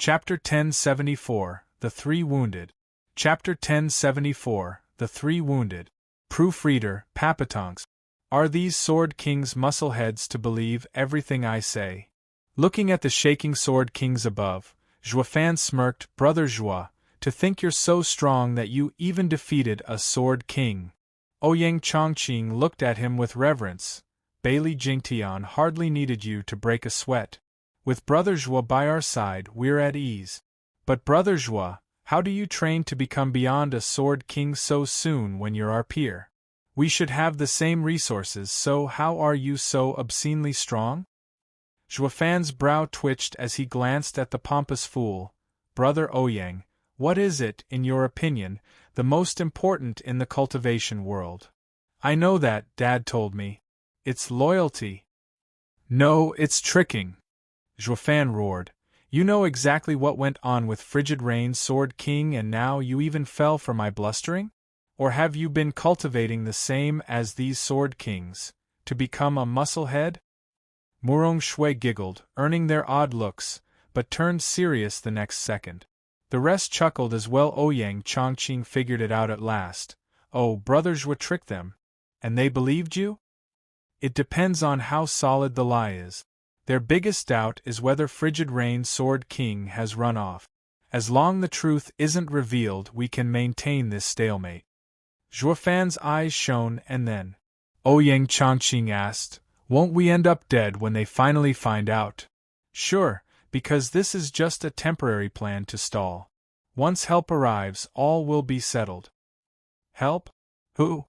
Chapter 1074, The Three Wounded. Chapter 1074, The Three Wounded. Proofreader, Papatonks. Are these Sword Kings muscleheads to believe everything I say? Looking at the shaking Sword Kings above, Zhuofan smirked. Brother Zhuo, to think you're so strong that you even defeated a Sword King. Ouyang Chongqing looked at him with reverence. Bailey Jingtian hardly needed you to break a sweat. With Brother Zhuo by our side, we're at ease. But Brother Zhuo, how do you train to become beyond a Sword King so soon when you're our peer? We should have the same resources, so how are you so obscenely strong? Zhuofan's brow twitched as he glanced at the pompous fool. Brother Ouyang, what is it, in your opinion, the most important in the cultivation world? I know that, Dad told me. It's loyalty. No, it's tricking. Zhuofan roared. You know exactly what went on with Frigid Rain's Sword King, and now you even fell for my blustering? Or have you been cultivating the same as these Sword Kings, to become a musclehead? Murong Shui giggled, earning their odd looks, but turned serious the next second. The rest chuckled as well. Ouyang Chongqing figured it out at last. Oh, Brother Zhuo tricked them. And they believed you? It depends on how solid the lie is. Their biggest doubt is whether Frigid Rain's Sword King has run off. As long the truth isn't revealed, we can maintain this stalemate. Zhuofan's eyes shone, and then Ouyang Chongqing asked, won't we end up dead when they finally find out? Sure, because this is just a temporary plan to stall. Once help arrives, all will be settled. Help? Who?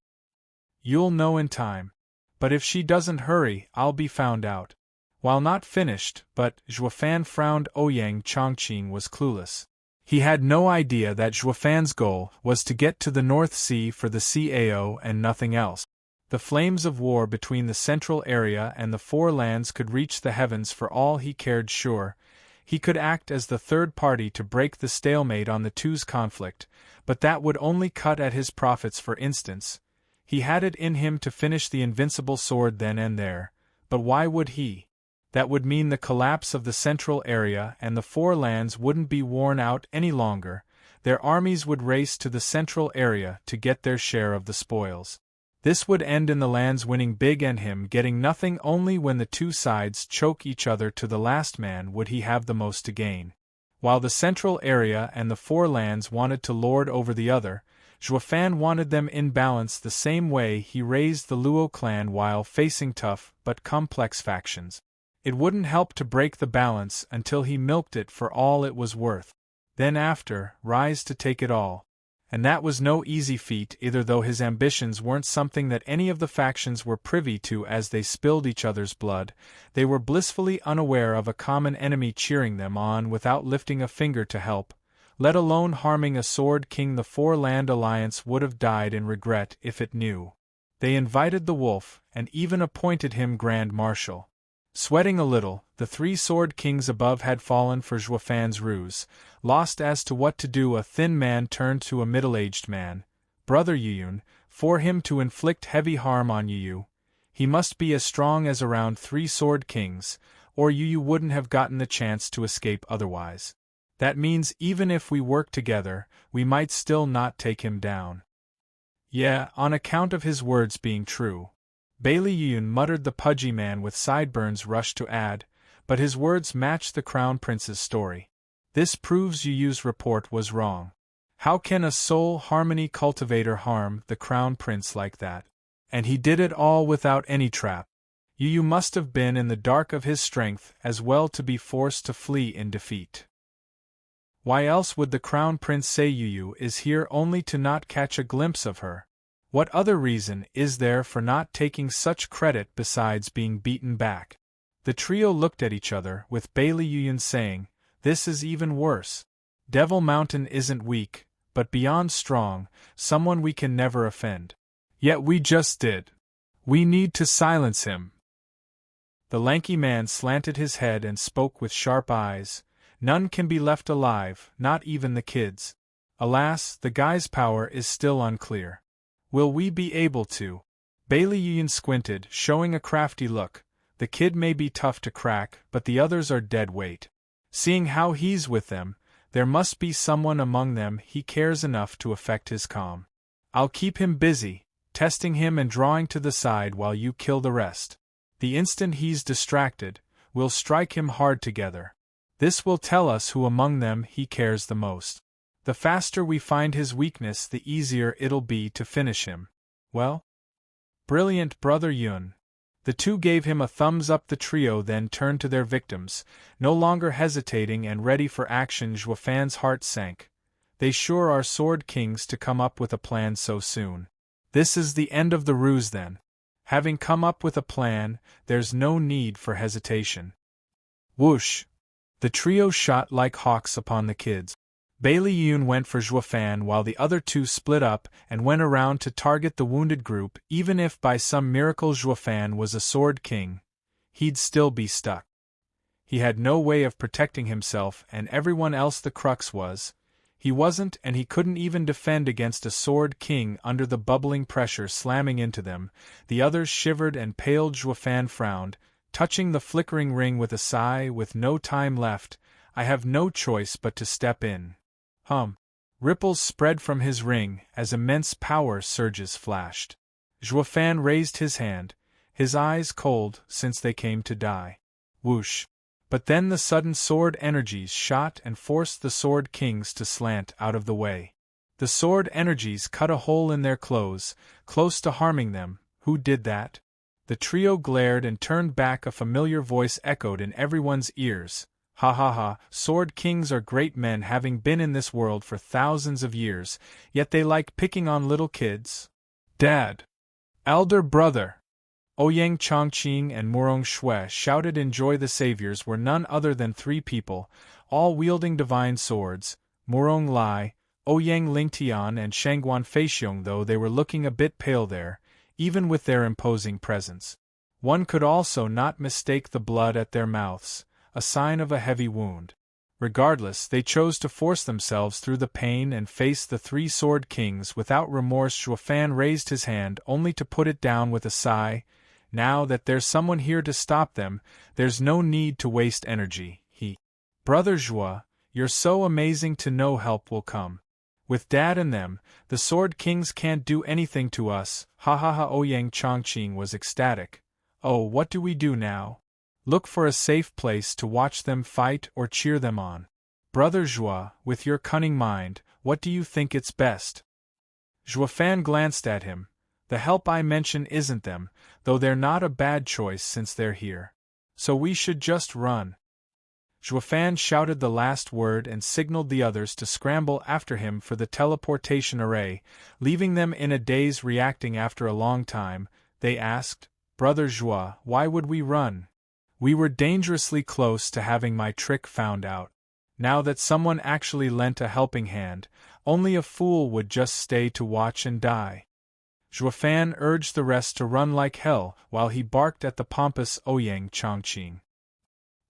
You'll know in time. But if she doesn't hurry, I'll be found out. While not finished, but Zhuofan frowned. Ouyang Chongqing was clueless. He had no idea that Zhuofan's goal was to get to the North Sea for the CAO and nothing else. The flames of war between the central area and the Four Lands could reach the heavens for all he cared. Sure, he could act as the third party to break the stalemate on the two's conflict, but that would only cut at his profits. For instance, he had it in him to finish the invincible sword then and there, but why would he? That would mean the collapse of the central area, and the Four Lands wouldn't be worn out any longer. Their armies would race to the central area to get their share of the spoils. This would end in the lands winning big and him getting nothing. Only when the two sides choke each other to the last man would he have the most to gain. While the central area and the Four Lands wanted to lord over the other, Zhuofan wanted them in balance the same way he raised the Luo clan while facing tough but complex factions. It wouldn't help to break the balance until he milked it for all it was worth. Then after, rise to take it all. And that was no easy feat either, though his ambitions weren't something that any of the factions were privy to. As they spilled each other's blood, they were blissfully unaware of a common enemy cheering them on without lifting a finger to help, let alone harming a Sword King. The Four-Land Alliance would have died in regret if it knew. They invited the wolf, and even appointed him Grand Marshal. Sweating a little, the three Sword Kings above had fallen for Zhuofan's ruse. Lost as to what to do, a thin man turned to a middle-aged man. Brother Yuyun, for him to inflict heavy harm on Yuyu, he must be as strong as around 3 Sword Kings, or Yuyu wouldn't have gotten the chance to escape otherwise. That means even if we work together, we might still not take him down. Yeah, on account of his words being true. Bailey Yuyun muttered. The pudgy man with sideburns rushed to add, but his words matched the Crown Prince's story. This proves Yuyu's report was wrong. How can a soul harmony cultivator harm the Crown Prince like that? And he did it all without any trap. Yuyu must have been in the dark of his strength as well to be forced to flee in defeat. Why else would the Crown Prince say Yuyu is here only to not catch a glimpse of her? What other reason is there for not taking such credit besides being beaten back? The trio looked at each other, with Bailey Yuyun saying, "This is even worse. Devil Mountain isn't weak, but beyond strong, someone we can never offend. Yet we just did. We need to silence him." The lanky man slanted his head and spoke with sharp eyes. "None can be left alive, not even the kids. Alas, the guy's power is still unclear. Will we be able to?" Bailey Yuyun squinted, showing a crafty look. "The kid may be tough to crack, but the others are dead weight. Seeing how he's with them, there must be someone among them he cares enough to affect his calm. I'll keep him busy, testing him and drawing to the side while you kill the rest. The instant he's distracted, we'll strike him hard together. This will tell us who among them he cares the most. The faster we find his weakness, the easier it'll be to finish him. Well? Brilliant, Brother Yun. The two gave him a thumbs up. The trio then turned to their victims, no longer hesitating and ready for action. Zhuofan's heart sank. They sure are sword kings to come up with a plan so soon. This is the end of the ruse then. Having come up with a plan, there's no need for hesitation. Whoosh! The trio shot like hawks upon the kids. Bailey Yun went for Zhuofan while the other two split up and went around to target the wounded group. Even if by some miracle Zhuofan was a sword king, he'd still be stuck. He had no way of protecting himself, and everyone else. The crux was, he wasn't, and he couldn't even defend against a sword king under the bubbling pressure slamming into them. The others shivered and paled. Zhuofan frowned, touching the flickering ring with a sigh. With no time left, I have no choice but to step in. Ripples spread from his ring as immense power surges flashed. Zhuofan raised his hand, his eyes cold since they came to die. Whoosh! But then the sudden sword energies shot and forced the sword kings to slant out of the way. The sword energies cut a hole in their clothes, close to harming them. Who did that? The trio glared and turned back. A familiar voice echoed in everyone's ears. Ha ha ha, sword kings are great men, having been in this world for thousands of years, yet they like picking on little kids. Dad! Elder brother! Ouyang Chongqing and Murong Shui shouted in joy. The saviors were none other than three people, all wielding divine swords: Murong Lai, Ouyang Lingtian and Shangguan Feixiong. Though they were looking a bit pale there, even with their imposing presence, one could also not mistake the blood at their mouths, a sign of a heavy wound. Regardless, they chose to force themselves through the pain and face the three sword kings without remorse. Zhuofan raised his hand only to put it down with a sigh. Now that there's someone here to stop them, there's no need to waste energy. Brother Zhuo, you're so amazing to know help will come. With Dad and them, the sword kings can't do anything to us. Ha ha ha. Ouyang Chongqing was ecstatic. Oh, what do we do now? Look for a safe place to watch them fight or cheer them on. Brother Zhuo, with your cunning mind, what do you think it's best? Zhuofan glanced at him. The help I mention isn't them, though they're not a bad choice since they're here. So we should just run. Zhuofan shouted the last word and signaled the others to scramble after him for the teleportation array, leaving them in a daze. Reacting after a long time, they asked, Brother Zhuo, why would we run? We were dangerously close to having my trick found out. Now that someone actually lent a helping hand, only a fool would just stay to watch and die. Zhuofan urged the rest to run like hell while he barked at the pompous Ouyang Chongqing.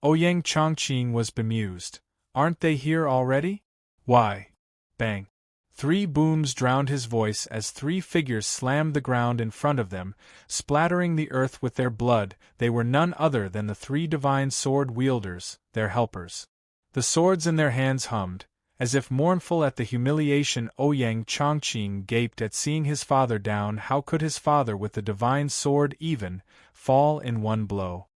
Ouyang Chongqing was bemused. Aren't they here already? Why? Bang! 3 booms drowned his voice as 3 figures slammed the ground in front of them, splattering the earth with their blood. They were none other than the 3 divine sword wielders, their helpers. The swords in their hands hummed, as if mournful at the humiliation. Ouyang Chongqing gaped at seeing his father down. How could his father with the divine sword even fall in one blow?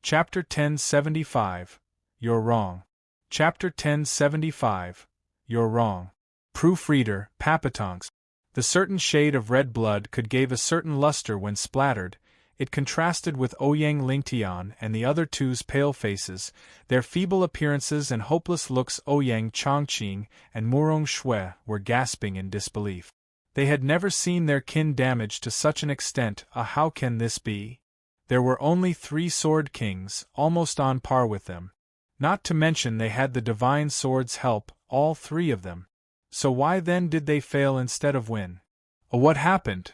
Chapter 1075. You're wrong. Chapter 1075. You're wrong. Proofreader, Papatonks. The certain shade of red blood could gave a certain luster when splattered. It contrasted with Ouyang Lingtian and the other two's pale faces, their feeble appearances and hopeless looks. Ouyang Chongqing and Murong Shui were gasping in disbelief. They had never seen their kin damaged to such an extent. How can this be? There were only 3 sword kings, almost on par with them. Not to mention they had the divine sword's help, all 3 of them. So why then did they fail instead of win? What happened?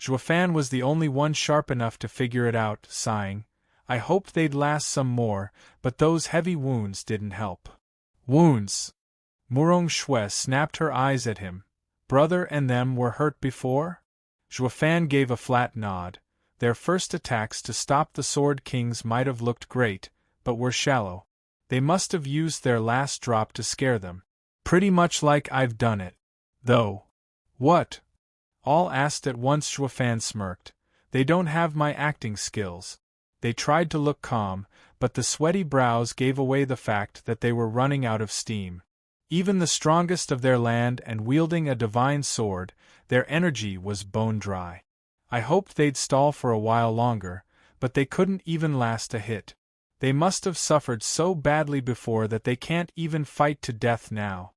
Zhuofan was the only one sharp enough to figure it out, sighing. I hoped they'd last some more, but those heavy wounds didn't help. Wounds? Murong Shui snapped her eyes at him. Brother and them were hurt before? Zhuofan gave a flat nod. Their first attacks to stop the sword kings might have looked great, but were shallow. They must have used their last drop to scare them. Pretty much like I've done it. Though. What? All asked at once. Xuefan smirked. They don't have my acting skills. They tried to look calm, but the sweaty brows gave away the fact that they were running out of steam. Even the strongest of their land and wielding a divine sword, their energy was bone dry. I hoped they'd stall for a while longer, but they couldn't even last a hit. They must have suffered so badly before that they can't even fight to death now.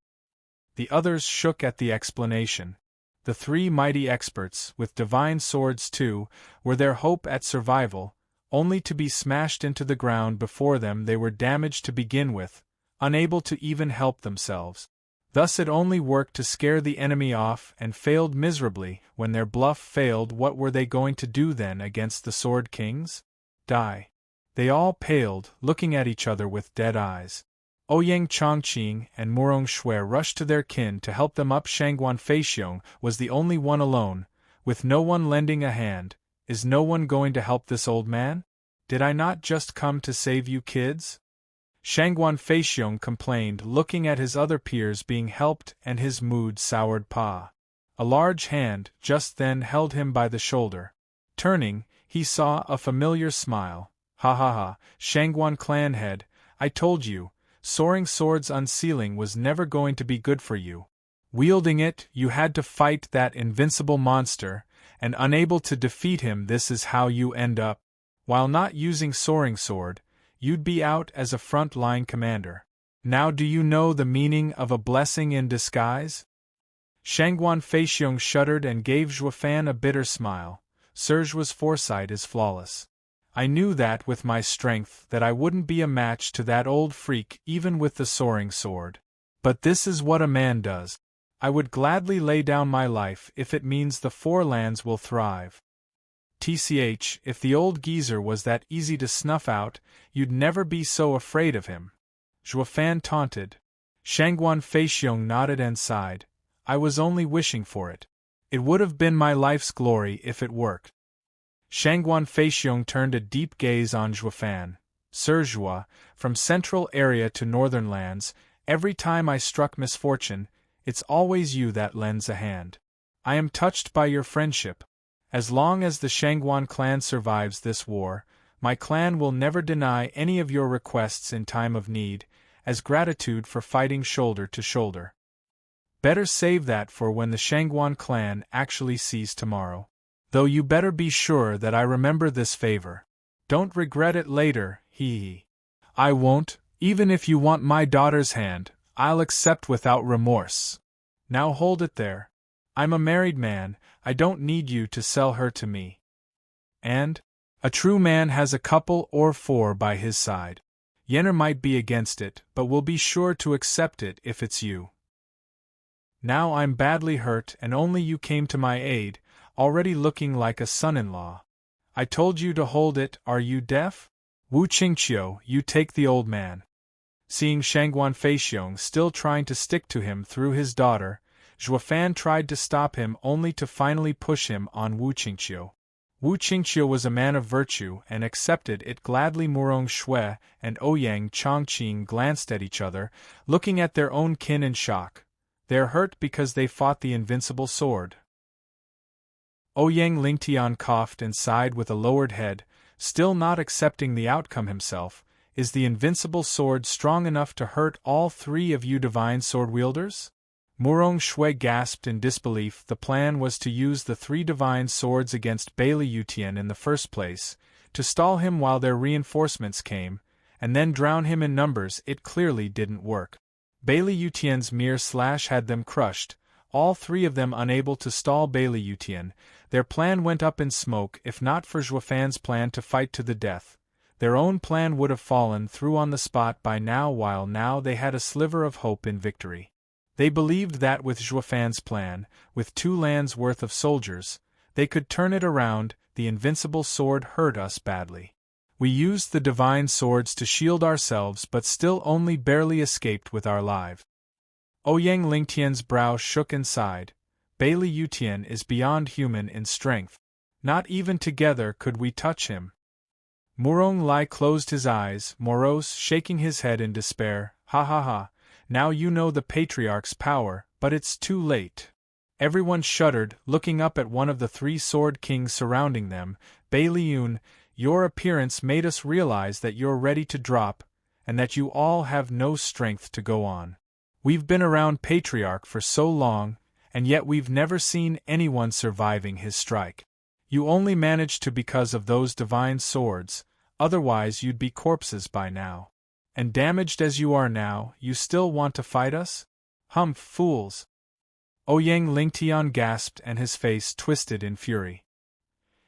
The others shook at the explanation. The three mighty experts, with divine swords too, were their hope at survival, only to be smashed into the ground before them. They were damaged to begin with, unable to even help themselves. Thus it only worked to scare the enemy off and failed miserably. When their bluff failed, what were they going to do then against the Sword Kings? Die. They all paled, looking at each other with dead eyes. Ouyang Chongqing and Murong Shui rushed to their kin to help them up. Shangguan Feixiong was the only one alone, with no one lending a hand. Is no one going to help this old man? Did I not just come to save you kids? Shangguan Feixiong complained, looking at his other peers being helped, and his mood soured. Pa. A large hand just then held him by the shoulder. Turning, he saw a familiar smile. Ha ha ha, Shangguan clan head, I told you, soaring swords unsealing was never going to be good for you. Wielding it, you had to fight that invincible monster, and unable to defeat him, this is how you end up. While not using soaring sword, you'd be out as a front-line commander. Now do you know the meaning of a blessing in disguise?" Feixiong shuddered and gave Xuefan a bitter smile. Serge's foresight is flawless. I knew that with my strength that I wouldn't be a match to that old freak even with the soaring sword. But this is what a man does. I would gladly lay down my life if it means the Four Lands will thrive. TCH, if the old geezer was that easy to snuff out, you'd never be so afraid of him. Xuefan taunted. Shangguan Feixiong nodded and sighed. I was only wishing for it. It would have been my life's glory if it worked. Shangguan Feixiong turned a deep gaze on Xuefan. Sir Zhua, from central area to northern lands, every time I struck misfortune, it's always you that lends a hand. I am touched by your friendship. As long as the Shangguan clan survives this war, my clan will never deny any of your requests in time of need, as gratitude for fighting shoulder to shoulder. Better save that for when the Shangguan clan actually sees tomorrow. Though you better be sure that I remember this favor. Don't regret it later, hee. I won't, even if you want my daughter's hand, I'll accept without remorse. Now hold it there. I'm a married man, I don't need you to sell her to me. And? A true man has a couple or four by his side. Yenner might be against it, but will be sure to accept it if it's you. Now I'm badly hurt and only you came to my aid, already looking like a son-in-law. I told you to hold it, are you deaf? Wu Qingqiu, you take the old man. Seeing Shangguan Feixiong still trying to stick to him through his daughter, Xuefan tried to stop him only to finally push him on Wu Qingqiu. Wu Qingqiu was a man of virtue and accepted it gladly. Murong Shui and Ouyang Chongqing glanced at each other, looking at their own kin in shock. They're hurt because they fought the invincible sword. Ouyang Lingtian coughed and sighed with a lowered head, still not accepting the outcome himself. Is the invincible sword strong enough to hurt all three of you divine sword wielders? Murong Shui gasped in disbelief. The plan was to use the three divine swords against Bailey Yutian in the first place, to stall him while their reinforcements came, and then drown him in numbers. It clearly didn't work. Bailey Yutian's mere slash had them crushed, all three of them unable to stall Bailey Yutian. Their plan went up in smoke. If not for Xuefan's plan to fight to the death, their own plan would have fallen through on the spot by now. While now they had a sliver of hope in victory. They believed that with Xuefan's plan, with 2 lands worth of soldiers, they could turn it around. The invincible sword hurt us badly. We used the divine swords to shield ourselves but still only barely escaped with our lives. Ouyang Lingtian's brow shook and sighed. Bailey Yutian is beyond human in strength. Not even together could we touch him. Murong Lai closed his eyes, morose, shaking his head in despair. Ha ha ha, now you know the Patriarch's power, but it's too late. Everyone shuddered, looking up at one of the three sword kings surrounding them. Baileyun, your appearance made us realize that you're ready to drop, and that you all have no strength to go on. We've been around Patriarch for so long, and yet we've never seen anyone surviving his strike. You only managed to because of those divine swords, otherwise you'd be corpses by now. And damaged as you are now, you still want to fight us? Humph, fools! Ouyang Lingtian gasped and his face twisted in fury.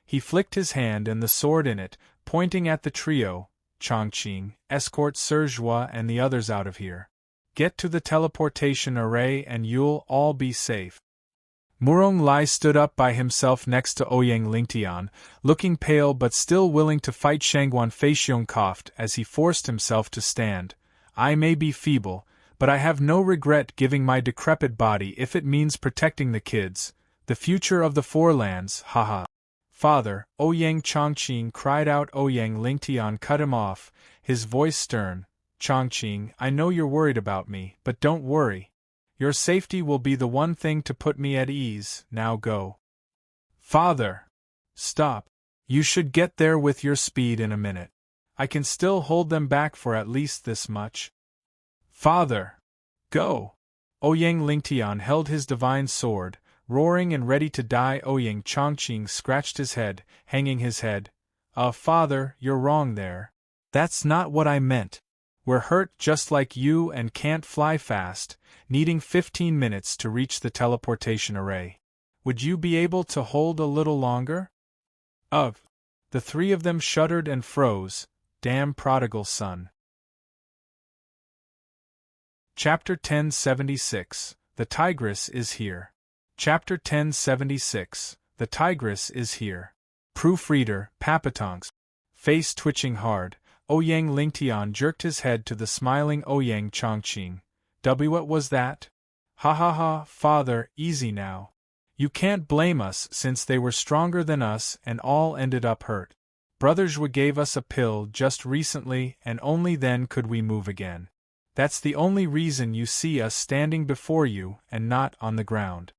He flicked his hand and the sword in it, pointing at the trio. Chongqing, escort Sir Zhua and the others out of here. Get to the teleportation array and you'll all be safe. Murong Lai stood up by himself next to Ouyang Lingtian, looking pale but still willing to fight. Shangguan Feixiong coughed as he forced himself to stand. I may be feeble, but I have no regret giving my decrepit body if it means protecting the kids, the future of the Four Lands, haha. Father, Ouyang Chongqing cried out. Ouyang Lingtian cut him off, his voice stern. Chongqing, I know you're worried about me, but don't worry. Your safety will be the one thing to put me at ease, now go. Father! Stop. You should get there with your speed in a minute. I can still hold them back for at least this much. Father! Go! Ouyang Lingtian held his divine sword, roaring and ready to die. Ouyang Chongqing scratched his head, hanging his head. Father, you're wrong there. That's not what I meant. We're hurt just like you and can't fly fast, needing 15 minutes to reach the teleportation array. Would you be able to hold a little longer? The three of them shuddered and froze. Damn prodigal son. Chapter 1076. The Tigress is here. Chapter 1076. The Tigress is here. Proofreader, Papatonks. Face twitching hard, Ouyang Lingtian jerked his head to the smiling Ouyang Chongqing. What was that? Ha ha ha, father, easy now. You can't blame us since they were stronger than us and all ended up hurt. Brother Zhua gave us a pill just recently and only then could we move again. That's the only reason you see us standing before you and not on the ground.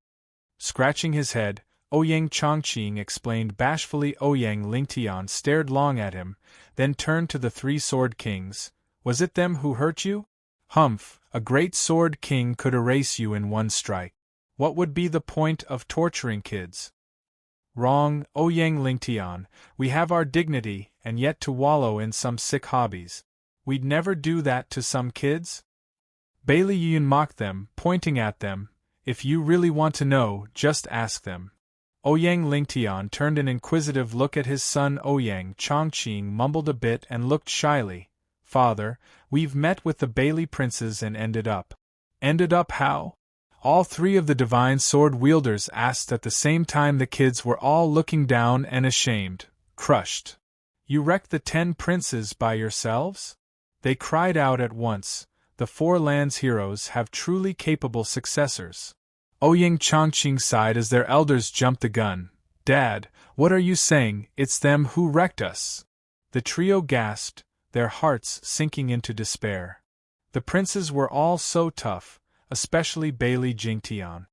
Scratching his head, Ouyang Chongqing explained bashfully. Ouyang Lingtian stared long at him, then turned to the three sword kings. Was it them who hurt you? Humph, a great sword king could erase you in one strike. What would be the point of torturing kids? Wrong, Ouyang Lingtian, we have our dignity and yet to wallow in some sick hobbies. We'd never do that to some kids? Baileyun mocked them, pointing at them. If you really want to know, just ask them. Ouyang Lingtian turned an inquisitive look at his son. Ouyang Chongqing mumbled a bit and looked shyly. Father, we've met with the Bailey princes and ended up. Ended up how? All three of the divine sword wielders asked at the same time. The kids were all looking down and ashamed, crushed. You wrecked the 10 princes by yourselves? They cried out at once. The Four Lands heroes have truly capable successors. Ouyang Chongqing sighed as their elders jumped the gun. Dad, what are you saying? It's them who wrecked us. The trio gasped, their hearts sinking into despair. The princes were all so tough, especially Bailey Jingtian.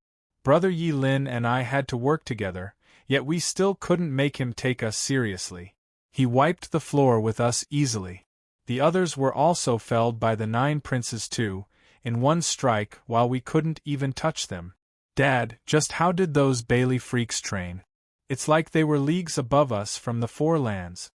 Brother Yi Lin and I had to work together, yet we still couldn't make him take us seriously. He wiped the floor with us easily. The others were also felled by the 9 princes too, in one strike, while we couldn't even touch them. Dad, just how did those Bailey freaks train? It's like they were leagues above us from the Four Lands.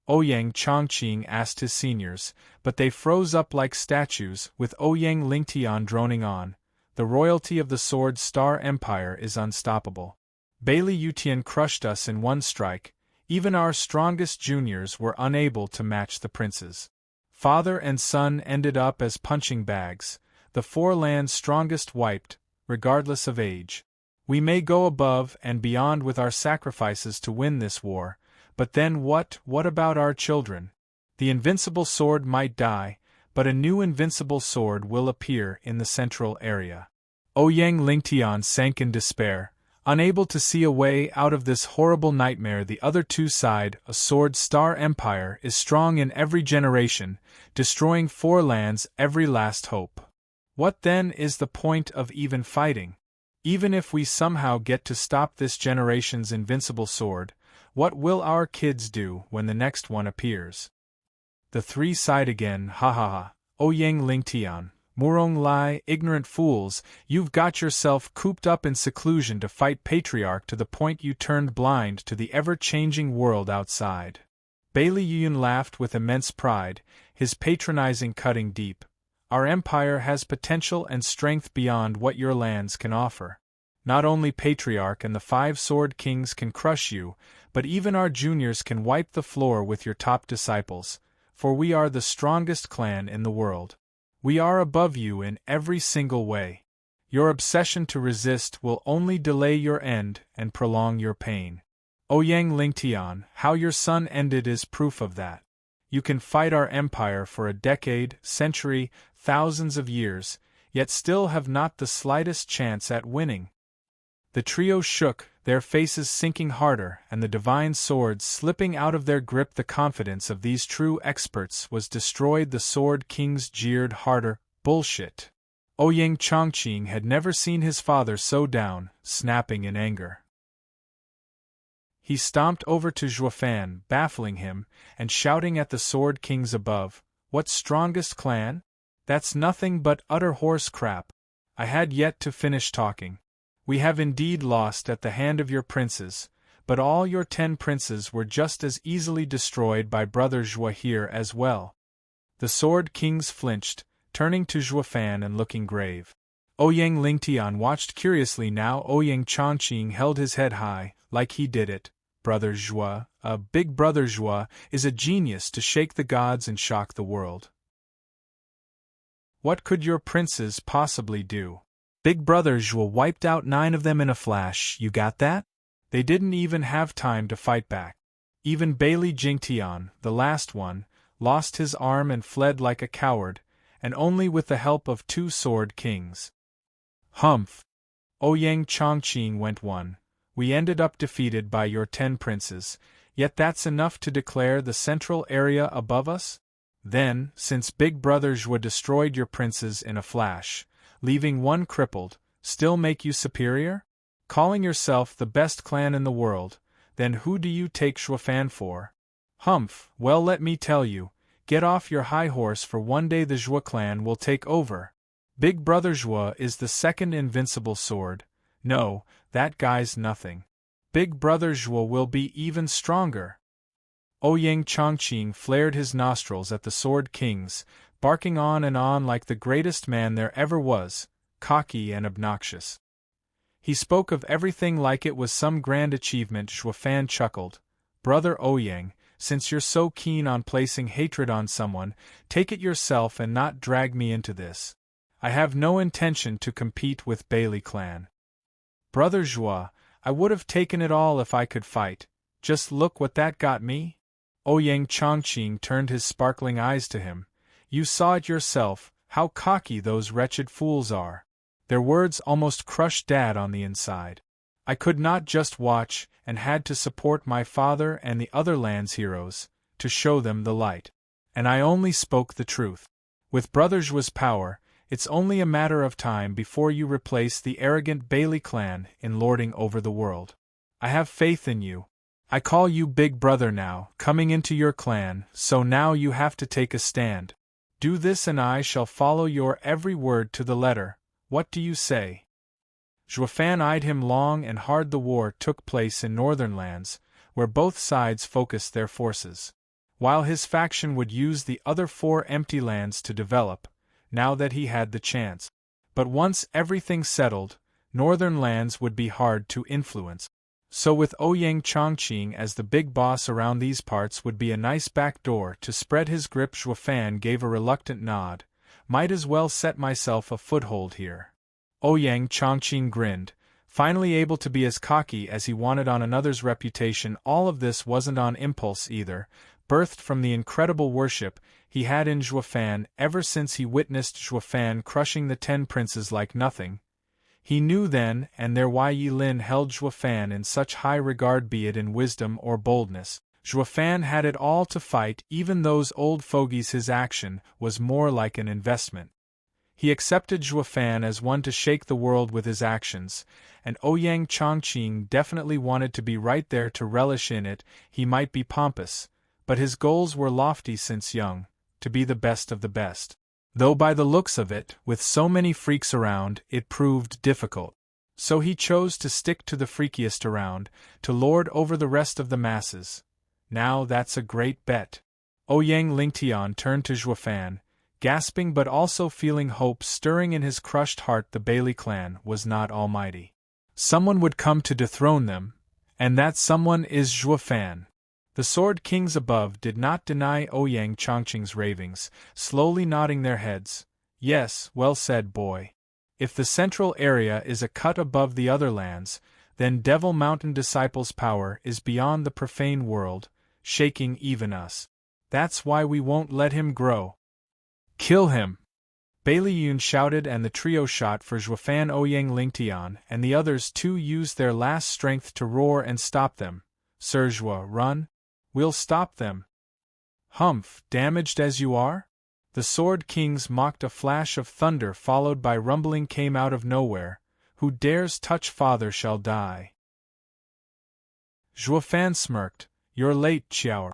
Ouyang Chongqing asked his seniors, but they froze up like statues, with Ouyang Lingtian droning on. The royalty of the Sword Star Empire is unstoppable. Bailey Yutian crushed us in one strike. Even our strongest juniors were unable to match the princes. Father and son ended up as punching bags, the Four Lands' strongest wiped, regardless of age. We may go above and beyond with our sacrifices to win this war, but then what about our children? The invincible sword might die, but a new invincible sword will appear in the central area. Ouyang Lingtian sank in despair. Unable to see a way out of this horrible nightmare, the other two sighed. A sword-star empire is strong in every generation, destroying 4 lands every last hope. What then is the point of even fighting? Even if we somehow get to stop this generation's invincible sword, what will our kids do when the next one appears? The 3 sighed again. Ha ha ha. Ouyang Lingtian, Murong Lai, ignorant fools, you've got yourself cooped up in seclusion to fight Patriarch to the point you turned blind to the ever-changing world outside. Bailey Yun laughed with immense pride, his patronizing cutting deep. Our empire has potential and strength beyond what your lands can offer. Not only Patriarch and the 5 Sword Kings can crush you, but even our juniors can wipe the floor with your top disciples, for we are the strongest clan in the world. We are above you in every single way. Your obsession to resist will only delay your end and prolong your pain. Ouyang Lingtian, how your son ended is proof of that. You can fight our empire for a decade, century, thousands of years, yet still have not the slightest chance at winning. The trio shook, their faces sinking harder and the divine swords slipping out of their grip. The confidence of these true experts was destroyed. The Sword Kings jeered harder. Bullshit. Ouyang Chongqing had never seen his father so down, snapping in anger. He stomped over to Zhuofan, baffling him, and shouting at the Sword Kings above, "What strongest clan? That's nothing but utter horse crap." I had yet to finish talking. We have indeed lost at the hand of your princes, but all your 10 princes were just as easily destroyed by Brother Zhuo here as well. The Sword Kings flinched, turning to Zhuofan and looking grave. Ouyang Lingtian watched curiously now. Ouyang Chongqing held his head high, like he did it. Brother Zhuo, Big Brother Zhuo, is a genius to shake the gods and shock the world. What could your princes possibly do? Big Brother Zhuo wiped out 9 of them in a flash, you got that? They didn't even have time to fight back. Even Bailey Jingtian, the last one, lost his arm and fled like a coward, and only with the help of 2 Sword Kings. Humph! Ouyang Chongqing went one. We ended up defeated by your 10 princes, yet that's enough to declare the central area above us? Then, since Big Brother Zhuo destroyed your princes in a flash, leaving one crippled, still make you superior? Calling yourself the best clan in the world, then who do you take Zhuofan for? Humph, well let me tell you, get off your high horse, for one day the Zhuo clan will take over. Big Brother Zhuo is the second invincible sword. No, that guy's nothing. Big Brother Zhuo will be even stronger. Ouyang Chongqing flared his nostrils at the Sword Kings, barking on and on like the greatest man there ever was, cocky and obnoxious. He spoke of everything like it was some grand achievement. Zhuofan chuckled. Brother Ouyang, since you're so keen on placing hatred on someone, take it yourself and not drag me into this. I have no intention to compete with Bailey clan. Brother Zhuo, I would have taken it all if I could fight. Just look what that got me. Ouyang Chongqing turned his sparkling eyes to him. You saw it yourself, how cocky those wretched fools are. Their words almost crushed Dad on the inside. I could not just watch, and had to support my father and the other land's heroes, to show them the light. And I only spoke the truth. With Brother Zhuo's power, it's only a matter of time before you replace the arrogant Bailey clan in lording over the world. I have faith in you. I call you Big Brother now, coming into your clan, so now you have to take a stand. Do this and I shall follow your every word to the letter. What do you say? Zhuofan eyed him long and hard. The war took place in northern lands, where both sides focused their forces. While his faction would use the other 4 empty lands to develop, now that he had the chance. But once everything settled, northern lands would be hard to influence. So with Ouyang Chongqing as the big boss around these parts would be a nice back door to spread his grip. Zhuofan gave a reluctant nod. Might as well set myself a foothold here. Ouyang Chongqing grinned, finally able to be as cocky as he wanted on another's reputation. All of this wasn't on impulse either, birthed from the incredible worship he had in Zhuofan ever since he witnessed Zhuofan crushing the 10 princes like nothing. He knew then and there why Yi Lin held Zhuofan in such high regard, be it in wisdom or boldness. Zhuofan had it all to fight even those old fogies. His action was more like an investment. He accepted Zhuofan as one to shake the world with his actions, and Ouyang Chongqing definitely wanted to be right there to relish in it. He might be pompous, but his goals were lofty since young, to be the best of the best. Though by the looks of it, with so many freaks around, it proved difficult. So he chose to stick to the freakiest around, to lord over the rest of the masses. Now that's a great bet. Ouyang Lingtian turned to Zhuofan, gasping but also feeling hope stirring in his crushed heart. The Bailey clan was not almighty. Someone would come to dethrone them, and that someone is Zhuofan. The Sword Kings above did not deny Ouyang Chongqing's ravings, slowly nodding their heads. Yes, well said, boy. If the central area is a cut above the other lands, then Devil Mountain Disciple's power is beyond the profane world, shaking even us. That's why we won't let him grow. Kill him! Bailey Yun shouted, and the trio shot for Zhuofan. Ouyang Lingtian and the others too used their last strength to roar and stop them. Sir Zhuo, run! We'll stop them. Humph, damaged as you are? The Sword Kings mocked. A flash of thunder followed by rumbling came out of nowhere. Who dares touch father shall die. Zhuofan smirked. You're late, Qiao.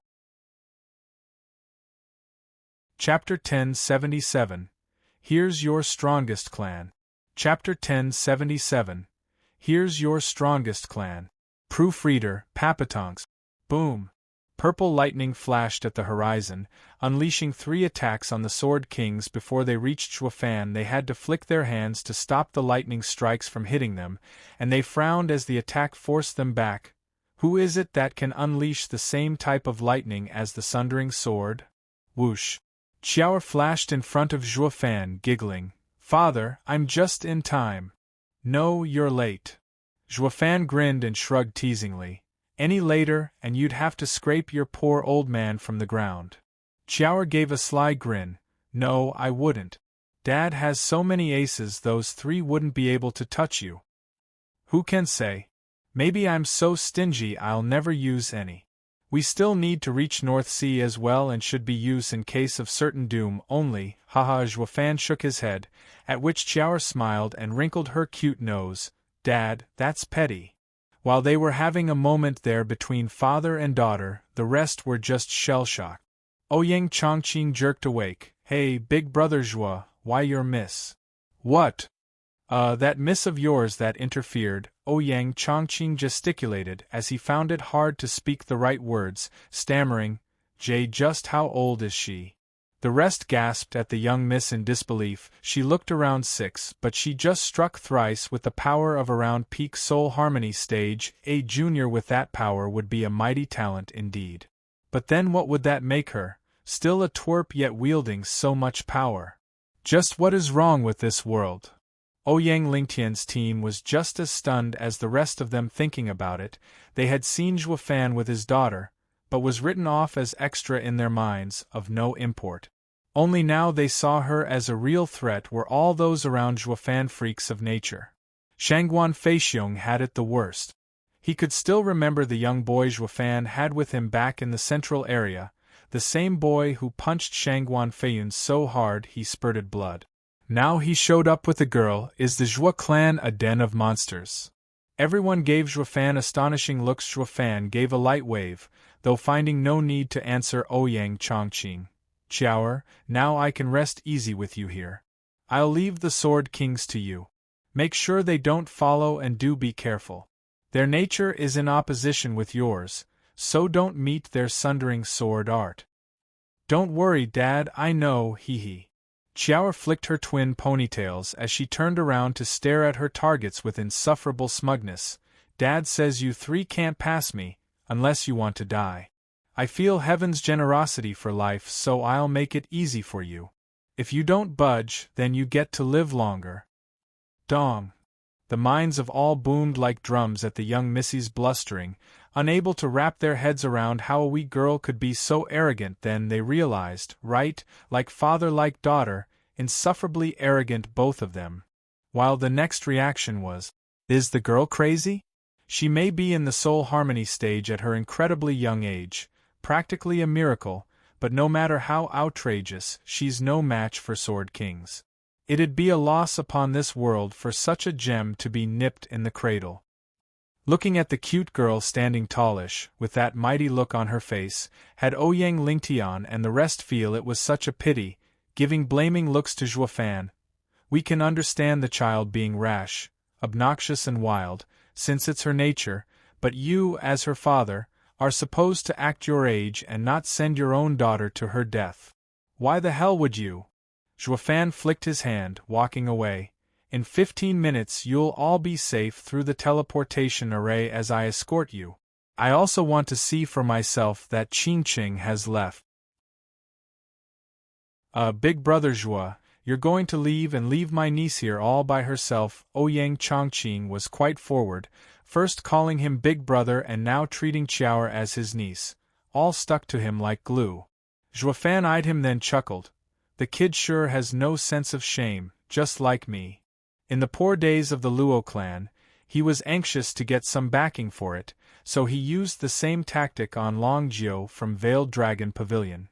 Chapter 1077. Here's your strongest clan. Chapter 1077. Here's your strongest clan. Proofreader, Papatongs. Boom. Purple lightning flashed at the horizon, unleashing 3 attacks on the Sword Kings. Before they reached Zhuofan, they had to flick their hands to stop the lightning strikes from hitting them, and they frowned as the attack forced them back. Who is it that can unleash the same type of lightning as the Sundering sword? Whoosh! Qiao flashed in front of Zhuofan, giggling. Father, I'm just in time. No, you're late. Zhuofan grinned and shrugged teasingly. Any later, and you'd have to scrape your poor old man from the ground. Qiao gave a sly grin. No, I wouldn't. Dad has so many aces, those 3 wouldn't be able to touch you. Who can say? Maybe I'm so stingy I'll never use any. We still need to reach North Sea as well, and should be used in case of certain doom only. Haha. Zhuofan shook his head, at which Qiao smiled and wrinkled her cute nose. Dad, that's petty. While they were having a moment there between father and daughter, the rest were just shell-shocked. Ouyang Chongqing jerked awake. Hey, big brother Zhuo, why your miss? What? That miss of yours that interfered. Ouyang Chongqing gesticulated as he found it hard to speak the right words, stammering, Jay, just how old is she? The rest gasped at the young miss in disbelief. She looked around 6, but she just struck thrice with the power of around peak soul harmony stage. A junior with that power would be a mighty talent indeed. But then what would that make her? Still a twerp, yet wielding so much power. Just what is wrong with this world? Ouyang Lingtian's team was just as stunned as the rest of them thinking about it. They had seen Zhuofan with his daughter, but was written off as extra in their minds, of no import. Only now they saw her as a real threat were all those around Zhuofan freaks of nature. Shangguan Feixiong had it the worst. He could still remember the young boy Zhuofan had with him back in the central area, the same boy who punched Shangguan Feiyun so hard he spurted blood. Now he showed up with a girl. Is the Zhuo clan a den of monsters? Everyone gave Zhuofan astonishing looks. Zhuofan gave a light wave, though finding no need to answer Ouyang Chongqing. Qiao, now I can rest easy with you here. I'll leave the Sword Kings to you. Make sure they don't follow, and do be careful. Their nature is in opposition with yours, so don't meet their sundering sword art. Don't worry, Dad, I know, hee. Qiao flicked her twin ponytails as she turned around to stare at her targets with insufferable smugness. Dad says you 3 can't pass me, unless you want to die. I feel heaven's generosity for life, so I'll make it easy for you. If you don't budge, then you get to live longer. Dong. The minds of all boomed like drums at the young missy's blustering, unable to wrap their heads around how a wee girl could be so arrogant. Then they realized, right, like father like daughter, insufferably arrogant both of them. while the next reaction was, "Is the girl crazy? She may be in the soul harmony stage at her incredibly young age, practically a miracle, but no matter how outrageous, she's no match for Sword Kings. It'd be a loss upon this world for such a gem to be nipped in the cradle." Looking at the cute girl standing tallish, with that mighty look on her face, had Ouyang Lingtian and the rest feel it was such a pity, giving blaming looks to Zhuofan. "We can understand the child being rash, obnoxious and wild, since it's her nature, but you, as her father, are supposed to act your age and not send your own daughter to her death. Why the hell would you?" Zhuofan flicked his hand, walking away. "In 15 minutes you'll all be safe through the teleportation array as I escort you. I also want to see for myself that Qingqing has left." Big brother Zhua, you're going to leave and leave my niece here all by herself." Ouyang Chongqing was quite forward, first calling him big brother and now treating Qiaoer as his niece, all stuck to him like glue. Zhuofan eyed him then chuckled. "The kid sure has no sense of shame, just like me." In the poor days of the Luo clan, he was anxious to get some backing for it, so he used the same tactic on Long Jiu from Veiled Dragon Pavilion.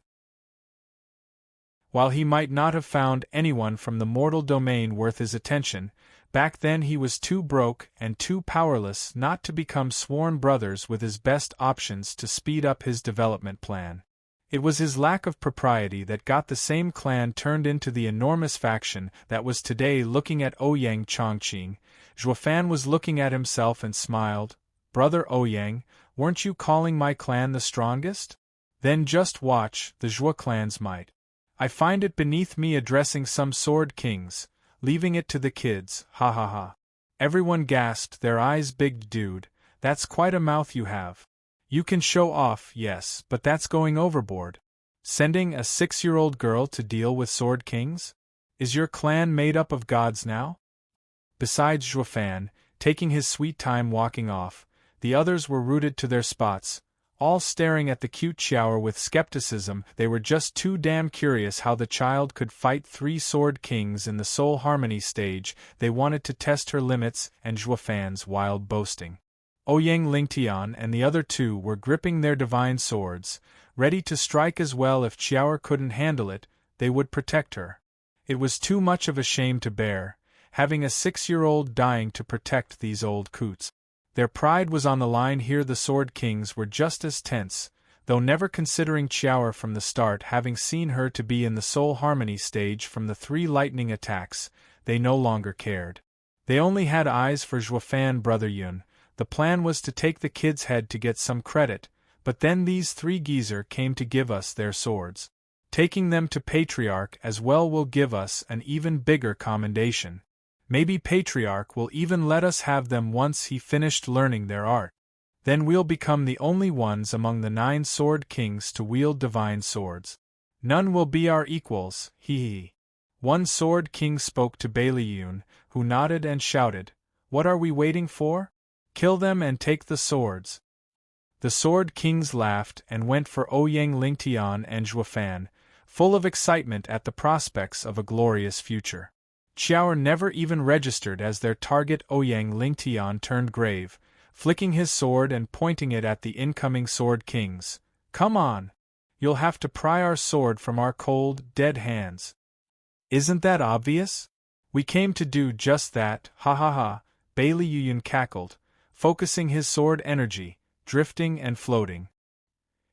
While he might not have found anyone from the mortal domain worth his attention, back then he was too broke and too powerless not to become sworn brothers with his best options to speed up his development plan. It was his lack of propriety that got the same clan turned into the enormous faction that was today looking at Ouyang Chongqing. Zhuofan was looking at himself and smiled. "Brother Ouyang, weren't you calling my clan the strongest? Then just watch the Zhua clan's might. I find it beneath me addressing some Sword Kings, leaving it to the kids, ha ha ha." Everyone gasped their eyes big. "Dude, that's quite a mouth you have. You can show off, yes, but that's going overboard. Sending a 6-year-old girl to deal with Sword Kings? Is your clan made up of gods now?" Besides Zhuofan, taking his sweet time walking off, the others were rooted to their spots, all staring at the cute Qiaoer with skepticism. They were just too damn curious how the child could fight 3 Sword Kings in the Soul Harmony stage. They wanted to test her limits and Zhuofan's wild boasting. Ouyang Lingtian and the other 2 were gripping their divine swords, ready to strike as well. If Qiaoer couldn't handle it, they would protect her. It was too much of a shame to bear, having a 6-year-old dying to protect these old coots. Their pride was on the line here. The Sword Kings were just as tense, though never considering Qiaoer from the start. Having seen her to be in the Soul Harmony stage from the 3 lightning attacks, they no longer cared. They only had eyes for Zhuofan. "Brother Yun, the plan was to take the kid's head to get some credit, but then these 3 geezer came to give us their swords. Taking them to Patriarch as well will give us an even bigger commendation. Maybe Patriarch will even let us have them once he finished learning their art. Then we'll become the only ones among the 9 Sword Kings to wield divine swords. None will be our equals, hee." One Sword King spoke to Baileyun, who nodded and shouted, "What are we waiting for? Kill them and take the swords." The Sword Kings laughed and went for Ouyang Lingtian and Zhuofan, full of excitement at the prospects of a glorious future. Qiaoer never even registered as their target. Ouyang Lingtian turned grave, flicking his sword and pointing it at the incoming Sword Kings. "Come on! You'll have to pry our sword from our cold, dead hands." "Isn't that obvious? We came to do just that, ha ha ha," Baileyun cackled, focusing his sword energy, drifting and floating.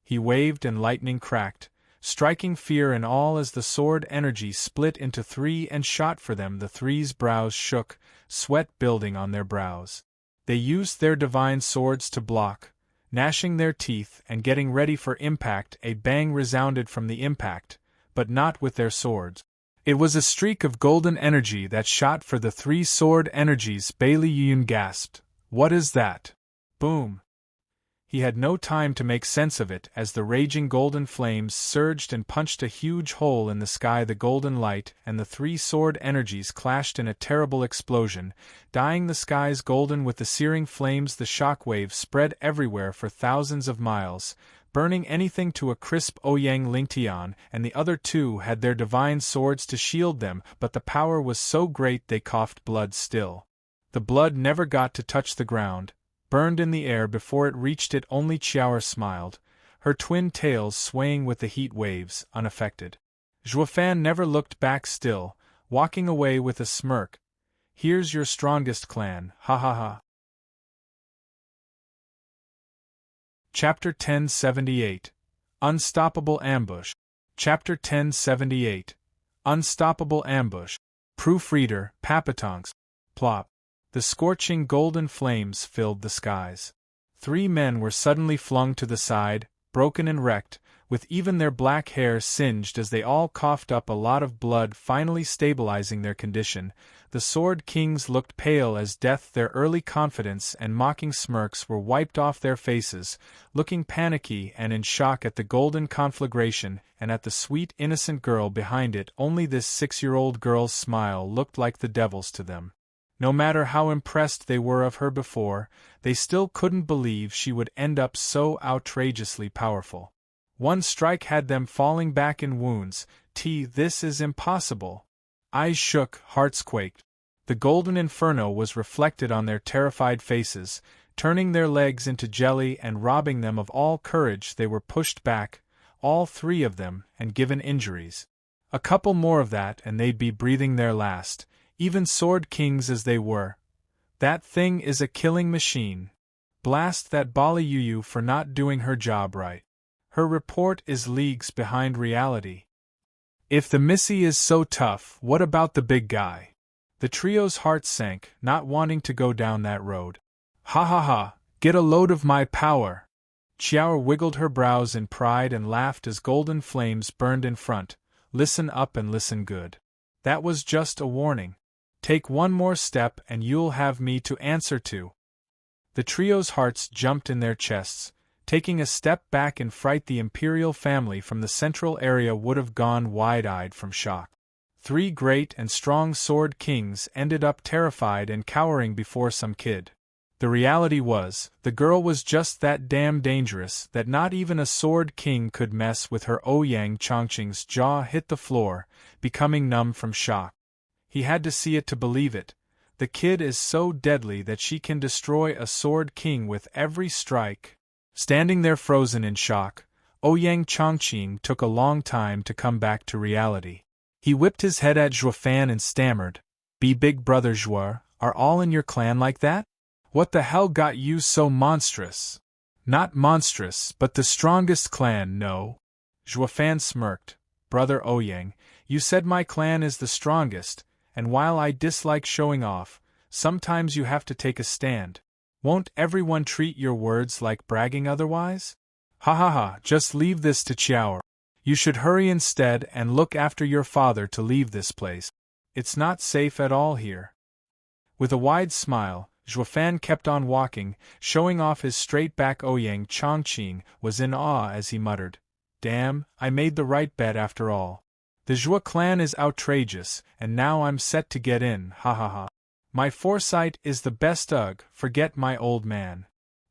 He waved and lightning cracked, striking fear in all as the sword energy split into 3 and shot for them. The 3's brows shook, sweat building on their brows. They used their divine swords to block, gnashing their teeth and getting ready for impact. A bang resounded from the impact, but not with their swords. It was a streak of golden energy that shot for the 3 sword energies. Baileyun gasped, "What is that?" Boom! He had no time to make sense of it as the raging golden flames surged and punched a huge hole in the sky. The golden light and the 3 sword energies clashed in a terrible explosion, dyeing the skies golden with the searing flames. The shock wave spread everywhere for thousands of miles, burning anything to a crisp. Ouyang Lingtian and the other two had their divine swords to shield them, but the power was so great they coughed blood still. The blood never got to touch the ground, burned in the air before it reached it. Only Qiaoer smiled, her twin tails swaying with the heat waves, unaffected. Zhuofan never looked back, still, walking away with a smirk. Here's your strongest clan, ha ha ha. Chapter 1078. Unstoppable Ambush. Chapter 1078. Unstoppable Ambush. Proofreader, Papatonks. Plop. The scorching golden flames filled the skies. 3 men were suddenly flung to the side, broken and wrecked, with even their black hair singed as they all coughed up a lot of blood, finally stabilizing their condition. The Sword Kings looked pale as death, their early confidence and mocking smirks were wiped off their faces, looking panicky and in shock at the golden conflagration and at the sweet innocent girl behind it. Only this 6-year-old girl's smile looked like the devil's to them. No matter how impressed they were of her before, they still couldn't believe she would end up so outrageously powerful. One strike had them falling back in wounds. This is impossible. Eyes shook, hearts quaked. The golden inferno was reflected on their terrified faces, turning their legs into jelly and robbing them of all courage. They were pushed back, all 3 of them, and given injuries. A couple more of that and they'd be breathing their last, even Sword Kings as they were. That thing is a killing machine. Blast that Bali Yuyu for not doing her job right. Her report is leagues behind reality. If the Missy is so tough, what about the big guy? The trio's hearts sank, not wanting to go down that road. Ha ha ha, get a load of my power. Qiaoer wiggled her brows in pride and laughed as golden flames burned in front. Listen up and listen good. That was just a warning. Take one more step and you'll have me to answer to. The trio's hearts jumped in their chests. Taking a step back in fright, the imperial family from the central area would have gone wide-eyed from shock. 3 great and strong Sword Kings ended up terrified and cowering before some kid. The reality was, the girl was just that damn dangerous that not even a Sword King could mess with her. Ouyang Chongqing's jaw hit the floor, becoming numb from shock. He had to see it to believe it. The kid is so deadly that she can destroy a Sword King with every strike. Standing there frozen in shock, Ouyang Chongqing took a long time to come back to reality. He whipped his head at Zhuofan and stammered, "Be big brother Zhuo, are all in your clan like that? What the hell got you so monstrous?" "Not monstrous, but the strongest clan, no." Zhuofan smirked. "Brother Ouyang, you said my clan is the strongest, and while I dislike showing off, sometimes you have to take a stand. Won't everyone treat your words like bragging otherwise? Ha ha ha, just leave this to Qiaoer. You should hurry instead and look after your father to leave this place. It's not safe at all here." With a wide smile, Zhuofan kept on walking, showing off his straight back. Ouyang Chongqing was in awe as he muttered, "Damn, I made the right bet after all. The Zhuo clan is outrageous, and now I'm set to get in, ha ha ha. My foresight is the best. Ugh, forget my old man."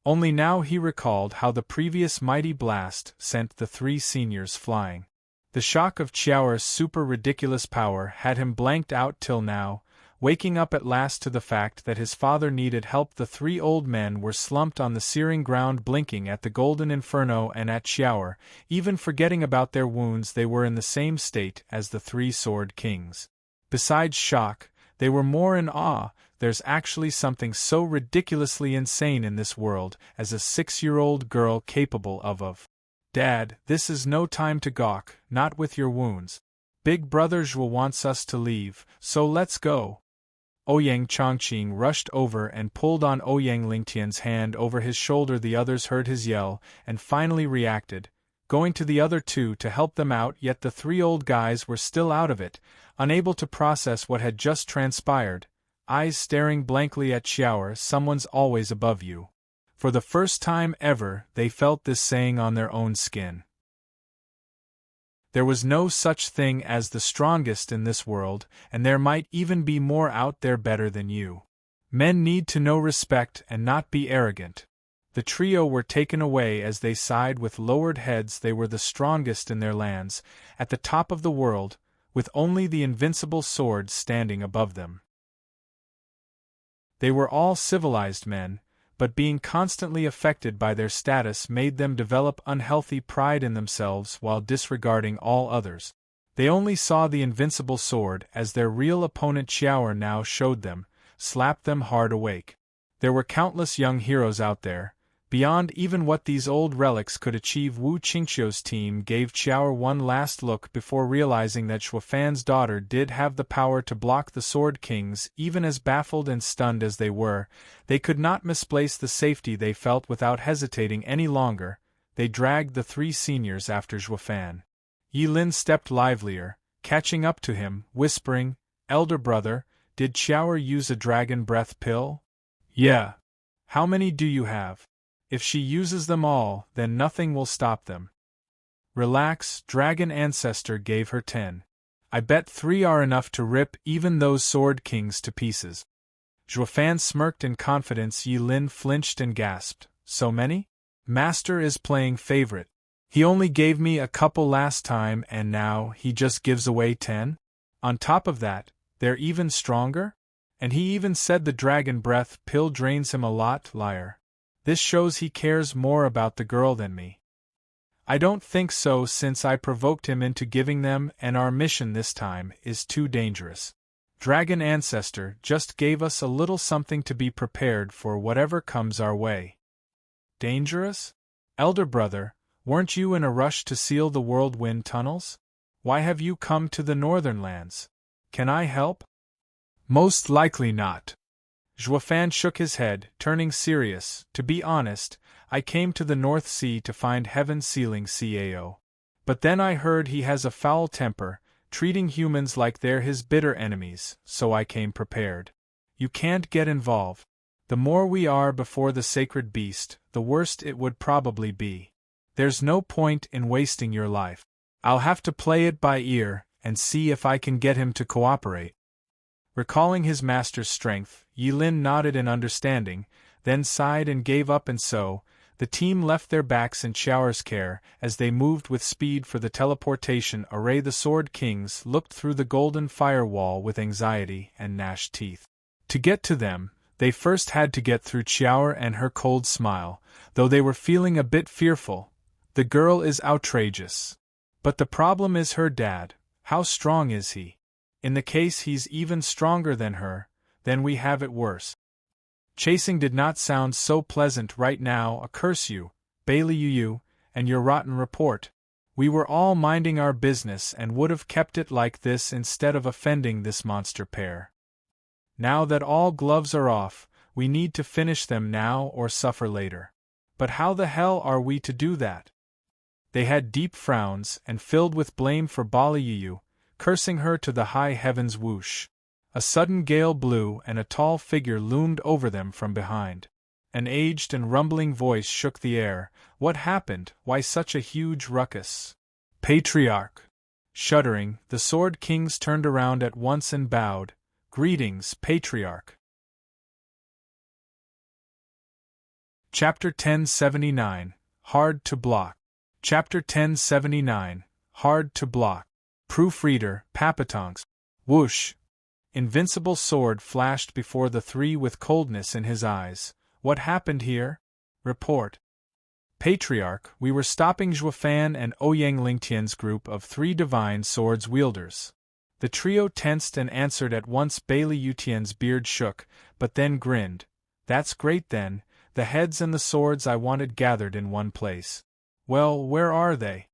Only now he recalled how the previous mighty blast sent the 3 seniors flying. The shock of Qiaoer's super ridiculous power had him blanked out till now. Waking up at last to the fact that his father needed help, the 3 old men were slumped on the searing ground, blinking at the golden inferno and at Qiaoer. Even forgetting about their wounds, they were in the same state as the 3 Sword Kings. Besides shock, they were more in awe. There's actually something so ridiculously insane in this world as a 6-year-old girl capable of. "Dad, this is no time to gawk, not with your wounds. Big brother Zhuo wants us to leave, so let's go." Ouyang Chongqing rushed over and pulled on Ouyang Lingtian's hand over his shoulder. The others heard his yell and finally reacted, going to the other 2 to help them out, yet the 3 old guys were still out of it, unable to process what had just transpired, eyes staring blankly at Qiaoer. "Someone's always above you." For the first time ever, they felt this saying on their own skin. There was no such thing as the strongest in this world, and there might even be more out there better than you. Men need to know respect and not be arrogant. The trio were taken away as they sighed with lowered heads. They were the strongest in their lands, at the top of the world, with only the invincible sword standing above them. They were all civilized men, but being constantly affected by their status made them develop unhealthy pride in themselves while disregarding all others. They only saw the invincible sword as their real opponent Xiaoer now showed them, slapped them hard awake. There were countless young heroes out there, beyond even what these old relics could achieve. Wu Qingqiu's team gave Xiaoer one last look before realizing that Xuefan's daughter did have the power to block the Sword Kings. Even as baffled and stunned as they were, they could not misplace the safety they felt. Without hesitating any longer, they dragged the three seniors after Xuefan. Yilin stepped livelier, catching up to him, whispering, "Elder brother, did Xiaoer use a dragon breath pill?" "Yeah. How many do you have? If she uses them all, then nothing will stop them." "Relax, Dragon Ancestor gave her 10. I bet 3 are enough to rip even those Sword Kings to pieces." Xuefan smirked in confidence. Yilin flinched and gasped, "So many? Master is playing favorite. He only gave me a couple last time and now he just gives away 10? On top of that, they're even stronger? And he even said the dragon breath pill drains him a lot." "Liar. This shows he cares more about the girl than me." "I don't think so, since I provoked him into giving them, and our mission this time is too dangerous. Dragon Ancestor just gave us a little something to be prepared for whatever comes our way." "Dangerous? Elder brother, weren't you in a rush to seal the whirlwind tunnels? Why have you come to the northern lands? Can I help?" "Most likely not." Xuefan shook his head, turning serious. "To be honest, I came to the North Sea to find Heaven Sealing Cao. But then I heard he has a foul temper, treating humans like they're his bitter enemies, so I came prepared. You can't get involved. The more we are before the sacred beast, the worse it would probably be. There's no point in wasting your life. I'll have to play it by ear, and see if I can get him to cooperate." Recalling his master's strength, Yilin nodded in understanding, then sighed and gave up, and so, the team left their backs in Xiaoer's care. As they moved with speed for the teleportation array, the Sword Kings looked through the golden firewall with anxiety and gnashed teeth. To get to them, they first had to get through Xiaoer and her cold smile, though they were feeling a bit fearful. The girl is outrageous. But the problem is her dad. How strong is he? In the case he's even stronger than her, then we have it worse. Chasing did not sound so pleasant right now. A curse you, Bailey Yu, and your rotten report. We were all minding our business and would have kept it like this instead of offending this monster pair. Now that all gloves are off, we need to finish them now or suffer later. But how the hell are we to do that?" They had deep frowns and filled with blame for Bali Yu, cursing her to the high heavens. Whoosh! A sudden gale blew and a tall figure loomed over them from behind. An aged and rumbling voice shook the air. "What happened? Why such a huge ruckus?" "Patriarch!" Shuddering, the Sword Kings turned around at once and bowed. "Greetings, Patriarch." Chapter 1079, Hard to Block. Chapter 1079, Hard to Block. Proofreader, Papatonks. Whoosh! Invincible sword flashed before the three with coldness in his eyes. "What happened here?" "Report." "Patriarch, we were stopping Xuefan and Ouyang Lingtian's group of 3 divine swords wielders." The trio tensed and answered at once. Bailey Yutian's beard shook, but then grinned. "That's great then, the heads and the swords I wanted gathered in one place. Well, where are they?"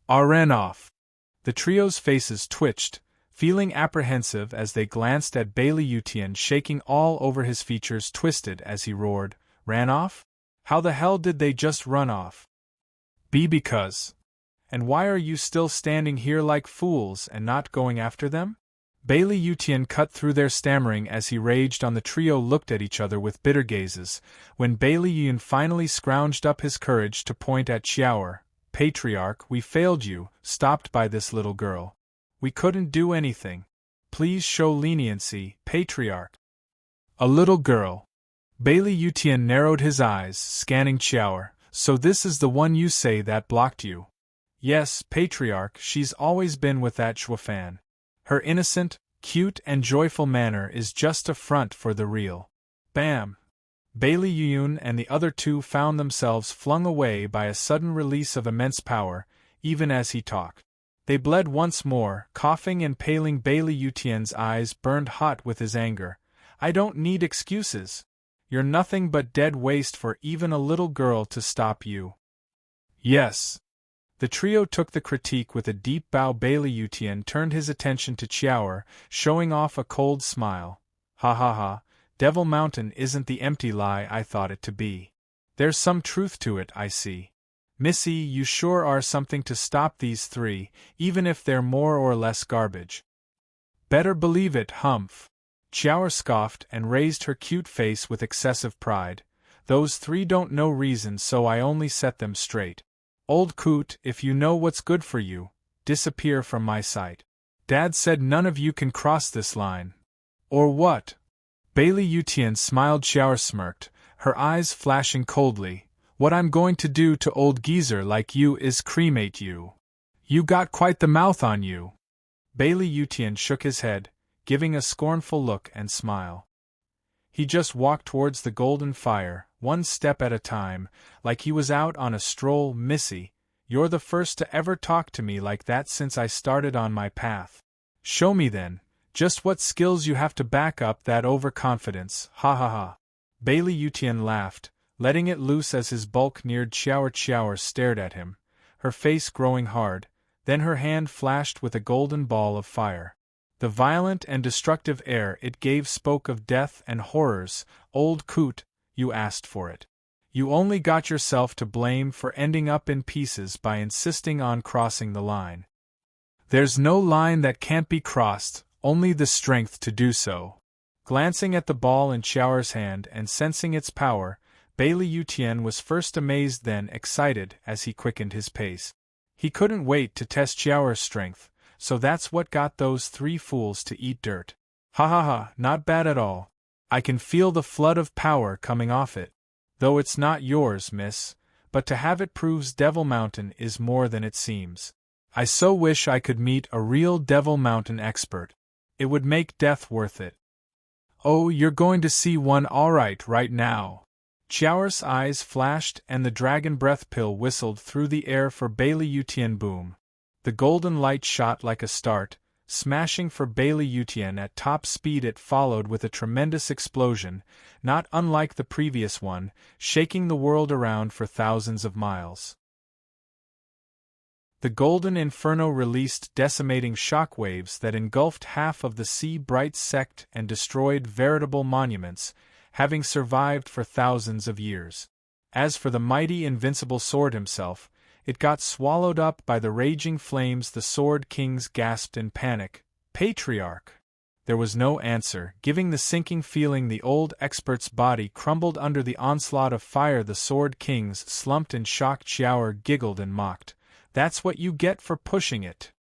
"Are ran off." The trio's faces twitched, feeling apprehensive as they glanced at Bailey Yutian, shaking all over. His features twisted as he roared, "Ran off? How the hell did they just run off?" Because. And why are you still standing here like fools and not going after them?" Bailey Yutian cut through their stammering as he raged on. The trio looked at each other with bitter gazes, when Bailey Yutian finally scrounged up his courage to point at Xiaoer. "Patriarch, we failed you, stopped by this little girl. We couldn't do anything. Please show leniency, Patriarch." "A little girl?" Bailey Yutian narrowed his eyes, scanning Xiaoer. So this is the one you say that blocked you? Yes, Patriarch, she's always been with that Shuafan. Her innocent, cute and joyful manner is just a front for the real. Bam! Bailey Yuyun and the other two found themselves flung away by a sudden release of immense power, even as he talked. They bled once more, coughing and paling. Bailey Yutian's eyes burned hot with his anger. I don't need excuses. You're nothing but dead waste for even a little girl to stop you. Yes. The trio took the critique with a deep bow. Bailey Yutian turned his attention to Xiaoer, showing off a cold smile. Ha ha ha, Devil Mountain isn't the empty lie I thought it to be. There's some truth to it, I see. Missy, you sure are something to stop these three, even if they're more or less garbage. Better believe it, Humph. Xiaoer scoffed and raised her cute face with excessive pride. Those three don't know reason, so I only set them straight. Old coot, if you know what's good for you, disappear from my sight. Dad said none of you can cross this line. Or what? Bailey Yutian smiled. Xiaoer smirked, her eyes flashing coldly. What I'm going to do to old geezer like you is cremate you. You got quite the mouth on you. Bailey Yutian shook his head, giving a scornful look and smile. He just walked towards the golden fire, one step at a time, like he was out on a stroll. Missy, you're the first to ever talk to me like that since I started on my path. Show me then, just what skills you have to back up that overconfidence. Ha ha ha. Bailey Yutian laughed, letting it loose as his bulk neared Xiaoer. Xiaoer stared at him, her face growing hard, then her hand flashed with a golden ball of fire. The violent and destructive air it gave spoke of death and horrors. Old coot, you asked for it. You only got yourself to blame for ending up in pieces by insisting on crossing the line. There's no line that can't be crossed, only the strength to do so. Glancing at the ball in Xiaoer's hand and sensing its power, Bailey Yutian was first amazed, then excited as he quickened his pace. He couldn't wait to test Xiaoer's strength, so that's what got those three fools to eat dirt. Ha ha ha, not bad at all. I can feel the flood of power coming off it. Though it's not yours, miss, but to have it proves Devil Mountain is more than it seems. I so wish I could meet a real Devil Mountain expert. It would make death worth it. Oh, you're going to see one all right now. Xiaoer's eyes flashed and the dragon breath pill whistled through the air for Bailey Yutian. Boom. The golden light shot like a start, smashing for Bailey Yutian at top speed. It followed with a tremendous explosion, not unlike the previous one, shaking the world around for thousands of miles. The golden inferno released decimating shockwaves that engulfed half of the sea-bright sect and destroyed veritable monuments, having survived for thousands of years. As for the mighty invincible sword himself, it got swallowed up by the raging flames. The Sword Kings gasped in panic. Patriarch! There was no answer, giving the sinking feeling. The old expert's body crumbled under the onslaught of fire. The Sword Kings slumped in shock. Xiaoer giggled and mocked. That's what you get for pushing it.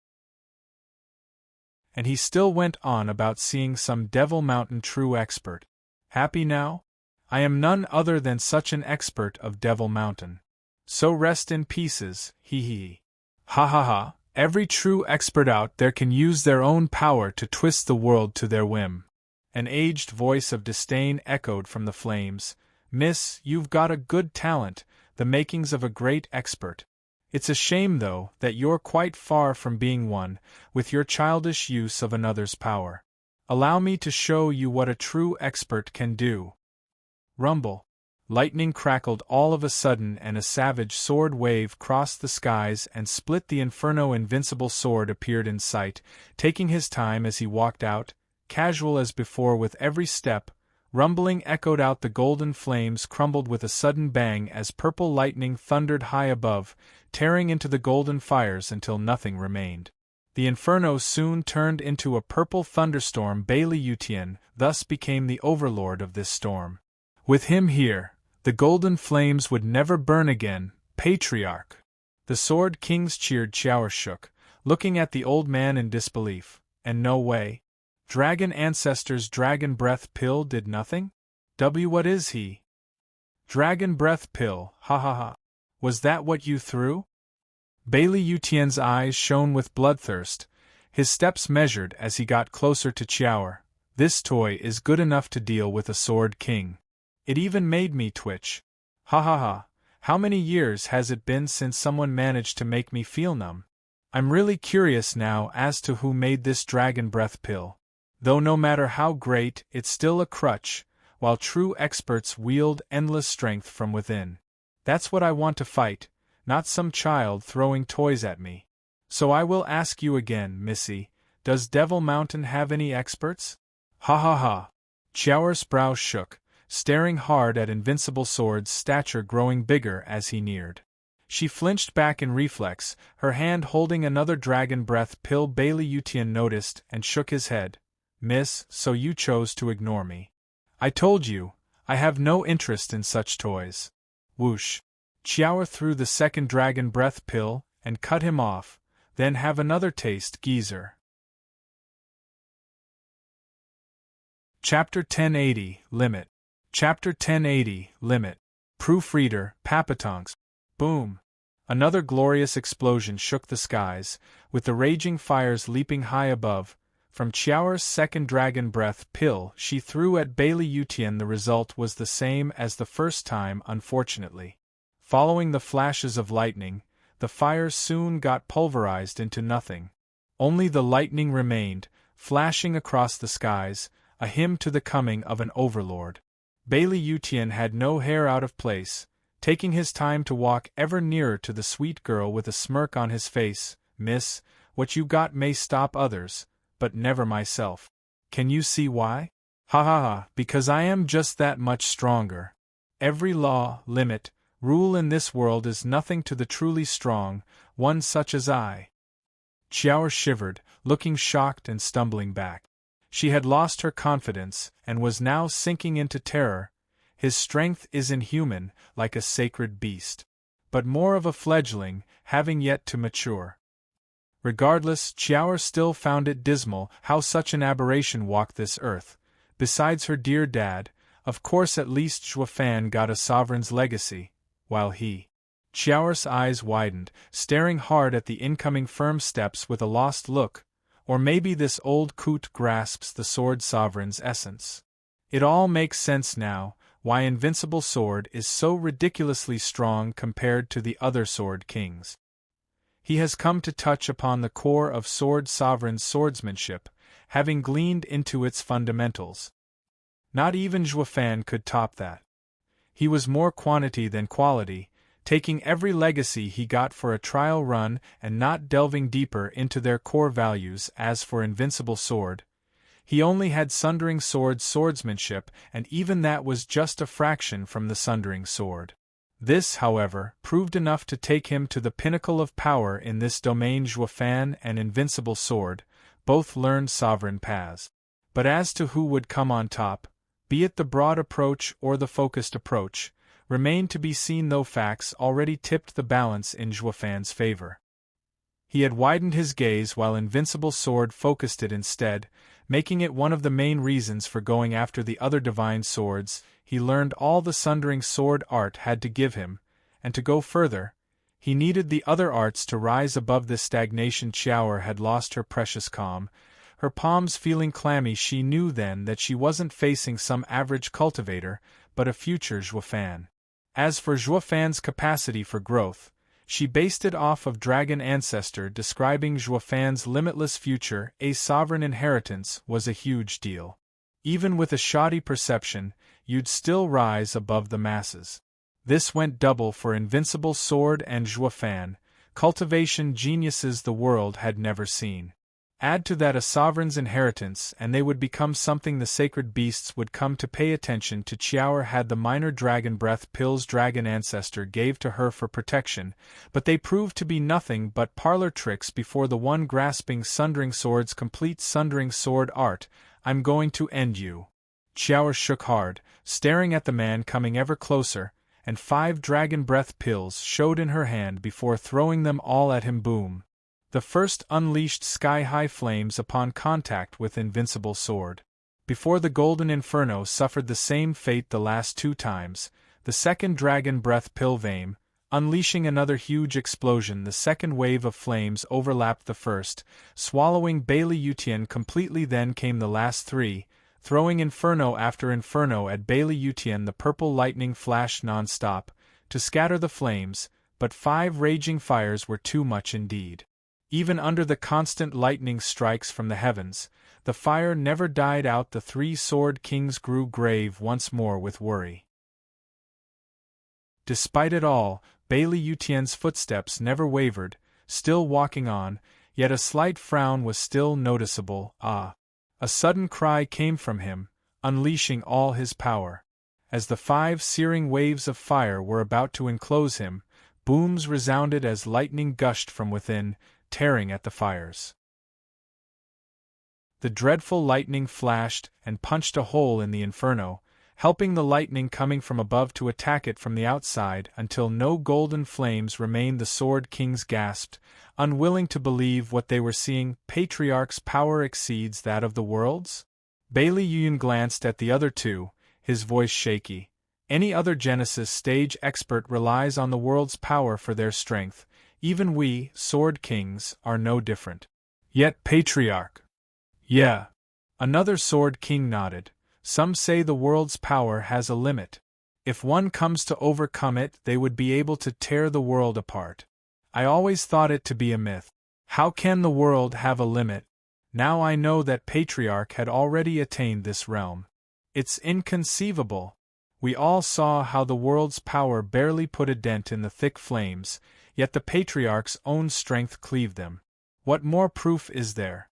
And he still went on about seeing some Devil Mountain true expert. Happy now? I am none other than such an expert of Devil Mountain. So rest in pieces, hee hee. Ha ha ha, every true expert out there can use their own power to twist the world to their whim. An aged voice of disdain echoed from the flames. Miss, you've got a good talent, the makings of a great expert. It's a shame, though, that you're quite far from being one, with your childish use of another's power. Allow me to show you what a true expert can do. Rumble. Lightning crackled all of a sudden and a savage sword wave crossed the skies and split the inferno. Invincible sword appeared in sight, taking his time as he walked out, casual as before with every step. Rumbling echoed out. The golden flames crumbled with a sudden bang as purple lightning thundered high above, tearing into the golden fires until nothing remained. The inferno soon turned into a purple thunderstorm. Bailey Yutian thus became the overlord of this storm. With him here, the golden flames would never burn again. Patriarch! The Sword Kings cheered. Xiaoer shook, looking at the old man in disbelief. And no way? Dragon ancestors' dragon breath pill did nothing? What is he? Dragon breath pill, ha ha ha. Was that what you threw? Bailey Yutian's eyes shone with bloodthirst, his steps measured as he got closer to Chiaor. This toy is good enough to deal with a sword king. It even made me twitch. Ha ha ha, how many years has it been since someone managed to make me feel numb? I'm really curious now as to who made this dragon breath pill. Though no matter how great, it's still a crutch, while true experts wield endless strength from within. That's what I want to fight, not some child throwing toys at me. So I will ask you again, Missy, does Devil Mountain have any experts? Ha ha ha. Chiaor's brow shook, staring hard at Invincible Sword's stature growing bigger as he neared. She flinched back in reflex, her hand holding another dragon breath pill. Bailey Yutian noticed and shook his head. Miss, so you chose to ignore me. I told you, I have no interest in such toys. Whoosh. Chiaor threw the second dragon breath pill and cut him off, then have another taste, geezer. Chapter 1080, Limit. Chapter 1080, Limit. Proofreader, Papatongs. Boom. Another glorious explosion shook the skies, with the raging fires leaping high above. From Chiaor's second dragon breath pill she threw at Bailey Yutian. The result was the same as the first time, unfortunately. Following the flashes of lightning, the fires soon got pulverized into nothing. Only the lightning remained, flashing across the skies, a hymn to the coming of an overlord. Bailey Yutian had no hair out of place, taking his time to walk ever nearer to the sweet girl with a smirk on his face. Miss, what you got may stop others, but never myself. Can you see why? Ha ha ha, because I am just that much stronger. Every law, limit, rule in this world is nothing to the truly strong, one such as I. Chiaor shivered, looking shocked and stumbling back. She had lost her confidence, and was now sinking into terror. His strength is inhuman, like a sacred beast. But more of a fledgling, having yet to mature. Regardless, Chiaor still found it dismal how such an aberration walked this earth. Besides her dear dad, of course at least Zhuofan got a sovereign's legacy, while he... Chiaor's eyes widened, staring hard at the incoming firm steps with a lost look. Or maybe this old coot grasps the sword sovereign's essence. It all makes sense now, why Invincible Sword is so ridiculously strong compared to the other sword kings. He has come to touch upon the core of sword sovereign's swordsmanship, having gleaned into its fundamentals. Not even Zhuofan could top that. He was more quantity than quality, taking every legacy he got for a trial run and not delving deeper into their core values. As for Invincible Sword, he only had Sundering Sword's swordsmanship, and even that was just a fraction from the Sundering Sword. This, however, proved enough to take him to the pinnacle of power in this domain. Zhuofan and Invincible Sword both learned sovereign paths. But as to who would come on top, be it the broad approach or the focused approach, remained to be seen, though facts already tipped the balance in Zhuofan's favor. He had widened his gaze while Invincible Sword focused it instead, making it one of the main reasons for going after the other divine swords. He learned all the Sundering Sword art had to give him, and to go further, he needed the other arts to rise above this stagnation. Chiaor had lost her precious calm, her palms feeling clammy. She knew then that she wasn't facing some average cultivator, but a future Zhuofan. As for Zhuofan's capacity for growth, she based it off of Dragon Ancestor describing Zhuofan's limitless future. A sovereign inheritance was a huge deal. Even with a shoddy perception, you'd still rise above the masses. This went double for Invincible Sword and Zhuofan, cultivation geniuses the world had never seen. Add to that a sovereign's inheritance and they would become something the sacred beasts would come to pay attention to. Chiaor had the minor dragon breath pills Dragon Ancestor gave to her for protection, but they proved to be nothing but parlor tricks before the one grasping Sundering Sword's complete Sundering Sword art. I'm going to end you. Chiaor shook hard, staring at the man coming ever closer, and 5 dragon breath pills showed in her hand before throwing them all at him. Boom. The first unleashed sky-high flames upon contact with Invincible Sword. Before the Golden Inferno suffered the same fate the last 2 times, the second dragon breath pill vame, unleashing another huge explosion. The second wave of flames overlapped the first, swallowing Bailey Yutian completely. Then came the last 3, throwing inferno after inferno at Bailey Yutian. The purple lightning flashed non-stop, to scatter the flames, but 5 raging fires were too much indeed. Even under the constant lightning strikes from the heavens, the fire never died out. The 3 sword kings grew grave once more with worry. Despite it all, Bailey Yutian's footsteps never wavered, still walking on, yet a slight frown was still noticeable. Ah! A sudden cry came from him, unleashing all his power. As the 5 searing waves of fire were about to enclose him, booms resounded as lightning gushed from within, tearing at the fires. The dreadful lightning flashed and punched a hole in the inferno, helping the lightning coming from above to attack it from the outside until no golden flames remained. The Sword Kings gasped, unwilling to believe what they were seeing. Patriarch's power exceeds that of the worlds? Bailey Yun glanced at the other 2, his voice shaky. Any other Genesis stage expert relies on the world's power for their strength. Even we, Sword Kings, are no different. Yet Patriarch. Yeah. Another Sword King nodded. Some say the world's power has a limit. If one comes to overcome it, they would be able to tear the world apart. I always thought it to be a myth. How can the world have a limit? Now I know that Patriarch had already attained this realm. It's inconceivable. We all saw how the world's power barely put a dent in the thick flames, yet the Patriarch's own strength cleaved them. What more proof is there?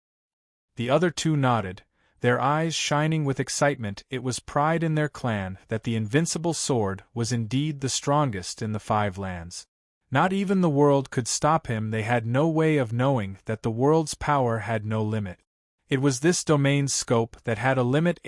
The other 2 nodded, their eyes shining with excitement. It was pride in their clan that the invincible sword was indeed the strongest in the 5 lands. Not even the world could stop him. They had no way of knowing that the world's power had no limit. It was this domain's scope that had a limit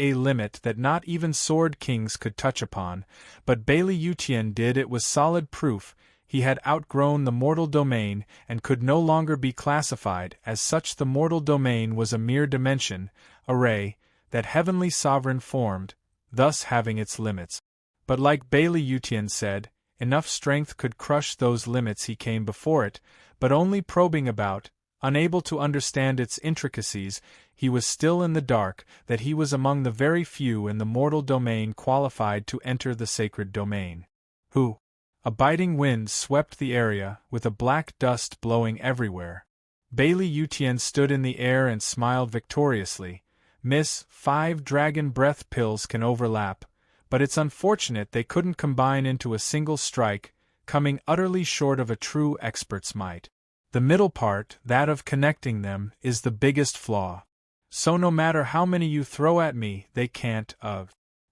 that not even Sword Kings could touch upon, but Bailey Yutian did. It was solid proof he had outgrown the mortal domain and could no longer be classified as such. The mortal domain was a mere dimension, a ray, that heavenly sovereign formed, thus having its limits. But like Bailey Yutian said, enough strength could crush those limits. He came before it, but only probing about, unable to understand its intricacies. He was still in the dark, that he was among the very few in the mortal domain qualified to enter the sacred domain. Who? A biting wind swept the area, with a black dust blowing everywhere. Bailey Yutian stood in the air and smiled victoriously. Miss, 5 dragon breath pills can overlap, but it's unfortunate they couldn't combine into a single strike, coming utterly short of a true expert's might. The middle part, that of connecting them, is the biggest flaw. So no matter how many you throw at me, they can't.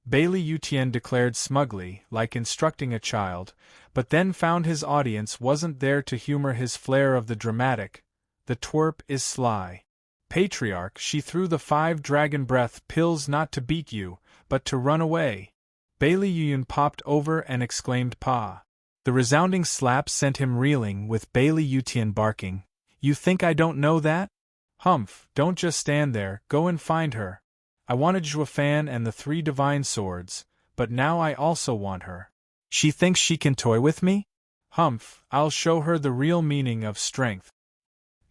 Bailey Yutian declared smugly, like instructing a child, but then found his audience wasn't there to humor his flair of the dramatic. The twerp is sly. Patriarch, she threw the 5 dragon breath pills not to beat you, but to run away. Bailey Yun popped over and exclaimed "Pa!" The resounding slap sent him reeling, with Bailey Yutian barking, "You think I don't know that? Humph, don't just stand there, go and find her. I wanted Zhuofan and the 3 divine swords, but now I also want her. She thinks she can toy with me? Humph, I'll show her the real meaning of strength."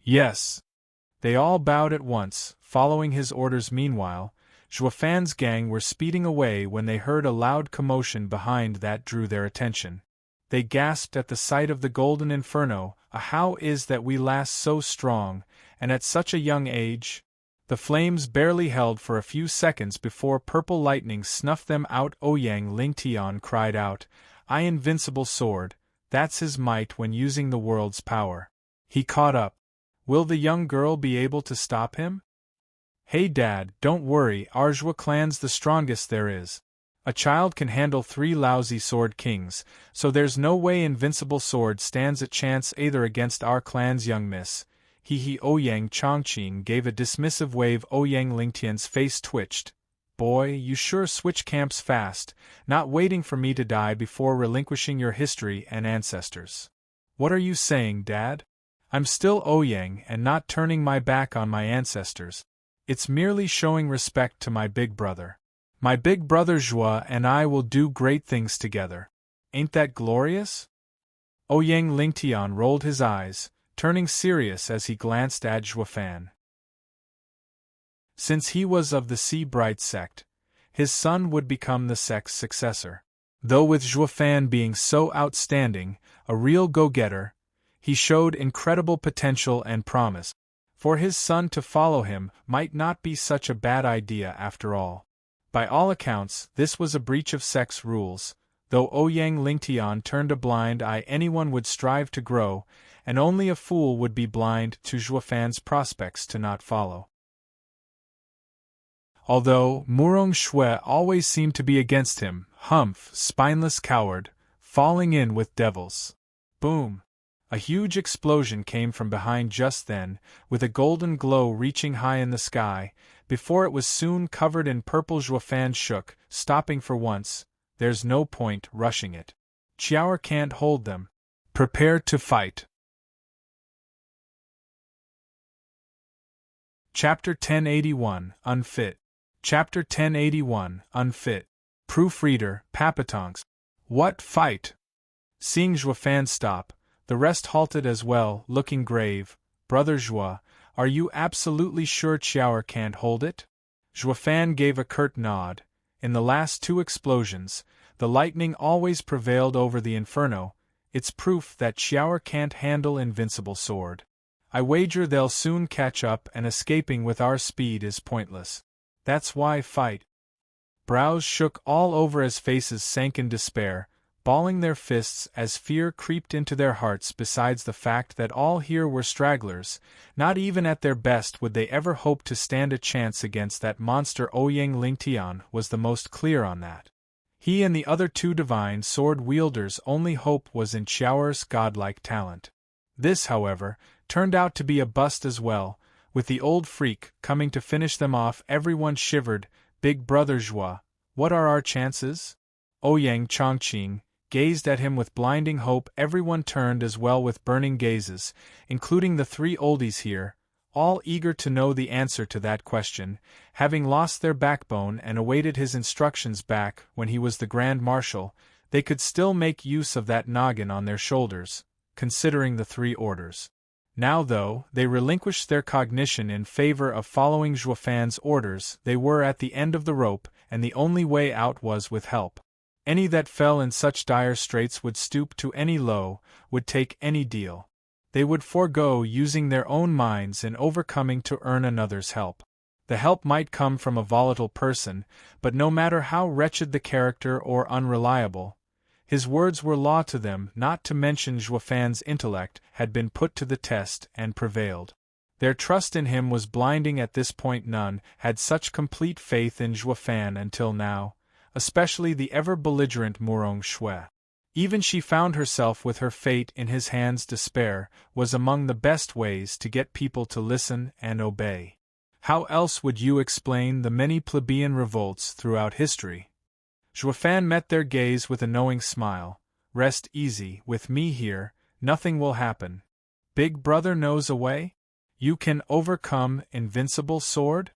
Yes. They all bowed at once, following his orders. Meanwhile, Zhuofan's gang were speeding away when they heard a loud commotion behind that drew their attention. They gasped at the sight of the golden inferno. How is that we last so strong, and at such a young age? The flames barely held for a few seconds before purple lightning snuffed them out. Ouyang Lingtian cried out, "I invincible sword, that's his might when using the world's power." He caught up. Will the young girl be able to stop him? Hey Dad, don't worry, our Zhua clan's the strongest there is. A child can handle 3 lousy Sword Kings, so there's no way Invincible Sword stands a chance either against our clan's young miss. Ouyang Chongqing gave a dismissive wave. Ouyang Lingtian's face twitched. Boy, you sure switch camps fast, not waiting for me to die before relinquishing your history and ancestors. What are you saying, Dad? I'm still Ouyang and not turning my back on my ancestors. It's merely showing respect to my big brother. My big brother Zhua and I will do great things together. Ain't that glorious? Ouyang Lingtian rolled his eyes, turning serious as he glanced at Zhuofan. Since he was of the Sea Bright sect, his son would become the sect's successor. Though with Zhuofan being so outstanding, a real go-getter, he showed incredible potential and promise. For his son to follow him might not be such a bad idea after all. By all accounts, this was a breach of sect's rules, though Ouyang Lingtian turned a blind eye. Anyone would strive to grow, and only a fool would be blind to Zhuofan's prospects to not follow. Although Murong Shui always seemed to be against him, humph, spineless coward, falling in with devils. Boom! A huge explosion came from behind just then, with a golden glow reaching high in the sky. Before it was soon covered in purple. Zhuofan shook, stopping for once. There's no point rushing it. Qiaoer can't hold them. Prepare to fight. Chapter 1081, Unfit. Chapter 1081, Unfit. Proofreader, Papatonks. What fight? Seeing Zhuofan stop, the rest halted as well, looking grave. Brother Zhua, are you absolutely sure Qiaoer can't hold it? Zhuofan gave a curt nod. In the last two explosions, the lightning always prevailed over the inferno. It's proof that Qiaoer can't handle invincible sword. I wager they'll soon catch up, and escaping with our speed is pointless. That's why fight. Brows shook all over as faces sank in despair, balling their fists as fear creeped into their hearts. Besides the fact that all here were stragglers, not even at their best would they ever hope to stand a chance against that monster. Ouyang Lingtian was the most clear on that. He and the other two divine sword wielders' only hope was in Qiaoer's godlike talent. This, however, turned out to be a bust as well, with the old freak coming to finish them off. Everyone shivered. Big brother Zhua, what are our chances? Ouyang Chongqing gazed at him with blinding hope. Everyone turned as well with burning gazes, including the three oldies here, all eager to know the answer to that question, having lost their backbone and awaited his instructions back when he was the Grand Marshal. They could still make use of that noggin on their shoulders, considering the three orders. Now though, they relinquished their cognition in favor of following Zhuofan's orders. They were at the end of the rope, and the only way out was with help. Any that fell in such dire straits would stoop to any low, would take any deal. They would forego using their own minds in overcoming to earn another's help. The help might come from a volatile person, but no matter how wretched the character or unreliable, his words were law to them. Not to mention Zhuofan's intellect had been put to the test and prevailed. Their trust in him was blinding at this point. None had such complete faith in Zhuofan until now, especially the ever-belligerent Murong Shui. Even she found herself with her fate in his hands. Despair was among the best ways to get people to listen and obey. How else would you explain the many plebeian revolts throughout history? Zhuofan met their gaze with a knowing smile. Rest easy, with me here, nothing will happen. Big brother knows a way? You can overcome invincible sword?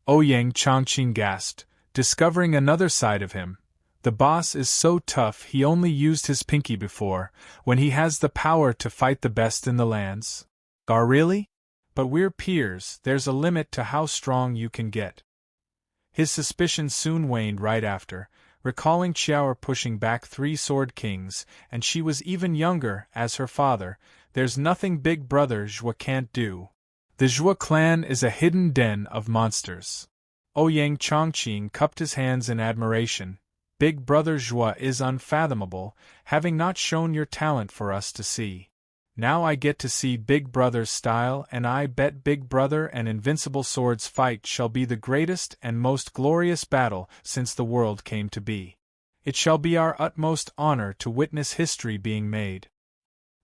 Ouyang Chongqing gasped, discovering another side of him. The boss is so tough he only used his pinky before, when he has the power to fight the best in the lands. Really? But we're peers, there's a limit to how strong you can get. His suspicion soon waned right after, recalling Qiaoer pushing back three sword kings, and she was even younger as her father. There's nothing big brother Zhua can't do. The Zhua clan is a hidden den of monsters. Ouyang Chongqing cupped his hands in admiration. Big brother Zhua is unfathomable, having not shown your talent for us to see. Now I get to see Big Brother's style, and I bet Big Brother and Invincible Sword's fight shall be the greatest and most glorious battle since the world came to be. It shall be our utmost honor to witness history being made.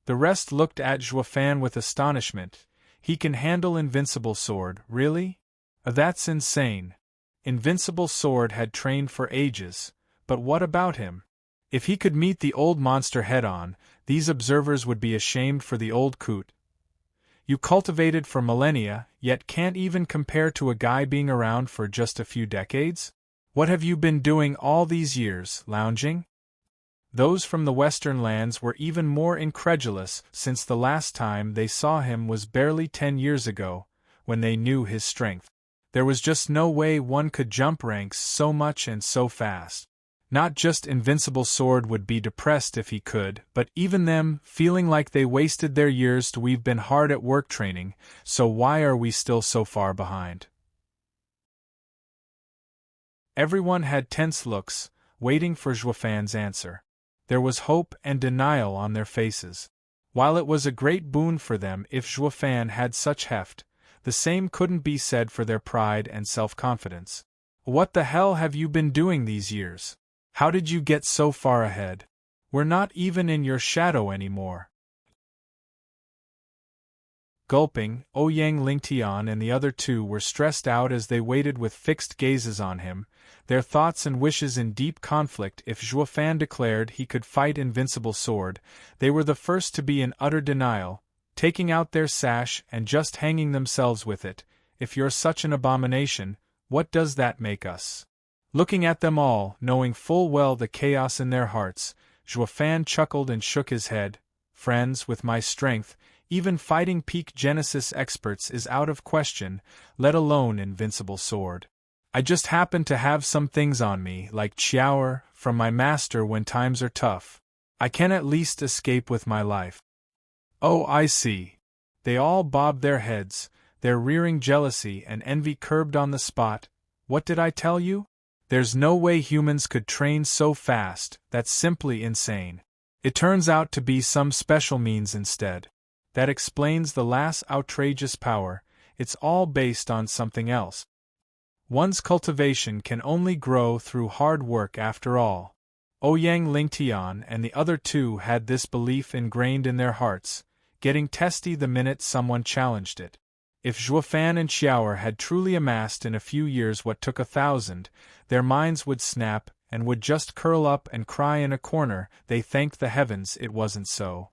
The rest looked at Zhuofan with astonishment. He can handle Invincible Sword, really? That's insane. Invincible Sword had trained for ages, but what about him? If he could meet the old monster head-on, these observers would be ashamed for the old coot. You cultivated for millennia, yet can't even compare to a guy being around for just a few decades? What have you been doing all these years, lounging? Those from the western lands were even more incredulous, since the last time they saw him was barely 10 years ago, when they knew his strength. There was just no way one could jump ranks so much and so fast. Not just Invincible Sword would be depressed if he could, but even them, feeling like they wasted their years. We've been hard at work training, so why are we still so far behind? Everyone had tense looks, waiting for Zhuofan's answer. There was hope and denial on their faces. While it was a great boon for them if Zhuofan had such heft, the same couldn't be said for their pride and self-confidence. What the hell have you been doing these years? How did you get so far ahead? We're not even in your shadow anymore. Gulping, Ouyang Lingtian and the other two were stressed out as they waited with fixed gazes on him, their thoughts and wishes in deep conflict. If Zhuofan declared he could fight Invincible Sword, they were the first to be in utter denial, taking out their sash and just hanging themselves with it. If you're such an abomination, what does that make us? Looking at them all, knowing full well the chaos in their hearts, Zhuofan chuckled and shook his head. Friends, with my strength, even fighting peak Genesis experts is out of question, let alone Invincible Sword. I just happen to have some things on me, like Qiaoer, from my master when times are tough. I can at least escape with my life. Oh, I see. They all bobbed their heads, their rearing jealousy and envy curbed on the spot. What did I tell you? There's no way humans could train so fast, that's simply insane. It turns out to be some special means instead. That explains the last outrageous power, it's all based on something else. One's cultivation can only grow through hard work after all. Ouyang Lingtian and the other two had this belief ingrained in their hearts, getting testy the minute someone challenged it. If Zhuofan and Qiaoer had truly amassed in a few years what took 1,000, their minds would snap and would just curl up and cry in a corner. They thanked the heavens it wasn't so.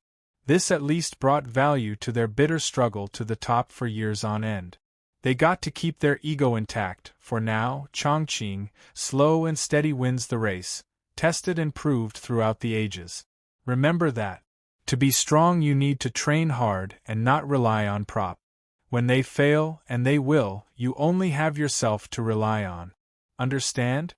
This at least brought value to their bitter struggle to the top for years on end. They got to keep their ego intact, for now, Chongqing, slow and steady wins the race, tested and proved throughout the ages. Remember that. To be strong you need to train hard and not rely on prop. When they fail, and they will, you only have yourself to rely on. Understand?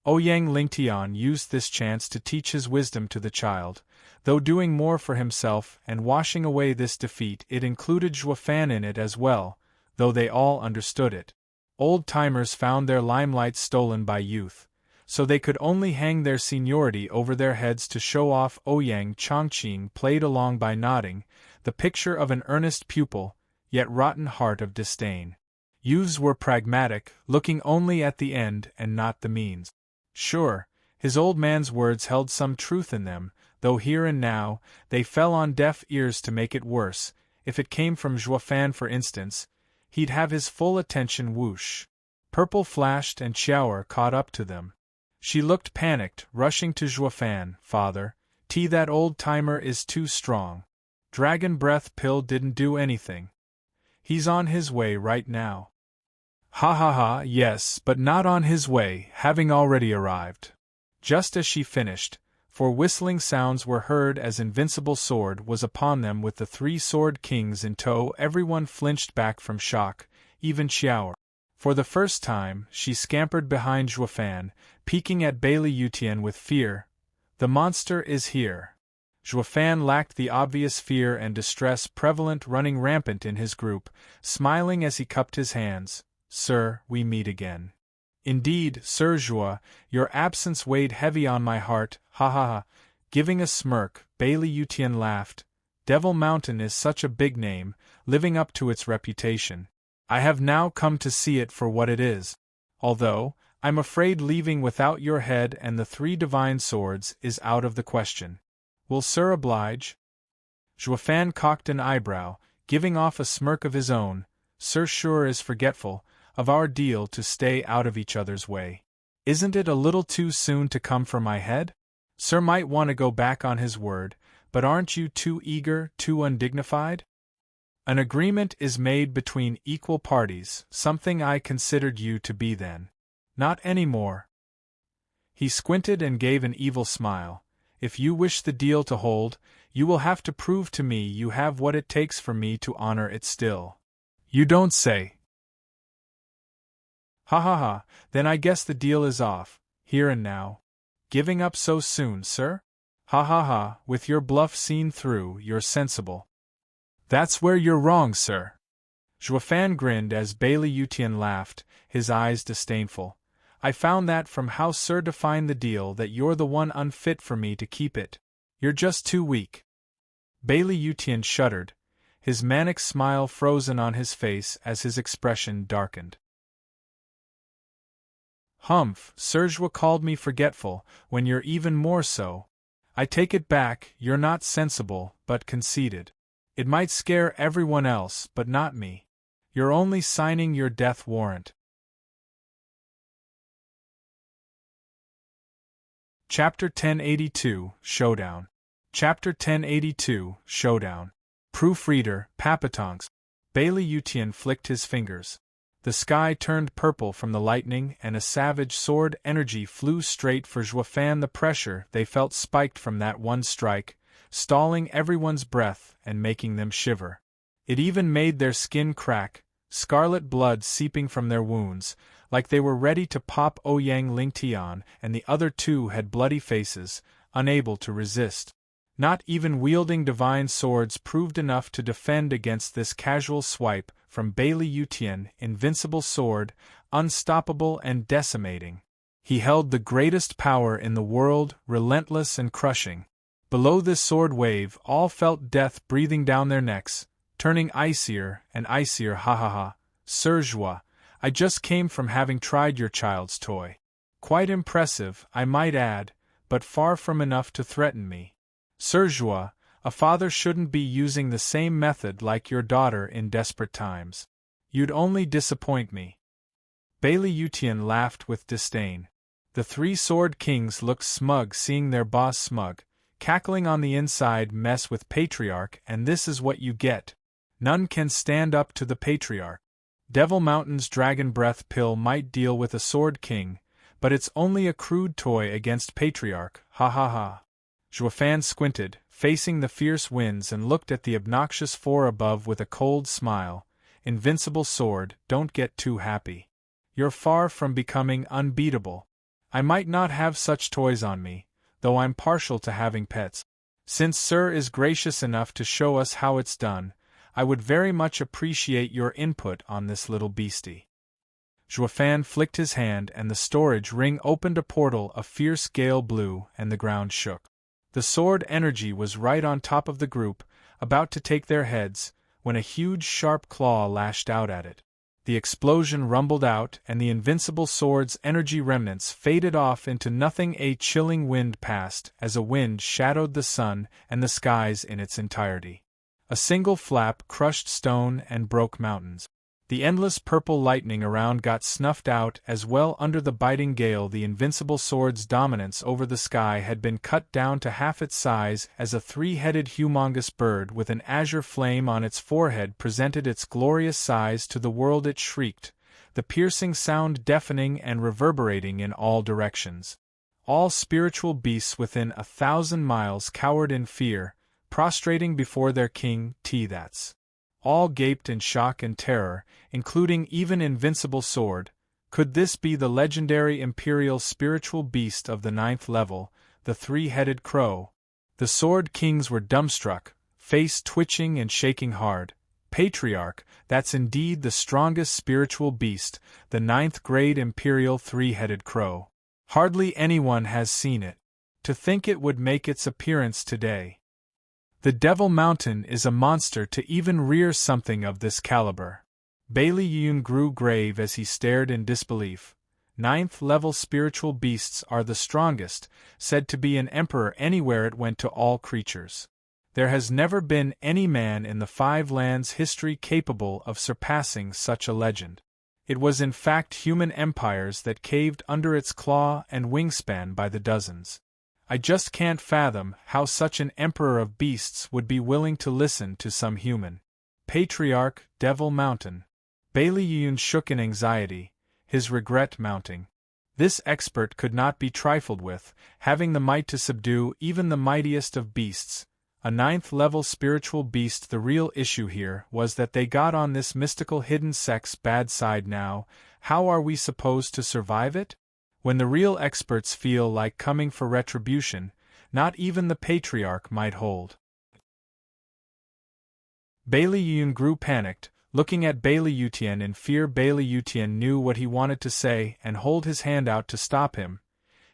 Ouyang Lingtian used this chance to teach his wisdom to the child, though doing more for himself and washing away this defeat. It included Zhuofan in it as well, though they all understood it. Old-timers found their limelight stolen by youth, so they could only hang their seniority over their heads to show off. Ouyang Chongqing played along by nodding, the picture of an earnest pupil, yet rotten heart of disdain. Youths were pragmatic, looking only at the end and not the means. Sure, his old man's words held some truth in them, though here and now, they fell on deaf ears. To make it worse, if it came from Zhuofan for instance, he'd have his full attention. Whoosh! Purple flashed and Qiaoer caught up to them. She looked panicked, rushing to Zhuofan. Father, that old-timer is too strong. Dragon breath pill didn't do anything. He's on his way right now. Ha ha ha, yes, but not on his way, having already arrived. Just as she finished, for whistling sounds were heard as Invincible Sword was upon them with the 3 sword kings in tow. Everyone flinched back from shock, even Qiaoer. For the first time, she scampered behind Zhuofan, peeking at Bailey Yutian with fear. The monster is here. Zhuofan lacked the obvious fear and distress prevalent, running rampant in his group, smiling as he cupped his hands. Sir, we meet again. Indeed, Sir Zhuo, your absence weighed heavy on my heart. Ha ha ha. Giving a smirk, Bailey Yutian laughed. Devil Mountain is such a big name, living up to its reputation. I have now come to see it for what it is. Although, I'm afraid leaving without your head and the 3 divine swords is out of the question. Will Sir oblige? Zhuofan cocked an eyebrow, giving off a smirk of his own. Sir sure is forgetful of our deal to stay out of each other's way. Isn't it a little too soon to come for my head? Sir might want to go back on his word, but aren't you too eager, too undignified? An agreement is made between equal parties, something I considered you to be then. Not any more. He squinted and gave an evil smile. If you wish the deal to hold, you will have to prove to me you have what it takes for me to honor it still. You don't say. Ha ha ha, then I guess the deal is off, here and now. Giving up so soon, sir? Ha ha ha, with your bluff seen through, you're sensible. That's where you're wrong, sir. Joafan grinned as Bailey Utian laughed, his eyes disdainful. I found that from how Sir defined the deal that you're the one unfit for me to keep it. You're just too weak. Bailey Utian shuddered, his manic smile frozen on his face as his expression darkened. Humph, Sir Joa called me forgetful, when you're even more so. I take it back, you're not sensible, but conceited. It might scare everyone else, but not me. You're only signing your death warrant. Chapter 1082, Showdown. Chapter 1082, Showdown. Proofreader, Papatonks. Bailey Utian flicked his fingers. The sky turned purple from the lightning and a savage sword energy flew straight for Joafan. The pressure they felt spiked from that one strike, stalling everyone's breath and making them shiver. It even made their skin crack, scarlet blood seeping from their wounds, like they were ready to pop. Ouyang Lingtian and the other two had bloody faces, unable to resist. Not even wielding divine swords proved enough to defend against this casual swipe from Bailey Utian, invincible sword, unstoppable and decimating. He held the greatest power in the world, relentless and crushing. Below this sword wave, all felt death breathing down their necks, turning icier and icier. Ha ha ha, Sir Joa, I just came from having tried your child's toy. Quite impressive, I might add, but far from enough to threaten me. Sir Joa, a father shouldn't be using the same method like your daughter in desperate times. You'd only disappoint me. Bailey Utian laughed with disdain. The three sword kings looked smug seeing their boss smug, cackling on the inside. Mess with Patriarch and this is what you get. None can stand up to the Patriarch. Devil Mountain's dragon breath pill might deal with a sword king, but it's only a crude toy against Patriarch. Ha ha ha. Joafan squinted, facing the fierce winds, and looked at the obnoxious four above with a cold smile. Invincible sword, don't get too happy. You're far from becoming unbeatable. I might not have such toys on me, though I'm partial to having pets. Since Sir is gracious enough to show us how it's done, I would very much appreciate your input on this little beastie. Joafan flicked his hand and the storage ring opened a portal. A fierce gale blew and the ground shook. The sword energy was right on top of the group, about to take their heads, when a huge sharp claw lashed out at it. The explosion rumbled out and the invincible sword's energy remnants faded off into nothing. A chilling wind passed as a wind shadowed the sun and the skies in its entirety. A single flap crushed stone and broke mountains. The endless purple lightning around got snuffed out as well under the biting gale. The invincible sword's dominance over the sky had been cut down to half its size as a three-headed humongous bird with an azure flame on its forehead presented its glorious size to the world. It shrieked, the piercing sound deafening and reverberating in all directions. All spiritual beasts within 1,000 miles cowered in fear, prostrating before their king. That's. All gaped in shock and terror, including even Invincible Sword. Could this be the legendary imperial spiritual beast of the 9th level, the three-headed crow? The Sword Kings were dumbstruck, face twitching and shaking hard. Patriarch, that's indeed the strongest spiritual beast, the 9th grade imperial three-headed crow. Hardly anyone has seen it. To think it would make its appearance today. The Devil Mountain is a monster to even rear something of this caliber. Bailey Yun grew grave as he stared in disbelief. 9th-level spiritual beasts are the strongest, said to be an emperor anywhere. It went to all creatures. There has never been any man in the 5 lands' history capable of surpassing such a legend. It was in fact human empires that caved under its claw and wingspan by the dozens. I just can't fathom how such an emperor of beasts would be willing to listen to some human. Patriarch, Devil Mountain. Bailey shook in anxiety, his regret mounting. This expert could not be trifled with, having the might to subdue even the mightiest of beasts. A 9th-level spiritual beast. The real issue here was that they got on this mystical hidden sect's bad side now. How are we supposed to survive it? When the real experts feel like coming for retribution, not even the Patriarch might hold. Bailey grew panicked, looking at Bailey in fear. Bailey knew what he wanted to say and hold his hand out to stop him,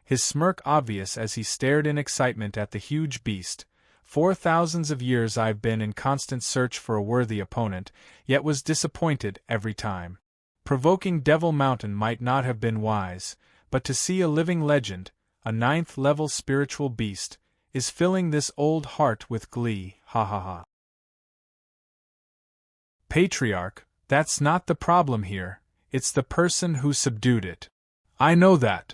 his smirk obvious as he stared in excitement at the huge beast. For thousands of years I've been in constant search for a worthy opponent, yet was disappointed every time. Provoking Devil Mountain might not have been wise, but to see a living legend, a 9th-level spiritual beast, is filling this old heart with glee, ha ha ha. Patriarch, that's not the problem here, it's the person who subdued it. I know that.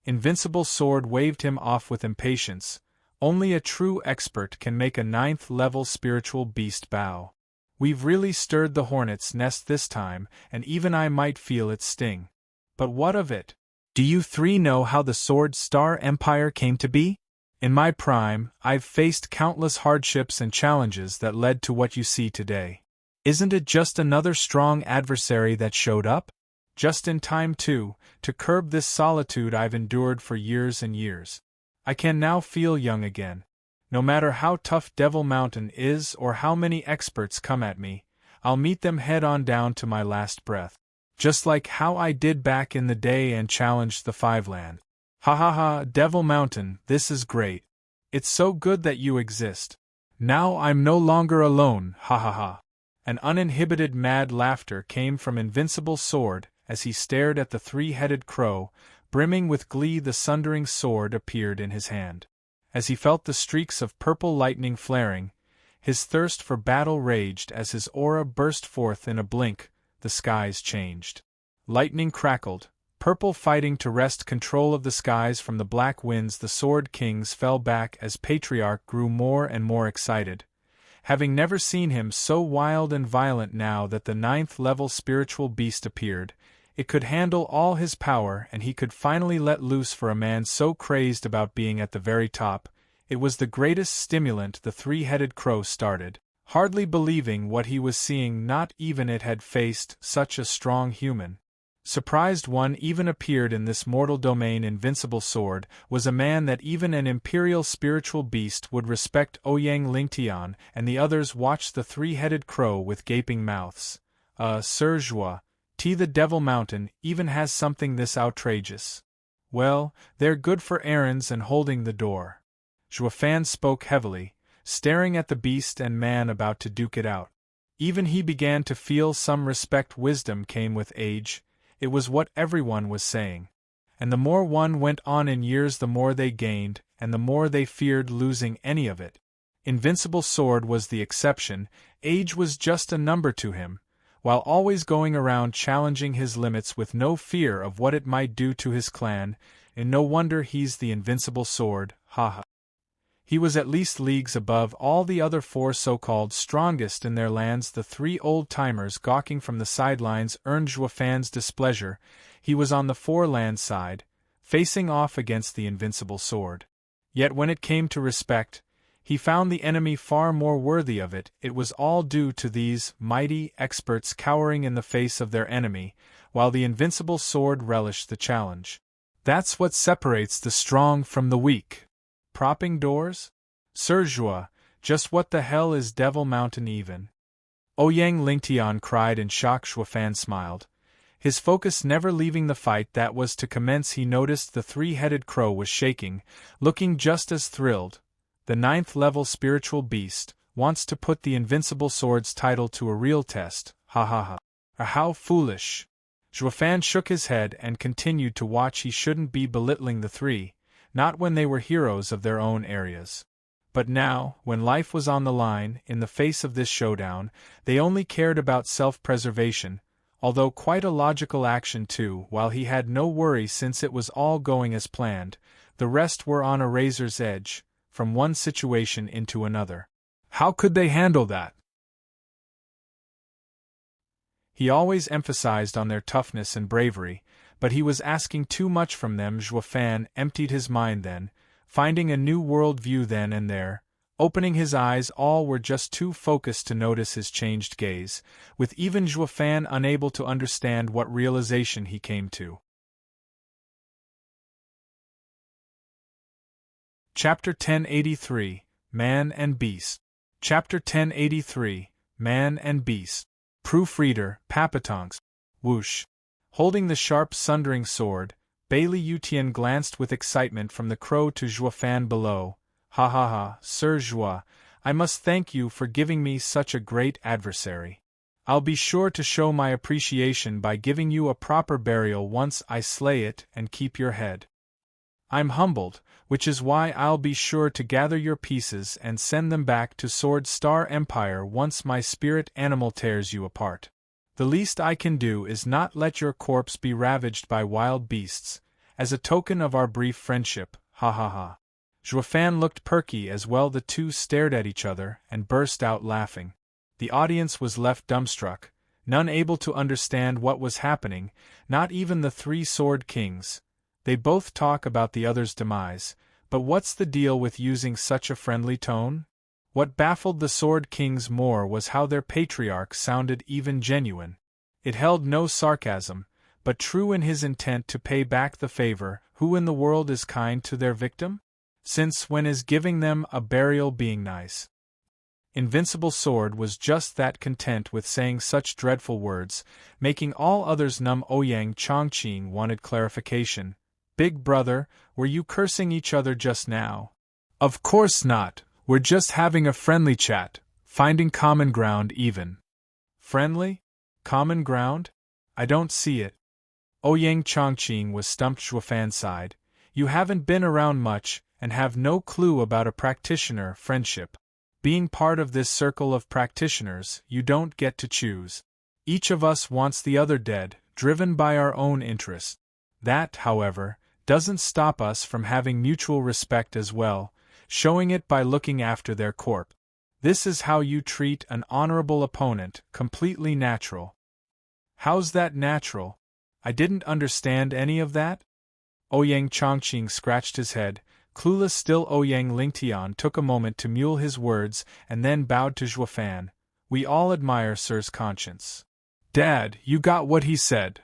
Invincible Sword waved him off with impatience. Only a true expert can make a 9th-level spiritual beast bow. We've really stirred the hornet's nest this time, and even I might feel its sting. But what of it? Do you three know how the Sword Star Empire came to be? In my prime, I've faced countless hardships and challenges that led to what you see today. Isn't it just another strong adversary that showed up? Just in time, too, to curb this solitude I've endured for years and years. I can now feel young again. No matter how tough Devil Mountain is or how many experts come at me, I'll meet them head-on down to my last breath. Just like how I did back in the day and challenged the Five-Land. Ha ha ha, Devil Mountain, this is great. It's so good that you exist. Now I'm no longer alone, ha ha ha. An uninhibited mad laughter came from Invincible Sword as he stared at the three-headed crow. Brimming with glee, the Sundering sword appeared in his hand. As he felt the streaks of purple lightning flaring, his thirst for battle raged as his aura burst forth in a blink. The skies changed. Lightning crackled, purple fighting to wrest control of the skies from the black winds. The Sword Kings fell back as Patriarch grew more and more excited, having never seen him so wild and violent. Now that the 9th-level spiritual beast appeared, it could handle all his power and he could finally let loose. For a man so crazed about being at the very top, it was the greatest stimulant. The three-headed crow started, hardly believing what he was seeing. Not even it had faced such a strong human. Surprised one even appeared in this mortal domain. Invincible Sword was a man that even an imperial spiritual beast would respect. Lingtian and the others watched the three-headed crow with gaping mouths. Sir Joie, the Devil Mountain even has something this outrageous. Well, they're good for errands and holding the door. Joifan spoke heavily, staring at the beast and man about to duke it out. Even he began to feel some respect. Wisdom came with age. It was what everyone was saying. And the more one went on in years, the more they gained, and the more they feared losing any of it. Invincible Sword was the exception. Age was just a number to him, while always going around challenging his limits with no fear of what it might do to his clan. And no wonder he's the Invincible Sword, haha. He was at least leagues above all the other four so-called strongest in their lands. The three old-timers gawking from the sidelines earned Joifan's displeasure. He was on the four-land side, facing off against the Invincible Sword. Yet when it came to respect, he found the enemy far more worthy of it. It was all due to these mighty experts cowering in the face of their enemy, while the Invincible Sword relished the challenge. That's what separates the strong from the weak. Propping doors? Sir Joie, just what the hell is Devil Mountain even? Lingtian cried in shock. Joifan smiled, his focus never leaving the fight that was to commence. He noticed the three-headed crow was shaking, looking just as thrilled. The 9th-level spiritual beast wants to put the Invincible Sword's title to a real test, ha ha ha. How foolish. Joifan shook his head and continued to watch. He shouldn't be belittling the three, not when they were heroes of their own areas. But now, when life was on the line, in the face of this showdown, they only cared about self-preservation, although quite a logical action too. While he had no worry since it was all going as planned, the rest were on a razor's edge, from one situation into another. How could they handle that? He always emphasized on their toughness and bravery, but he was asking too much from them. Zhuofan emptied his mind then, finding a new world view then and there. Opening his eyes, all were just too focused to notice his changed gaze, with even Zhuofan unable to understand what realization he came to. Chapter 1083, Man and Beast. Chapter 1083, Man and Beast. Proofreader, Papatonks. Whoosh. Holding the sharp Sundering sword, Bailey Yutian glanced with excitement from the crow to Zhuofan below. Ha ha ha, Sir Zhua, I must thank you for giving me such a great adversary. I'll be sure to show my appreciation by giving you a proper burial once I slay it and keep your head. I'm humbled, which is why I'll be sure to gather your pieces and send them back to Sword Star Empire once my spirit animal tears you apart. The least I can do is not let your corpse be ravaged by wild beasts, as a token of our brief friendship, ha ha ha. Zhuofan looked perky as well. The two stared at each other and burst out laughing. The audience was left dumbstruck, none able to understand what was happening, not even the three sword kings. They both talk about the other's demise, but what's the deal with using such a friendly tone? What baffled the sword kings more was how their patriarch sounded even genuine. It held no sarcasm, but true in his intent to pay back the favor. Who in the world is kind to their victim? Since when is giving them a burial being nice? Invincible Sword was just that content with saying such dreadful words, making all others numb. Ouyang Chongqing wanted clarification. Big brother, were you cursing each other just now? Of course not, we're just having a friendly chat, finding common ground even. Friendly? Common ground? I don't see it. Ouyang Chongqing was stumped. Zhuofan sighed. You haven't been around much, and have no clue about a practitioner friendship. Being part of this circle of practitioners, you don't get to choose. Each of us wants the other dead, driven by our own interests. That, however, doesn't stop us from having mutual respect as well, showing it by looking after their corpse. This is how you treat an honorable opponent, completely natural. How's that natural? I didn't understand any of that. Ouyang Chongqing scratched his head. Clueless still. Ouyang Lingtian took a moment to mule his words and then bowed to Zhuofan. We all admire Sir's conscience. Dad, you got what he said.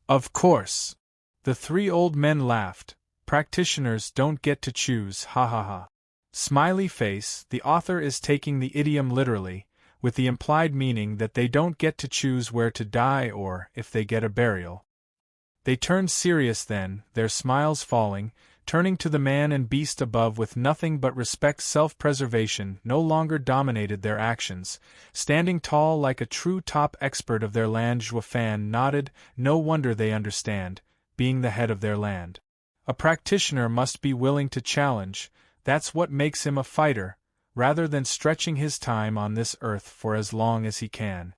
Of course. The three old men laughed. Practitioners don't get to choose, ha ha ha. Smiley face. The author is taking the idiom literally, with the implied meaning that they don't get to choose where to die or if they get a burial. They turned serious then, their smiles falling, turning to the man and beast above with nothing but respect. Self-preservation no longer dominated their actions, standing tall like a true top expert of their land. Zhuofan nodded. No wonder they understand, being the head of their land. A practitioner must be willing to challenge, that's what makes him a fighter, rather than stretching his time on this earth for as long as he can.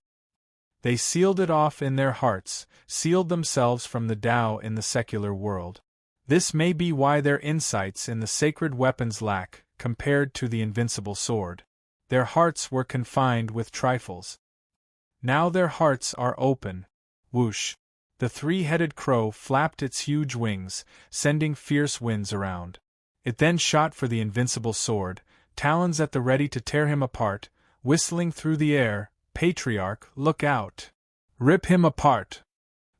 They sealed it off in their hearts, sealed themselves from the Tao in the secular world. This may be why their insights in the sacred weapons lack, compared to the invincible sword. Their hearts were confined with trifles. Now their hearts are open. Whoosh! The three-headed crow flapped its huge wings, sending fierce winds around. It then shot for the invincible sword, talons at the ready to tear him apart, whistling through the air. Patriarch, look out! Rip him apart!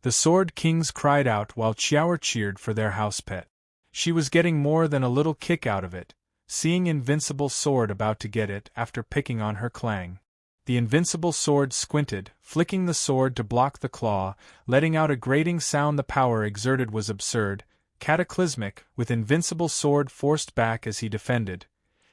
The Sword Kings cried out while Qiaoer cheered for their house pet. She was getting more than a little kick out of it, seeing Invincible Sword about to get it after picking on her clang. The Invincible Sword squinted, flicking the sword to block the claw, letting out a grating sound. The power exerted was absurd, cataclysmic, with Invincible Sword forced back as he defended.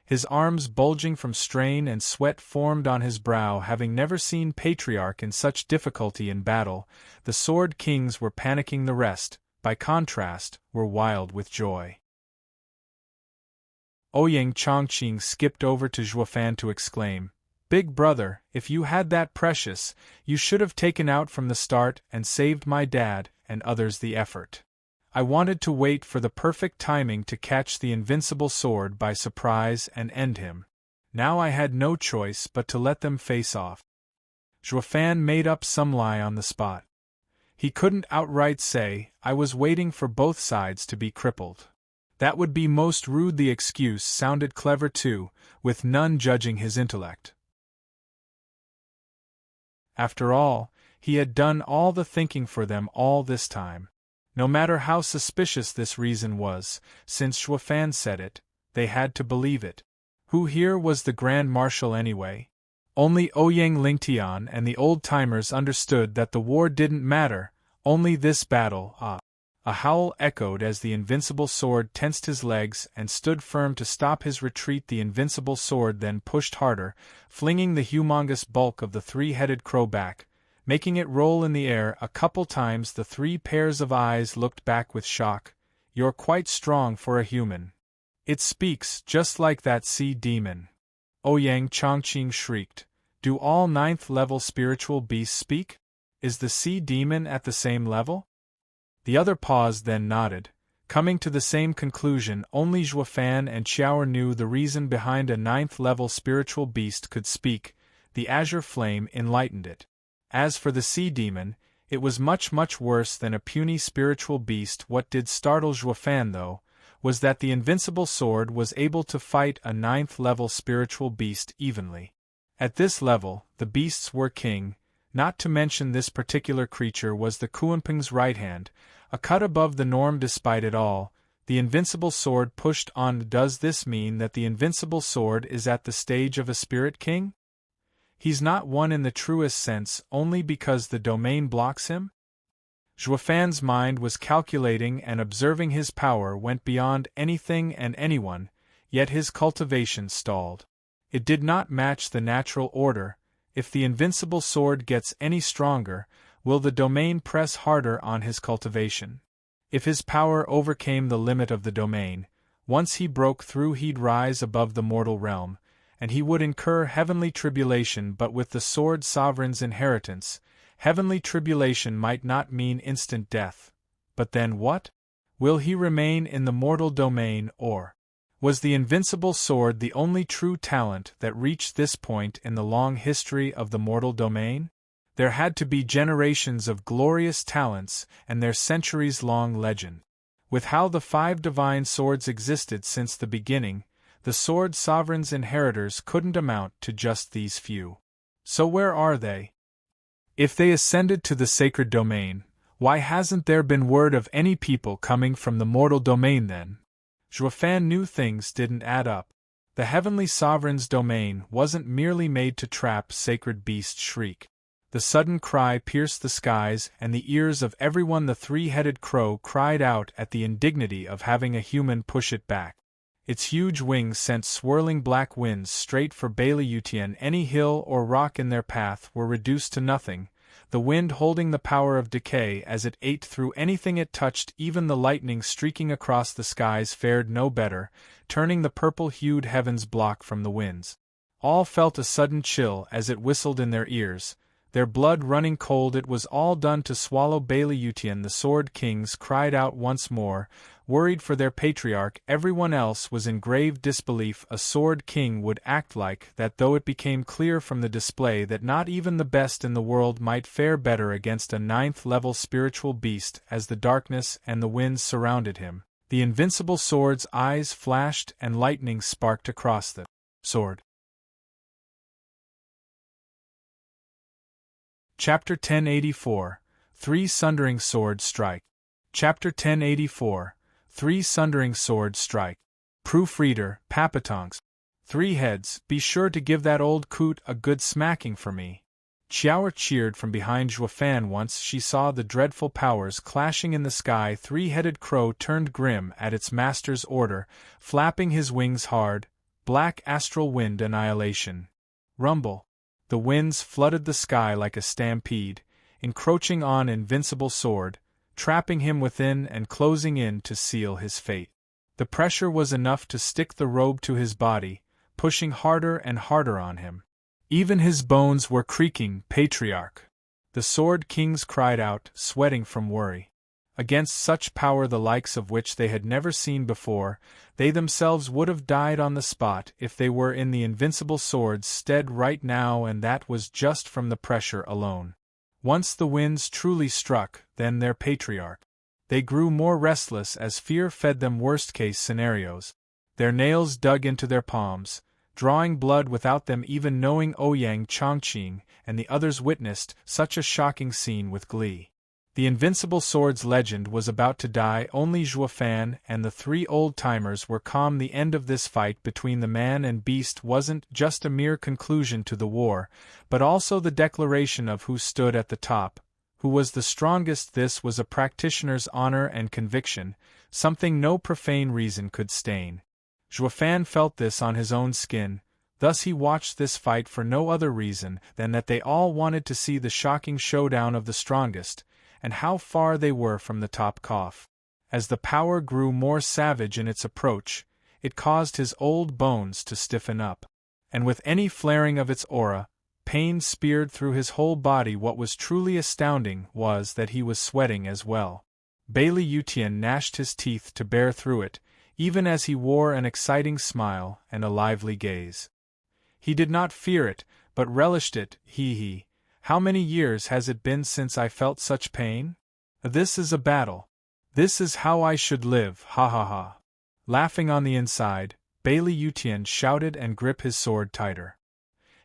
His arms bulging from strain and sweat formed on his brow. Having never seen Patriarch in such difficulty in battle, the Sword Kings were panicking. The rest, by contrast, were wild with joy. Ouyang Chongqing skipped over to Zhuofan to exclaim, Big brother, if you had that precious, you should have taken out from the start and saved my dad and others the effort. I wanted to wait for the perfect timing to catch the invincible sword by surprise and end him. Now I had no choice but to let them face off. Juefan made up some lie on the spot. He couldn't outright say, "I was waiting for both sides to be crippled." That would be most rude. The excuse sounded clever too, with none judging his intellect. After all, he had done all the thinking for them all this time. No matter how suspicious this reason was, since Juefan said it, they had to believe it. Who here was the Grand Marshal anyway? Only Ouyang Lingtian and the old-timers understood that the war didn't matter, only this battle. A howl echoed as the invincible sword tensed his legs and stood firm to stop his retreat. The invincible sword then pushed harder, flinging the humongous bulk of the three-headed crow back, making it roll in the air a couple times. The three pairs of eyes looked back with shock. "You're quite strong for a human. It speaks just like that sea demon." Ouyang Chongqing shrieked. "Do all 9th-level spiritual beasts speak? Is the sea demon at the same level?" The other paused, then nodded, coming to the same conclusion. Only Juefan and Xiaoer knew the reason behind a 9th-level spiritual beast could speak. The azure flame enlightened it. As for the sea demon, it was much worse than a puny spiritual beast. What did startle Juefan, though, was that the invincible sword was able to fight a 9th-level spiritual beast evenly. At this level, the beasts were king, not to mention this particular creature was the Kuanping's right hand, a cut above the norm. Despite it all, the invincible sword pushed on. Does this mean that the invincible sword is at the stage of a spirit king? He's not one in the truest sense only because the domain blocks him? Juefan's mind was calculating and observing. His power went beyond anything and anyone, yet his cultivation stalled. It did not match the natural order. If the invincible sword gets any stronger, will the domain press harder on his cultivation? If his power overcame the limit of the domain, once he broke through he'd rise above the mortal realm, and he would incur heavenly tribulation. But with the sword sovereign's inheritance, heavenly tribulation might not mean instant death. But then what? Will he remain in the mortal domain, or was the invincible sword the only true talent that reached this point in the long history of the mortal domain? There had to be generations of glorious talents and their centuries-long legend. With how the 5 divine swords existed since the beginning, the sword sovereign's inheritors couldn't amount to just these few. So where are they? If they ascended to the sacred domain, why hasn't there been word of any people coming from the mortal domain then? Juefan knew things didn't add up. The heavenly sovereign's domain wasn't merely made to trap sacred beasts. Shriek. The sudden cry pierced the skies and the ears of everyone. The three-headed crow cried out at the indignity of having a human push it back. Its huge wings sent swirling black winds straight for Backlash. Any hill or rock in their path were reduced to nothing, the wind holding the power of decay as it ate through anything it touched. Even the lightning streaking across the skies fared no better, turning the purple-hued heavens black from the winds. All felt a sudden chill as it whistled in their ears, their blood running cold. It was all done to swallow Backlash. The Sword Kings cried out once more, worried for their patriarch. Everyone else was in grave disbelief a Sword King would act like that, though it became clear from the display that not even the best in the world might fare better against a 9th-level spiritual beast. As the darkness and the winds surrounded him, the invincible sword's eyes flashed and lightning sparked across the sword. Chapter 1084, 3 Sundering Sword Strike. Chapter 1084, 3 Sundering Sword Strike. Proofreader, Papatongs. 3 heads, be sure to give that old coot a good smacking for me. Xiaoer cheered from behind Juefan once she saw the dreadful powers clashing in the sky. 3-headed crow turned grim at its master's order, flapping his wings hard. Black astral wind annihilation. Rumble. The winds flooded the sky like a stampede, encroaching on invincible sword, trapping him within and closing in to seal his fate. The pressure was enough to stick the robe to his body, pushing harder and harder on him. Even his bones were creaking. Patriarch! The Sword Kings cried out, sweating from worry. Against such power, the likes of which they had never seen before, they themselves would have died on the spot if they were in the invincible sword's stead right now, and that was just from the pressure alone. Once the winds truly struck, then their patriarch. They grew more restless as fear fed them worst-case scenarios. Their nails dug into their palms, drawing blood without them even knowing. Ouyang Chongqing and the others witnessed such a shocking scene with glee. The invincible sword's legend was about to die. Only Zhuofan and the three old-timers were calm. The end of this fight between the man and beast wasn't just a mere conclusion to the war, but also the declaration of who stood at the top, who was the strongest. This was a practitioner's honor and conviction, something no profane reason could stain. Zhuofan felt this on his own skin. Thus he watched this fight for no other reason than that they all wanted to see the shocking showdown of the strongest, and how far they were from the top. As the power grew more savage in its approach, it caused his old bones to stiffen up. And with any flaring of its aura, pain speared through his whole body. What was truly astounding was that he was sweating as well. Bailey Yutian gnashed his teeth to bear through it, even as he wore an exciting smile and a lively gaze. He did not fear it, but relished it. He. How many years has it been since I felt such pain? This is a battle. This is how I should live, ha ha ha. Laughing on the inside, Bailey Yutian shouted and gripped his sword tighter.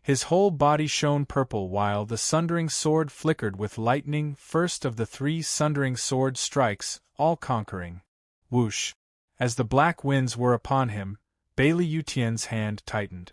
His whole body shone purple while the Sundering sword flickered with lightning, first of the three Sundering sword strikes, all-conquering. Whoosh! As the black winds were upon him, Bailey Yutian's hand tightened.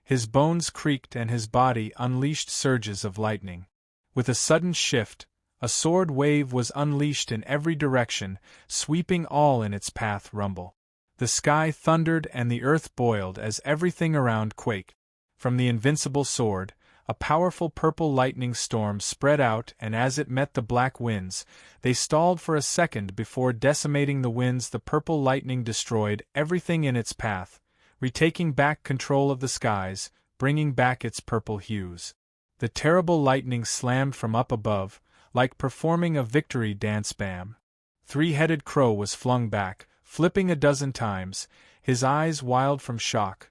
His bones creaked and his body unleashed surges of lightning. With a sudden shift, a sword wave was unleashed in every direction, sweeping all in its path. Rumble. The sky thundered and the earth boiled as everything around quaked. From the invincible sword, a powerful purple lightning storm spread out, and as it met the black winds, they stalled for a second before decimating the winds. The purple lightning destroyed everything in its path, retaking back control of the skies, bringing back its purple hues. The terrible lightning slammed from up above, like performing a victory dance. Bam! Three-headed crow was flung back, flipping a dozen times, his eyes wild from shock.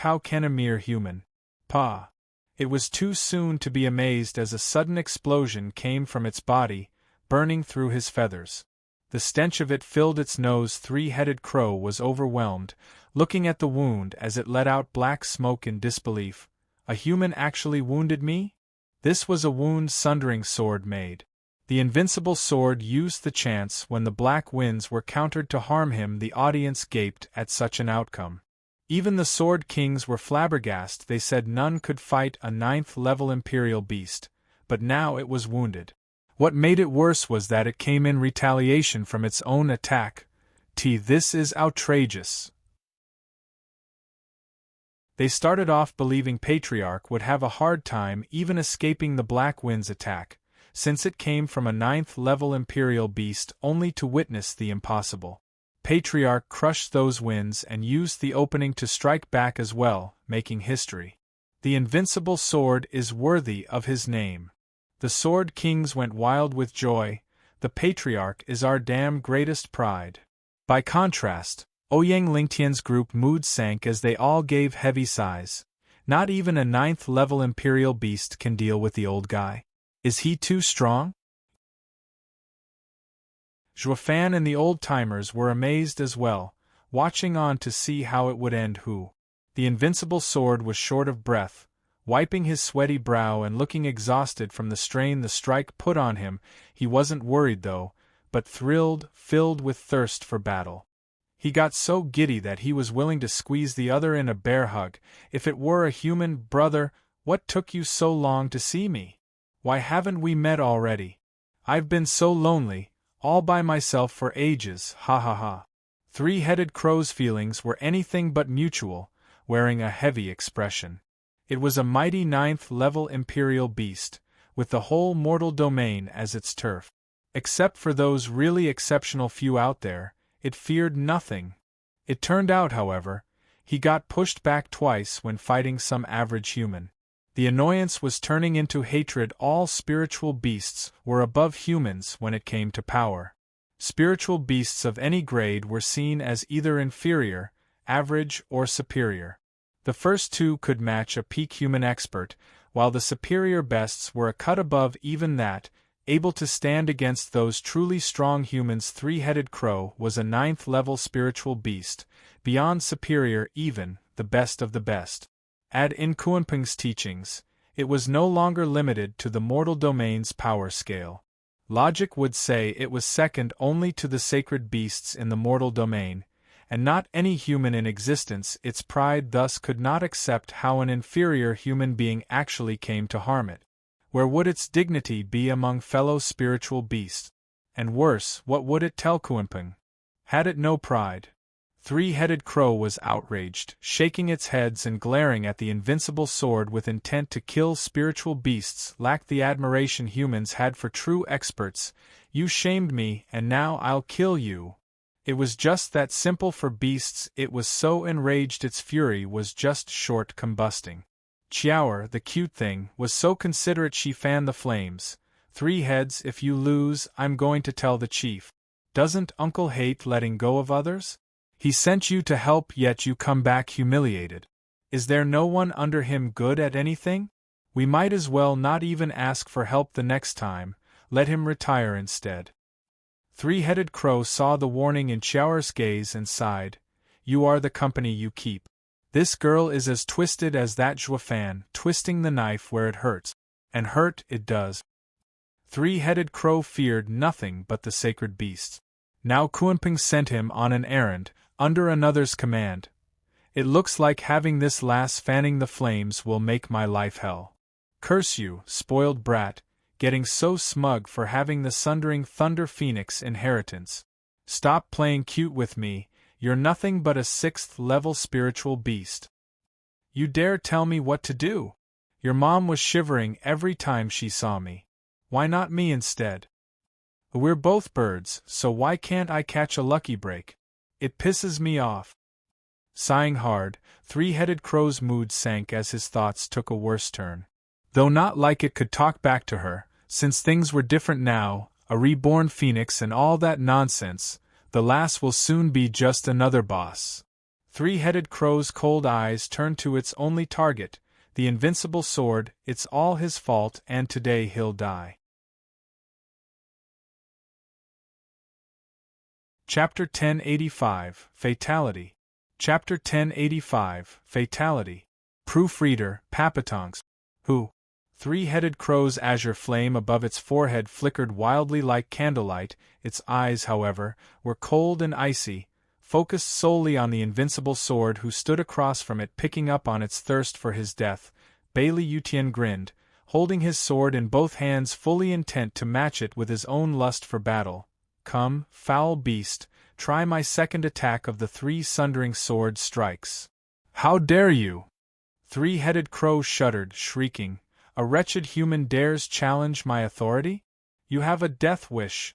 How can a mere human? Pa! It was too soon to be amazed as a sudden explosion came from its body, burning through his feathers. The stench of it filled its nose. Three-headed crow was overwhelmed, looking at the wound as it let out black smoke in disbelief. A human actually wounded me? This was a wound Sundering sword made. The invincible sword used the chance when the black winds were countered to harm him. The audience gaped at such an outcome. Even the Sword Kings were flabbergasted. They said none could fight a 9th-level Imperial beast, but now it was wounded. What made it worse was that it came in retaliation from its own attack. This is outrageous. They started off believing Patriarch would have a hard time even escaping the Black Wind's attack, since it came from a 9th-level Imperial beast, only to witness the impossible. Patriarch crushed those winds and used the opening to strike back as well, making history. The invincible sword is worthy of his name. The Sword Kings went wild with joy. The Patriarch is our damn greatest pride. By contrast, Ouyang Lingtian's group mood sank as they all gave heavy sighs. Not even a 9th-level Imperial beast can deal with the old guy. Is he too strong? Zhuofan and the old-timers were amazed as well, watching on to see how it would end. The invincible sword was short of breath, wiping his sweaty brow and looking exhausted from the strain the strike put on him. He wasn't worried though, but thrilled, filled with thirst for battle. He got so giddy that he was willing to squeeze the other in a bear hug. If it were a human, brother, what took you so long to see me? Why haven't we met already? I've been so lonely, all by myself for ages, ha ha ha. Three-headed crow's feelings were anything but mutual, wearing a heavy expression. It was a mighty 9th-level Imperial beast, with the whole mortal domain as its turf. Except for those really exceptional few out there, it feared nothing. It turned out, however, he got pushed back twice when fighting some average human. The annoyance was turning into hatred. All spiritual beasts were above humans when it came to power. Spiritual beasts of any grade were seen as either inferior, average, or superior. The first two could match a peak human expert, while the superior beasts were a cut above even that, able to stand against those truly strong humans. Three-headed crow was a 9th-level spiritual beast, beyond superior even, the best of the best. In Kunpeng's teachings, it was no longer limited to the mortal domain's power scale. Logic would say it was second only to the sacred beasts in the mortal domain, and not any human in existence. Its pride thus could not accept how an inferior human being actually came to harm it. Where would its dignity be among fellow spiritual beasts? And worse, what would it tell Kunpeng? Had it no pride? Three-headed crow was outraged, shaking its heads and glaring at the invincible sword with intent to kill. Spiritual beasts lacked the admiration humans had for true experts. You shamed me, and now I'll kill you. It was just that simple for beasts. It was so enraged its fury was just short combusting. Chiaoer, the cute thing, was so considerate she fanned the flames. Three heads, if you lose, I'm going to tell the chief. Doesn't Uncle hate letting go of others? He sent you to help, yet you come back humiliated. Is there no one under him good at anything? We might as well not even ask for help the next time, let him retire instead. Three-headed crow saw the warning in Chiaoer's gaze and sighed. You are the company you keep. This girl is as twisted as that Zhuofan, twisting the knife where it hurts. And hurt it does. Three-headed crow feared nothing but the sacred beasts. Now Kunpeng sent him on an errand, under another's command. It looks like having this lass fanning the flames will make my life hell. Curse you, spoiled brat, getting so smug for having the Sundering Thunder Phoenix inheritance. Stop playing cute with me, you're nothing but a 6th-level spiritual beast. You dare tell me what to do? Your mom was shivering every time she saw me. Why not me instead? We're both birds, so why can't I catch a lucky break? It pisses me off. Sighing hard, Three-headed crow's mood sank as his thoughts took a worse turn. Though not like it could talk back to her, since things were different now, a reborn phoenix and all that nonsense, the lass will soon be just another boss. Three-headed crow's cold eyes turned to its only target, the invincible sword. It's all his fault, and today he'll die. Chapter 1085, Fatality. Chapter 1085, Fatality. Proofreader, Papatongs. Who? Three-headed crow's azure flame above its forehead flickered wildly like candlelight. Its eyes, however, were cold and icy, focused solely on the invincible sword who stood across from it picking up on its thirst for his death. Bailey Yutian grinned, holding his sword in both hands fully intent to match it with his own lust for battle. Come, foul beast, try my second attack of the 3 Sundering sword strikes. How dare you? Three-headed crow shuddered, shrieking. A wretched human dares challenge my authority? You have a death wish.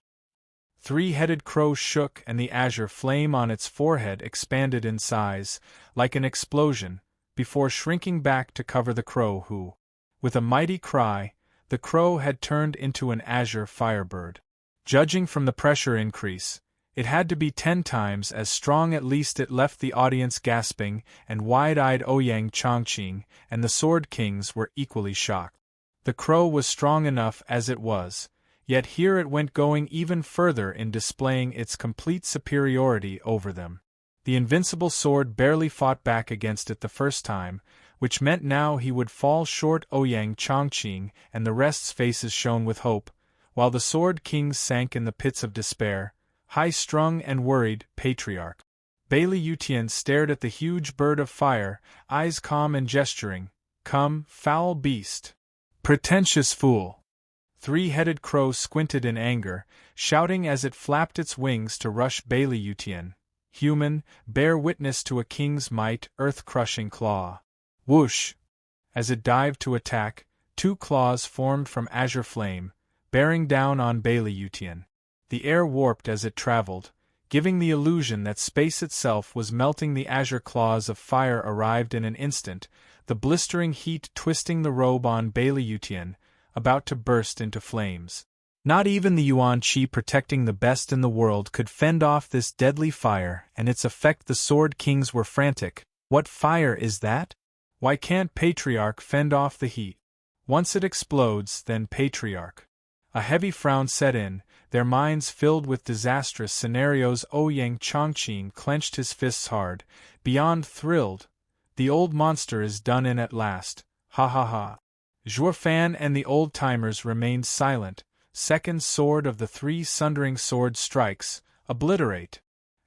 Three-headed crow shook and the azure flame on its forehead expanded in size, like an explosion, before shrinking back to cover the crow who, with a mighty cry, the crow had turned into an azure firebird. Judging from the pressure increase, it had to be 10 times as strong. At least it left the audience gasping, and wide-eyed Ouyang Chongqing and the Sword Kings were equally shocked. The crow was strong enough as it was, yet here it went going even further in displaying its complete superiority over them. The invincible sword barely fought back against it the first time, which meant now he would fall short. Ouyang Chongqing and the rest's faces shone with hope, while the Sword Kings sank in the pits of despair, high-strung and worried. Patriarch Bailey Yutian stared at the huge bird of fire, eyes calm and gesturing. Come, foul beast! Pretentious fool! Three-headed crow squinted in anger, shouting as it flapped its wings to rush Bailey Yutian. Human, bear witness to a king's might, earth-crushing claw. Whoosh! As it dived to attack, 2 claws formed from azure flame, bearing down on Bailey Yutian. The air warped as it traveled, giving the illusion that space itself was melting. The azure claws of fire arrived in an instant, the blistering heat twisting the robe on Baliutian, about to burst into flames. Not even the Yuan Qi protecting the best in the world could fend off this deadly fire, and its effect. The Sword Kings were frantic. What fire is that? Why can't Patriarch fend off the heat? Once it explodes, then Patriarch. A heavy frown set in, their minds filled with disastrous scenarios. Ouyang Chongqing clenched his fists hard, beyond thrilled. The old monster is done in at last, ha ha ha. Zhuofan and the old-timers remained silent. Second sword of the 3 Sundering sword strikes, obliterate.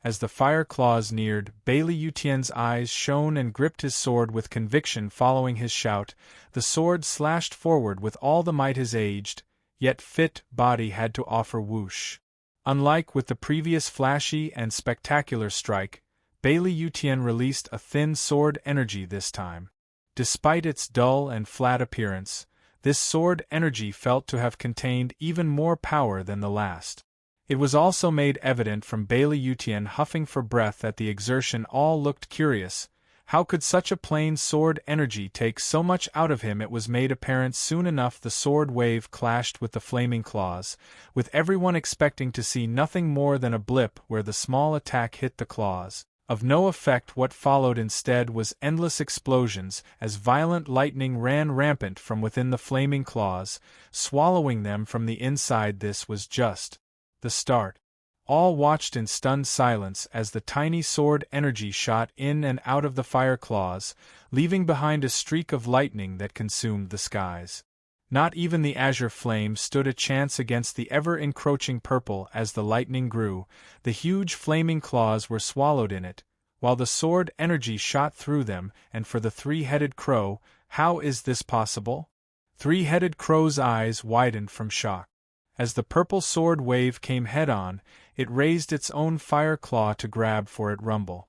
As the fire claws neared, Baliutian's eyes shone and gripped his sword with conviction. Following his shout, the sword slashed forward with all the might his aged, yet fit, body had to offer. Whoosh. Unlike with the previous flashy and spectacular strike, Baliutian released a thin sword energy this time. Despite its dull and flat appearance, this sword energy felt to have contained even more power than the last. It was also made evident from Baliutian huffing for breath at the exertion. All looked curious. How could such a plain sword energy take so much out of him? It was made apparent soon enough. The sword wave clashed with the flaming claws, with everyone expecting to see nothing more than a blip where the small attack hit the claws. Of no effect. What followed instead was endless explosions, as violent lightning ran rampant from within the flaming claws, swallowing them from the inside. This was just the start. All watched in stunned silence as the tiny sword energy shot in and out of the fire claws, leaving behind a streak of lightning that consumed the skies. Not even the azure flame stood a chance against the ever-encroaching purple. As the lightning grew, the huge flaming claws were swallowed in it, while the sword energy shot through them. And for the 3-headed crow, how is this possible? 3-headed crow's eyes widened from shock. As the purple sword wave came head-on, it raised its own fire claw to grab for it. Rumble.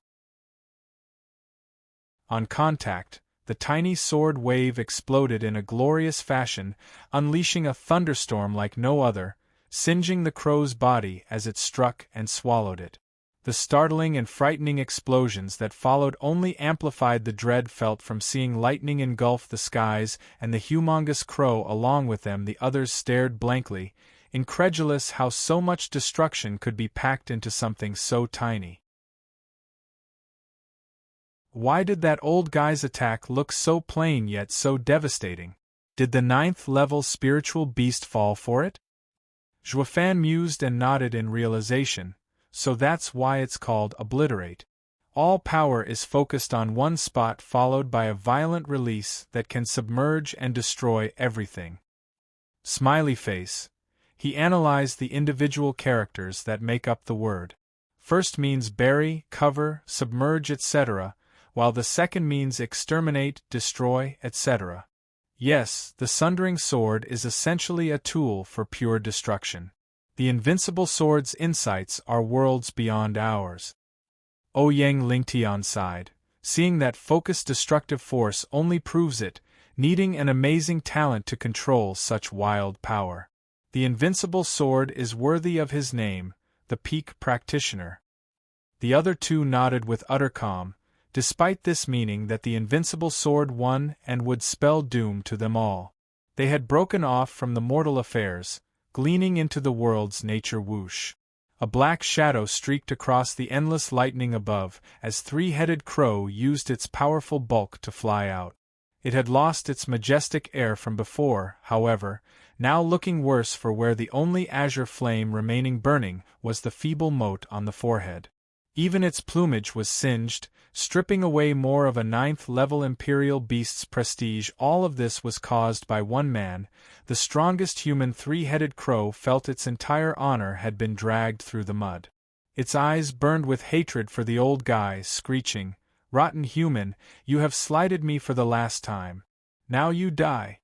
On contact, the tiny sword wave exploded in a glorious fashion, unleashing a thunderstorm like no other, singeing the crow's body as it struck and swallowed it. The startling and frightening explosions that followed only amplified the dread felt from seeing lightning engulf the skies and the humongous crow along with them. The others stared blankly, incredulous how so much destruction could be packed into something so tiny. Why did that old guy's attack look so plain yet so devastating? Did the 9th-level spiritual beast fall for it? Zhuofan mused and nodded in realization. So that's why it's called obliterate. All power is focused on one spot, followed by a violent release that can submerge and destroy everything. Smiley face. He analyzed the individual characters that make up the word. First means bury, cover, submerge, etc., while the second means exterminate, destroy, etc. Yes, the Sundering sword is essentially a tool for pure destruction. The invincible sword's insights are worlds beyond ours. Ouyang Lingtian sighed, seeing that focused destructive force only proves it, needing an amazing talent to control such wild power. The invincible sword is worthy of his name, the peak practitioner. The other two nodded with utter calm, despite this meaning that the invincible sword won and would spell doom to them all. They had broken off from the mortal affairs, gleaning into the world's nature. Whoosh. A black shadow streaked across the endless lightning above as 3-headed crow used its powerful bulk to fly out. It had lost its majestic air from before, however, now looking worse for where the only azure flame remaining burning was the feeble mote on the forehead. Even its plumage was singed, stripping away more of a 9th-level imperial beast's prestige. All of this was caused by one man. The strongest human 3-headed crow felt its entire honor had been dragged through the mud. Its eyes burned with hatred for the old guy, screeching, "Rotten human, you have slighted me for the last time. Now you die."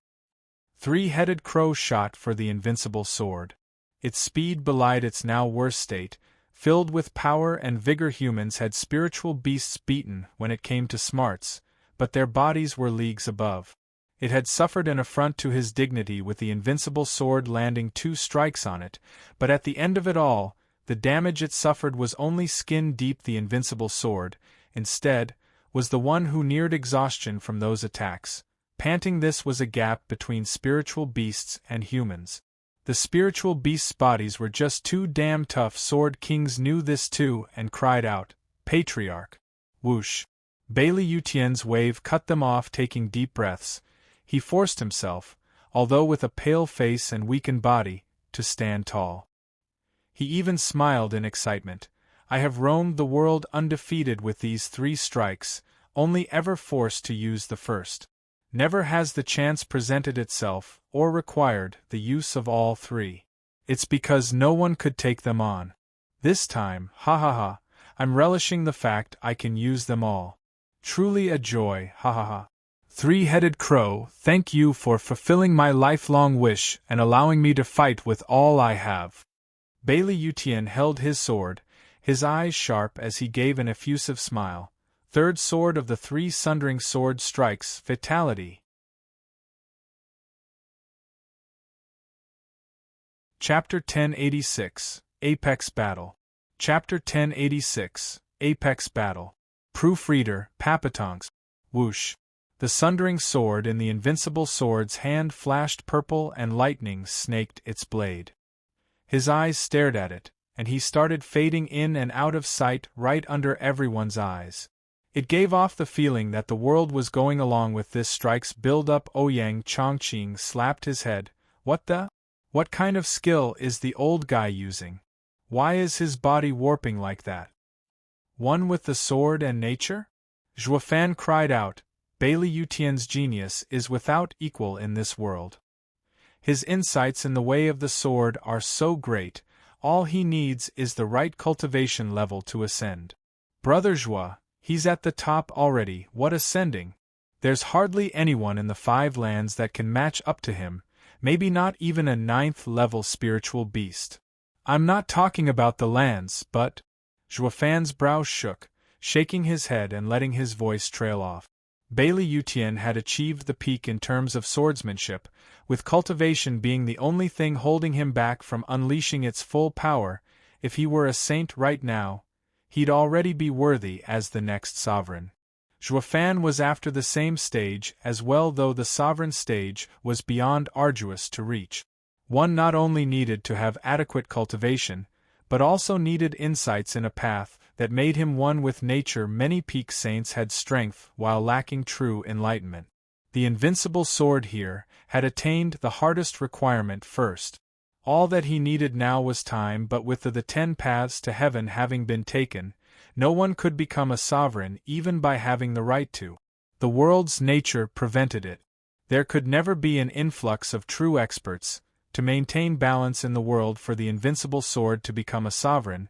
3-headed crow shot for the invincible sword. Its speed belied its now worse state. Filled with power and vigor, humans had spiritual beasts beaten when it came to smarts, but their bodies were leagues above. It had suffered an affront to his dignity with the invincible sword landing 2 strikes on it, but at the end of it all, the damage it suffered was only skin deep. The invincible sword, instead, was the one who neared exhaustion from those attacks, panting. This was a gap between spiritual beasts and humans. The spiritual beasts' bodies were just too damn tough. Sword Kings knew this too and cried out, "Patriarch!" Whoosh! Bailey Yutian's wave cut them off. Taking deep breaths, he forced himself, although with a pale face and weakened body, to stand tall. He even smiled in excitement. "I have roamed the world undefeated with these 3 strikes, only ever forced to use the first. Never has the chance presented itself, or required, the use of all 3. It's because no one could take them on. This time, ha ha ha, I'm relishing the fact I can use them all. Truly a joy, ha ha ha. Three-headed crow, thank you for fulfilling my lifelong wish and allowing me to fight with all I have." Bailey Yutian held his sword, his eyes sharp as he gave an effusive smile. Third sword of the 3 Sundering sword strikes, Fatality. Chapter 1086, Apex Battle. Chapter 1086, Apex Battle. Proofreader, Papatonks. Whoosh! The Sundering sword in the invincible sword's hand flashed purple and lightning snaked its blade. His eyes stared at it, and he started fading in and out of sight right under everyone's eyes. It gave off the feeling that the world was going along with this strike's build-up. Ouyang Chongqing slapped his head. What kind of skill is the old guy using? Why is his body warping like that? One with the sword and nature? Zhuofan cried out, "Bailey Yutian's genius is without equal in this world. His insights in the way of the sword are so great, all he needs is the right cultivation level to ascend. Brother Zhua, he's at the top already. What ascending? There's hardly anyone in the 5 lands that can match up to him, maybe not even a 9th-level spiritual beast. I'm not talking about the lands, but—" Zhuofan's brow shook, shaking his head and letting his voice trail off. Bailey Yutian had achieved the peak in terms of swordsmanship, with cultivation being the only thing holding him back from unleashing its full power. If he were a saint right now, he'd already be worthy as the next sovereign. Zhuofan was after the same stage as well, though the sovereign stage was beyond arduous to reach. One not only needed to have adequate cultivation, but also needed insights in a path that made him one with nature. Many peak saints had strength while lacking true enlightenment. The invincible sword here had attained the hardest requirement first. All that he needed now was time, but with the 10 paths to heaven having been taken, no one could become a sovereign even by having the right to. The world's nature prevented it. There could never be an influx of true experts to maintain balance in the world. For the invincible sword to become a sovereign,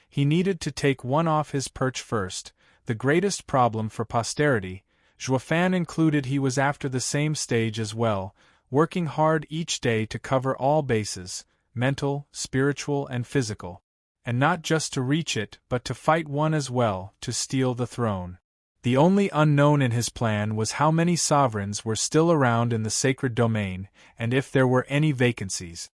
he needed to take one off his perch first, the greatest problem for posterity. Zhuofan included. He was after the same stage as well, working hard each day to cover all bases, mental, spiritual and physical. And not just to reach it, but to fight one as well, to steal the throne. The only unknown in his plan was how many sovereigns were still around in the sacred domain, and if there were any vacancies.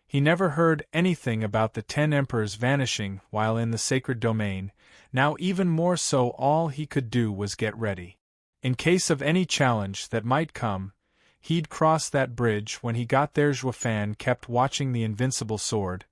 He never heard anything about the 10 emperors vanishing while in the sacred domain. Now even more so, all he could do was get ready. In case of any challenge that might come, he'd cross that bridge when he got there. Zhuofan kept watching the invincible sword,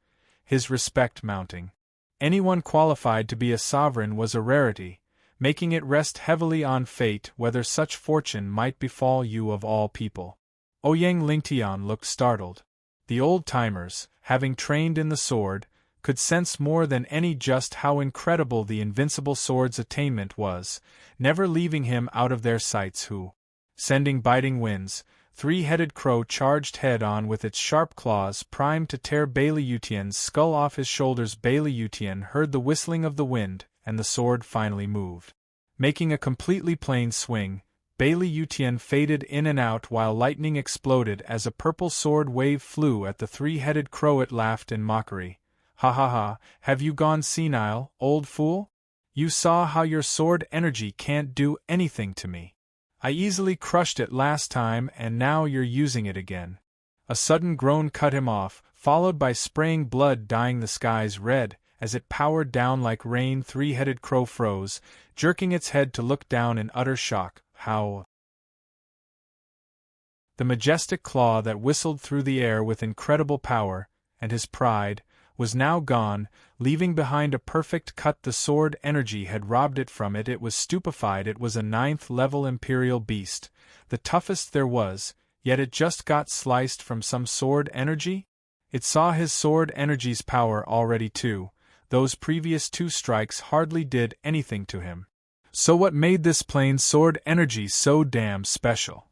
his respect mounting. Anyone qualified to be a sovereign was a rarity, making it rest heavily on fate whether such fortune might befall you of all people. Ouyang Lingtian looked startled. The old-timers, having trained in the sword, could sense more than any just how incredible the invincible sword's attainment was, never leaving him out of their sights. Who, sending biting winds, Three-headed crow charged head-on with its sharp claws primed to tear Bailey Yutian's skull off his shoulders. Bailey Yutian heard the whistling of the wind, and the sword finally moved. Making a completely plain swing, Bailey Yutian faded in and out while lightning exploded as a purple sword wave flew at the three-headed crow. It laughed in mockery. "Ha ha ha, have you gone senile, old fool? You saw how your sword energy can't do anything to me. I easily crushed it last time and now you're using it again." A sudden groan cut him off, followed by spraying blood dyeing the skies red, as it powered down like rain. Three-headed crow froze, jerking its head to look down in utter shock. How? The majestic claw that whistled through the air with incredible power, and his pride, was now gone, leaving behind a perfect cut. The sword energy had robbed it from it. It was stupefied. It was a 9th-level imperial beast, the toughest there was, yet it just got sliced from some sword energy? It saw his sword energy's power already too. Those previous 2 strikes hardly did anything to him. So what made this plain sword energy so damn special?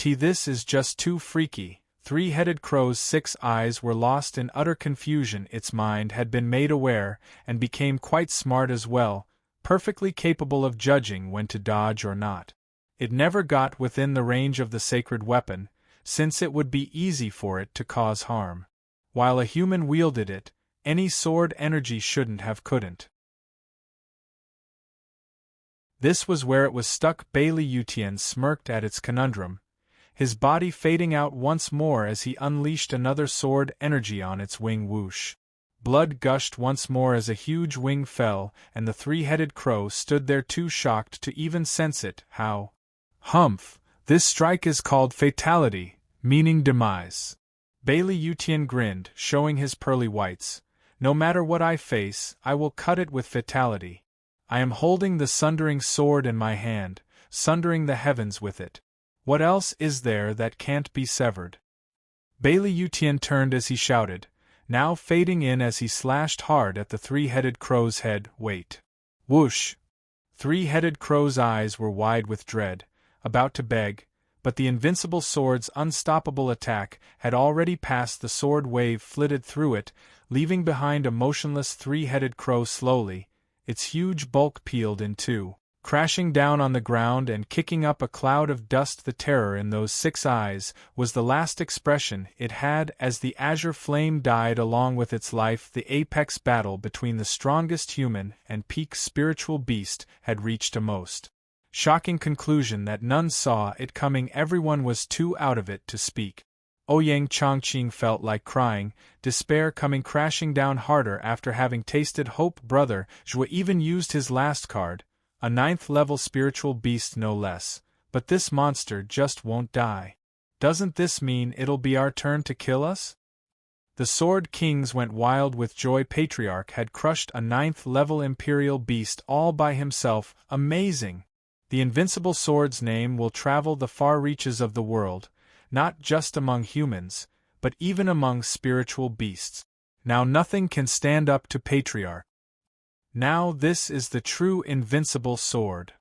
This is just too freaky. Three-headed crow's 6 eyes were lost in utter confusion. Its mind had been made aware, and became quite smart as well, perfectly capable of judging when to dodge or not. It never got within the range of the sacred weapon, since it would be easy for it to cause harm. While a human wielded it, any sword energy couldn't. This was where it was stuck. Bailey Yutian smirked at its conundrum, his body fading out once more as he unleashed another sword energy on its wing. Whoosh! Blood gushed once more as a huge wing fell, and the three-headed crow stood there too shocked to even sense it. How? Humph! This strike is called Fatality, meaning demise. Bailey Yutian grinned, showing his pearly whites. No matter what I face, I will cut it with Fatality. I am holding the Sundering sword in my hand, sundering the heavens with it. What else is there that can't be severed? Bailey Yutian turned as he shouted, now fading in as he slashed hard at the three-headed crow's head. Wait. Whoosh! Three-headed crow's eyes were wide with dread, about to beg, but the invincible sword's unstoppable attack had already passed. The sword wave flitted through it, leaving behind a motionless three-headed crow. Slowly, its huge bulk peeled in two, crashing down on the ground and kicking up a cloud of dust. The terror in those 6 eyes was the last expression it had as the azure flame died along with its life. The apex battle between the strongest human and peak spiritual beast had reached a most shocking conclusion that none saw it coming. Everyone was too out of it to speak. Ouyang Chongqing felt like crying, despair coming crashing down harder after having tasted hope. Brother Zhua even used his last card, a 9th-level spiritual beast no less, but this monster just won't die. Doesn't this mean it'll be our turn to kill us? The Sword Kings went wild with joy. Patriarch had crushed a 9th-level imperial beast all by himself. Amazing! The invincible sword's name will travel the far reaches of the world, not just among humans, but even among spiritual beasts. Now nothing can stand up to Patriarch. Now this is the true invincible sword.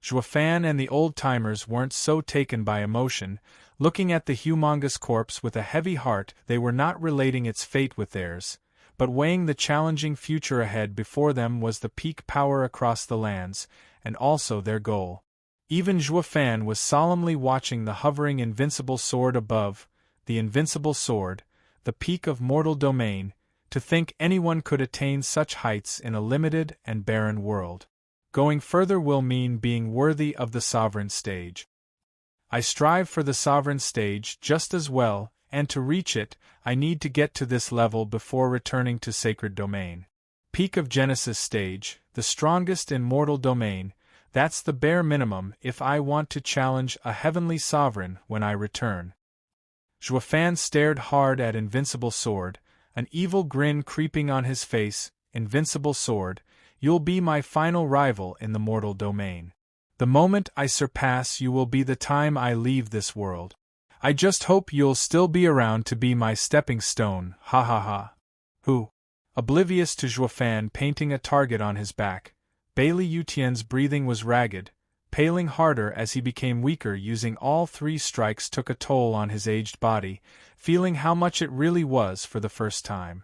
Zhuofan and the old-timers weren't so taken by emotion, looking at the humongous corpse with a heavy heart. They were not relating its fate with theirs, but weighing the challenging future ahead. Before them was the peak power across the lands, and also their goal. Even Zhuofan was solemnly watching the hovering invincible sword above, the invincible sword, the peak of mortal domain. To think anyone could attain such heights in a limited and barren world. Going further will mean being worthy of the sovereign stage. I strive for the sovereign stage just as well, and to reach it, I need to get to this level before returning to sacred domain. Peak of Genesis stage, the strongest in mortal domain, that's the bare minimum if I want to challenge a heavenly sovereign when I return. Zhuofan stared hard at invincible sword, an evil grin creeping on his face. Invincible sword, you'll be my final rival in the mortal domain. The moment I surpass you will be the time I leave this world. I just hope you'll still be around to be my stepping stone. Ha ha ha. Who? Oblivious to Zhuofan painting a target on his back, Bailey Yutian's breathing was ragged, paling harder as he became weaker. Using all 3 strikes took a toll on his aged body, feeling how much it really was for the first time.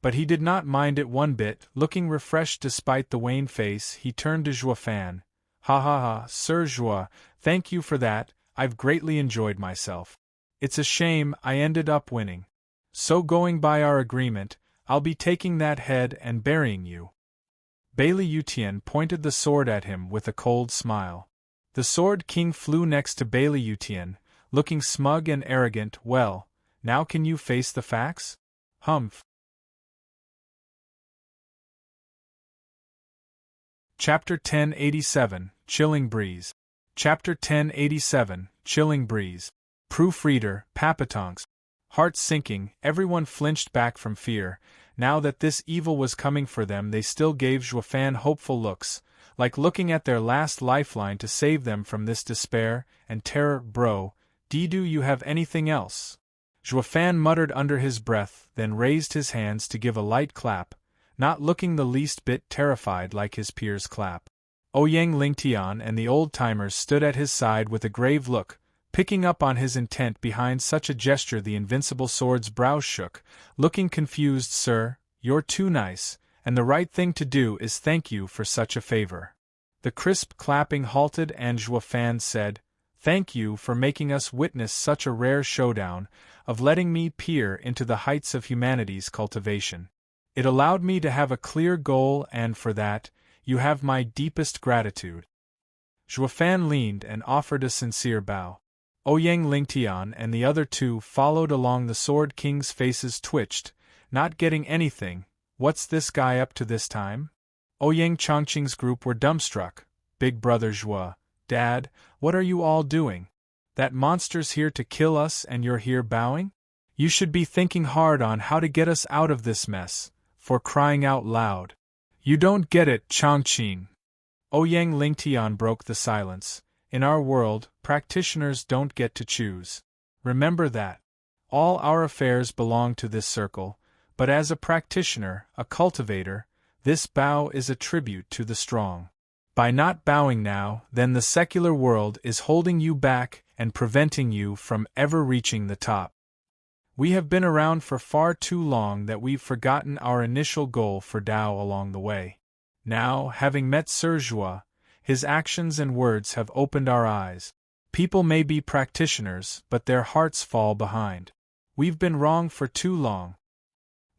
But he did not mind it one bit. Looking refreshed despite the wan face, he turned to Zhuofan. Ha ha ha, Sir Zhua, thank you for that, I've greatly enjoyed myself. It's a shame I ended up winning. So going by our agreement, I'll be taking that head and burying you. Bailey Yutian pointed the sword at him with a cold smile. The Sword King flew next to Bailey Yutian, looking smug and arrogant. Well, now can you face the facts? Humph. Chapter 1087, Chilling Breeze. Chapter 1087, Chilling Breeze. Proofreader, Papatonks. Hearts sinking, everyone flinched back from fear. Now that this evil was coming for them, they still gave Zhuofan hopeful looks, like looking at their last lifeline to save them from this despair and terror. Bro, do you have anything else? Zhuofan muttered under his breath, then raised his hands to give a light clap, not looking the least bit terrified like his peers' clap. Ouyang Lingtian and the old-timers stood at his side with a grave look, picking up on his intent behind such a gesture. The invincible sword's brows shook, looking confused. Sir, you're too nice, and the right thing to do is thank you for such a favor. The crisp clapping halted and Zhuofan said, Thank you for making us witness such a rare showdown, of letting me peer into the heights of humanity's cultivation. It allowed me to have a clear goal, and for that, you have my deepest gratitude. Zhuofan leaned and offered a sincere bow. Ouyang Lingtian and the other two followed along. The Sword King's faces twitched, not getting anything. What's this guy up to this time? Ouyang Chongqing's group were dumbstruck. Big brother Zhuo, Dad, what are you all doing? That monster's here to kill us and you're here bowing? You should be thinking hard on how to get us out of this mess, for crying out loud. You don't get it, Chongqing. Ouyang Lingtian broke the silence. In our world, practitioners don't get to choose. Remember that. All our affairs belong to this circle, but as a practitioner, a cultivator, this bow is a tribute to the strong. By not bowing now, then the secular world is holding you back and preventing you from ever reaching the top. We have been around for far too long that we've forgotten our initial goal for Tao along the way. Now, having met Sir Zhuo, his actions and words have opened our eyes. People may be practitioners, but their hearts fall behind. We've been wrong for too long.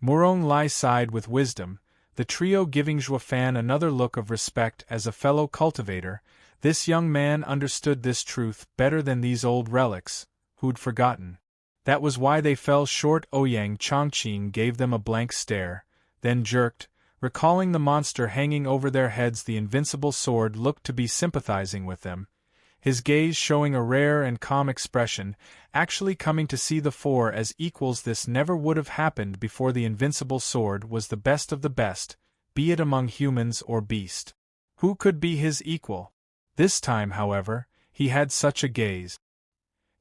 Murong Lai sighed with wisdom, the trio giving Zhuofan another look of respect as a fellow cultivator. This young man understood this truth better than these old relics, who'd forgotten. That was why they fell short. Ouyang Chongqing gave them a blank stare, then jerked, recalling the monster hanging over their heads. The invincible sword looked to be sympathizing with them, his gaze showing a rare and calm expression, actually coming to see the four as equals. This never would have happened before. The invincible sword was the best of the best, be it among humans or beast. Who could be his equal? This time, however, he had such a gaze.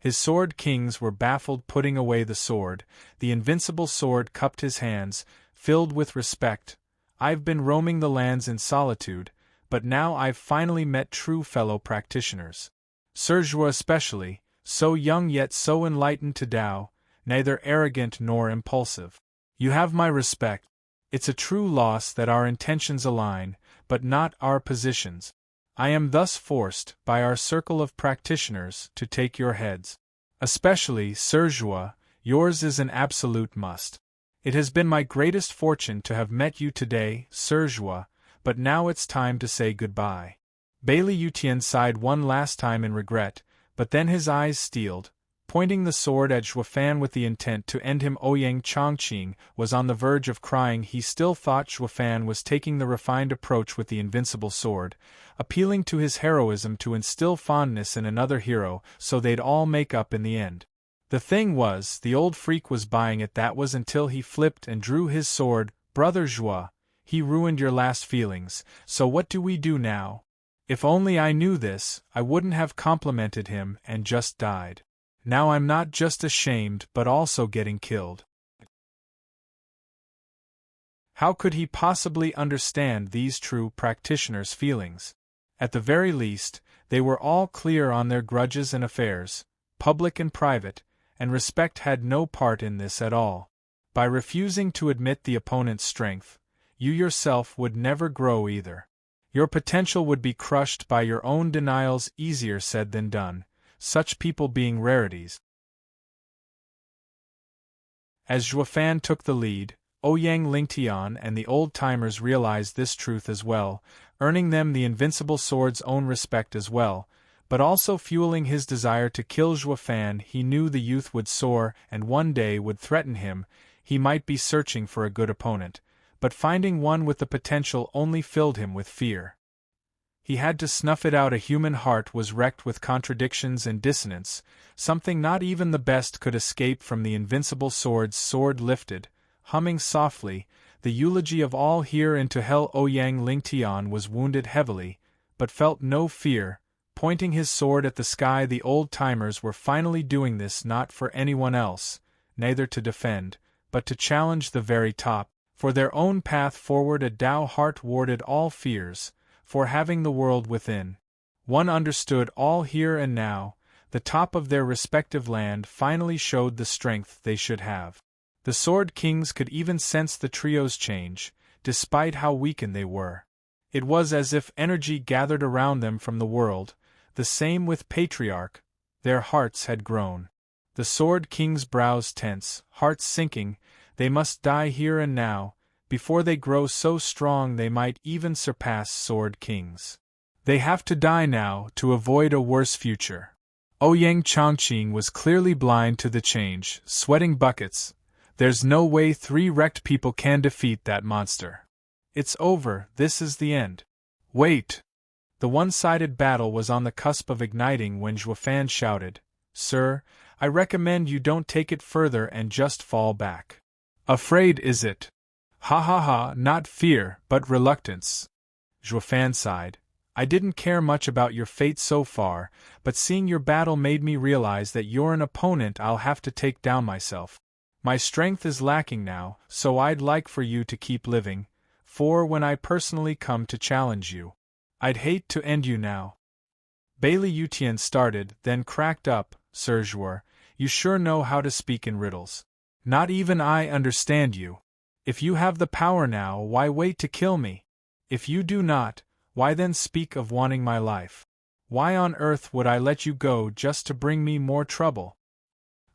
His sword kings were baffled, putting away the sword. The invincible sword cupped his hands, filled with respect. I've been roaming the lands in solitude, but now I've finally met true fellow practitioners. Sir Zhuo especially, so young yet so enlightened to Tao, neither arrogant nor impulsive. You have my respect. It's a true loss that our intentions align, but not our positions. I am thus forced, by our circle of practitioners, to take your heads. Especially, Sir Zhuo, yours is an absolute must. It has been my greatest fortune to have met you today, Sir Zhuo, but now it's time to say goodbye. Bailey Yutian sighed one last time in regret, but then his eyes steeled, pointing the sword at Zhuofan with the intent to end him. Ouyang Chongqing was on the verge of crying. He still thought Zhuofan was taking the refined approach with the invincible sword, appealing to his heroism to instill fondness in another hero so they'd all make up in the end. The thing was, the old freak was buying it. That was until he flipped and drew his sword. Brother Zhuo, he ruined your last feelings, so what do we do now? If only I knew this, I wouldn't have complimented him and just died. Now I'm not just ashamed but also getting killed. How could he possibly understand these true practitioners' feelings? At the very least, they were all clear on their grudges and affairs, public and private, and respect had no part in this at all. By refusing to admit the opponent's strength, you yourself would never grow either. Your potential would be crushed by your own denials. Easier said than done, such people being rarities. As Zhuofan took the lead, Ouyang Lingtian and the old-timers realized this truth as well, earning them the invincible sword's own respect as well, but also fueling his desire to kill Zhuofan. He knew the youth would soar and one day would threaten him. He might be searching for a good opponent, but finding one with the potential only filled him with fear. He had to snuff it out. A human heart was wrecked with contradictions and dissonance, something not even the best could escape from the invincible sword's sword lifted, humming softly, the eulogy of all here into hell. Ouyang Lingtian was wounded heavily, but felt no fear, pointing his sword at the sky. The old-timers were finally doing this not for anyone else, neither to defend, but to challenge the very top, for their own path forward. A Tao heart warded all fears, for having the world within. One understood all here and now. The top of their respective land finally showed the strength they should have. The Sword Kings could even sense the trio's change, despite how weakened they were. It was as if energy gathered around them from the world. The same with Patriarch. Their hearts had grown. The Sword King's brows tense, hearts sinking. They must die here and now, before they grow so strong they might even surpass Sword Kings. They have to die now to avoid a worse future. Ouyang Chongqing was clearly blind to the change, sweating buckets. There's no way 3 wrecked people can defeat that monster. It's over, this is the end. Wait! The one-sided battle was on the cusp of igniting when Zhuofan shouted, "Sir, I recommend you don't take it further and just fall back." "Afraid, is it?" "Ha ha ha, not fear, but reluctance." Zhuofan sighed. "I didn't care much about your fate so far, but seeing your battle made me realize that you're an opponent I'll have to take down myself. My strength is lacking now, so I'd like for you to keep living, for when I personally come to challenge you, I'd hate to end you now." Bailey Yutian started, then cracked up, "Sir Zhuor, you sure know how to speak in riddles. Not even I understand you. If you have the power now, why wait to kill me? If you do not, why then speak of wanting my life? Why on earth would I let you go just to bring me more trouble?"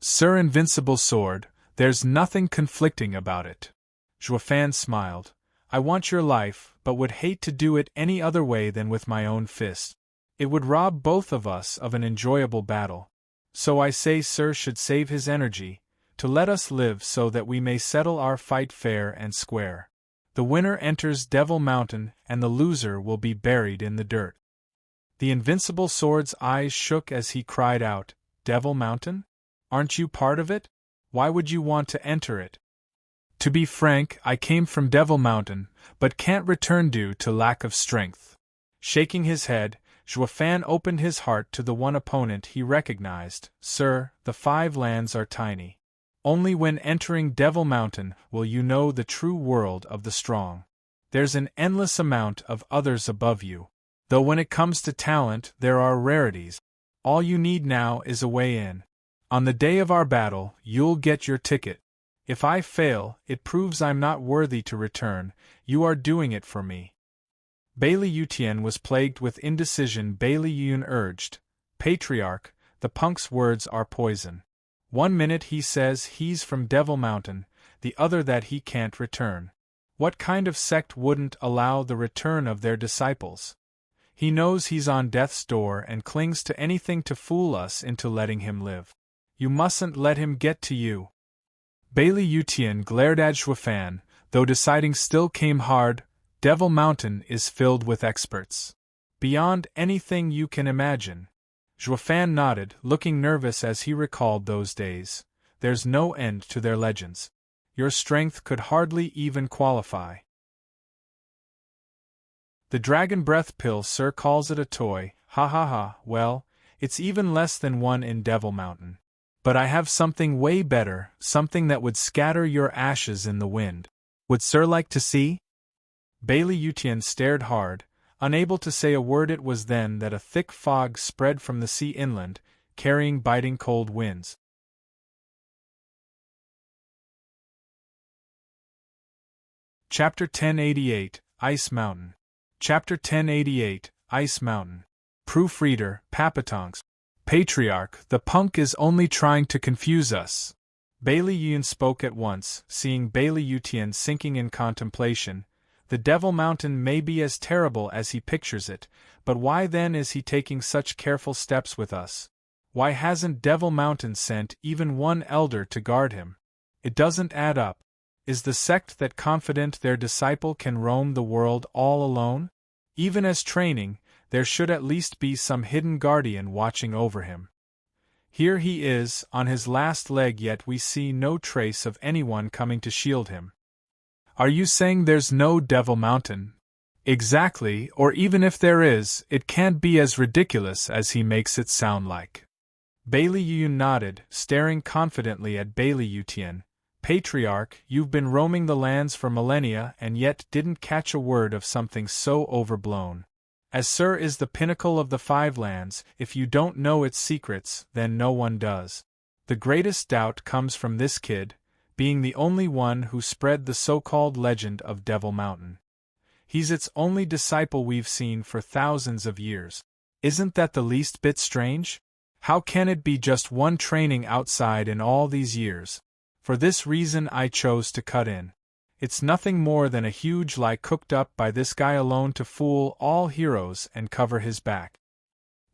"Sir Invincible Sword, there's nothing conflicting about it." Zhuofan smiled. "I want your life, but would hate to do it any other way than with my own fist. It would rob both of us of an enjoyable battle. So I say Sir should save his energy, to let us live so that we may settle our fight fair and square. The winner enters Devil Mountain, and the loser will be buried in the dirt." The Invincible Sword's eyes shook as he cried out, "Devil Mountain? Aren't you part of it? Why would you want to enter it?" "To be frank, I came from Devil Mountain, but can't return due to lack of strength." Shaking his head, Zhuofan opened his heart to the one opponent he recognized. "Sir, the 5 lands are tiny. Only when entering Devil Mountain will you know the true world of the strong. There's an endless amount of others above you. Though when it comes to talent, there are rarities. All you need now is a way in. On the day of our battle, you'll get your ticket. If I fail, it proves I'm not worthy to return. You are doing it for me." Bailey Yutian was plagued with indecision. Bailey Yun urged, "Patriarch, the punk's words are poison. One minute he says he's from Devil Mountain, the other that he can't return. What kind of sect wouldn't allow the return of their disciples? He knows he's on death's door and clings to anything to fool us into letting him live. You mustn't let him get to you." Bailey Yutian glared at Zhuofan, though deciding still came hard. Devil Mountain is filled with experts. Beyond anything you can imagine. Zhuofan nodded, looking nervous as he recalled those days. There's no end to their legends. Your strength could hardly even qualify. The Dragon Breath Pill, sir, calls it a toy. Ha ha ha, well, it's even less than one in Devil Mountain. But I have something way better, something that would scatter your ashes in the wind. Would sir like to see? Bailey Yutian stared hard, unable to say a word. It was then that a thick fog spread from the sea inland, carrying biting cold winds. Chapter 1088, Ice Mountain. Chapter 1088, Ice Mountain. Proofreader, Papatongs. Patriarch, the punk is only trying to confuse us. Bailey Yun spoke at once, seeing Bailey Yutian sinking in contemplation. The Devil Mountain may be as terrible as he pictures it, but why then is he taking such careful steps with us? Why hasn't Devil Mountain sent even one elder to guard him? It doesn't add up. Is the sect that confident their disciple can roam the world all alone? Even as training, there should at least be some hidden guardian watching over him. Here he is, on his last leg, yet we see no trace of anyone coming to shield him. Are you saying there's no Devil Mountain? Exactly, or even if there is, it can't be as ridiculous as he makes it sound like. Bailey Yun nodded, staring confidently at Bailey Yutian. Patriarch, you've been roaming the lands for millennia and yet didn't catch a word of something so overblown. As Sir is the pinnacle of the Five Lands, if you don't know its secrets, then no one does. The greatest doubt comes from this kid, being the only one who spread the so-called legend of Devil Mountain. He's its only disciple we've seen for thousands of years. Isn't that the least bit strange? How can it be just one training outside in all these years? For this reason I chose to cut in. It's nothing more than a huge lie cooked up by this guy alone to fool all heroes and cover his back.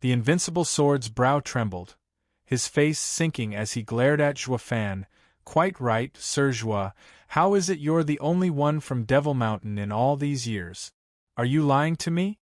The Invincible Sword's brow trembled, his face sinking as he glared at Zhuo Fan. Quite right, Sir Zhuo, how is it you're the only one from Devil Mountain in all these years? Are you lying to me?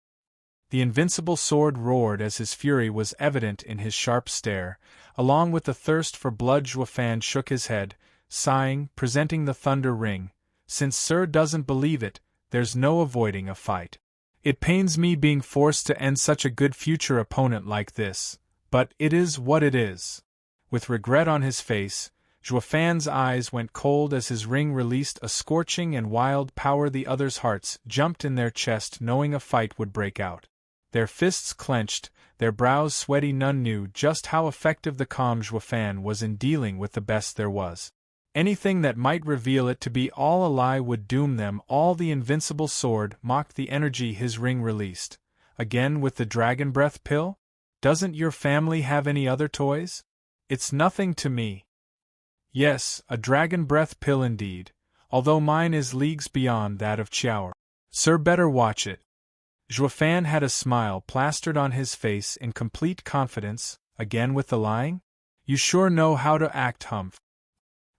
The Invincible Sword roared as his fury was evident in his sharp stare. Along with the thirst for blood, Zhuo Fan shook his head, sighing, presenting the thunder ring. Since Sir doesn't believe it, there's no avoiding a fight. It pains me being forced to end such a good future opponent like this, but it is what it is. With regret on his face, Zhuo Fan's eyes went cold as his ring released a scorching and wild power. The others' hearts jumped in their chest knowing a fight would break out. Their fists clenched, their brows sweaty. None knew just how effective the calm Zhuo Fan was in dealing with the best there was. Anything that might reveal it to be all a lie would doom them all. The Invincible Sword mocked the energy his ring released. Again with the dragon breath pill? Doesn't your family have any other toys? It's nothing to me. Yes, a dragon breath pill indeed, although mine is leagues beyond that of Qiao. Sir, better watch it. Zhuo Fan had a smile plastered on his face in complete confidence. Again with the lying? You sure know how to act, Humph.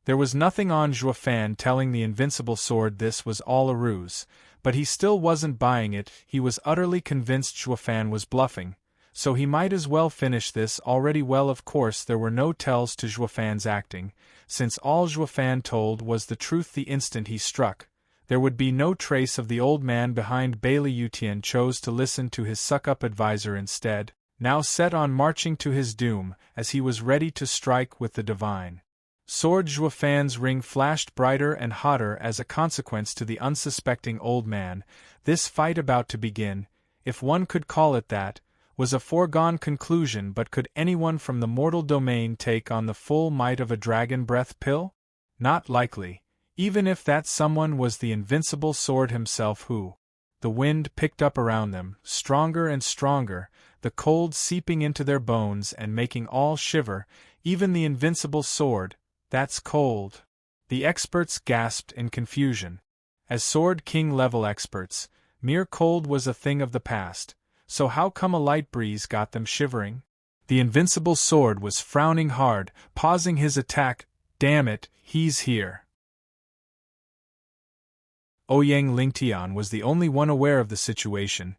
There was nothing on Zhuo Fan telling the Invincible Sword this was all a ruse, but he still wasn't buying it. He was utterly convinced Zhuo Fan was bluffing, so he might as well finish this already. Well, of course there were no tells to Zhuo Fan's acting, since all Zhuo Fan told was the truth the instant he struck. There would be no trace of the old man behind. Bailey Yutian chose to listen to his suck-up advisor instead, now set on marching to his doom, as he was ready to strike with the divine sword. Zhuo Fan's ring flashed brighter and hotter as a consequence to the unsuspecting old man. This fight about to begin, if one could call it that, was a foregone conclusion. But could anyone from the mortal domain take on the full might of a dragon breath pill? Not likely, even if that someone was the Invincible Sword himself who. The wind picked up around them, stronger and stronger, the cold seeping into their bones and making all shiver. Even the Invincible Sword. That's cold. The experts gasped in confusion. As Sword King level experts, mere cold was a thing of the past, so how come a light breeze got them shivering? The Invincible Sword was frowning hard, pausing his attack. Damn it, he's here. Ouyang Lingtian was the only one aware of the situation.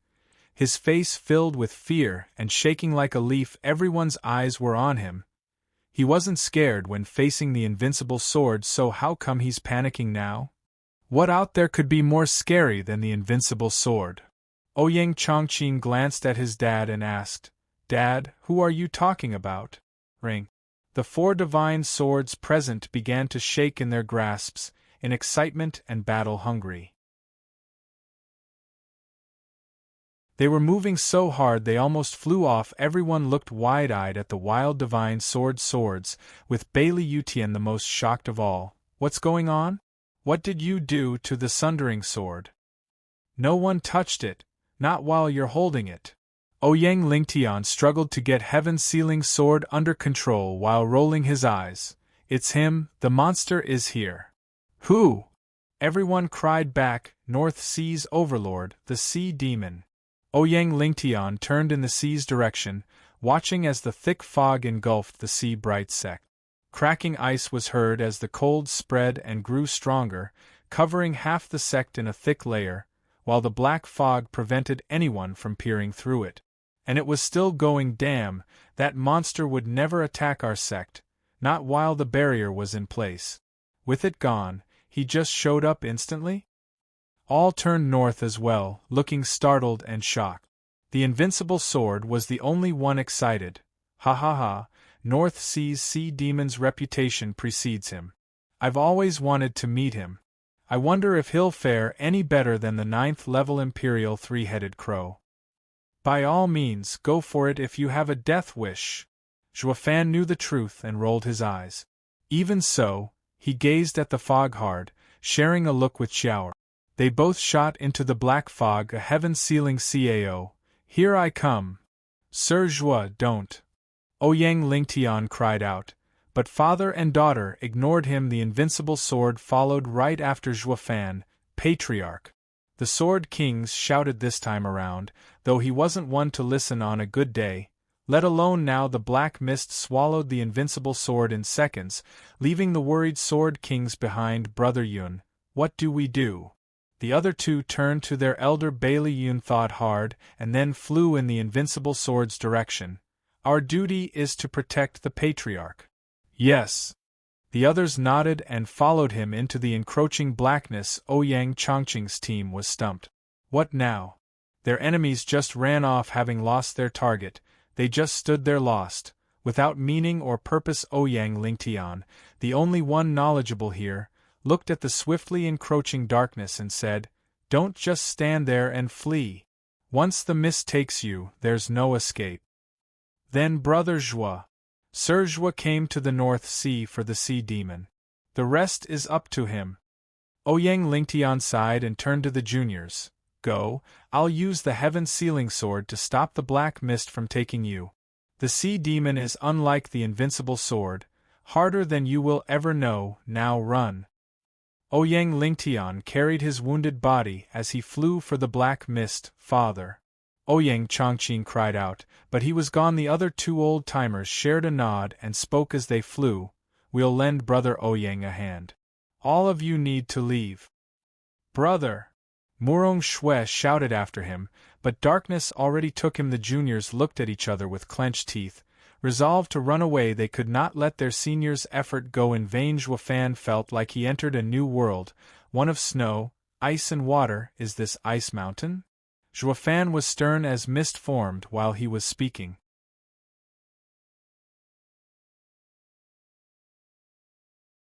His face filled with fear and shaking like a leaf. Everyone's eyes were on him. He wasn't scared when facing the Invincible Sword, so how come he's panicking now? What out there could be more scary than the Invincible Sword? Ouyang Chongqing glanced at his dad and asked, "Dad, who are you talking about?" Ring. The four divine swords present began to shake in their grasps, in excitement and battle-hungry. They were moving so hard they almost flew off. Everyone looked wide-eyed at the wild divine swords, with Bailey Yutian the most shocked of all. What's going on? What did you do to the Sundering sword? No one touched it, not while you're holding it. Ouyang Lingtian struggled to get Heaven's sealing sword under control while rolling his eyes. It's him, the monster is here. Who? Everyone cried back. North Sea's overlord, the sea demon. Ouyang Lingtian turned in the sea's direction, watching as the thick fog engulfed the sea bright sect. Cracking ice was heard as the cold spread and grew stronger, covering half the sect in a thick layer. while the black fog prevented anyone from peering through it. And it was still going. Damn, that monster would never attack our sect, not while the barrier was in place. With it gone, he just showed up instantly? All turned north as well, looking startled and shocked. The invincible sword was the only one excited. Ha ha ha, North Sea's sea demon's reputation precedes him. I've always wanted to meet him. I wonder if he'll fare any better than the 9th level Imperial three-headed crow. By all means, go for it if you have a death wish. Zhuofan knew the truth and rolled his eyes. Even so, he gazed at the fog hard, sharing a look with Xiao. They both shot into the black fog, a heaven-sealing CAO. Here I come. Sir Zhuo, don't. Ouyang Lingtian cried out, but father and daughter ignored him. The invincible sword followed right after Zhuofan, Patriarch. The Sword Kings shouted this time around, though he wasn't one to listen on a good day, let alone now. The black mist swallowed the invincible sword in seconds, leaving the worried Sword Kings behind. Brother Yun, what do we do? The other two turned to their elder Bailey. Yun thought hard, and then flew in the invincible sword's direction. Our duty is to protect the Patriarch. Yes. The others nodded and followed him into the encroaching blackness. Ouyang Chongqing's team was stumped. What now? Their enemies just ran off, having lost their target. They just stood there lost, without meaning or purpose. Ouyang Lingtian, the only one knowledgeable here, looked at the swiftly encroaching darkness and said, "Don't just stand there and flee. Once the mist takes you, there's no escape." Then Brother Zhuo. Sir Zhuo came to the North Sea for the sea demon. The rest is up to him. Ouyang Lingtian sighed and turned to the juniors. Go, I'll use the heaven-sealing sword to stop the black mist from taking you. The sea demon is unlike the invincible sword, harder than you will ever know. Now run. Ouyang Lingtian carried his wounded body as he flew for the black mist. Father. Ouyang Chongqing cried out, but he was gone. The other two old-timers shared a nod and spoke as they flew. We'll lend Brother Ouyang a hand. All of you need to leave. Brother! Murong Shui shouted after him, but darkness already took him. The juniors looked at each other with clenched teeth, resolved to run away. They could not let their senior's effort go in vain. Zhuofan felt like he entered a new world, one of snow, ice and water. Is this Ice Mountain? Zhuofan was stern as mist formed while he was speaking.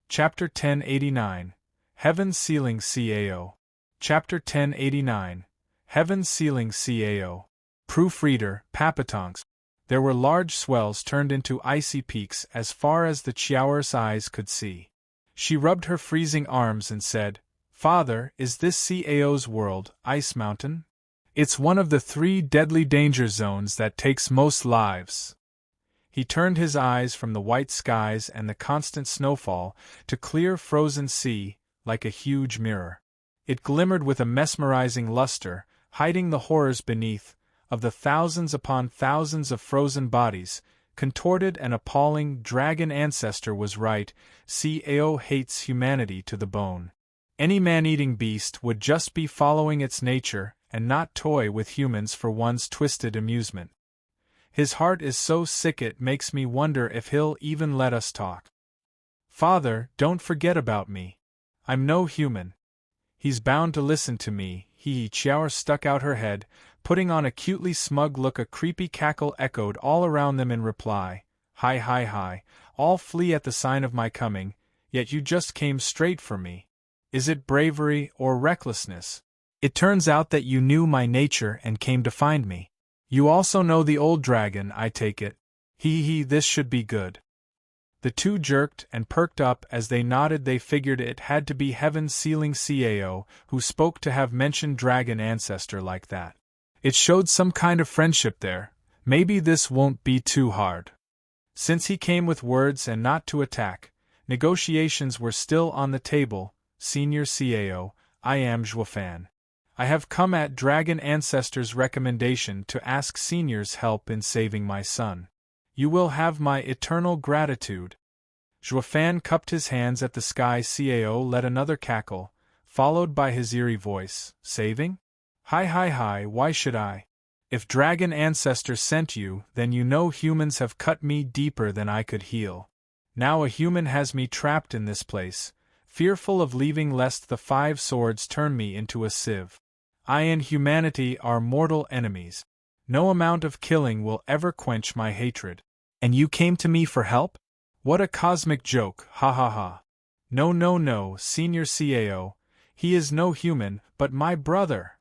Chapter 1089. Heaven's Sealing CAO. Chapter 1089. Heaven's Sealing CAO. Proofreader, Papatongs. There were large swells turned into icy peaks as far as the Qiaoer's eyes could see. She rubbed her freezing arms and said, Father, is this CAO's world, Ice Mountain? It's one of the 3 deadly danger zones that takes most lives. He turned his eyes from the white skies and the constant snowfall to clear frozen sea, like a huge mirror. It glimmered with a mesmerizing luster, hiding the horrors beneath, of the thousands upon thousands of frozen bodies, contorted and appalling. Dragon ancestor was right, CAO hates humanity to the bone. Any man-eating beast would just be following its nature, and not toy with humans for one's twisted amusement. His heart is so sick it makes me wonder if he'll even let us talk. Father, don't forget about me. I'm no human. He's bound to listen to me. Qiaoer stuck out her head, putting on a cutely smug look. A creepy cackle echoed all around them in reply. Hi hi hi, all flee at the sign of my coming, yet you just came straight for me. Is it bravery or recklessness? It turns out that you knew my nature and came to find me. You also know the old dragon, I take it. This should be good. The two jerked and perked up as they nodded. They figured it had to be Heaven's Sealing CAO who spoke to have mentioned dragon ancestor like that. It showed some kind of friendship there. Maybe this won't be too hard. Since he came with words and not to attack, negotiations were still on the table. Senior CAO, I am Zhuofan. I have come at Dragon Ancestor's recommendation to ask Senior's help in saving my son. You will have my eternal gratitude. Zhuofan cupped his hands at the sky. CAO let another cackle, followed by his eerie voice. Saving? Hi, why should I? If dragon ancestors sent you, then you know humans have cut me deeper than I could heal. Now a human has me trapped in this place, fearful of leaving lest the 5 swords turn me into a sieve. I and humanity are mortal enemies. No amount of killing will ever quench my hatred. And you came to me for help? What a cosmic joke, ha ha ha. No, Senior CAO, he is no human, but my brother.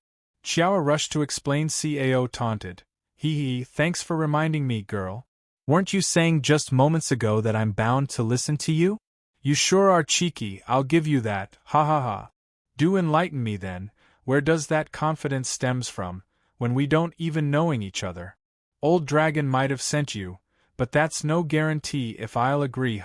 Xiao rushed to explain. CAO taunted. Thanks for reminding me, girl. Weren't you saying just moments ago that I'm bound to listen to you? You sure are cheeky, I'll give you that, ha ha ha. Do enlighten me then, where does that confidence stems from, when we don't even knowing each other? Old Dragon might have sent you, but that's no guarantee if I'll agree.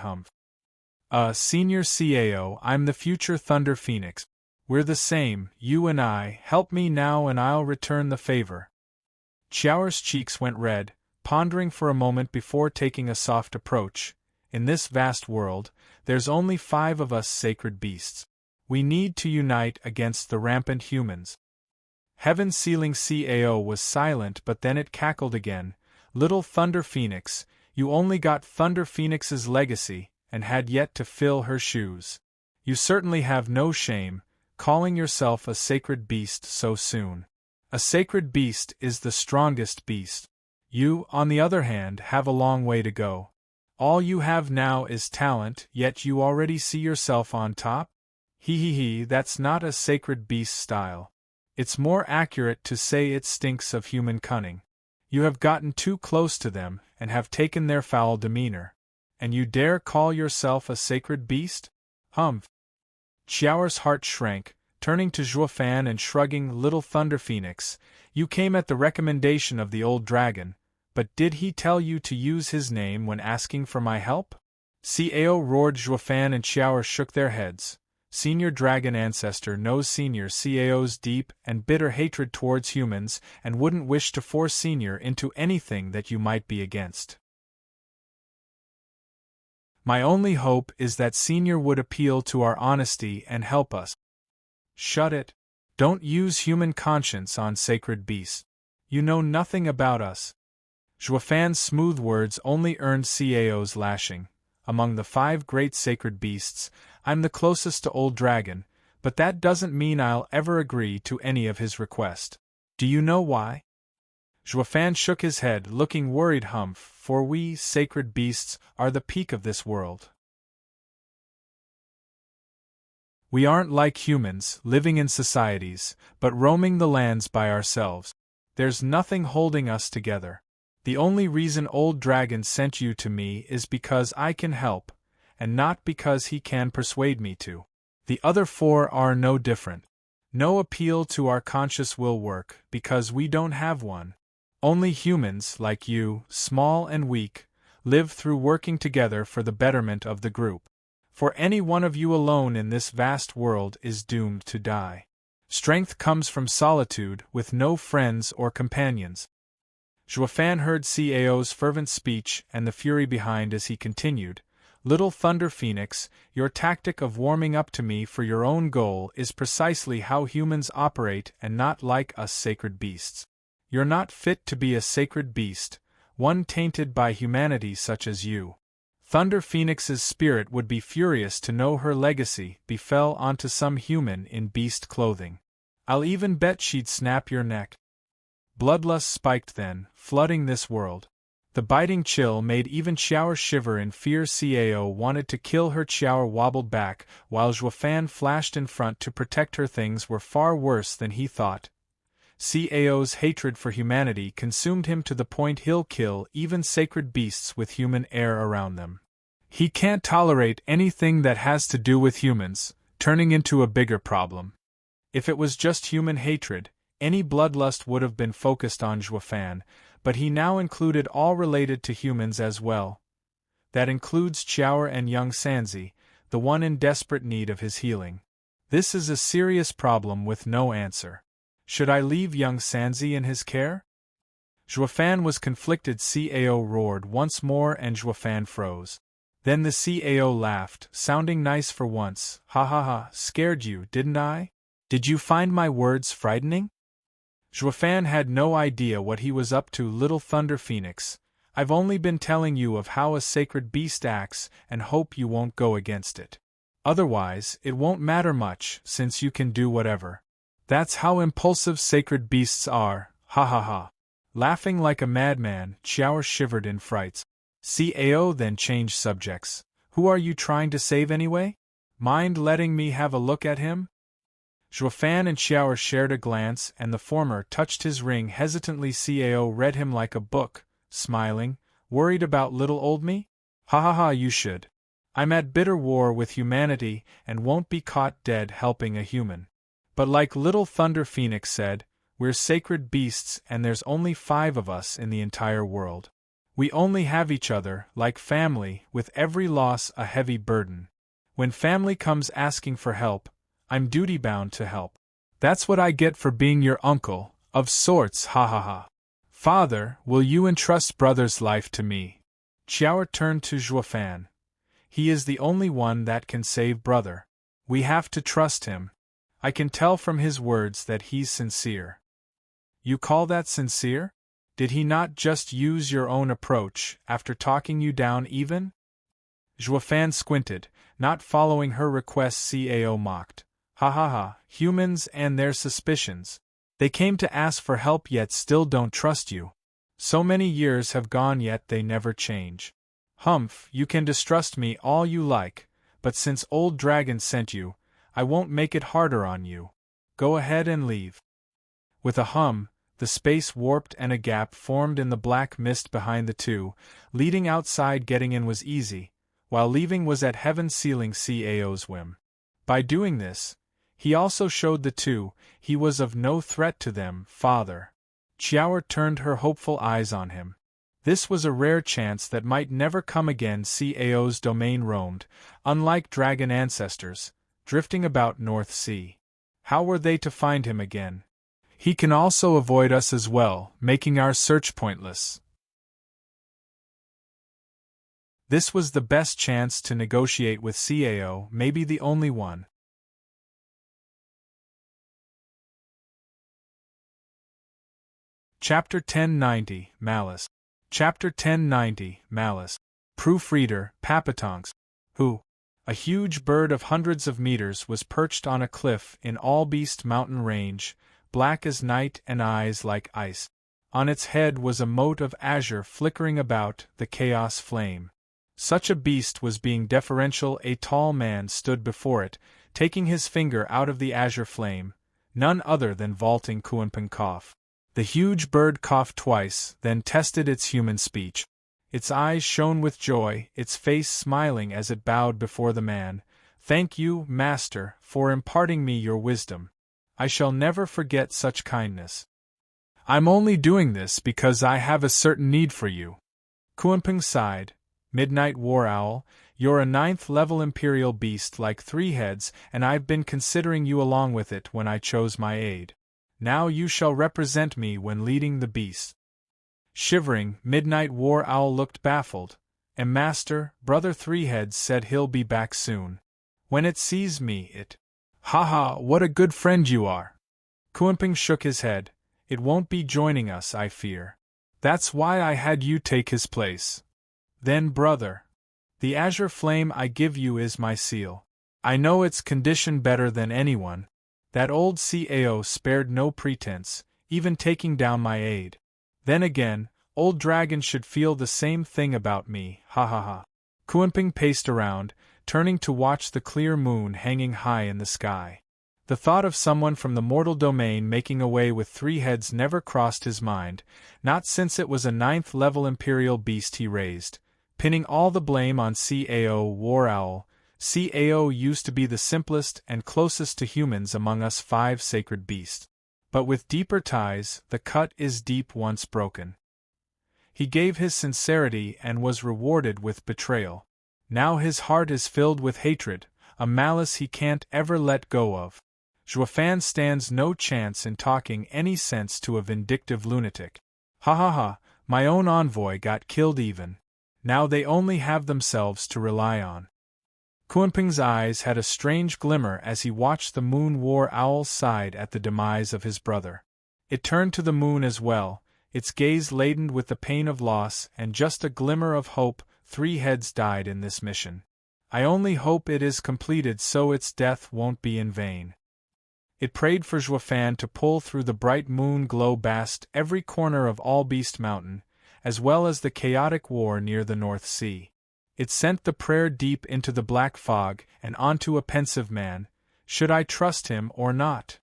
Senior CAO, I'm the future Thunder Phoenix. We're the same, you and I, help me now and I'll return the favor. Xiao's cheeks went red, pondering for a moment before taking a soft approach. In this vast world, there's only 5 of us sacred beasts. We need to unite against the rampant humans. Heaven Sealing CAO was silent, but then it cackled again. Little Thunder Phoenix, you only got Thunder Phoenix's legacy, and had yet to fill her shoes. You certainly have no shame, calling yourself a sacred beast so soon. A sacred beast is the strongest beast. You, on the other hand, have a long way to go. All you have now is talent, yet you already see yourself on top? That's not a sacred beast style. It's more accurate to say it stinks of human cunning. You have gotten too close to them, and have taken their foul demeanor. And you dare call yourself a sacred beast? Xiao's heart shrank, turning to Zhuofan and shrugging. Little Thunder Phoenix, you came at the recommendation of the old dragon, but did he tell you to use his name when asking for my help? CAO roared. Zhuofan and Xiao shook their heads. Senior Dragon Ancestor knows Senior CAO's deep and bitter hatred towards humans and wouldn't wish to force Senior into anything that you might be against. My only hope is that Senior would appeal to our honesty and help us. Shut it. Don't use human conscience on sacred beasts. You know nothing about us. Zhuofan's smooth words only earned CAO's lashing. Among the 5 great sacred beasts, I'm the closest to Old Dragon, but that doesn't mean I'll ever agree to any of his requests. Do you know why? Zhuofan shook his head, looking worried. For we, sacred beasts, are the peak of this world. We aren't like humans, living in societies, but roaming the lands by ourselves. There's nothing holding us together. The only reason Old Dragon sent you to me is because I can help, and not because he can persuade me to. The other 4 are no different. No appeal to our conscious will work, because we don't have one. Only humans, like you, small and weak, live through working together for the betterment of the group. For any one of you alone in this vast world is doomed to die. Strength comes from solitude, with no friends or companions. Zhuofan heard CAO's fervent speech and the fury behind as he continued. Little Thunder Phoenix, your tactic of warming up to me for your own goal is precisely how humans operate and not like us sacred beasts. You're not fit to be a sacred beast, one tainted by humanity such as you. Thunder Phoenix's spirit would be furious to know her legacy befell onto some human in beast clothing. I'll even bet she'd snap your neck. Bloodlust spiked then, flooding this world. The biting chill made even Xiao shiver in fear. CAO wanted to kill her. Xiao wobbled back, while Zhuofan flashed in front to protect her. Things were far worse than he thought. CAO's hatred for humanity consumed him to the point he'll kill even sacred beasts with human air around them. He can't tolerate anything that has to do with humans, turning into a bigger problem. If it was just human hatred, any bloodlust would have been focused on Zhuofan, but he now included all related to humans as well. That includes Xiao and young Sanzi, the one in desperate need of his healing. This is a serious problem with no answer. Should I leave young Sanzi in his care? Zhuofan was conflicted. CAO roared once more and Zhuofan froze. Then the CAO laughed, sounding nice for once. Ha, scared you, didn't I? Did you find my words frightening? Zhuofan had no idea what he was up to. Little Thunder Phoenix, I've only been telling you of how a sacred beast acts and hope you won't go against it. Otherwise, it won't matter much, since you can do whatever. That's how impulsive sacred beasts are, ha ha ha. Laughing like a madman, Xiao shivered in fright. Cao then changed subjects. Who are you trying to save anyway? Mind letting me have a look at him? Zhuofan and Xiao shared a glance, and the former touched his ring hesitantly. Cao read him like a book, smiling. Worried about little old me? Ha ha ha, you should. I'm at bitter war with humanity and won't be caught dead helping a human. But like Little Thunder Phoenix said, we're sacred beasts and there's only 5 of us in the entire world. We only have each other, like family, with every loss a heavy burden. When family comes asking for help, I'm duty-bound to help. That's what I get for being your uncle, of sorts, ha ha ha. Father, will you entrust brother's life to me? Xiao turned to Zhuofan. He is the only one that can save brother. We have to trust him. I can tell from his words that he's sincere. You call that sincere? Did he not just use your own approach, after talking you down even? Zhuofan squinted, not following her request. Cao mocked. Ha ha ha, humans and their suspicions. They came to ask for help yet still don't trust you. So many years have gone yet they never change. Humph, you can distrust me all you like, but since old dragon sent you, I won't make it harder on you. Go ahead and leave. With a hum, the space warped and a gap formed in the black mist behind the two. Leading outside, getting in was easy, while leaving was at heaven's ceiling. Cao's whim. By doing this, he also showed the two he was of no threat to them. Father. Xiao turned her hopeful eyes on him. This was a rare chance that might never come again. Cao's domain roamed, unlike dragon ancestors, drifting about North Sea. How were they to find him again? He can also avoid us as well, making our search pointless. This was the best chance to negotiate with Cao, maybe the only one. Chapter 1090, Malice. Chapter 1090, Malice. Proofreader, Papatonks, who, a huge bird of hundreds of meters, was perched on a cliff in Allbeast mountain range, black as night and eyes like ice. On its head was a mote of azure flickering about, the chaos flame. Such a beast was being deferential. A tall man stood before it, taking his finger out of the azure flame, none other than vaulting Kunpeng. The huge bird coughed twice, then tested its human speech. Its eyes shone with joy, its face smiling as it bowed before the man. Thank you, master, for imparting me your wisdom. I shall never forget such kindness. I'm only doing this because I have a certain need for you. Kunpeng sighed. Midnight War Owl, you're a 9th level imperial beast like 3 heads, and I've been considering you along with it when I chose my aid. Now you shall represent me when leading the beast. Shivering, Midnight War Owl looked baffled. And master, brother 3 heads said he'll be back soon. When it sees me, it... Ha ha, what a good friend you are. Kunpeng shook his head. It won't be joining us, I fear. That's why I had you take his place. Then brother. The azure flame I give you is my seal. I know its condition better than anyone. That old Cao spared no pretense, even taking down my aid. Then again, old dragon should feel the same thing about me, ha ha ha. Kunpeng paced around, turning to watch the clear moon hanging high in the sky. The thought of someone from the mortal domain making away with 3 heads never crossed his mind, not since it was a 9th level imperial beast he raised, pinning all the blame on Cao. War Owl. Cao used to be the simplest and closest to humans among us 5 sacred beasts. But with deeper ties, the cut is deep once broken. He gave his sincerity and was rewarded with betrayal. Now his heart is filled with hatred, a malice he can't ever let go of. Zhuofan stands no chance in talking any sense to a vindictive lunatic. Ha ha ha, my own envoy got killed even. Now they only have themselves to rely on. Kunpeng's eyes had a strange glimmer as he watched the Moon War Owl sighed at the demise of his brother. It turned to the moon as well, its gaze laden with the pain of loss and just a glimmer of hope. 3 heads died in this mission. I only hope it is completed so its death won't be in vain. It prayed for Juefan to pull through the bright moon glow past every corner of All Beast Mountain, as well as the chaotic war near the North Sea. It sent the prayer deep into the black fog and onto a pensive man. Should I trust him or not?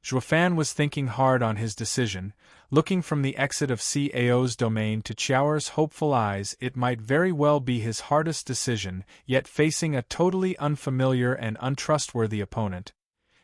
Juefan was thinking hard on his decision, looking from the exit of Cao's domain to Qiaoer's hopeful eyes. It might very well be his hardest decision, yet facing a totally unfamiliar and untrustworthy opponent.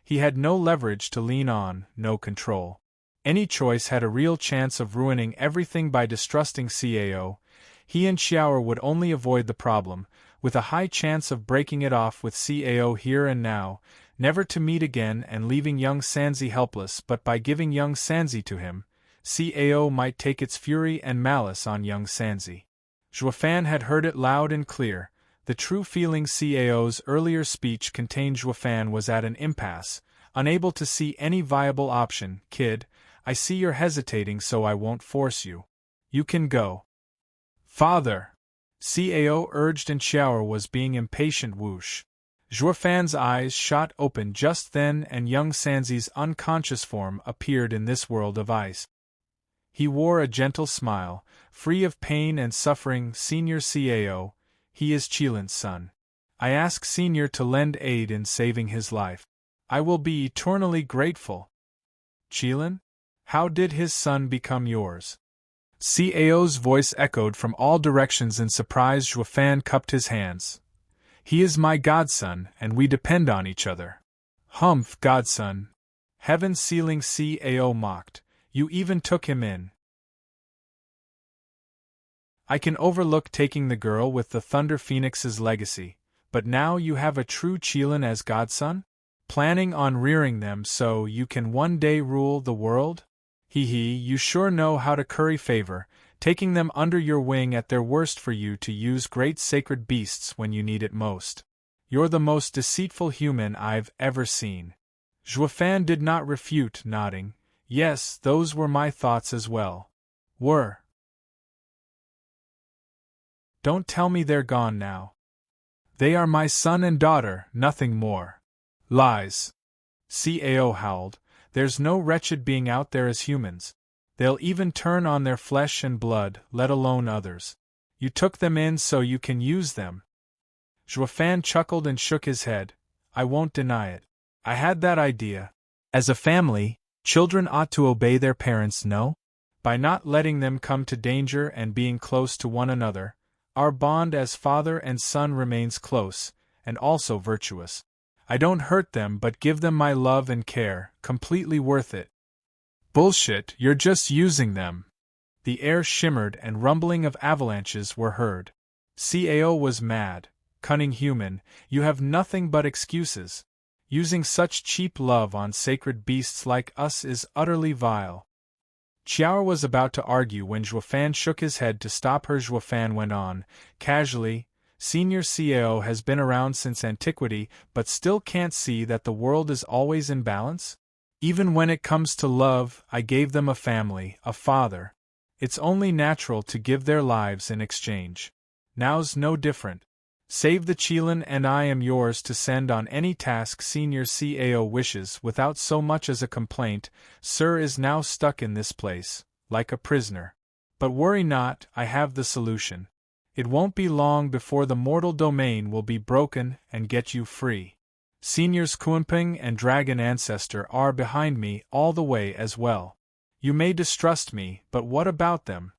He had no leverage to lean on, no control. Any choice had a real chance of ruining everything by distrusting Cao. He and Qiaoer would only avoid the problem, with a high chance of breaking it off with Cao here and now, never to meet again and leaving young Sanzi helpless. But by giving young Sanzi to him, Cao might take its fury and malice on young Sanzi. Juefan had heard it loud and clear. The true feeling. Cao's earlier speech contained. Juefan was at an impasse, unable to see any viable option. Kid, I see you're hesitating, so I won't force you. You can go. Father! Cao urged, and Qiaoer was being impatient. Whoosh! Juefan's eyes shot open just then, and young Sanzi's unconscious form appeared in this world of ice. He wore a gentle smile, free of pain and suffering. Senior Cao, he is Qilin's son. I ask Senior to lend aid in saving his life. I will be eternally grateful. Qilin? How did his son become yours? Cao's voice echoed from all directions in surprise. Juefan cupped his hands. He is my godson, and we depend on each other. Humph, godson. Heaven sealing. Cao mocked. You even took him in. I can overlook taking the girl with the Thunder Phoenix's legacy, but now you have a true Qilin as godson? Planning on rearing them so you can one day rule the world? Hee hee, you sure know how to curry favor, taking them under your wing at their worst for you to use great sacred beasts when you need it most. You're the most deceitful human I've ever seen. Juefan did not refute, nodding. Yes, those were my thoughts as well. Were. Don't tell me they're gone now. They are my son and daughter, nothing more. Lies. Cao howled. There's no wretched being out there as humans. They'll even turn on their flesh and blood, let alone others. You took them in so you can use them. Juefan chuckled and shook his head. I won't deny it. I had that idea. As a family, children ought to obey their parents, no? By not letting them come to danger and being close to one another, our bond as father and son remains close, and also virtuous. I don't hurt them but give them my love and care, completely worth it. Bullshit, you're just using them. The air shimmered and rumbling of avalanches were heard. Cao was mad. Cunning human, you have nothing but excuses. Using such cheap love on sacred beasts like us is utterly vile. Qiaoer was about to argue when Juefan shook his head to stop her. Juefan went on, casually, Senior Cao has been around since antiquity but still can't see that the world is always in balance? Even when it comes to love, I gave them a family, a father. It's only natural to give their lives in exchange. Now's no different. Save the Qilin and I am yours to send on any task Senior Cao wishes without so much as a complaint. Sir is now stuck in this place, like a prisoner. But worry not, I have the solution. It won't be long before the mortal domain will be broken and get you free. Seniors Kunping and Dragon Ancestor are behind me all the way as well. You may distrust me, but what about them?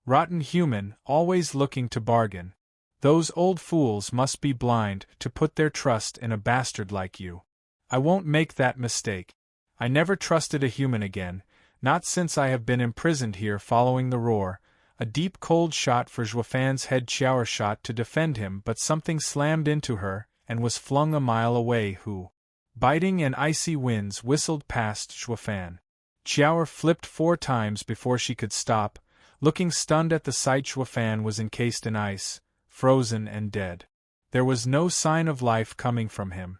Rotten human, always looking to bargain. Those old fools must be blind to put their trust in a bastard like you. I won't make that mistake. I never trusted a human again, not since I have been imprisoned here following the roar. A deep cold shot for Juefan's head. Qiaoer shot to defend him, but something slammed into her and was flung a mile away. Who? Biting and icy winds whistled past Juefan. Qiaoer flipped 4 times before she could stop, looking stunned at the sight. Juefan was encased in ice, frozen and dead. There was no sign of life coming from him.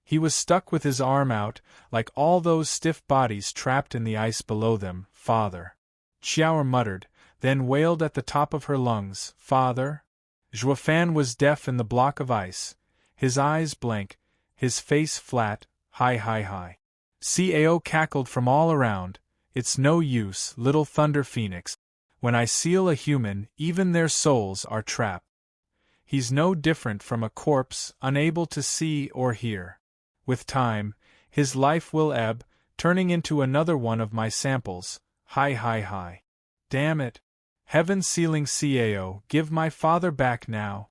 He was stuck with his arm out, like all those stiff bodies trapped in the ice below them. Father. Xiao muttered, then wailed at the top of her lungs, Father? Zhuofan was deaf in the block of ice, his eyes blank, his face flat. Hi. Cao cackled from all around, it's no use, little Thunder Phoenix. When I seal a human, even their souls are trapped. He's no different from a corpse, unable to see or hear. With time, his life will ebb, turning into another one of my samples. Hi. Damn it. Heaven sealing Cao, give my father back now.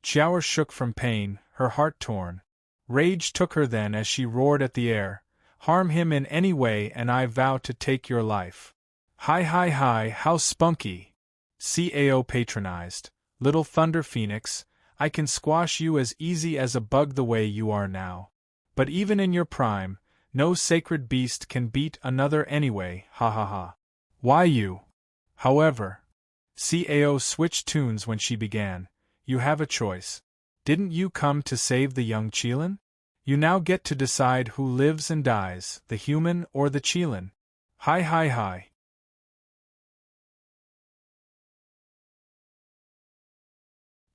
Xiao shook from pain, her heart torn. Rage took her then as she roared at the air, harm him in any way and I vow to take your life. Hi, how spunky. Cao patronized, little Thunder Phoenix, I can squash you as easy as a bug the way you are now. But even in your prime, no sacred beast can beat another anyway, ha. Why you? However, Cao switched tunes when she began, you have a choice. Didn't you come to save the young Qilin? You now get to decide who lives and dies, the human or the Qilin. Hi.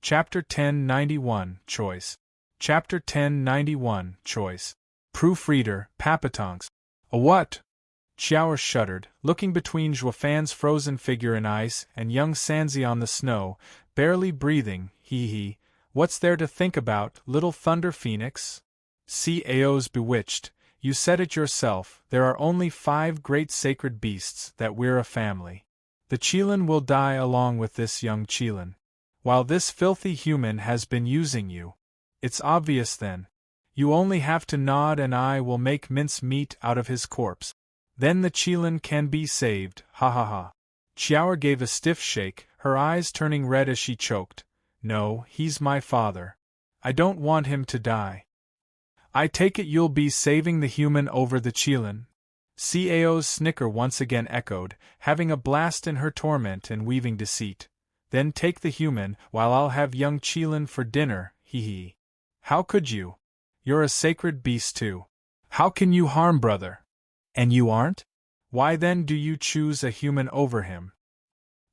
Chapter 1091, Choice. Chapter 1091, Choice. Proofreader, Papatonks. A what? Xiao shuddered, looking between Zhuofan's frozen figure in ice and young Sanzi on the snow, barely breathing. He. What's there to think about, little Thunder Phoenix? Cao's bewitched. You said it yourself, there are only 5 great sacred beasts that we're a family. The Qilin will die along with this young Qilin. While this filthy human has been using you. It's obvious then. You only have to nod and I will make mince meat out of his corpse. Then the Qilin can be saved, ha. Xiao gave a stiff shake, her eyes turning red as she choked. No, he's my father. I don't want him to die. I take it you'll be saving the human over the Qilin? Cao's snicker once again echoed, having a blast in her torment and weaving deceit. Then take the human, while I'll have young Qilin for dinner, he. How could you? You're a sacred beast too. How can you harm brother? And you aren't? Why then do you choose a human over him?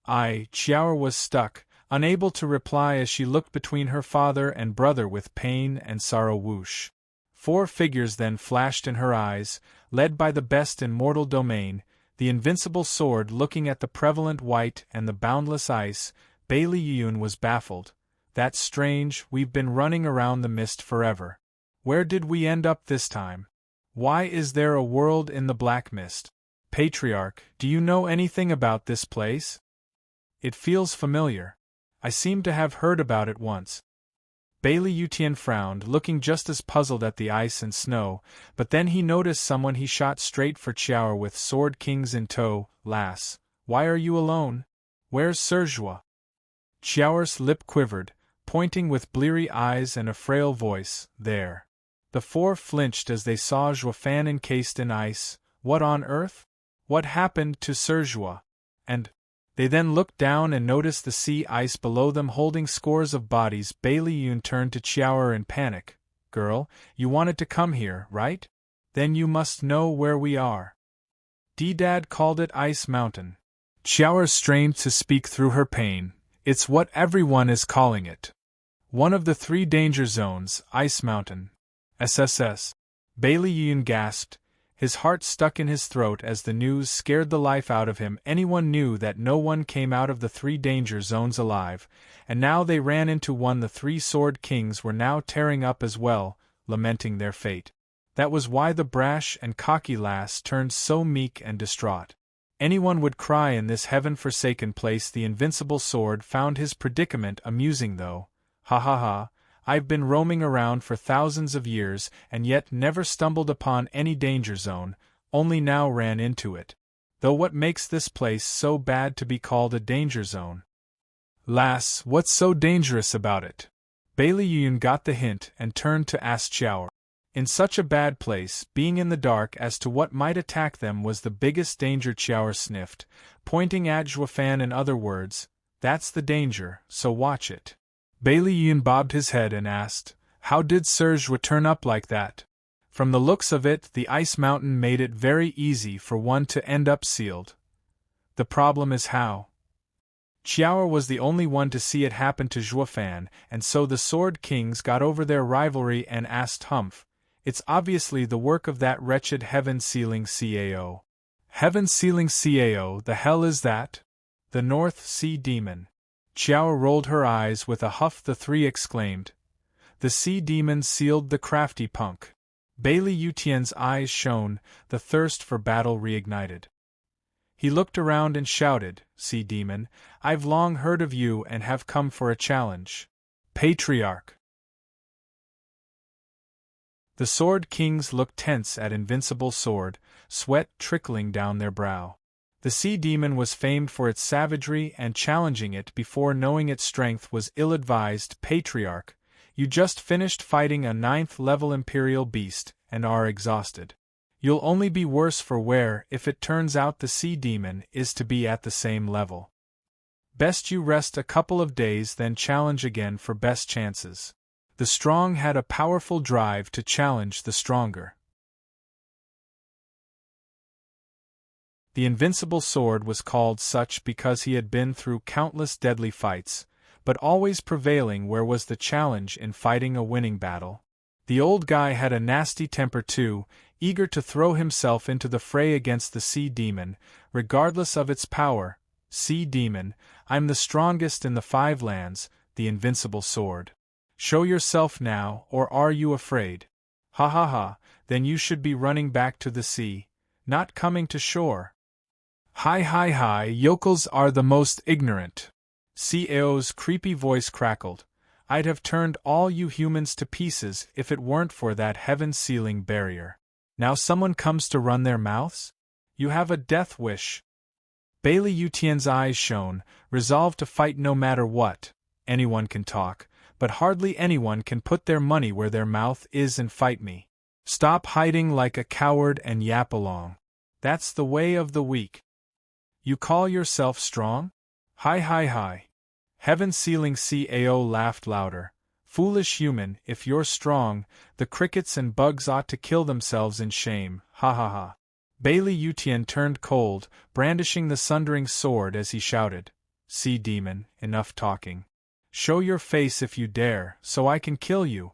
Xiao was stuck, unable to reply as she looked between her father and brother with pain and sorrow. Whoosh. 4 figures then flashed in her eyes, led by the best in mortal domain, the invincible sword looking at the prevalent white and the boundless ice. Bailey Yun was baffled. That's strange, we've been running around the mist forever. Where did we end up this time? Why is there a world in the black mist? Patriarch, do you know anything about this place? It feels familiar. I seem to have heard about it once. Bailey Yutian frowned, looking just as puzzled at the ice and snow, but then he noticed someone. He shot straight for Xiao with sword kings in tow. Lass, why are you alone? Where's Serjua? Xiao's lip quivered, pointing with bleary eyes and a frail voice, there. The 4 flinched as they saw Zhuofan encased in ice. What on earth? What happened to Serjua? And they then looked down and noticed the sea ice below them holding scores of bodies. Bailey Yun turned to Xiao in panic. Girl, you wanted to come here, right? Then you must know where we are. D-Dad called it Ice Mountain. Xiao strained to speak through her pain. It's what everyone is calling it. One of the 3 danger zones, Ice Mountain. SSS. Bailey Yun gasped, his heart stuck in his throat as the news scared the life out of him. Anyone knew that no one came out of the 3 danger zones alive, and now they ran into one. The 3 sword kings were now tearing up as well, lamenting their fate. That was why the brash and cocky lass turned so meek and distraught. Anyone would cry in this heaven-forsaken place. The invincible sword found his predicament amusing though. Ha. I've been roaming around for thousands of years and yet never stumbled upon any danger zone, only now ran into it. Though what makes this place so bad to be called a danger zone? Lass, what's so dangerous about it? Bailey Yun got the hint and turned to ask Xiao. In such a bad place, being in the dark as to what might attack them was the biggest danger. Xiao sniffed, pointing at Zhuofan. In other words, that's the danger, so watch it. Bailey Yun bobbed his head and asked, How did Serge turn up like that? From the looks of it, the ice mountain made it very easy for one to end up sealed. The problem is how. Xiao was the only one to see it happen to Zhuofan, and so the Sword Kings got over their rivalry and asked Humph, "It's obviously the work of that wretched heaven-sealing CAO. Heaven-sealing CAO, the hell is that? The North Sea Demon." Xiao rolled her eyes with a huff. The three exclaimed. The Sea Demon sealed the crafty punk. Bailey Yutian's eyes shone, the thirst for battle reignited. He looked around and shouted, "Sea Demon, I've long heard of you and have come for a challenge." Patriarch. The Sword Kings looked tense at Invincible Sword, sweat trickling down their brow. The Sea Demon was famed for its savagery, and challenging it before knowing its strength was ill-advised. Patriarch, you just finished fighting a 9th-level Imperial beast, and are exhausted. You'll only be worse for wear if it turns out the Sea Demon is to be at the same level. Best you rest a couple of days, then challenge again for best chances. The strong had a powerful drive to challenge the stronger. The Invincible Sword was called such because he had been through countless deadly fights, but always prevailing where was the challenge in fighting a winning battle. The old guy had a nasty temper too, eager to throw himself into the fray against the Sea Demon, regardless of its power. "Sea Demon, I'm the strongest in the 5 lands, the Invincible Sword. Show yourself now, or are you afraid? Ha ha ha, then you should be running back to the sea, not coming to shore." "Hi hi hi, yokels are the most ignorant." CAO's creepy voice crackled. "I'd have turned all you humans to pieces if it weren't for that heaven-sealing barrier. Now someone comes to run their mouths? You have a death wish." Bailey Yutian's eyes shone, resolved to fight no matter what. Anyone can talk, but hardly anyone can put their money where their mouth is and fight me. Stop hiding like a coward and yap along. That's the way of the weak. You call yourself strong? Hi hi hi. Heaven-sealing CAO laughed louder. "Foolish human, if you're strong, the crickets and bugs ought to kill themselves in shame, ha ha ha." Bailey Yutian turned cold, brandishing the Sundering sword as he shouted, "Sea Demon, enough talking. Show your face if you dare, so I can kill you."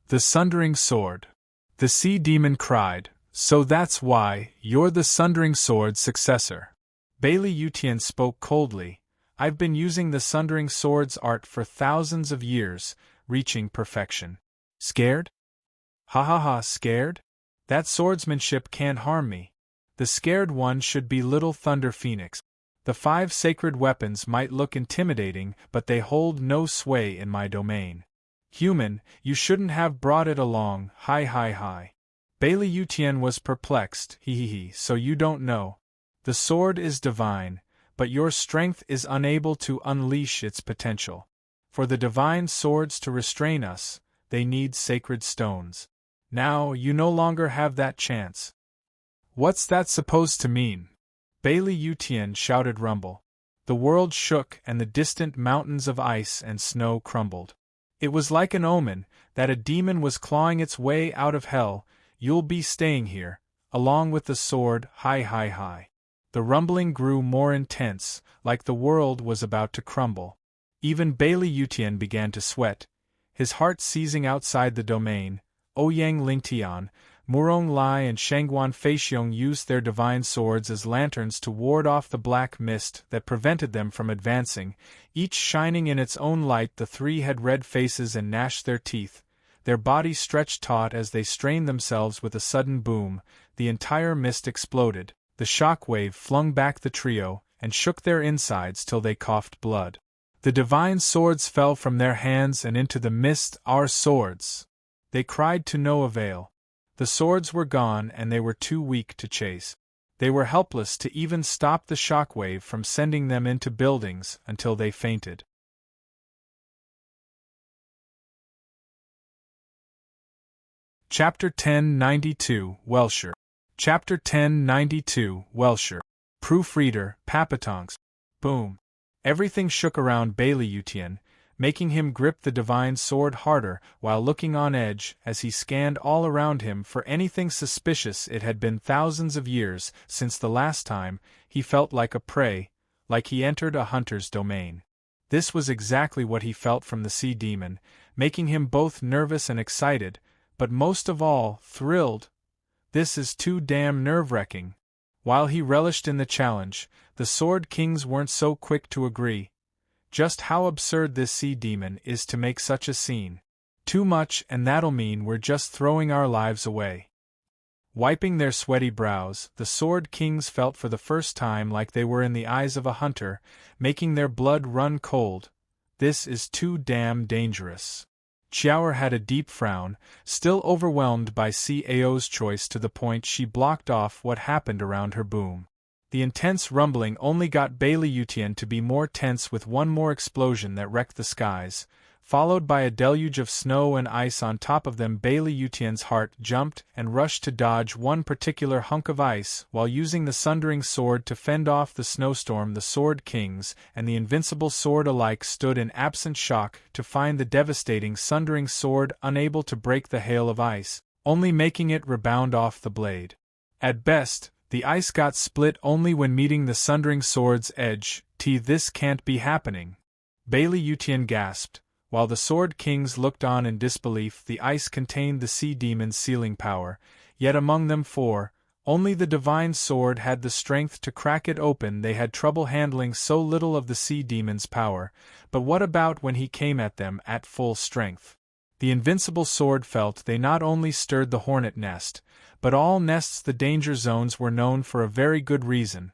The Sundering sword. The Sea Demon cried, "So that's why, you're the Sundering sword's successor." Bailey Yutian spoke coldly, "I've been using the Sundering sword's art for thousands of years, reaching perfection. Scared? Ha ha ha, scared? That swordsmanship can't harm me. The scared one should be Little Thunder Phoenix. The 5 sacred weapons might look intimidating, but they hold no sway in my domain. Human, you shouldn't have brought it along, hi hi hi." Bailey Yutian was perplexed, he, so you don't know. The sword is divine, but your strength is unable to unleash its potential. For the divine swords to restrain us, they need sacred stones. Now, you no longer have that chance. What's that supposed to mean? Bailey Yutian shouted rumble. The world shook and the distant mountains of ice and snow crumbled. It was like an omen, that a demon was clawing its way out of hell. "You'll be staying here, along with the sword, hi hi hi." The rumbling grew more intense, like the world was about to crumble. Even Bailey Yutian began to sweat, his heart seizing outside the domain. Ouyang Lingtian, Murong Lai and Shangguan Feixiong used their divine swords as lanterns to ward off the black mist that prevented them from advancing, each shining in its own light. The 3 had red faces and gnashed their teeth, their bodies stretched taut as they strained themselves. With a sudden boom, the entire mist exploded. The shock wave flung back the trio, and shook their insides till they coughed blood. The divine swords fell from their hands and into the mist. "Our swords!" They cried to no avail. The swords were gone and they were too weak to chase. They were helpless to even stop the shock wave from sending them into buildings until they fainted. Chapter 1092, Welsher. Chapter 1092, Welsher. Proofreader, Papatongs. Boom. Everything shook around Bailey Yutian, making him grip the divine sword harder while looking on edge as he scanned all around him for anything suspicious. It had been thousands of years since the last time he felt like a prey, like he entered a hunter's domain. This was exactly what he felt from the sea demon, making him both nervous and excited, but most of all, thrilled. This is too damn nerve-wracking. While he relished in the challenge, the Sword Kings weren't so quick to agree. Just how absurd this sea demon is to make such a scene. Too much, and that'll mean we're just throwing our lives away. Wiping their sweaty brows, the Sword Kings felt for the first time like they were in the eyes of a hunter, making their blood run cold. This is too damn dangerous. Xiaoer had a deep frown, still overwhelmed by Cao's choice to the point she blocked off what happened around her boom. The intense rumbling only got Bailey Yutian to be more tense with one more explosion that wrecked the skies, followed by a deluge of snow and ice on top of them. Bailey Yutian's heart jumped and rushed to dodge one particular hunk of ice while using the Sundering sword to fend off the snowstorm. The Sword Kings and the Invincible Sword alike stood in absent shock to find the devastating Sundering sword unable to break the hail of ice, only making it rebound off the blade. At best, the ice got split only when meeting the Sundering sword's edge. This can't be happening. Bailey Yutian gasped. While the Sword Kings looked on in disbelief, the ice contained the sea demon's sealing power, yet among them four, only the divine sword had the strength to crack it open. They had trouble handling so little of the sea demon's power, but what about when he came at them at full strength? The invincible sword felt they not only stirred the hornet nest, but all nests. The danger zones were known for a very good reason.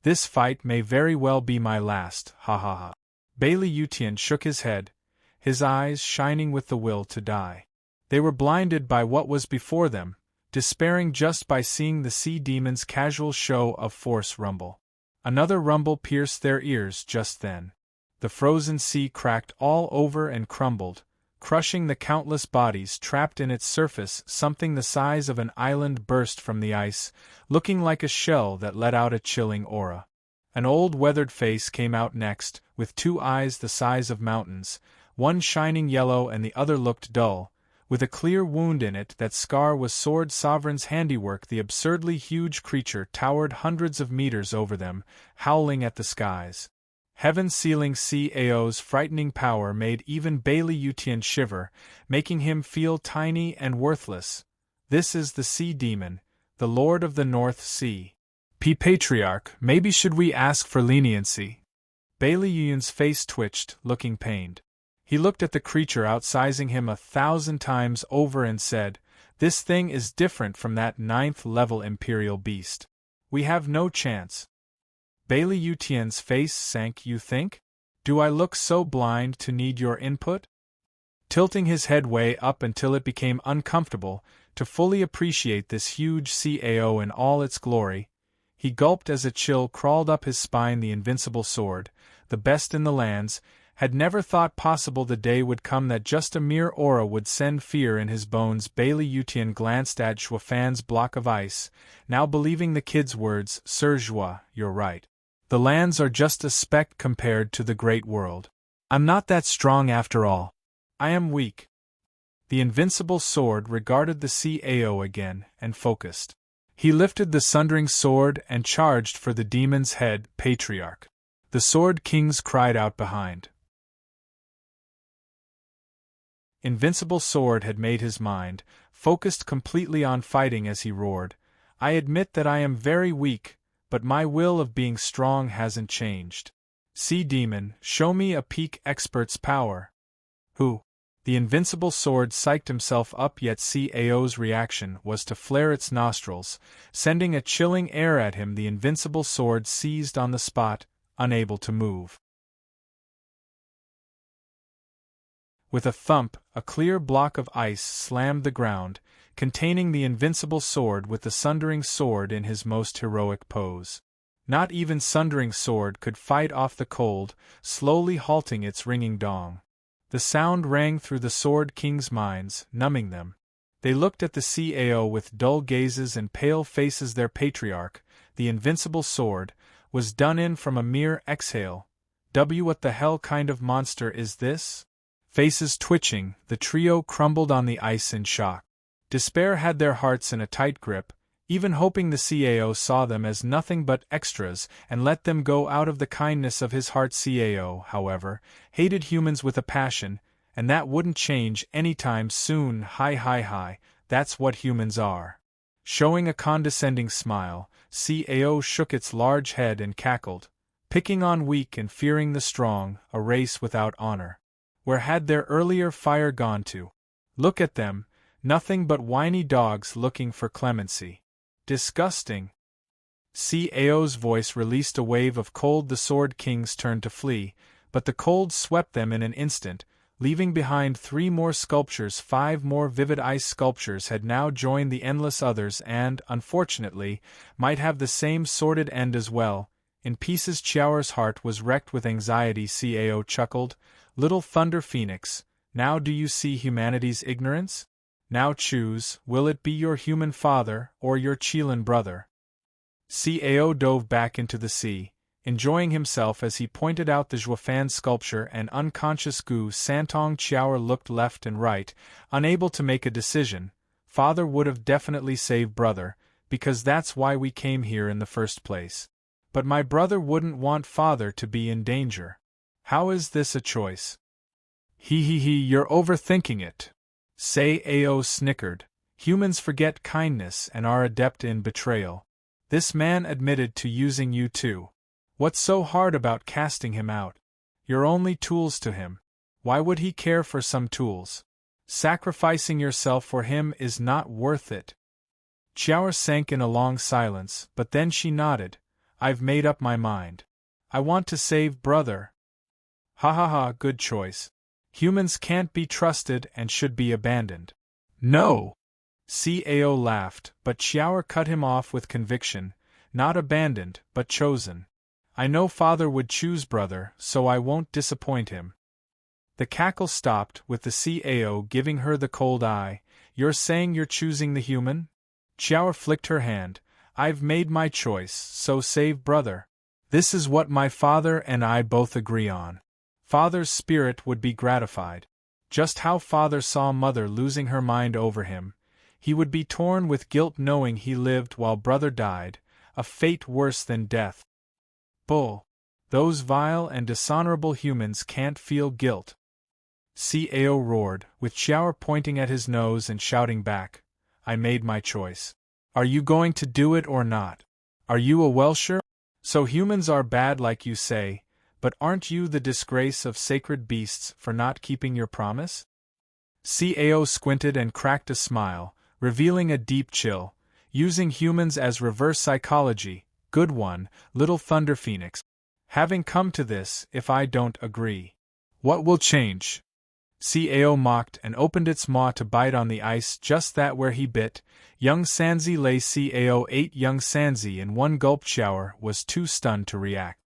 This fight may very well be my last, ha ha ha. Bailey Yutian shook his head, his eyes shining with the will to die. They were blinded by what was before them, despairing just by seeing the sea demon's casual show of force rumble. Another rumble pierced their ears just then. The frozen sea cracked all over and crumbled, crushing the countless bodies trapped in its surface. Something the size of an island burst from the ice, looking like a shell that let out a chilling aura. An old weathered face came out next, with two eyes the size of mountains, one shining yellow and the other looked dull, with a clear wound in it. That scar was Sword Sovereign's handiwork. The absurdly huge creature towered hundreds of meters over them, howling at the skies. Heaven-sealing Cao's frightening power made even Bailey Yutian shiver, making him feel tiny and worthless. This is the sea demon, the Lord of the North Sea. Patriarch, maybe should we ask for leniency? Bailey Yutian's face twitched, looking pained. He looked at the creature outsizing him 1,000 times over and said, "This thing is different from that 9th-level Imperial beast. We have no chance." Bailey Yutian's face sank. "You think? Do I look so blind to need your input?" Tilting his head way up until it became uncomfortable, to fully appreciate this huge Cao in all its glory, he gulped as a chill crawled up his spine. The invincible sword, the best in the lands, had never thought possible the day would come that just a mere aura would send fear in his bones. Bailey Yutian glanced at Xuefan's block of ice, now believing the kid's words. "Sir Xue, you're right. The lands are just a speck compared to the great world. I'm not that strong after all. I am weak." The invincible sword regarded the Cao again, and focused. He lifted the Sundering sword and charged for the demon's head. "Patriarch." The Sword Kings cried out behind. Invincible Sword had made his mind, focused completely on fighting as he roared, "I admit that I am very weak, but my will of being strong hasn't changed. Sea Demon, show me a peak expert's power." "Who?" The invincible sword psyched himself up, yet Cao's reaction was to flare its nostrils, sending a chilling air at him. The invincible sword seized on the spot, unable to move. With a thump, a clear block of ice slammed the ground, containing the invincible sword with the Sundering sword in his most heroic pose. Not even Sundering sword could fight off the cold, slowly halting its ringing dong. The sound rang through the Sword Kings' minds, numbing them. They looked at the Cao with dull gazes and pale faces. Their patriarch, the invincible sword, was done in from a mere exhale, What the hell kind of monster is this? Faces twitching, the trio crumbled on the ice in shock. Despair had their hearts in a tight grip, even hoping the CAO saw them as nothing but extras and let them go out of the kindness of his heart. CAO, however, hated humans with a passion, and that wouldn't change anytime soon. Hi, that's what humans are. Showing a condescending smile, CAO shook its large head and cackled, picking on weak and fearing the strong, a race without honor. Where had their earlier fire gone to? Look at them, nothing but whiny dogs looking for clemency. Disgusting. CAO's voice released a wave of cold. The Sword Kings turned to flee, but the cold swept them in an instant, leaving behind 3 more sculptures. 5 more vivid ice sculptures had now joined the endless others and, unfortunately, might have the same sordid end as well. In pieces. Chiao's heart was wrecked with anxiety. CAO chuckled, "Little Thunder Phoenix, now do you see humanity's ignorance? Now choose, will it be your human father or your Chilan brother?" CAO dove back into the sea, enjoying himself as he pointed out the Zhuofan sculpture and unconscious Gu Santong. Chiao looked left and right, unable to make a decision. Father would have definitely saved brother, because that's why we came here in the first place. But my brother wouldn't want father to be in danger. How is this a choice? You're overthinking it. CAO snickered. Humans forget kindness and are adept in betrayal. This man admitted to using you too. What's so hard about casting him out? You're only tools to him. Why would he care for some tools? Sacrificing yourself for him is not worth it. Chiao sank in a long silence, but then she nodded. I've made up my mind. I want to save brother. Good choice. Humans can't be trusted and should be abandoned. No! CAO laughed, but Chiao cut him off with conviction. Not abandoned, but chosen. I know father would choose brother, so I won't disappoint him. The cackle stopped, with the CAO giving her the cold eye. You're saying you're choosing the human? Chiao flicked her hand. I've made my choice, so save brother. This is what my father and I both agree on. Father's spirit would be gratified. Just how father saw mother losing her mind over him. He would be torn with guilt knowing he lived while brother died, a fate worse than death. Bull. Those vile and dishonorable humans can't feel guilt. CAO roared, with Chiao pointing at his nose and shouting back. I made my choice. Are you going to do it or not? Are you a Welsher? So humans are bad like you say, but aren't you the disgrace of sacred beasts for not keeping your promise? CAO squinted and cracked a smile, revealing a deep chill. Using humans as reverse psychology. Good one, little Thunder Phoenix. Having come to this, if I don't agree, what will change? CAO mocked and opened its maw to bite on the ice. Just that where he bit, young Sanzi lay. CAO ate young Sanzi in one gulp. Chiao was too stunned to react.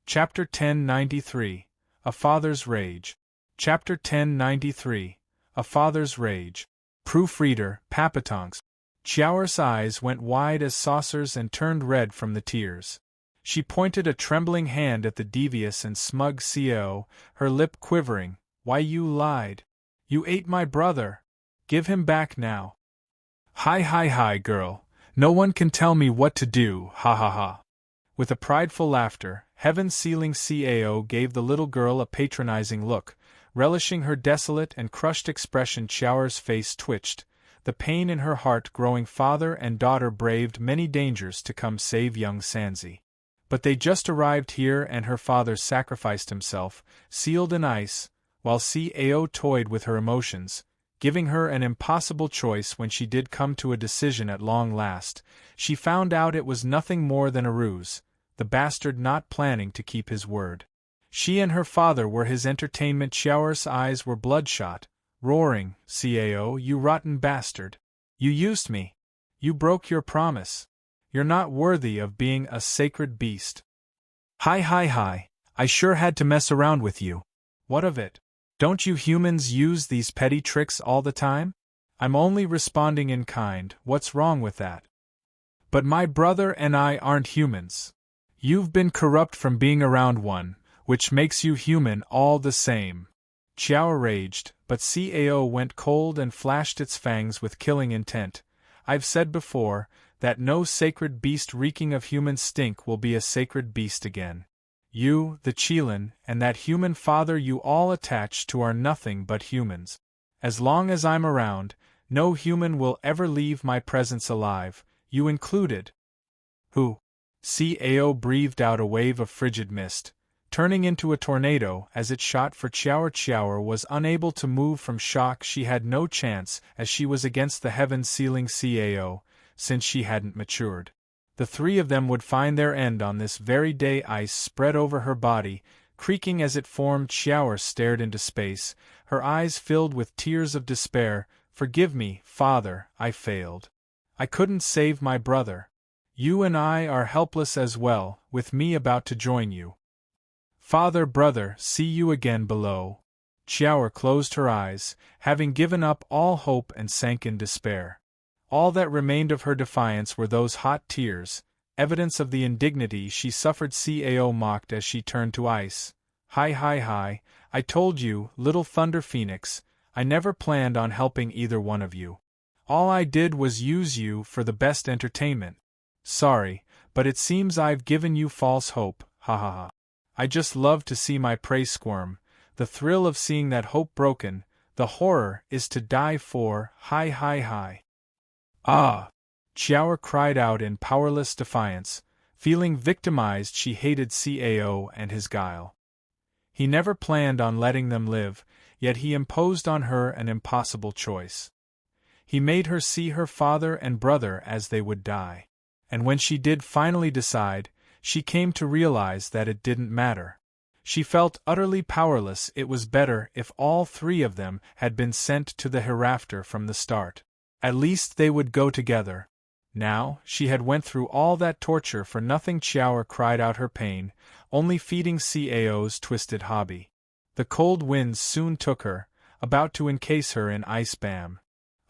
Chapter 1093. A Father's Rage. Chapter 1093. A Father's Rage. Proofreader, Papatonks. Chiao's eyes went wide as saucers and turned red from the tears. She pointed a trembling hand at the devious and smug CAO, her lip quivering. Why, you lied. You ate my brother. Give him back now. Hi, girl. No one can tell me what to do, ha. With a prideful laughter, heaven-sealing CAO gave the little girl a patronizing look, relishing her desolate and crushed expression. Chiao's face twitched, the pain in her heart growing. Father and daughter braved many dangers to come save young Sanzi. But they just arrived here and her father sacrificed himself, sealed in ice, while CAO toyed with her emotions, giving her an impossible choice. When she did come to a decision at long last, she found out it was nothing more than a ruse, the bastard not planning to keep his word. She and her father were his entertainment. Chiao's eyes were bloodshot, roaring, CAO, you rotten bastard. You used me. You broke your promise. You're not worthy of being a sacred beast. Hi. I sure had to mess around with you. What of it? Don't you humans use these petty tricks all the time? I'm only responding in kind. What's wrong with that? But my brother and I aren't humans. You've been corrupt from being around one, which makes you human all the same. Xiao raged, but Cao went cold and flashed its fangs with killing intent. I've said before, that no sacred beast reeking of human stink will be a sacred beast again. You, the Qilin, and that human father you all attach to are nothing but humans. As long as I'm around, no human will ever leave my presence alive, you included. Who? Cao breathed out a wave of frigid mist, turning into a tornado as it shot for Xiao. Xiao was unable to move from shock. She had no chance as she was against the heaven-sealing Cao, since she hadn't matured. The three of them would find their end on this very day. Ice spread over her body, creaking as it formed. Xiao stared into space, her eyes filled with tears of despair. Forgive me, Father, I failed. I couldn't save my brother. You and I are helpless as well, with me about to join you. Father, brother, see you again below. Xiao closed her eyes, having given up all hope, and sank in despair. All that remained of her defiance were those hot tears, evidence of the indignity she suffered. Cao mocked as she turned to Ice. Hi, I told you, little Thunder Phoenix, I never planned on helping either one of you. All I did was use you for the best entertainment. Sorry, but it seems I've given you false hope, ha ha ha. I just love to see my prey squirm, the thrill of seeing that hope broken, the horror is to die for, hi. Ah! Xiao cried out in powerless defiance, feeling victimized. She hated Cao and his guile. He never planned on letting them live, yet he imposed on her an impossible choice. He made her see her father and brother as they would die. And when she did finally decide, she came to realize that it didn't matter. She felt utterly powerless. It was better if all three of them had been sent to the hereafter from the start. At least they would go together. Now, she had went through all that torture for nothing. Xiao cried out her pain, only feeding Cao's twisted hobby. The cold winds soon took her, about to encase her in ice bam.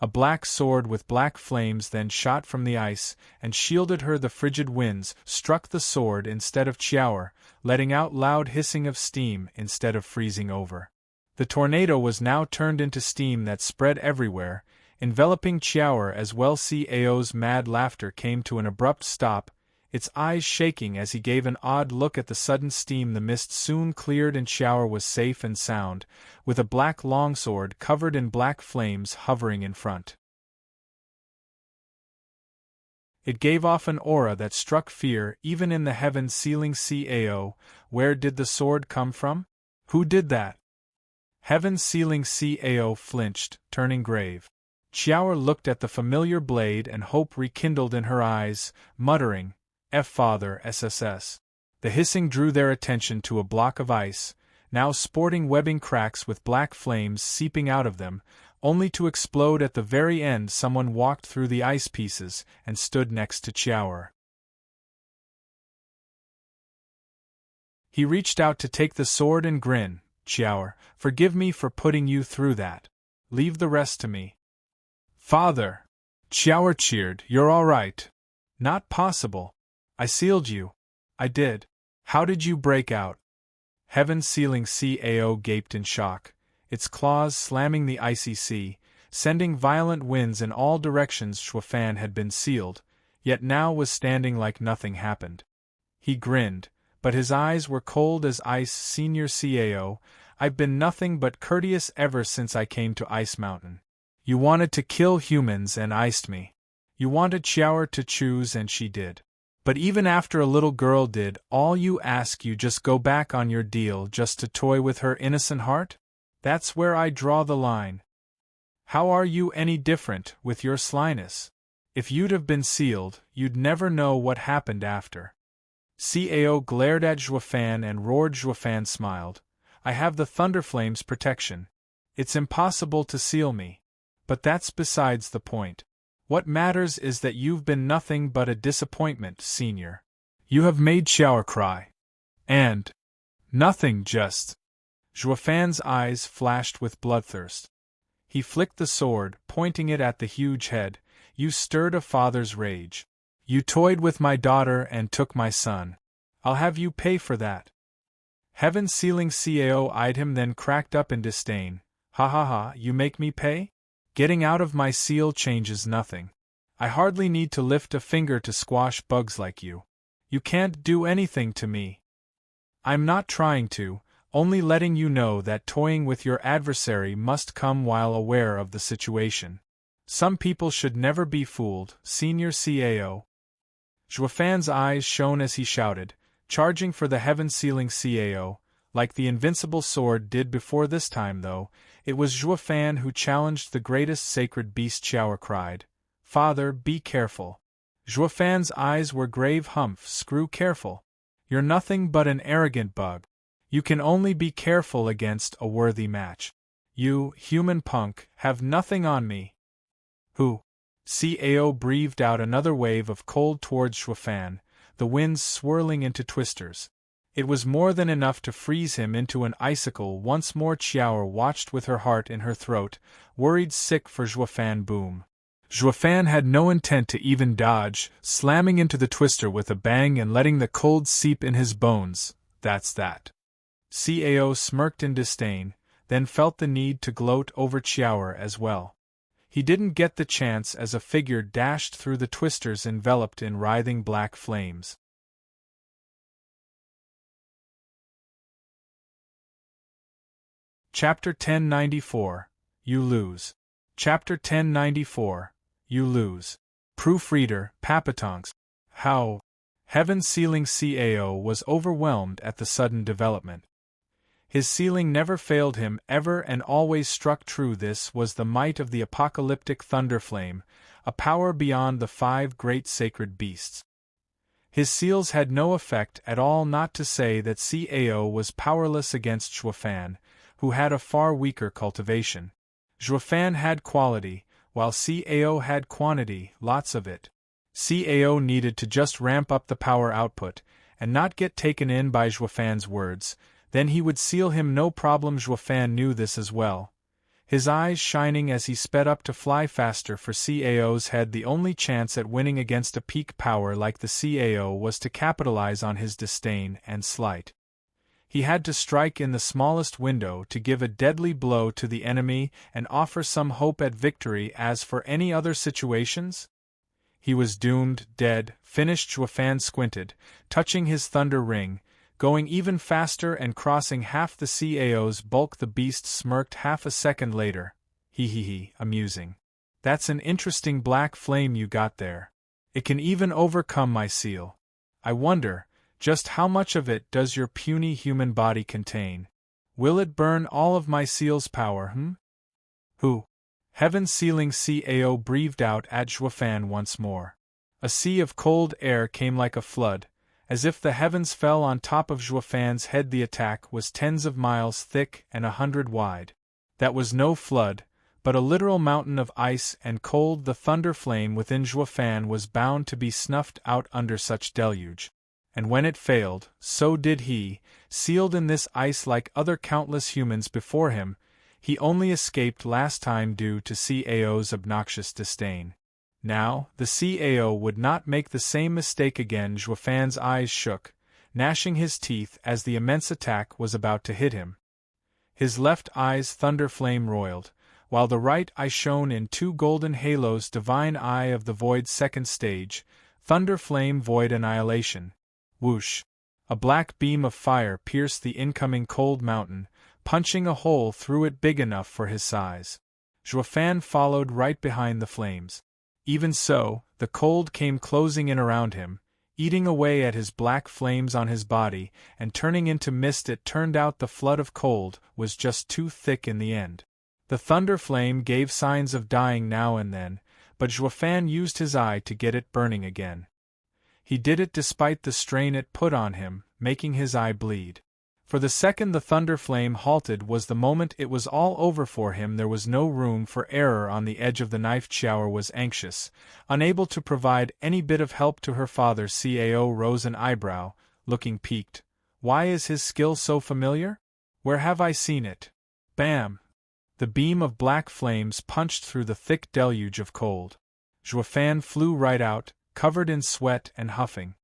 A black sword with black flames then shot from the ice, and shielded her. The frigid winds struck the sword instead of Xiao, letting out loud hissing of steam instead of freezing over. The tornado was now turned into steam that spread everywhere, enveloping Xiao as well. Cao's mad laughter came to an abrupt stop, its eyes shaking as he gave an odd look at the sudden steam. The mist soon cleared and Xiao was safe and sound, with a black longsword covered in black flames hovering in front. It gave off an aura that struck fear even in the heaven-sealing Cao. Where did the sword come from? Who did that? Heaven-sealing Cao flinched, turning grave. Xiao looked at the familiar blade and hope rekindled in her eyes, muttering, Father SSS. The hissing drew their attention to a block of ice, now sporting webbing cracks with black flames seeping out of them, only to explode at the very end. Someone walked through the ice pieces and stood next to Xiao. He reached out to take the sword and grin. Xiao, forgive me for putting you through that. Leave the rest to me. Father! Xiao cheered. You're all right. Not possible. I sealed you. I did. How did you break out? Heaven-sealing Cao gaped in shock, its claws slamming the icy sea, sending violent winds in all directions. Shuafan had been sealed, yet now was standing like nothing happened. He grinned, but his eyes were cold as ice. Senior Cao, I've been nothing but courteous ever since I came to Ice Mountain. You wanted to kill humans and iced me. You wanted Xiao to choose and she did. But even after a little girl did all you ask, you just go back on your deal just to toy with her innocent heart? That's where I draw the line. How are you any different with your slyness? If you'd have been sealed, you'd never know what happened after. Cao glared at Shuafan and roared. Shuafan smiled. I have the Thunderflame's protection. It's impossible to seal me. But that's besides the point. What matters is that you've been nothing but a disappointment, Senior. You have made Xiao cry. And nothing just. Shuafan's eyes flashed with bloodthirst. He flicked the sword, pointing it at the huge head. You stirred a father's rage. You toyed with my daughter and took my son. I'll have you pay for that. Heaven-sealing CAO eyed him, then cracked up in disdain. Ha ha ha, you make me pay? Getting out of my seal changes nothing. I hardly need to lift a finger to squash bugs like you. You can't do anything to me. I'm not trying to, only letting you know that toying with your adversary must come while aware of the situation. Some people should never be fooled, Senior CAO. Zhuofan's eyes shone as he shouted, charging for the heaven-sealing CAO. Like the invincible sword did before this time, though, it was Zhuofan who challenged the greatest sacred beast. Xiao cried, "Father, be careful." Zhuofan's eyes were grave. "Humph, screw careful. You're nothing but an arrogant bug. You can only be careful against a worthy match. You, human punk, have nothing on me." Who? CAO breathed out another wave of cold towards Zhuofan, the winds swirling into twisters. It was more than enough to freeze him into an icicle. Once more Xiao watched with her heart in her throat, worried sick for Zhuofan. Boom. Zhuofan had no intent to even dodge, slamming into the twister with a bang and letting the cold seep in his bones. That's that. CAO smirked in disdain, then felt the need to gloat over Xiao as well. He didn't get the chance as a figure dashed through the twisters enveloped in writhing black flames. Chapter 1094. You lose. Chapter 1094. You lose. Proofreader, Papatonks. How? Heaven-sealing CAO was overwhelmed at the sudden development. His sealing never failed him, ever and always struck true. This was the might of the apocalyptic thunderflame, a power beyond the 5 great sacred beasts. His seals had no effect at all, not to say that CAO was powerless against Zhuofan, who had a far weaker cultivation. Zhuofan had quality, while CAO had quantity, lots of it. CAO needed to just ramp up the power output, and not get taken in by Zhuofan's words. Then he would seal him no problem. Zhuofan knew this as well, his eyes shining as he sped up to fly faster. For CAO's head, the only chance at winning against a peak power like the CAO was to capitalize on his disdain and slight. He had to strike in the smallest window to give a deadly blow to the enemy and offer some hope at victory. As for any other situations, he was doomed, dead, finished. Zhuofan squinted, touching his thunder ring, going even faster and crossing half the CAO's bulk. The beast smirked half a second later. He, amusing. That's an interesting black flame you got there. It can even overcome my seal. I wonder, just how much of it does your puny human body contain? Will it burn all of my seal's power, Who? Heaven-sealing CAO breathed out at Zhuofan once more. A sea of cold air came like a flood, as if the heavens fell on top of Zhuofan's head. The attack was tens of miles thick and 100 wide. That was no flood, but a literal mountain of ice and cold. The thunder flame within Zhuofan was bound to be snuffed out under such deluge. And when it failed, so did he, sealed in this ice like other countless humans before him. He only escaped last time due to CAO's obnoxious disdain. Now, the CAO would not make the same mistake again. Zhuofan's eyes shook, gnashing his teeth as the immense attack was about to hit him. His left eye's thunder flame roiled, while the right eye shone in 2 golden halos. Divine Eye of the Void, second stage, thunder flame, void annihilation. Whoosh! A black beam of fire pierced the incoming cold mountain, punching a hole through it big enough for his size. Zhuofan followed right behind the flames. Even so, the cold came closing in around him, eating away at his black flames on his body, and turning into mist. It turned out the flood of cold was just too thick in the end. The thunder flame gave signs of dying now and then, but Zhuofan used his eye to get it burning again. He did it despite the strain it put on him, making his eye bleed. For the second the thunder flame halted was the moment it was all over for him. There was no room for error on the edge of the knife. Xiao was anxious, unable to provide any bit of help to her father. CAO rose an eyebrow, looking piqued. Why is his skill so familiar? Where have I seen it? Bam! The beam of black flames punched through the thick deluge of cold. Zhuofan flew right out, covered in sweat and huffing.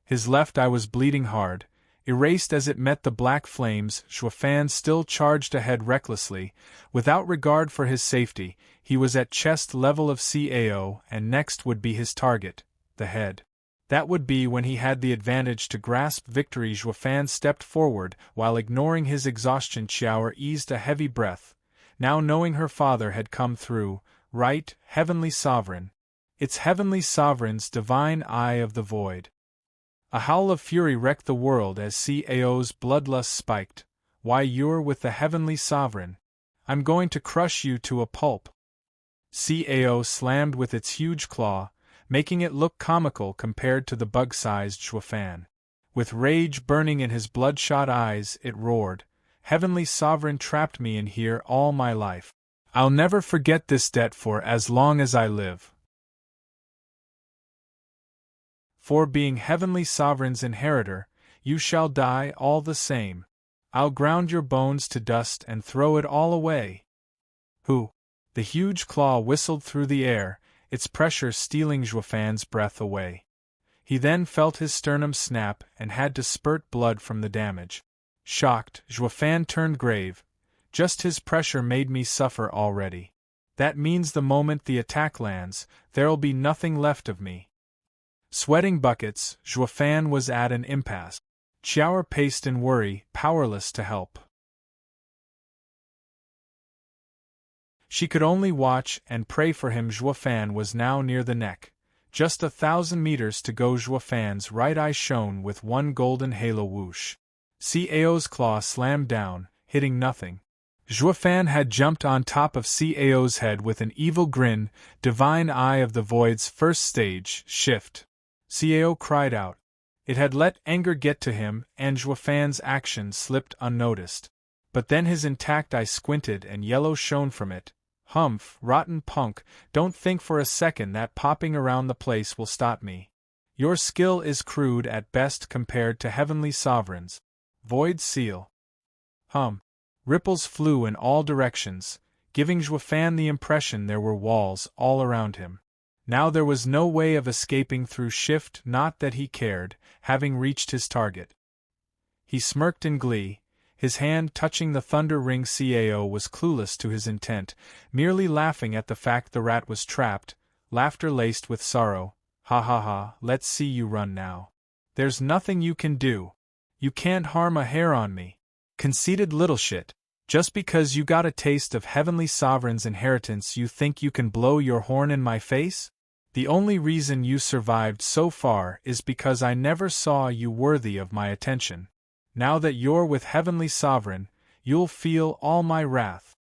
His left eye was bleeding hard, erased as it met the black flames. Xuefan still charged ahead recklessly, without regard for his safety. He was at chest level of Cao, and next would be his target, the head. That would be when he had the advantage to grasp victory. Xuefan stepped forward, while ignoring his exhaustion. Qiao eased a heavy breath, now knowing her father had come through. Right, Heavenly Sovereign. It's Heavenly Sovereign's divine eye of the void. A howl of fury wrecked the world as Cao's bloodlust spiked. Why, you're with the Heavenly Sovereign. I'm going to crush you to a pulp. Cao slammed with its huge claw, making it look comical compared to the bug-sized Xuefan. With rage burning in his bloodshot eyes, it roared, Heavenly Sovereign trapped me in here all my life. I'll never forget this debt for as long as I live. For being Heavenly Sovereign's inheritor, you shall die all the same. I'll ground your bones to dust and throw it all away. Who? The huge claw whistled through the air, its pressure stealing Xuefan's breath away. He then felt his sternum snap and had to spurt blood from the damage. Shocked, Xuefan turned grave. Just his pressure made me suffer already. That means the moment the attack lands, there'll be nothing left of me. Sweating buckets, Xuefan was at an impasse. Qiao paced in worry, powerless to help. She could only watch and pray for him. Xuefan was now near the neck. Just 1,000 meters to go. Xuefan's right eye shone with one golden halo whoosh. Cao's claw slammed down, hitting nothing. Xuefan had jumped on top of Cao's head with an evil grin, divine eye of the void's first stage, shift. Cao cried out. It had let anger get to him, and Xuefan's action slipped unnoticed. But then his intact eye squinted and yellow shone from it. Humph, rotten punk, don't think for a second that popping around the place will stop me. Your skill is crude at best compared to Heavenly Sovereign's. Void seal. Ripples flew in all directions, giving Xuefan the impression there were walls all around him. Now there was no way of escaping through shift, not that he cared, having reached his target. He smirked in glee, his hand touching the thunder ring. Cao was clueless to his intent, merely laughing at the fact the rat was trapped, laughter laced with sorrow. Ha ha ha, let's see you run now. There's nothing you can do. You can't harm a hair on me. Conceited little shit. Just because you got a taste of Heavenly Sovereign's inheritance you think you can blow your horn in my face? The only reason you survived so far is because I never saw you worthy of my attention. Now that you're with Heavenly Sovereign, you'll feel all my wrath.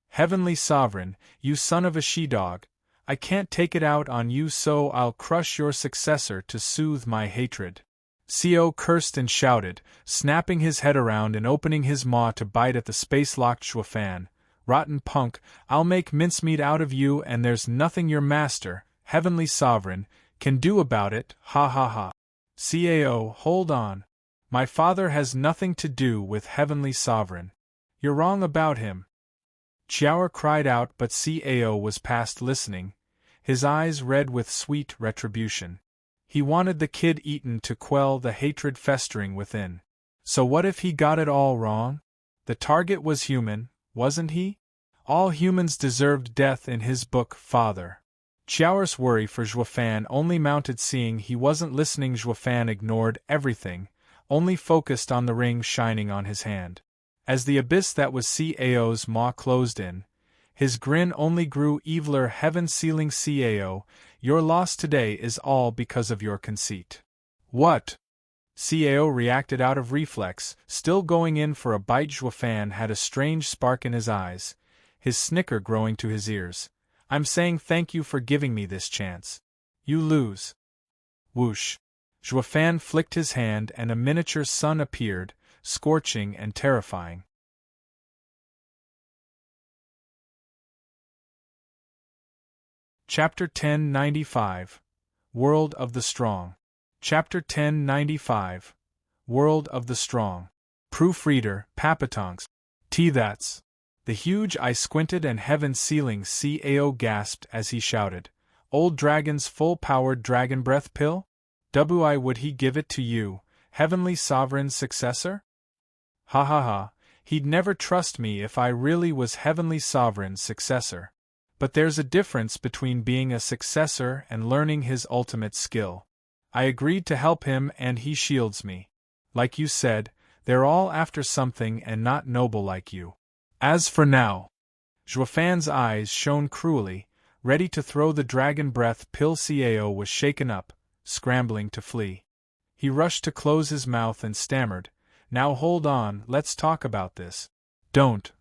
Heavenly Sovereign, you son of a she-dog, I can't take it out on you, so I'll crush your successor to soothe my hatred. Cao cursed and shouted, snapping his head around and opening his maw to bite at the space-locked Xuefan. Rotten punk, I'll make mincemeat out of you, and there's nothing your master, Heavenly Sovereign, can do about it. Ha ha ha. Cao, hold on. My father has nothing to do with Heavenly Sovereign. You're wrong about him. Qiao cried out, but Cao was past listening, his eyes red with sweet retribution. He wanted the kid eaten to quell the hatred festering within. So what if he got it all wrong? The target was human, wasn't he? All humans deserved death in his book, father. Qiao's worry for Xuefan only mounted. Seeing he wasn't listening, Xuefan ignored everything, only focused on the ring shining on his hand. As the abyss that was Cao's maw closed in, his grin only grew eviler. Heaven sealing. Cao, your loss today is all because of your conceit. What? Cao reacted out of reflex, still going in for a bite. Xuefan had a strange spark in his eyes, his snicker growing to his ears. I'm saying thank you for giving me this chance. You lose. Whoosh. Xuefan flicked his hand and a miniature sun appeared, scorching and terrifying. Chapter 1095. World of the Strong. Chapter 1095. World of the Strong. Proofreader, Papatonks. That's. The huge eye squinted and heaven-sealing Cao gasped as he shouted, Old dragon's full-powered dragon breath pill? Why would he give it to you, heavenly sovereign's successor? Ha ha ha, he'd never trust me if I really was heavenly sovereign's successor. But there's a difference between being a successor and learning his ultimate skill. I agreed to help him and he shields me. Like you said, they're all after something and not noble like you. As for now, Zhuofan's eyes shone cruelly, ready to throw the dragon breath pill. Cao was shaken up, scrambling to flee. He rushed to close his mouth and stammered, "Now hold on, let's talk about this." "Don't.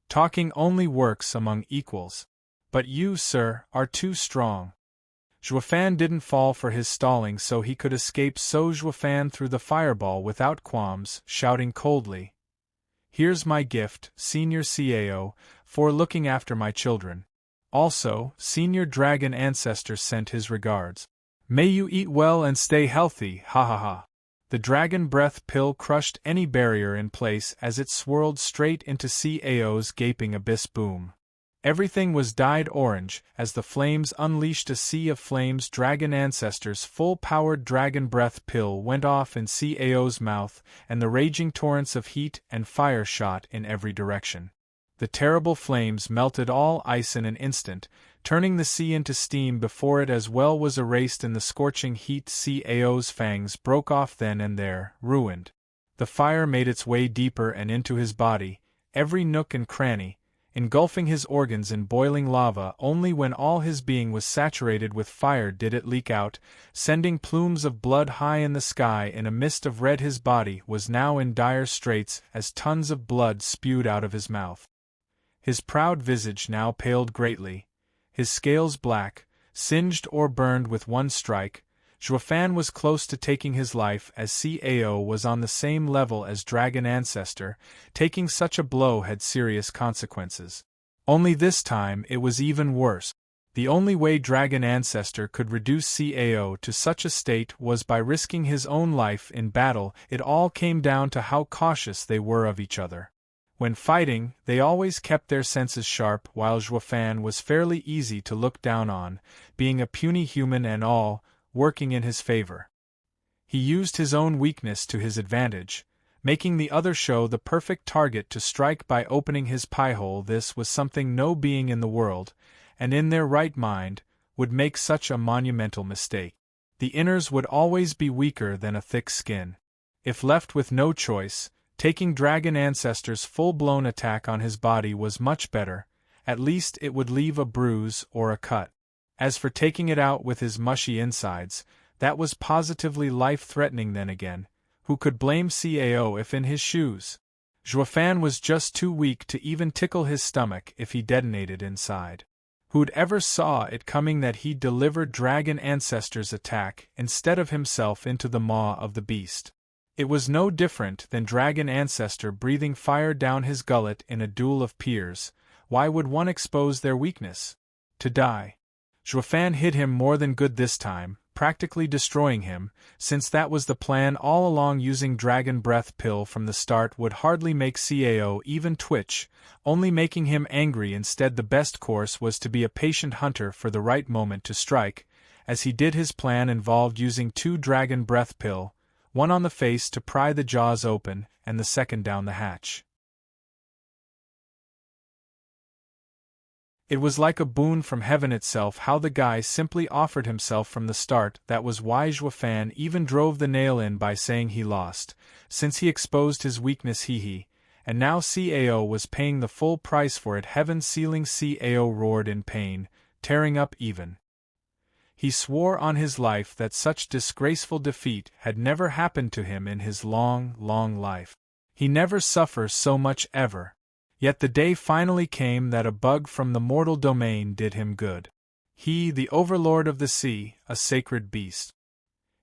Talking only works among equals. But you, sir, are too strong." Zhuofan didn't fall for his stalling so he could escape, so Zhuofan threw the fireball without qualms, shouting coldly, "Here's my gift, Senior Cao, for looking after my children. Also, Senior Dragon Ancestor sent his regards. May you eat well and stay healthy, ha ha ha." The dragon breath pill crushed any barrier in place as it swirled straight into Cao's gaping abyss. Boom. Everything was dyed orange as the flames unleashed a sea of flames. Dragon Ancestor's full-powered dragon breath pill went off in Cao's mouth, and the raging torrents of heat and fire shot in every direction. The terrible flames melted all ice in an instant, turning the sea into steam before it as well was erased in the scorching heat. Cao's fangs broke off then and there, ruined. The fire made its way deeper and into his body, every nook and cranny, engulfing his organs in boiling lava. Only when all his being was saturated with fire did it leak out, sending plumes of blood high in the sky in a mist of red. His body was now in dire straits as tons of blood spewed out of his mouth. His proud visage now paled greatly, his scales black, singed or burned with one strike. Zhuofan was close to taking his life as Cao was on the same level as Dragon Ancestor. Taking such a blow had serious consequences. Only this time it was even worse. The only way Dragon Ancestor could reduce Cao to such a state was by risking his own life in battle. It all came down to how cautious they were of each other. When fighting, they always kept their senses sharp, while Zhuofan was fairly easy to look down on, being a puny human and all, working in his favor. He used his own weakness to his advantage, making the other show the perfect target to strike by opening his piehole. This was something no being in the world, and in their right mind, would make such a monumental mistake. The inners would always be weaker than a thick skin. If left with no choice, taking Dragon Ancestor's full-blown attack on his body was much better. At least it would leave a bruise or a cut. As for taking it out with his mushy insides, that was positively life-threatening. Then again, who could blame Cao if in his shoes? Zhuofan was just too weak to even tickle his stomach if he detonated inside. Who'd ever saw it coming that he'd deliver Dragon Ancestor's attack instead of himself into the maw of the beast? It was no different than Dragon Ancestor breathing fire down his gullet in a duel of peers. Why would one expose their weakness? To die. Zhuofan hit him more than good this time, practically destroying him, since that was the plan all along. Using Dragon Breath Pill from the start would hardly make Cao even twitch, only making him angry. Instead, the best course was to be a patient hunter for the right moment to strike. As he did, his plan involved using 2 Dragon Breath Pill, one on the face to pry the jaws open, and the second down the hatch. It was like a boon from heaven itself how the guy simply offered himself from the start. That was why Zhuofan even drove the nail in by saying he lost, since he exposed his weakness. And now Cao was paying the full price for it. Heaven sealing. Cao roared in pain, tearing up even. He swore on his life that such disgraceful defeat had never happened to him in his long, long life. He never suffered so much ever. Yet the day finally came that a bug from the mortal domain did him good. He, the overlord of the sea, a sacred beast.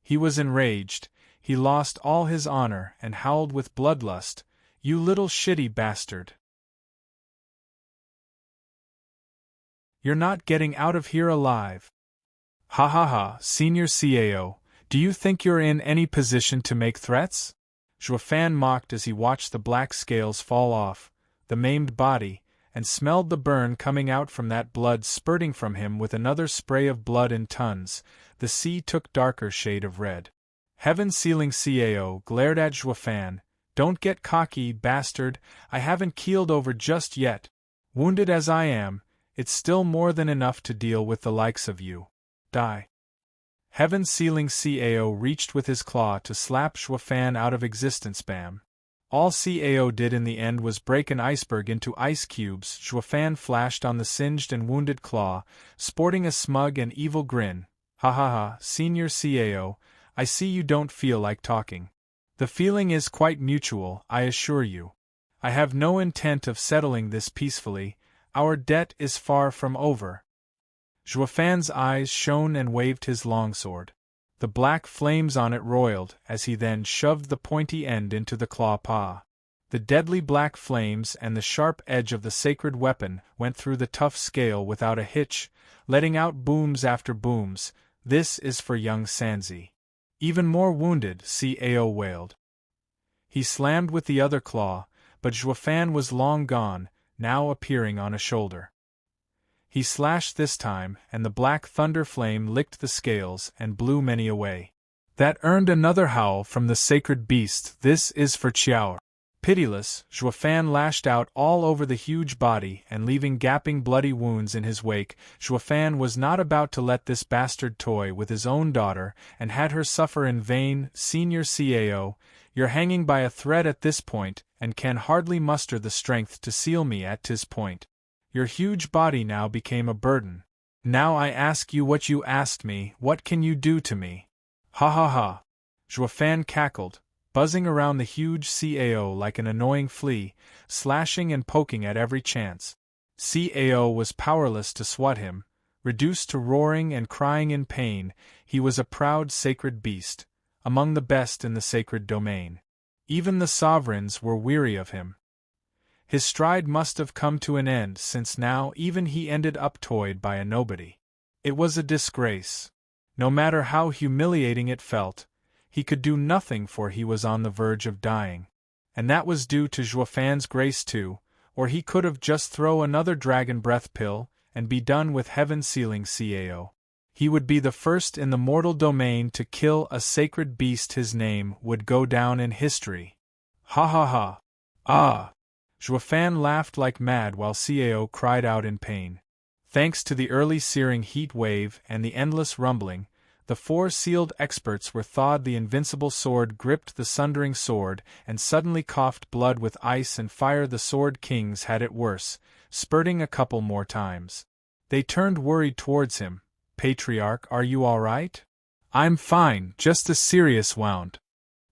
He was enraged, he lost all his honor and howled with bloodlust, "You little shitty bastard! You're not getting out of here alive! Ha ha ha, Senior Cao, do you think you're in any position to make threats?" Zhuofan mocked as he watched the black scales fall off the maimed body, and smelled the burn coming out from that blood spurting from him with another spray of blood in tons. The sea took darker shade of red. Heaven-sealing Cao glared at Xuefan. "Don't get cocky, bastard, I haven't keeled over just yet. Wounded as I am, it's still more than enough to deal with the likes of you. Die." Heaven-sealing Cao reached with his claw to slap Xuefan out of existence. Bam. All Cao did in the end was break an iceberg into ice cubes. Xuefan flashed on the singed and wounded claw, sporting a smug and evil grin. "Ha ha ha, Senior Cao, I see you don't feel like talking. The feeling is quite mutual, I assure you. I have no intent of settling this peacefully, our debt is far from over." Xuefan's eyes shone and waved his longsword. The black flames on it roiled as he then shoved the pointy end into the claw paw. The deadly black flames and the sharp edge of the sacred weapon went through the tough scale without a hitch, letting out booms after booms. "This is for young Sanzi." "Even more wounded," Cao wailed. He slammed with the other claw, but Xuefan was long gone, now appearing on a shoulder. He slashed this time, and the black thunder flame licked the scales and blew many away. That earned another howl from the sacred beast. "This is for Qiao." Pitiless, Xuefan lashed out all over the huge body and leaving gaping bloody wounds in his wake. Xuefan was not about to let this bastard toy with his own daughter and had her suffer in vain. "Senior Cao, you're hanging by a thread at this point and can hardly muster the strength to seal me at 'tis point. Your huge body now became a burden. Now I ask you what you asked me, what can you do to me?" "Ha ha ha!" Xuefan cackled, buzzing around the huge Cao like an annoying flea, slashing and poking at every chance. Cao was powerless to swat him. Reduced to roaring and crying in pain, he was a proud sacred beast, among the best in the sacred domain. Even the sovereigns were weary of him. His stride must have come to an end, since now even he ended up toyed by a nobody. It was a disgrace. No matter how humiliating it felt, he could do nothing, for he was on the verge of dying. And that was due to Xuefan's grace too, or he could have just thrown another dragon breath pill and be done with heaven-sealing Cao. He would be the first in the mortal domain to kill a sacred beast. His name would go down in history. Ha ha ha! Ah! Xuefan laughed like mad while Cao cried out in pain. Thanks to the early searing heat wave and the endless rumbling, the four sealed experts were thawed. The invincible sword gripped the Sundering sword and suddenly coughed blood with ice and fire. The Sword Kings had it worse, spurting a couple more times. They turned worried towards him. "Patriarch, are you all right?" "I'm fine, just a serious wound."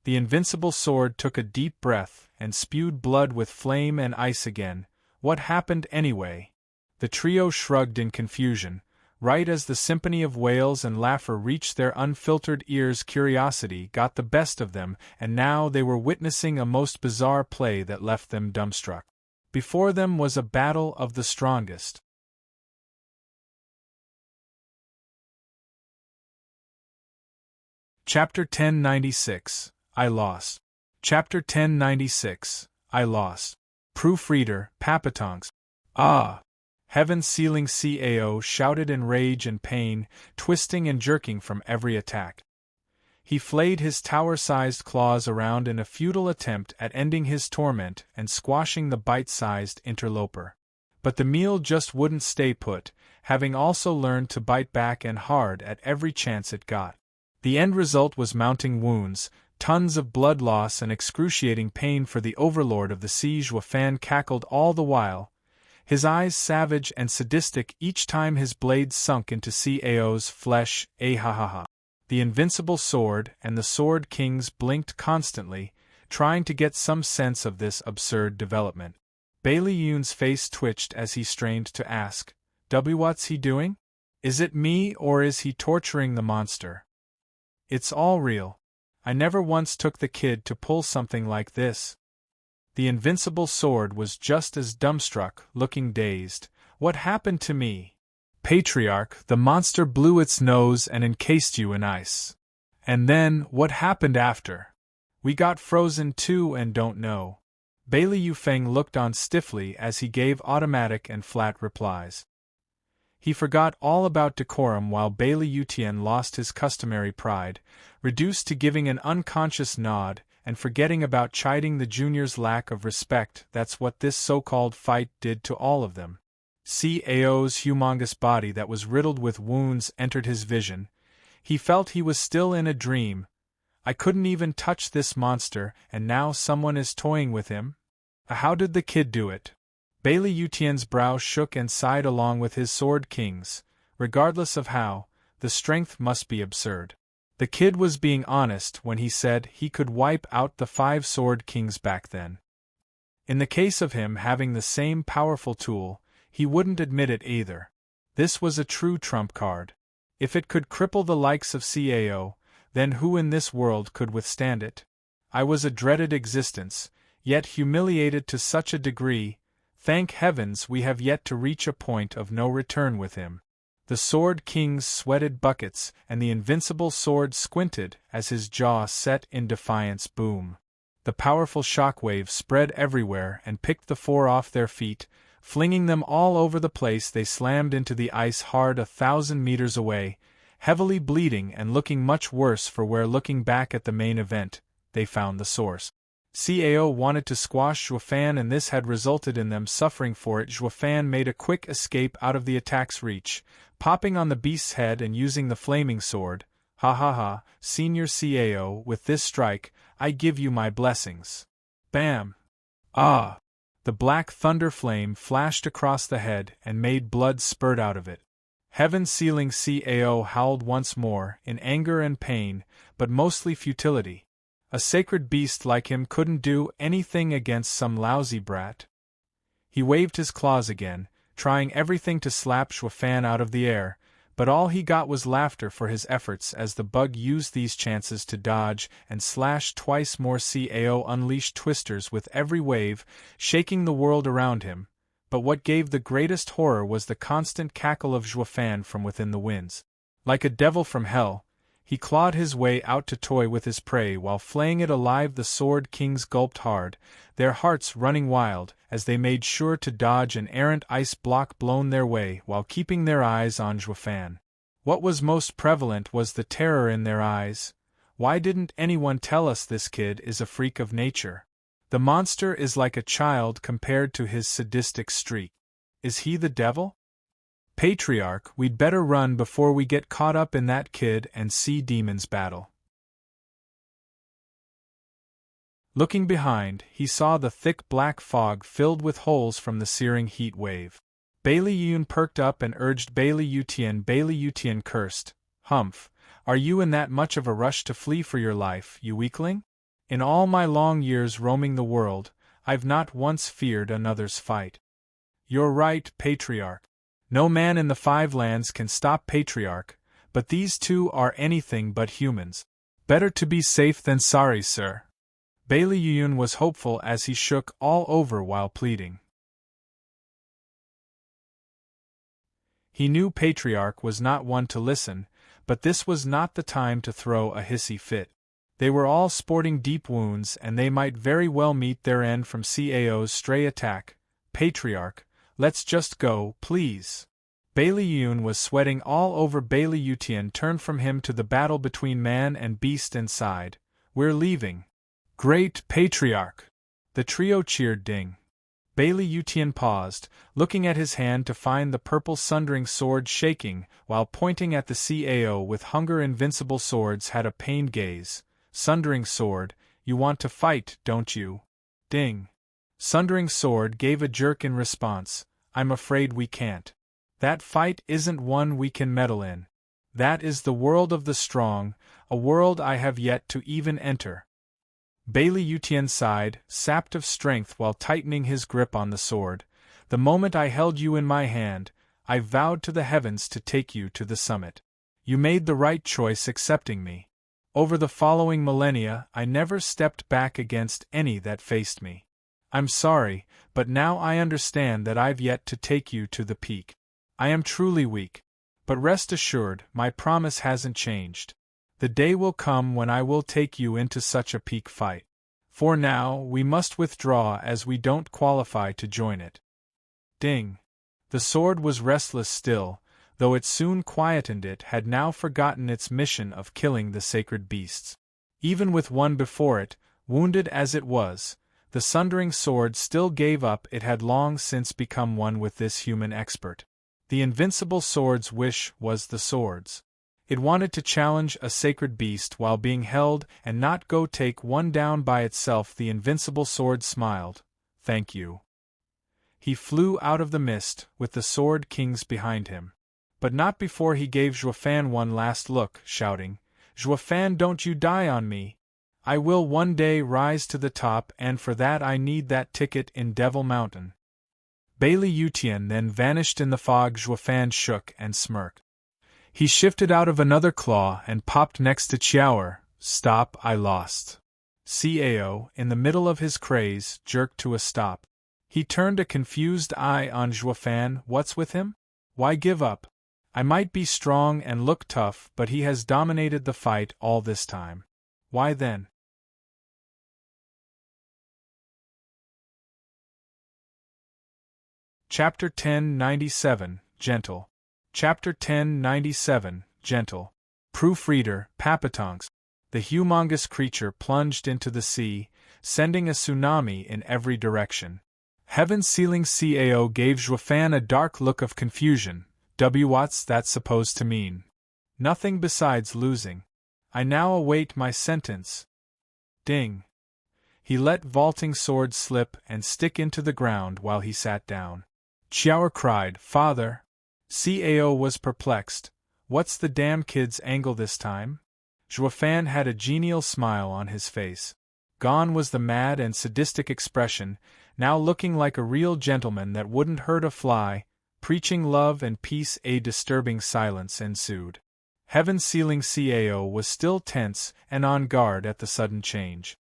The invincible sword took a deep breath and spewed blood with flame and ice again. "What happened anyway?" The trio shrugged in confusion. Right as the symphony of wails and laughter reached their unfiltered ears, curiosity got the best of them, and now they were witnessing a most bizarre play that left them dumbstruck. Before them was a battle of the strongest. Chapter 1096, I Lost. Chapter 1096, I Lost. Proofreader, Papatonks. Ah! Heaven-sealing Cao shouted in rage and pain, twisting and jerking from every attack. He flayed his tower-sized claws around in a futile attempt at ending his torment and squashing the bite-sized interloper. But the meal just wouldn't stay put, having also learned to bite back and hard at every chance it got. The end result was mounting wounds, tons of blood loss and excruciating pain for the overlord of the sea. Xuefan cackled all the while, his eyes savage and sadistic each time his blades sunk into Cao's flesh. Ha ha ha. The invincible sword and the Sword Kings blinked constantly, trying to get some sense of this absurd development. Bailey Yoon's face twitched as he strained to ask, "What's he doing? Is it me or is he torturing the monster? It's all real. I never once took the kid to pull something like this." The invincible sword was just as dumbstruck, looking dazed. "What happened to me?" "Patriarch, the monster blew its nose and encased you in ice. And then, what happened after? We got frozen too and don't know." Bailey Yufeng looked on stiffly as he gave automatic and flat replies. He forgot all about decorum while Bailey Yutian lost his customary pride, reduced to giving an unconscious nod, and forgetting about chiding the junior's lack of respect. That's what this so-called fight did to all of them. CAO's humongous body that was riddled with wounds entered his vision. He felt he was still in a dream. I couldn't even touch this monster, and now someone is toying with him? How did the kid do it? Bailey Yutian's brow shook and sighed along with his Sword Kings. Regardless of how, the strength must be absurd. The kid was being honest when he said he could wipe out the 5 Sword Kings back then. In the case of him having the same powerful tool, he wouldn't admit it either. This was a true trump card. If it could cripple the likes of CAO, then who in this world could withstand it? I was a dreaded existence, yet humiliated to such a degree. Thank heavens we have yet to reach a point of no return with him. The Sword Kings sweated buckets, and the invincible sword squinted as his jaw set in defiance. Boom! The powerful shockwave spread everywhere and picked the 4 off their feet, flinging them all over the place. They slammed into the ice hard 1,000 meters away, heavily bleeding and looking much worse for wear. Looking back at the main event, they found the source. CAO wanted to squash Zhuofan, and this had resulted in them suffering for it. Zhuofan made a quick escape out of the attack's reach, popping on the beast's head and using the flaming sword. Ha ha ha, Senior CAO, with this strike, I give you my blessings. Bam! Ah! The black thunder flame flashed across the head and made blood spurt out of it. Heaven-sealing CAO howled once more, in anger and pain, but mostly futility. A sacred beast like him couldn't do anything against some lousy brat. He waved his claws again, trying everything to slap Zhuofan out of the air, but all he got was laughter for his efforts as the bug used these chances to dodge and slash twice more. CAO unleashed twisters with every wave, shaking the world around him, but what gave the greatest horror was the constant cackle of Zhuofan from within the winds. Like a devil from hell, he clawed his way out to toy with his prey while flaying it alive. The Sword Kings gulped hard, their hearts running wild, as they made sure to dodge an errant ice block blown their way while keeping their eyes on Zhuofan. What was most prevalent was the terror in their eyes. Why didn't anyone tell us this kid is a freak of nature? The monster is like a child compared to his sadistic streak. Is he the devil? Patriarch, we'd better run before we get caught up in that kid and sea demons battle. Looking behind, he saw the thick black fog filled with holes from the searing heat wave. Bailey Yun perked up and urged Bailey Yutian. Bailey Yutian cursed. Humph, are you in that much of a rush to flee for your life, you weakling? In all my long years roaming the world, I've not once feared another's fight. You're right, Patriarch. No man in the 5 lands can stop Patriarch, but these 2 are anything but humans. Better to be safe than sorry, sir. Bailey Yun was hopeful as he shook all over while pleading. He knew Patriarch was not one to listen, but this was not the time to throw a hissy fit. They were all sporting deep wounds and they might very well meet their end from CAO's stray attack. Patriarch, let's just go, please. Bailey Yun was sweating all over. Bailey Yutian turned from him to the battle between man and beast and sighed. We're leaving. Great Patriarch! The trio cheered. Ding. Bailey Yutian paused, looking at his hand to find the purple Sundering sword shaking, while pointing at the CAO with hunger. Invincible swords had a pained gaze. Sundering sword, you want to fight, don't you? Ding. Sundering sword gave a jerk in response. I'm afraid we can't. That fight isn't one we can meddle in. That is the world of the strong, a world I have yet to even enter. Bailey Yutian sighed, sapped of strength while tightening his grip on the sword. The moment I held you in my hand, I vowed to the heavens to take you to the summit. You made the right choice accepting me. Over the following millennia, I never stepped back against any that faced me. I'm sorry, but now I understand that I've yet to take you to the peak. I am truly weak. But rest assured, my promise hasn't changed. The day will come when I will take you into such a peak fight. For now, we must withdraw as we don't qualify to join it. Ding! The sword was restless still, though it soon quietened. It had now forgotten its mission of killing the sacred beasts. Even with one before it, wounded as it was, the Sundering sword still gave up. It had long since become one with this human expert. The invincible sword's wish was the sword's. It wanted to challenge a sacred beast while being held and not go take one down by itself. The invincible sword smiled. Thank you. He flew out of the mist, with the sword kings behind him. But not before he gave Zhuofan one last look, shouting, Zhuofan, don't you die on me! I will one day rise to the top, and for that I need that ticket in Devil Mountain. Bailey Yutian then vanished in the fog. Zhuofan shook and smirked. He shifted out of another claw and popped next to Qiaoer. Stop, I lost. Cao, in the middle of his craze, jerked to a stop. He turned a confused eye on Zhuofan. What's with him? Why give up? I might be strong and look tough, but he has dominated the fight all this time. Why then? Chapter 1097, Gentle. Chapter 1097, Gentle. Proofreader, Papatonks. The humongous creature plunged into the sea, sending a tsunami in every direction. Heaven-sealing Cao gave Zhuofan a dark look of confusion. What's that supposed to mean? Nothing besides losing. I now await my sentence. Ding. He let vaulting sword slip and stick into the ground while he sat down. Qiaoer cried, Father! Cao was perplexed. What's the damn kid's angle this time? Zhuofan had a genial smile on his face. Gone was the mad and sadistic expression, now looking like a real gentleman that wouldn't hurt a fly, preaching love and peace. A disturbing silence ensued. Heaven-sealing Cao was still tense and on guard at the sudden change.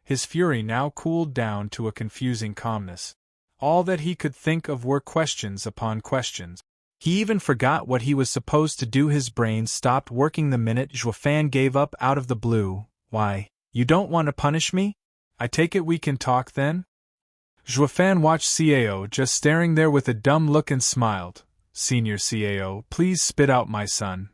His fury now cooled down to a confusing calmness. All that he could think of were questions upon questions. He even forgot what he was supposed to do. His brain stopped working the minute Zhuofan gave up out of the blue. Why, you don't want to punish me? I take it we can talk then? Zhuofan watched Cao just staring there with a dumb look and smiled. Senior Cao, please spit out my son.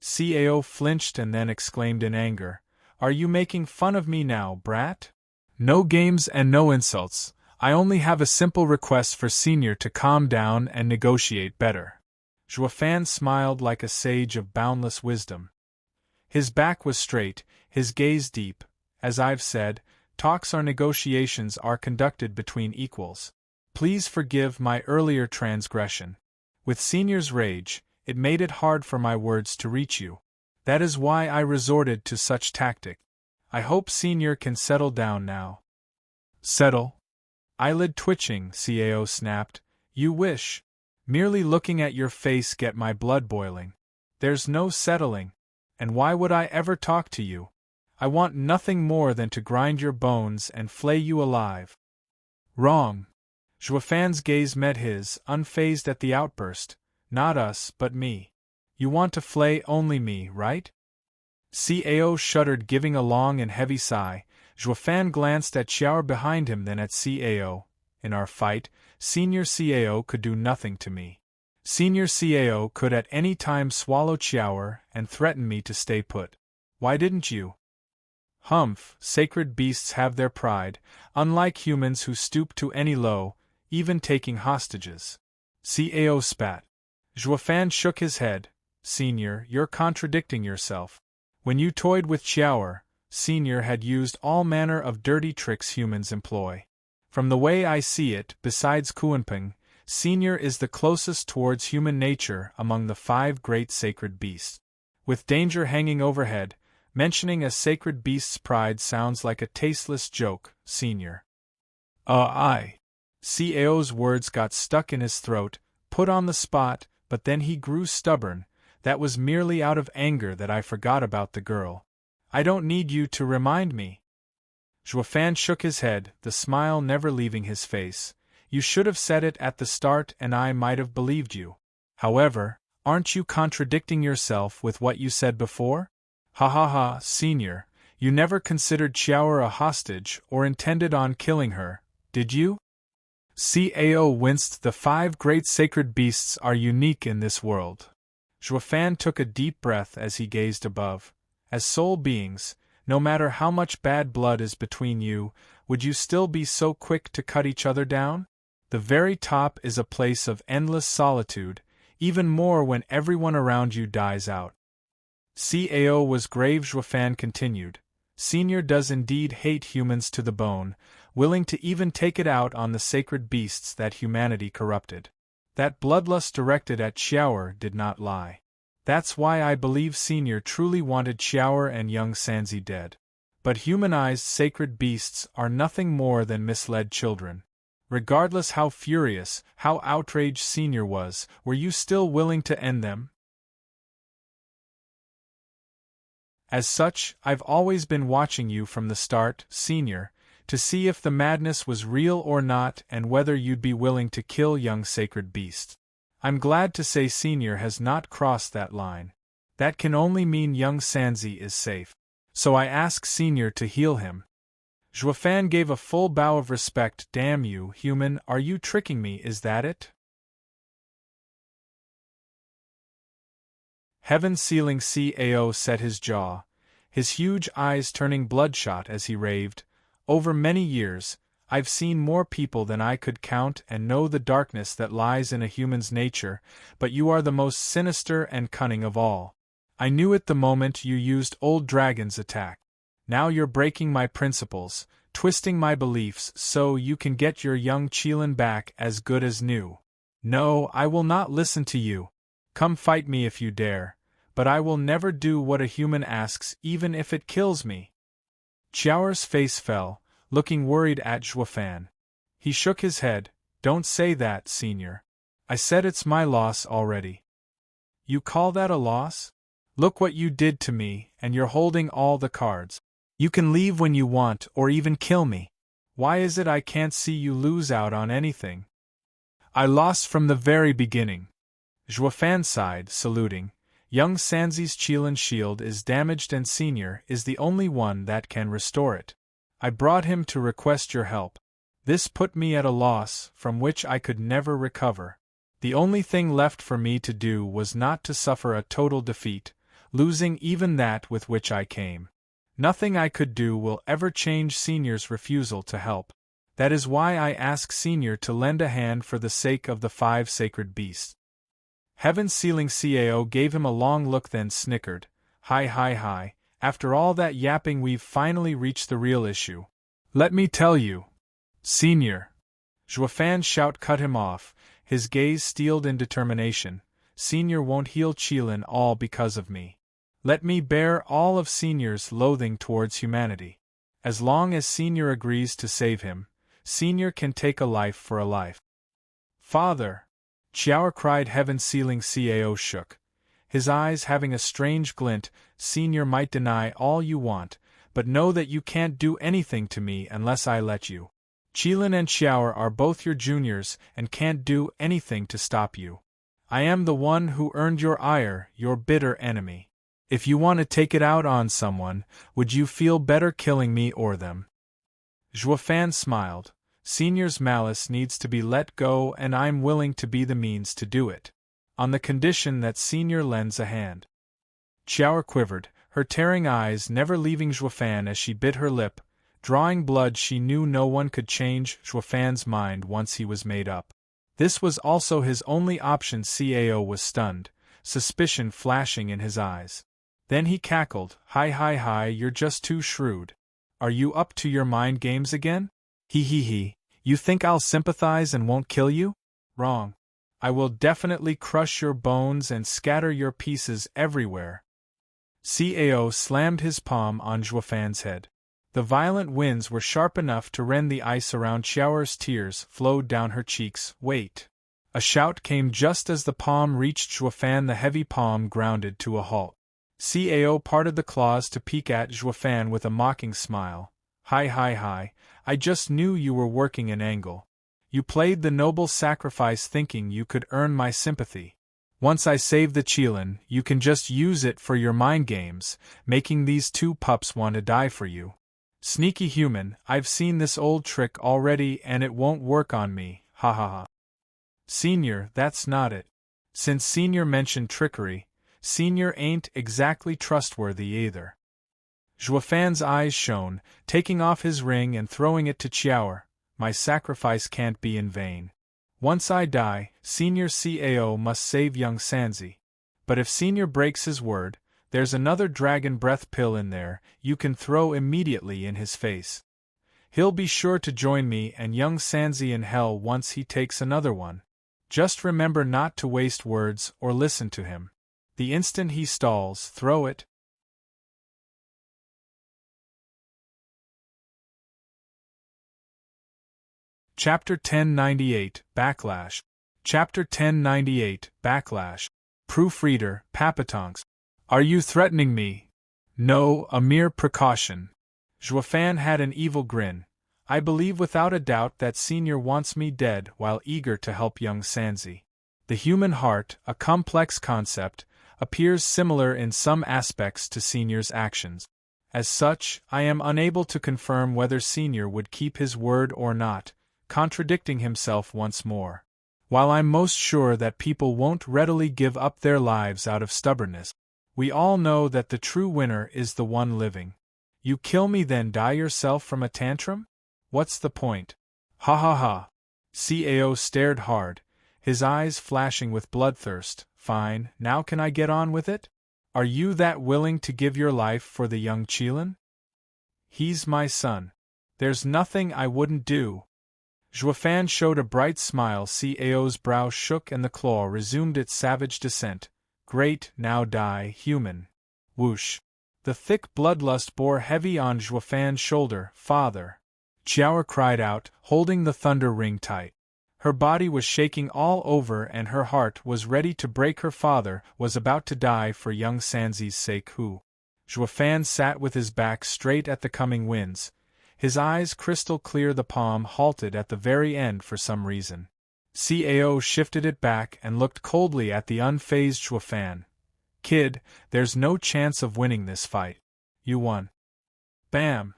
Cao flinched and then exclaimed in anger. Are you making fun of me now, brat? No games and no insults. I only have a simple request for Senior to calm down and negotiate better. Zhuofan smiled like a sage of boundless wisdom. His back was straight, his gaze deep. As I've said, talks or negotiations are conducted between equals. Please forgive my earlier transgression. With Senior's rage, it made it hard for my words to reach you. That is why I resorted to such tactic. I hope Senior can settle down now. Settle? Eyelid twitching, Cao snapped. You wish. Merely looking at your face get my blood boiling. There's no settling. And why would I ever talk to you? I want nothing more than to grind your bones and flay you alive. Wrong. Zhuofan's gaze met his, unfazed at the outburst. Not us, but me. You want to flay only me, right? Cao shuddered, giving a long and heavy sigh. Zhuofan glanced at Qiaoer behind him, then at Cao. In our fight, Senior Cao could do nothing to me. Senior Cao could at any time swallow Qiaoer and threaten me to stay put. Why didn't you? Humph, sacred beasts have their pride, unlike humans who stoop to any low, even taking hostages. Cao spat. Zhuofan shook his head. Senior, you're contradicting yourself. When you toyed with Qiaoer, Senior had used all manner of dirty tricks humans employ. From the way I see it, besides Kuanping, Senior is the closest towards human nature among the 5 great sacred beasts. With danger hanging overhead, mentioning a sacred beast's pride sounds like a tasteless joke, Senior. I. Cao's words got stuck in his throat, put on the spot, but then he grew stubborn. That was merely out of anger that I forgot about the girl. I don't need you to remind me. Zhuofan shook his head, the smile never leaving his face. You should have said it at the start and I might have believed you. However, aren't you contradicting yourself with what you said before? Ha ha ha, Senior, You never considered Xiaoer a hostage or intended on killing her, did you? Cao winced. The 5 great sacred beasts are unique in this world. Zhuofan took a deep breath as he gazed above. As soul beings, no matter how much bad blood is between you, would you still be so quick to cut each other down? The very top is a place of endless solitude, even more when everyone around you dies out. Cao was grave. Zhuofan continued. Senior does indeed hate humans to the bone, willing to even take it out on the sacred beasts that humanity corrupted. That bloodlust directed at Xiaoer did not lie. That's why I believe Senior truly wanted Xiaoer and young Sanzi dead. But humanized sacred beasts are nothing more than misled children. Regardless how furious, how outraged Senior was, were you still willing to end them? As such, I've always been watching you from the start, Senior, to see if the madness was real or not and whether you'd be willing to kill young sacred beasts. I'm glad to say Senior has not crossed that line. That can only mean young Sanzi is safe. So I ask Senior to heal him. Zhuofan gave a full bow of respect. Damn you, human, are you tricking me, is that it? Heaven-sealing Cao set his jaw, his huge eyes turning bloodshot as he raved. Over many years, I've seen more people than I could count and know the darkness that lies in a human's nature, but you are the most sinister and cunning of all. I knew it the moment you used Old Dragon's attack. Now you're breaking my principles, twisting my beliefs so you can get your young Qilin back as good as new. No, I will not listen to you. Come fight me if you dare, but I will never do what a human asks even if it kills me. Xiaoer's face fell, looking worried at Zhuofan. He shook his head. Don't say that, Senior. I said it's my loss already. You call that a loss? Look what you did to me, and you're holding all the cards. You can leave when you want or even kill me. Why is it I can't see you lose out on anything? I lost from the very beginning. Zhuofan sighed, saluting. Young Sanzi's Qilin shield is damaged and Senior is the only one that can restore it. I brought him to request your help. This put me at a loss from which I could never recover. The only thing left for me to do was not to suffer a total defeat, losing even that with which I came. Nothing I could do will ever change Senior's refusal to help. That is why I ask Senior to lend a hand for the sake of the 5 sacred beasts. Heaven-sealing Cao gave him a long look, then snickered. Hi, after all that yapping we've finally reached the real issue. Let me tell you. Senior. Zhuofan's shout cut him off, his gaze steeled in determination. Senior won't heal Qilin all because of me. Let me bear all of Senior's loathing towards humanity. As long as Senior agrees to save him, Senior can take a life for a life. Father! Xiaoer cried. Heaven-sealing Cao shook, his eyes having a strange glint. Senior might deny all you want, but know that you can't do anything to me unless I let you. Qilin and Xiaoer are both your juniors and can't do anything to stop you. I am the one who earned your ire, your bitter enemy. If you want to take it out on someone, would you feel better killing me or them? Zhuofan smiled. Senior's malice needs to be let go and I'm willing to be the means to do it. On the condition that Senior lends a hand. Xiaoer quivered, her tearing eyes never leaving Zhuofan as she bit her lip, drawing blood. She knew no one could change Zhuofan's mind once he was made up. This was also his only option. Cao was stunned, suspicion flashing in his eyes. Then he cackled. Hi, you're just too shrewd. Are you up to your mind games again? He. You think I'll sympathize and won't kill you? Wrong. I will definitely crush your bones and scatter your pieces everywhere. Cao slammed his palm on Zhuofan's head. The violent winds were sharp enough to rend the ice around. Xiaoer's tears flowed down her cheeks. Wait. A shout came just as the palm reached Zhuofan. The heavy palm grounded to a halt. Cao parted the claws to peek at Zhuofan with a mocking smile. Hi. I just knew you were working an angle. You played the noble sacrifice thinking you could earn my sympathy. Once I save the Qilin, you can just use it for your mind games, making these two pups want to die for you. Sneaky human, I've seen this old trick already and it won't work on me, ha ha ha. Senior, that's not it. Since Senior mentioned trickery, Senior ain't exactly trustworthy either. Zhuofan's eyes shone, taking off his ring and throwing it to Qiaoer. My sacrifice can't be in vain. Once I die, Senior Cao must save young Sanzi. But if Senior breaks his word, there's another dragon breath pill in there you can throw immediately in his face. He'll be sure to join me and young Sanzi in hell once he takes another one. Just remember not to waste words or listen to him. The instant he stalls, throw it. Chapter 1098, Backlash. Chapter 1098, Backlash. Proofreader, Papatonks. Are you threatening me? No, a mere precaution. Zhuofan had an evil grin. I believe without a doubt that Senior wants me dead while eager to help young Sanzi. The human heart, a complex concept, appears similar in some aspects to Senior's actions. As such, I am unable to confirm whether Senior would keep his word or not, contradicting himself once more. While I'm most sure that people won't readily give up their lives out of stubbornness, we all know that the true winner is the one living. You kill me then die yourself from a tantrum? What's the point? Ha ha ha. Cao stared hard, his eyes flashing with bloodthirst. Fine, now can I get on with it? Are you that willing to give your life for the young Qilin? He's my son. There's nothing I wouldn't do. Zhuofan showed a bright smile. Cao's brow shook and the claw resumed its savage descent. Great, now die, human. Whoosh. The thick bloodlust bore heavy on Zhuofan's shoulder. Father. Qiaoer cried out, holding the thunder ring tight. Her body was shaking all over and her heart was ready to break. Her father was about to die for young Sanzi's sake. Zhuofan sat with his back straight at the coming winds. His eyes crystal clear. The palm halted at the very end for some reason. Cao shifted it back and looked coldly at the unfazed Zhuofan. Kid, there's no chance of winning this fight. You won. Bam!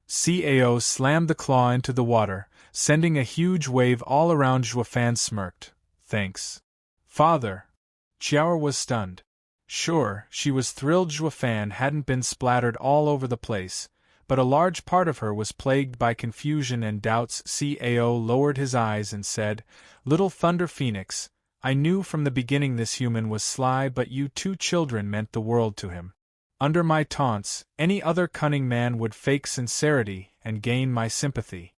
Cao slammed the claw into the water, sending a huge wave all around. Zhuofan smirked. Thanks. Father. Qiaoer was stunned. Sure, she was thrilled Zhuofan hadn't been splattered all over the place, but a large part of her was plagued by confusion and doubts. Cao lowered his eyes and said, Little Thunder Phoenix, I knew from the beginning this human was sly, but you two children meant the world to him. Under my taunts, any other cunning man would fake sincerity and gain my sympathy.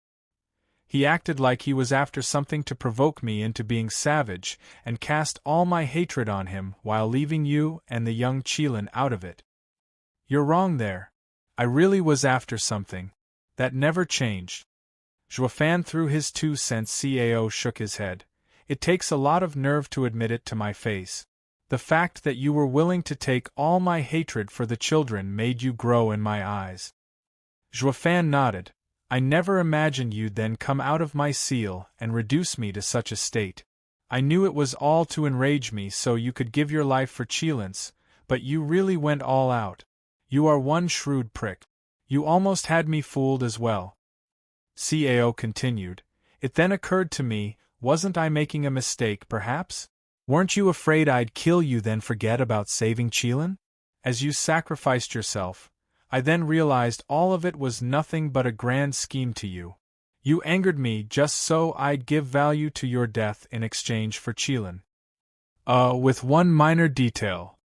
He acted like he was after something to provoke me into being savage and cast all my hatred on him while leaving you and the young Qilin out of it. You're wrong there. I really was after something. That never changed. Zhuofan threw his 2 cents. Cao shook his head. It takes a lot of nerve to admit it to my face. The fact that you were willing to take all my hatred for the children made you grow in my eyes. Zhuofan nodded. I never imagined you'd then come out of my seal and reduce me to such a state. I knew it was all to enrage me so you could give your life for Qilins, but you really went all out. You are one shrewd prick. You almost had me fooled as well. Cao continued. It then occurred to me, wasn't I making a mistake perhaps? Weren't you afraid I'd kill you then forget about saving Qilin? As you sacrificed yourself, I then realized all of it was nothing but a grand scheme to you. You angered me just so I'd give value to your death in exchange for Qilin. With one minor detail.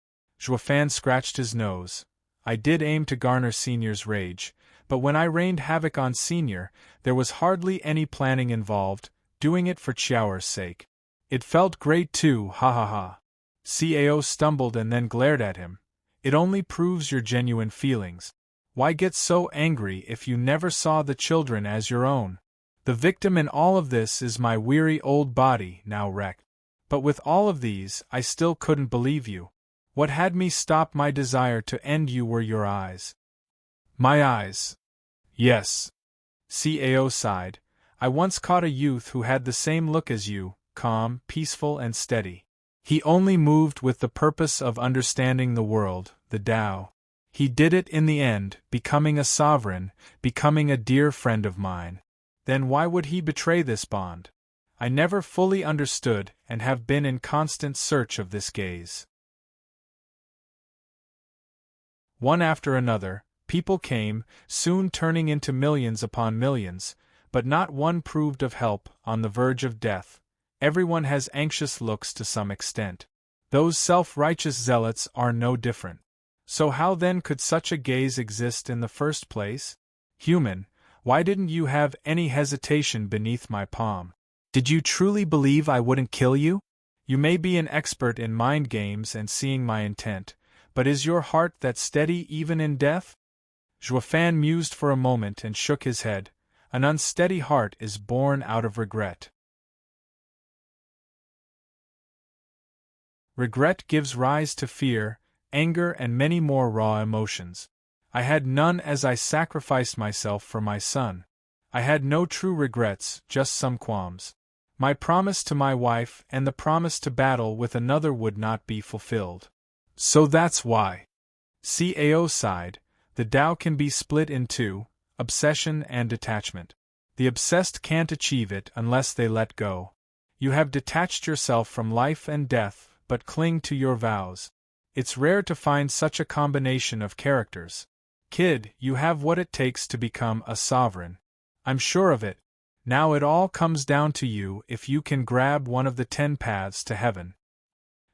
Zhuofan scratched his nose. I did aim to garner Senior's rage, but when I rained havoc on Senior, there was hardly any planning involved, doing it for Qiaoer's sake. It felt great too, ha ha ha. Cao stumbled and then glared at him. It only proves your genuine feelings. Why get so angry if you never saw the children as your own? The victim in all of this is my weary old body, now wrecked. But with all of these, I still couldn't believe you. What had me stop my desire to end you were your eyes. My eyes. Yes. Cao sighed. I once caught a youth who had the same look as you, calm, peaceful and steady. He only moved with the purpose of understanding the world, the Tao. He did it in the end, becoming a sovereign, becoming a dear friend of mine. Then why would he betray this bond? I never fully understood and have been in constant search of this gaze. One after another, people came, soon turning into millions upon millions, but not one proved of help, on the verge of death. Everyone has anxious looks to some extent. Those self-righteous zealots are no different. So how then could such a gaze exist in the first place? Human, why didn't you have any hesitation beneath my palm? Did you truly believe I wouldn't kill you? You may be an expert in mind games and seeing my intent, but is your heart that steady even in death? Juefan mused for a moment and shook his head. An unsteady heart is born out of regret. Regret gives rise to fear, anger, and many more raw emotions. I had none as I sacrificed myself for my son. I had no true regrets, just some qualms. My promise to my wife and the promise to battle with another would not be fulfilled. So that's why. Cao sighed. The Tao can be split in two, obsession and detachment. The obsessed can't achieve it unless they let go. You have detached yourself from life and death, but cling to your vows. It's rare to find such a combination of characters. Kid, you have what it takes to become a sovereign. I'm sure of it. Now it all comes down to you if you can grab one of the 10 paths to heaven.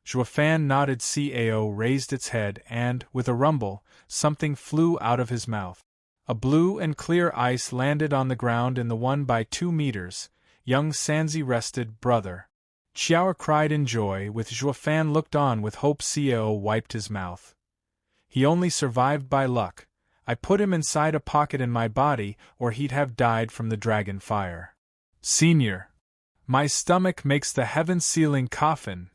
Juefan nodded. Cao raised its head and, with a rumble, something flew out of his mouth. A blue and clear ice landed on the ground in the 1 by 2 meters. Young Sanzi rested. Brother. Xiao cried in joy. With Juefan looked on with hope. Cao wiped his mouth. He only survived by luck. I put him inside a pocket in my body, or he'd have died from the dragon fire. Senior. My stomach makes the heaven-sealing coffin,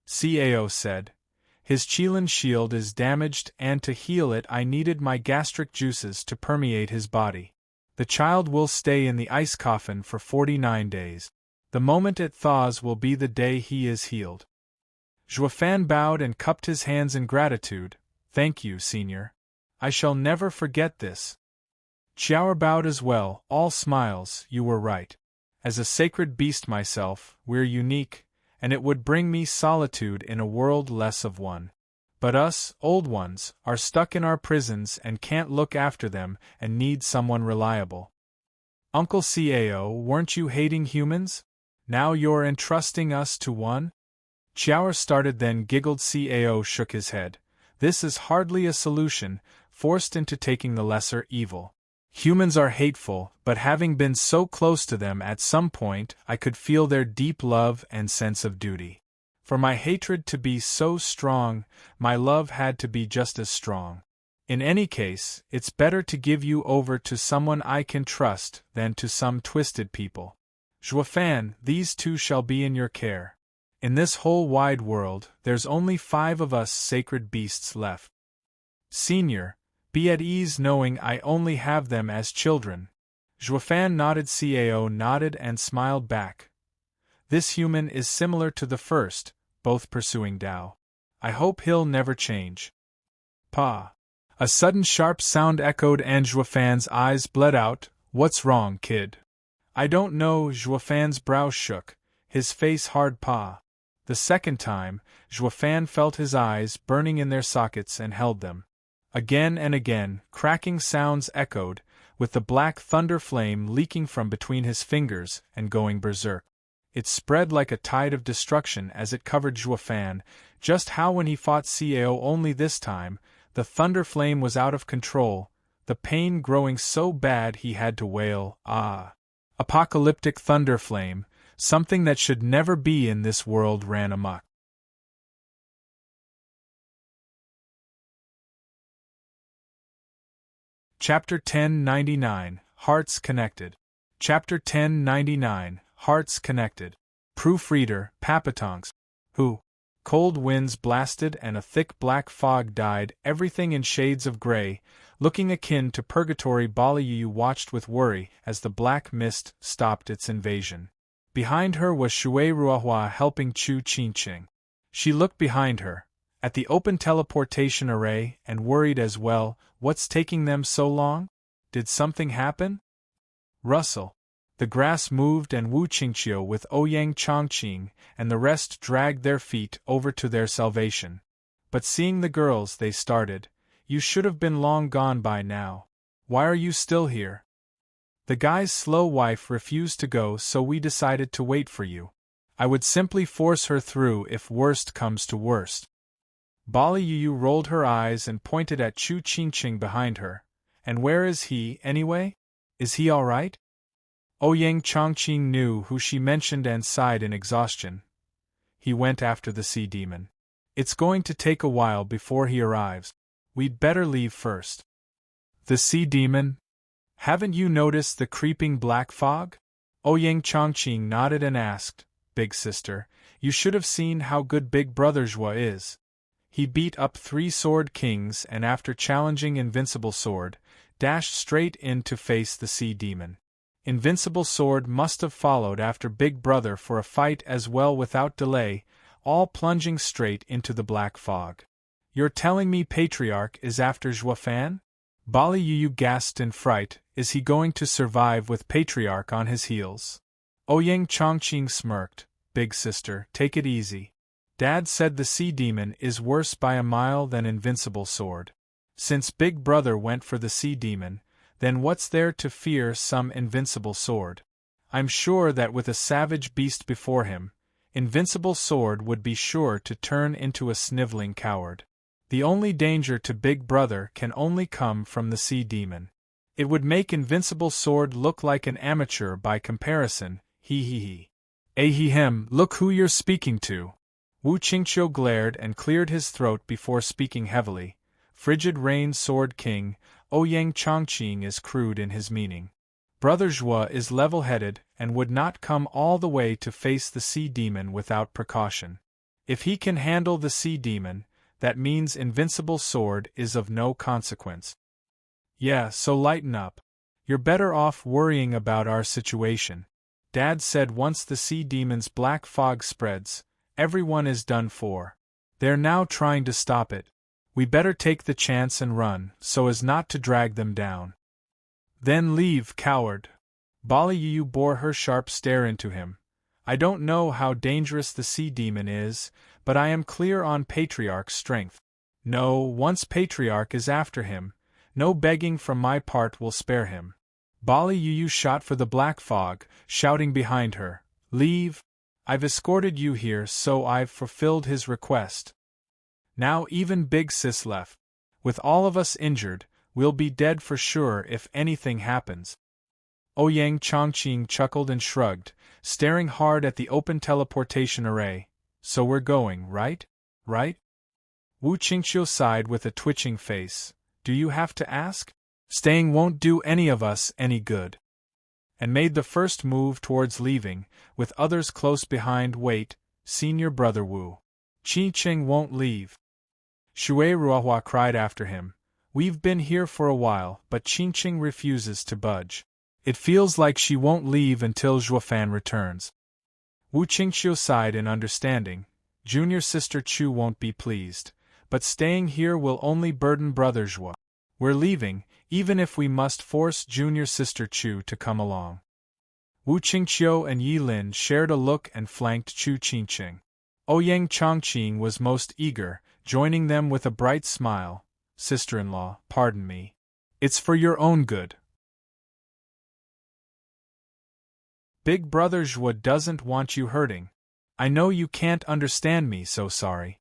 Cao said. His Qilin shield is damaged, and to heal it I needed my gastric juices to permeate his body. The child will stay in the ice coffin for 49 days. The moment it thaws will be the day he is healed. Juefan bowed and cupped his hands in gratitude. Thank you, Senior. I shall never forget this. Xiao bowed as well, all smiles. You were right. As a sacred beast myself, we're unique, and it would bring me solitude in a world less of one. But us, old ones, are stuck in our prisons and can't look after them and need someone reliable. Uncle Cao, weren't you hating humans? Now you're entrusting us to one? Xiao started, then giggled. Cao shook his head. This is hardly a solution, forced into taking the lesser evil. Humans are hateful, but having been so close to them at some point, I could feel their deep love and sense of duty. For my hatred to be so strong, my love had to be just as strong. In any case, it's better to give you over to someone I can trust than to some twisted people. Juefan, these 2 shall be in your care. In this whole wide world, there's only 5 of us sacred beasts left. Senior, be at ease knowing I only have them as children. Juefan nodded. Cao nodded and smiled back. This human is similar to the first, both pursuing Tao. I hope he'll never change. Pa. A sudden sharp sound echoed and Juefan's eyes bled out. What's wrong, kid? I don't know. Juefan's brow shook, his face hard. Pa. The second time, Juefan felt his eyes burning in their sockets and held them. Again and again, cracking sounds echoed, with the black thunder flame leaking from between his fingers and going berserk. It spread like a tide of destruction as it covered Juefan, just how when he fought Cao only this time, the thunder flame was out of control, the pain growing so bad he had to wail, ah! Apocalyptic thunder flame, something that should never be in this world ran amok. Chapter 1099, Hearts Connected. Chapter 1099, Hearts Connected. Proofreader, Papatonks. Who? Cold winds blasted and a thick black fog dyed everything in shades of gray, looking akin to purgatory. Baliyu watched with worry as the black mist stopped its invasion. Behind her was Shui Ruohua helping Chu Qingqing. She looked behind her, at the open teleportation array, and worried as well. What's taking them so long? Did something happen? Rustle. The grass moved and Wu Qingqiu with Ouyang Chongqing and the rest dragged their feet over to their salvation. But seeing the girls they started, "You should have been long gone by now. Why are you still here? The guy's slow wife refused to go, so we decided to wait for you. I would simply force her through if worst comes to worst." Bali Yu rolled her eyes and pointed at Chu Qingqing behind her. "And where is he, anyway? Is he all right?" Ouyang Chongqing knew who she mentioned and sighed in exhaustion. "He went after the sea demon. It's going to take a while before he arrives. We'd better leave first." "The sea demon? Haven't you noticed the creeping black fog?" Ouyang Chongqing nodded and asked, "Big sister, you should have seen how good Big Brother Zhua is. He beat up 3 sword kings and after challenging Invincible Sword, dashed straight in to face the sea demon. Invincible Sword must have followed after Big Brother for a fight as well without delay, all plunging straight into the black fog. You're telling me Patriarch is after Zhua Fan?" Bali Yu gasped in fright. "Is he going to survive with Patriarch on his heels?" Ouyang Chongqing smirked. "Big sister, take it easy. Dad said the sea demon is worse by a mile than Invincible Sword. Since Big Brother went for the sea demon, then what's there to fear some Invincible Sword? I'm sure that with a savage beast before him, Invincible Sword would be sure to turn into a sniveling coward. The only danger to Big Brother can only come from the sea demon. It would make Invincible Sword look like an amateur by comparison, he. Ahem, look who you're speaking to." Wu Qingqiu glared and cleared his throat before speaking heavily. "Frigid Rain Sword King, Ouyang Chongqing is crude in his meaning. Brother Zhua is level-headed and would not come all the way to face the sea demon without precaution. If he can handle the sea demon, that means Invincible Sword is of no consequence. Yeah, so lighten up. You're better off worrying about our situation. Dad said once the sea demon's black fog spreads, everyone is done for. They're now trying to stop it. We better take the chance and run, so as not to drag them down." "Then leave, coward." Bali Yu bore her sharp stare into him. "I don't know how dangerous the sea demon is, but I am clear on Patriarch's strength. No, once Patriarch is after him, no begging from my part will spare him." Bali Yu shot for the black fog, shouting behind her, "Leave! I've escorted you here, so I've fulfilled his request. Now even Big Sis left. With all of us injured, we'll be dead for sure if anything happens." Ouyang Chongqing chuckled and shrugged, staring hard at the open teleportation array. "So we're going, right? Right?" Wu Qingqiu sighed with a twitching face. "Do you have to ask? Staying won't do any of us any good." And made the first move towards leaving, with others close behind. "Wait, Senior Brother Wu. Qingqing won't leave." Shui Ruohua cried after him. "We've been here for a while, but Qingqing refuses to budge. It feels like she won't leave until Zhuofan returns." Wu Qingqiu sighed in understanding. "Junior Sister Chu won't be pleased, but staying here will only burden Brother Zhua. We're leaving, even if we must force Junior Sister Chu to come along." Wu Qingqiu and Yi Lin shared a look and flanked Chu Qingqing. Ouyang Chongqing was most eager, joining them with a bright smile. "Sister-in-law, pardon me. It's for your own good. Big Brother Zhua doesn't want you hurting. I know you can't understand me, so sorry."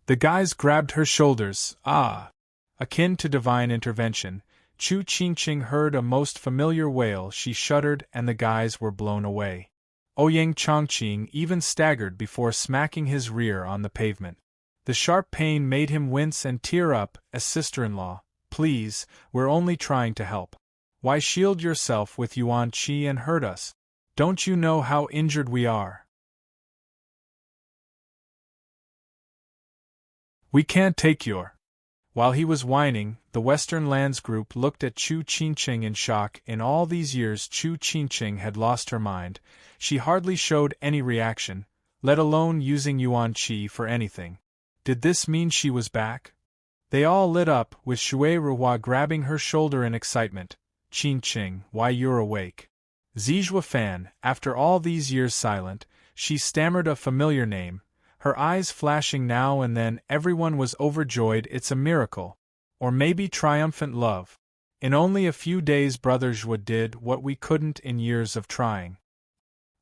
The guys grabbed her shoulders. "Ah!" Akin to divine intervention, Chu Qingqing heard a most familiar wail. She shuddered and the guys were blown away. Ouyang Chongqing even staggered before smacking his rear on the pavement. The sharp pain made him wince and tear up. "As sister-in-law, please, we're only trying to help. Why shield yourself with Yuan Qi and hurt us? Don't you know how injured we are? We can't take your—" While he was whining, the Western Lands group looked at Chu Qingqing in shock. In all these years Chu Qingqing had lost her mind. She hardly showed any reaction, let alone using Yuan Qi for anything. Did this mean she was back? They all lit up, with Shui Ruhua grabbing her shoulder in excitement. Qin Qing, why you're awake. Zijua Fan, after all these years silent, she stammered a familiar name, her eyes flashing now and then. Everyone was overjoyed. It's a miracle. Or maybe triumphant love. In only a few days Brother Zhua did what we couldn't in years of trying.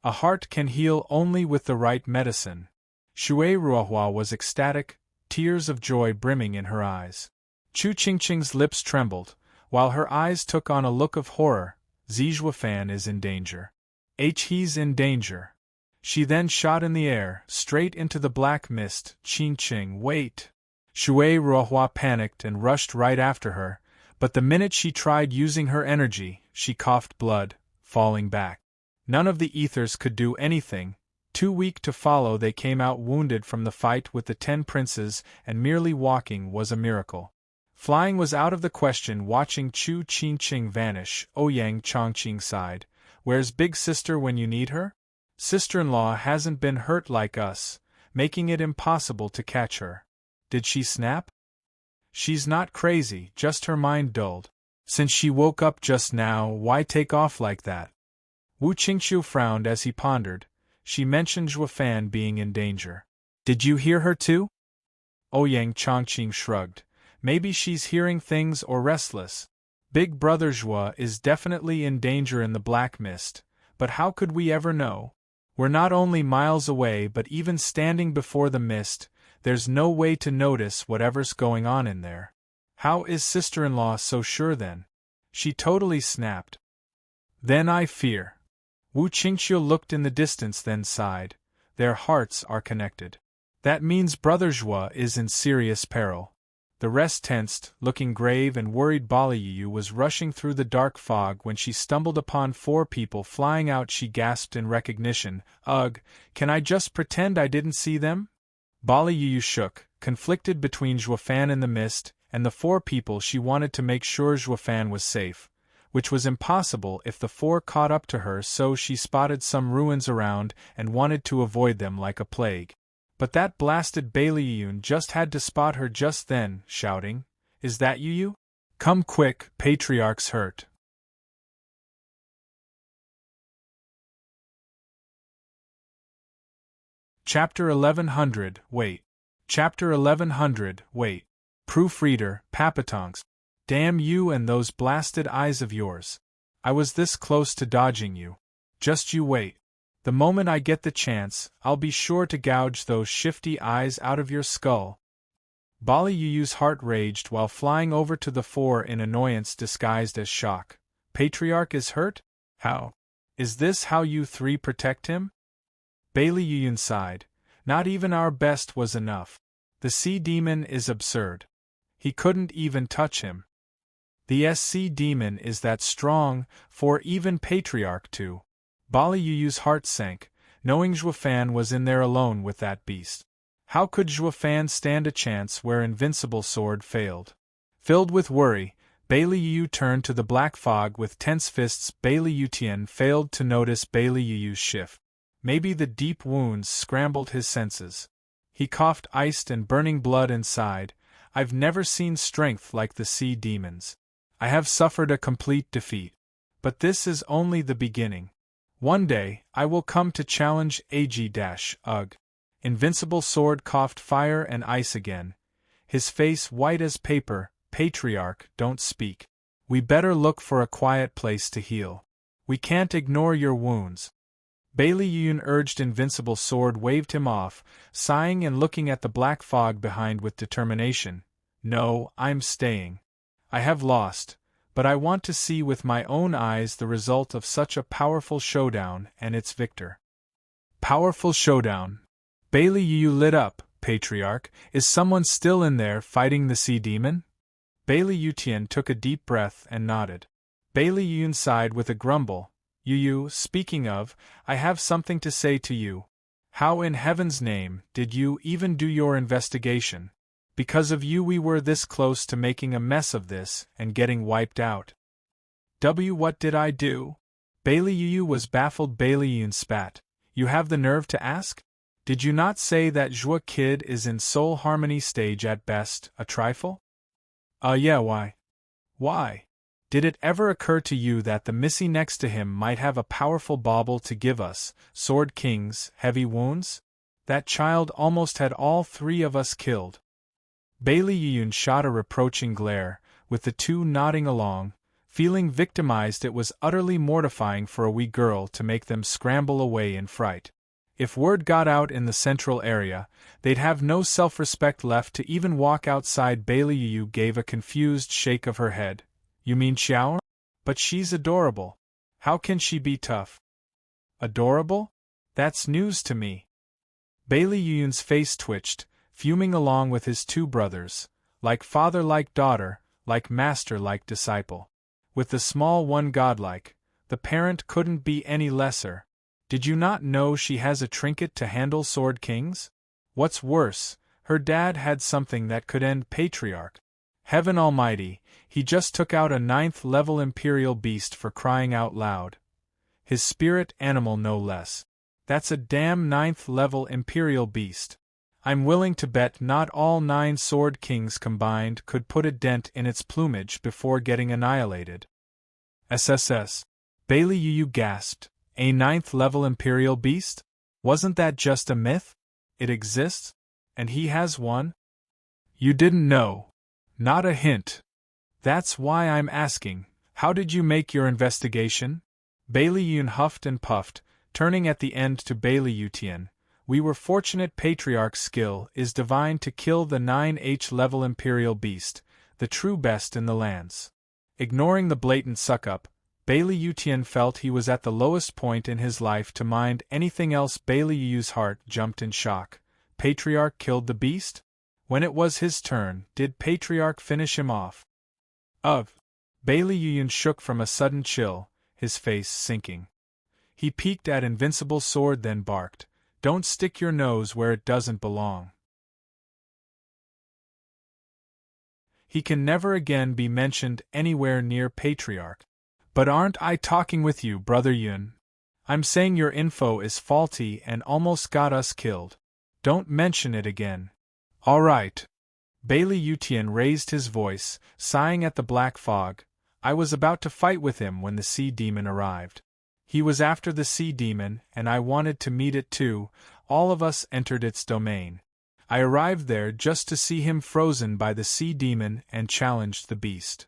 A heart can heal only with the right medicine. Shui Ruohua was ecstatic, tears of joy brimming in her eyes. Chu Qingqing's lips trembled, while her eyes took on a look of horror. Zijua Fan is in danger. He's in danger. She then shot in the air, straight into the black mist. Qingqing, wait! Shui Ruohua panicked and rushed right after her, but the minute she tried using her energy, she coughed blood, falling back. None of the ethers could do anything. Too weak to follow, they came out wounded from the fight with the 10 princes, and merely walking was a miracle. Flying was out of the question. Watching Chu Qingqing vanish, Ouyang Chongqing sighed. Where's big sister when you need her? Sister-in-law hasn't been hurt like us, making it impossible to catch her. Did she snap? She's not crazy, just her mind dulled. Since she woke up just now, why take off like that? Wu Qingqiu frowned as he pondered. She mentioned Zhua Fan being in danger. Did you hear her too? Ouyang Chongqing shrugged. Maybe she's hearing things or restless. Big Brother Zhua is definitely in danger in the black mist, but how could we ever know? We're not only miles away, but even standing before the mist, there's no way to notice whatever's going on in there. How is sister-in-law so sure then? She totally snapped. Then I fear. Wu Qingqiu looked in the distance, then sighed. Their hearts are connected. That means Brother Zhua is in serious peril. The rest tensed, looking grave and worried. Baliyu was rushing through the dark fog when she stumbled upon 4 people flying out. She gasped in recognition. Ugh, can I just pretend I didn't see them? Baliyu shook, conflicted between Zhua Fan in the mist and the 4 people. She wanted to make sure Zhua Fan was safe, which was impossible if the 4 caught up to her, so she spotted some ruins around and wanted to avoid them like a plague. But that blasted Baileyun just had to spot her just then, shouting, "Is that you? Come quick, Patriarch's hurt." Chapter 1100, Wait. Chapter 1100, Wait. Proofreader, Papatongs. Damn you and those blasted eyes of yours. I was this close to dodging you. Just you wait. The moment I get the chance, I'll be sure to gouge those shifty eyes out of your skull. Baliyuyu's heart raged while flying over to the 4 in annoyance disguised as shock. Patriarch is hurt? How? Is this how you 3 protect him? Baileyuyun sighed. Not even our best was enough. The sea demon is absurd. He couldn't even touch him. The SC demon is that strong, for even Patriarch too. Baliyuyu's heart sank, knowing Zhua Fan was in there alone with that beast. How could Zhua Fan stand a chance where Invincible Sword failed? Filled with worry, Baileyuyu turned to the black fog with tense fists. Baileyutian failed to notice Baileyuyu's shift. Maybe the deep wounds scrambled his senses. He coughed iced and burning blood and sighed. I've never seen strength like the sea demons. I have suffered a complete defeat. But this is only the beginning. One day, I will come to challenge Ag-Ugh. Invincible Sword coughed fire and ice again. His face white as paper. Patriarch, don't speak. We better look for a quiet place to heal. We can't ignore your wounds. Baileyuyun urged. Invincible Sword waved him off, sighing and looking at the black fog behind with determination. No, I'm staying. I have lost, but I want to see with my own eyes the result of such a powerful showdown and its victor. Powerful showdown. Baileyuyu lit up. Patriarch, is someone still in there fighting the sea demon? Baileyutian took a deep breath and nodded. Baileyuyun sighed with a grumble. Yuyu, speaking of, I have something to say to you. How in heaven's name did you even do your investigation? Because of you we were this close to making a mess of this and getting wiped out. What did I do? Baileyuyu was baffled. Baileyuyun spat. You have the nerve to ask? Did you not say that Joie Kid is in soul harmony stage at best, a trifle? Yeah, why? Why? Did it ever occur to you that the missy next to him might have a powerful bauble to give us, Sword Kings, heavy wounds? That child almost had all three of us killed. Bailey Yuyun shot a reproaching glare, with the two nodding along. Feeling victimized, it was utterly mortifying for a wee girl to make them scramble away in fright. If word got out in the central area, they'd have no self-respect left to even walk outside. Bailey Yu gave a confused shake of her head. You mean Xiao? But she's adorable. How can she be tough? Adorable? That's news to me. Bailey Yuyun's face twitched, fuming along with his two brothers, like father like daughter, like master like disciple. With the small one godlike, the parent couldn't be any lesser. Did you not know she has a trinket to handle Sword Kings? What's worse, her dad had something that could end Patriarch. Heaven almighty, he just took out a 9th level Imperial beast, for crying out loud. His spirit animal no less. That's a damn 9th level Imperial beast. I'm willing to bet not all 9 Sword Kings combined could put a dent in its plumage before getting annihilated. SSS. Bailey Yu gasped. A 9th level Imperial beast? Wasn't that just a myth? It exists? And he has one? You didn't know. Not a hint. That's why I'm asking, how did you make your investigation? Bailey Yun huffed and puffed, turning at the end to Bailey Yutian. We were fortunate. Patriarch's skill is divine to kill the 9H level Imperial beast, the true best in the lands. Ignoring the blatant suck-up, Bailey Yutian felt he was at the lowest point in his life to mind anything else. Bailey Yu's heart jumped in shock. Patriarch killed the beast? When it was his turn, did Patriarch finish him off? Bailey Yuyun shook from a sudden chill, his face sinking. He peeked at Invincible Sword, then barked, "Don't stick your nose where it doesn't belong." He can never again be mentioned anywhere near Patriarch. But aren't I talking with you, Brother Yun? I'm saying your info is faulty and almost got us killed. Don't mention it again. All right. Bailey Yutian raised his voice, sighing at the black fog. I was about to fight with him when the sea demon arrived. He was after the sea demon, and I wanted to meet it too. All of us entered its domain. I arrived there just to see him frozen by the sea demon and challenged the beast.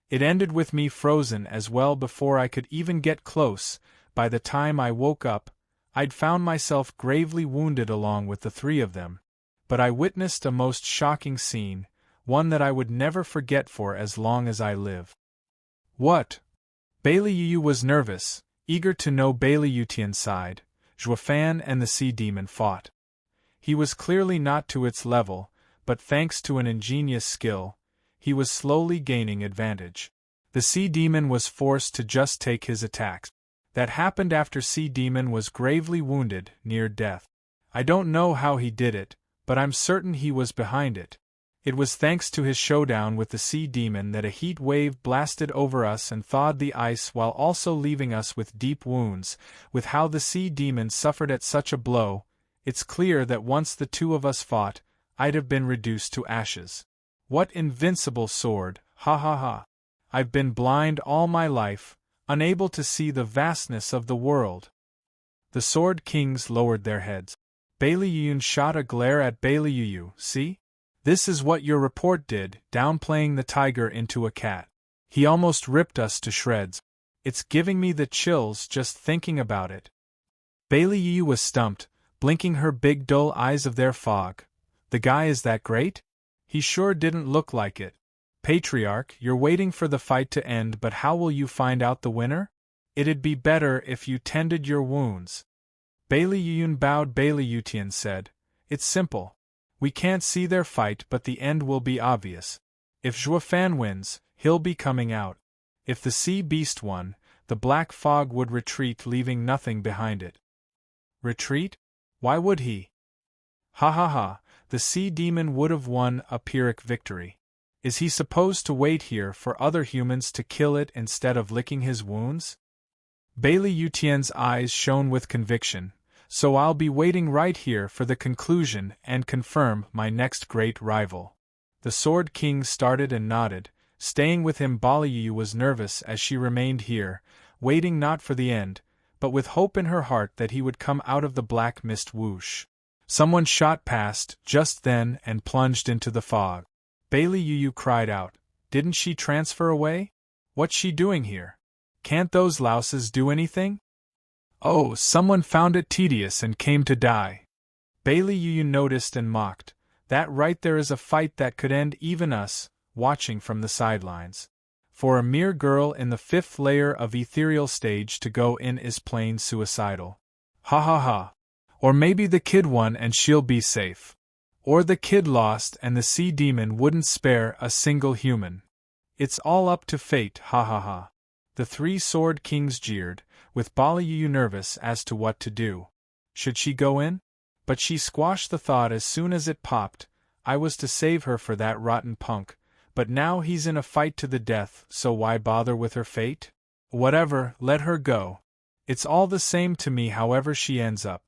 It ended with me frozen as well before I could even get close. By the time I woke up, I'd found myself gravely wounded along with the 3 of them. But I witnessed a most shocking scene, one that I would never forget for as long as I live. What? Bailey Yu was nervous, eager to know Bailey Yutian's side. Zhuofan and the sea demon fought. He was clearly not to its level, but thanks to an ingenious skill, he was slowly gaining advantage. The sea demon was forced to just take his attacks. That happened after Sea Demon was gravely wounded, near death. I don't know how he did it, but I'm certain he was behind it. It was thanks to his showdown with the Sea Demon that a heat wave blasted over us and thawed the ice while also leaving us with deep wounds. With how the Sea Demon suffered at such a blow, it's clear that once the 2 of us fought, I'd have been reduced to ashes. What invincible sword, ha ha ha. I've been blind all my life, unable to see the vastness of the world. The Sword Kings lowered their heads. Bailey Yuyun shot a glare at Bailey Yu. See? This is what your report did, downplaying the tiger into a cat. He almost ripped us to shreds. It's giving me the chills just thinking about it. Bailey Yu was stumped, blinking her big dull eyes of their fog. The guy is that great? He sure didn't look like it. Patriarch, you're waiting for the fight to end, but how will you find out the winner? It'd be better if you tended your wounds. Bailey Yuyun bowed. Bailey Yutian said, It's simple. We can't see their fight, but the end will be obvious. If Zhuofan wins, he'll be coming out. If the sea beast won, the black fog would retreat, leaving nothing behind it. Retreat? Why would he? Ha ha ha, the sea demon would have won a Pyrrhic victory. Is he supposed to wait here for other humans to kill it instead of licking his wounds? Bailey Yutian's eyes shone with conviction. So I'll be waiting right here for the conclusion and confirm my next great rival. The Sword King started and nodded. Staying with him, Baliyu was nervous as she remained here, waiting not for the end, but with hope in her heart that he would come out of the black mist whoosh. Someone shot past just then and plunged into the fog. Bailey Yu cried out, "Didn't she transfer away? What's she doing here? Can't those louses do anything?" "Oh, someone found it tedious and came to die." Bailey Yu noticed and mocked. "That right there is a fight that could end even us," watching from the sidelines. For a mere girl in the 5th layer of ethereal stage to go in is plain suicidal. Ha ha ha. Or maybe the kid won and she'll be safe. Or the kid lost and the sea demon wouldn't spare a single human. It's all up to fate, ha ha ha. The 3 Sword Kings jeered, with Baliyu nervous as to what to do. Should she go in? But she squashed the thought as soon as it popped. I was to save her for that rotten punk, but now he's in a fight to the death, so why bother with her fate? Whatever, let her go. It's all the same to me however she ends up.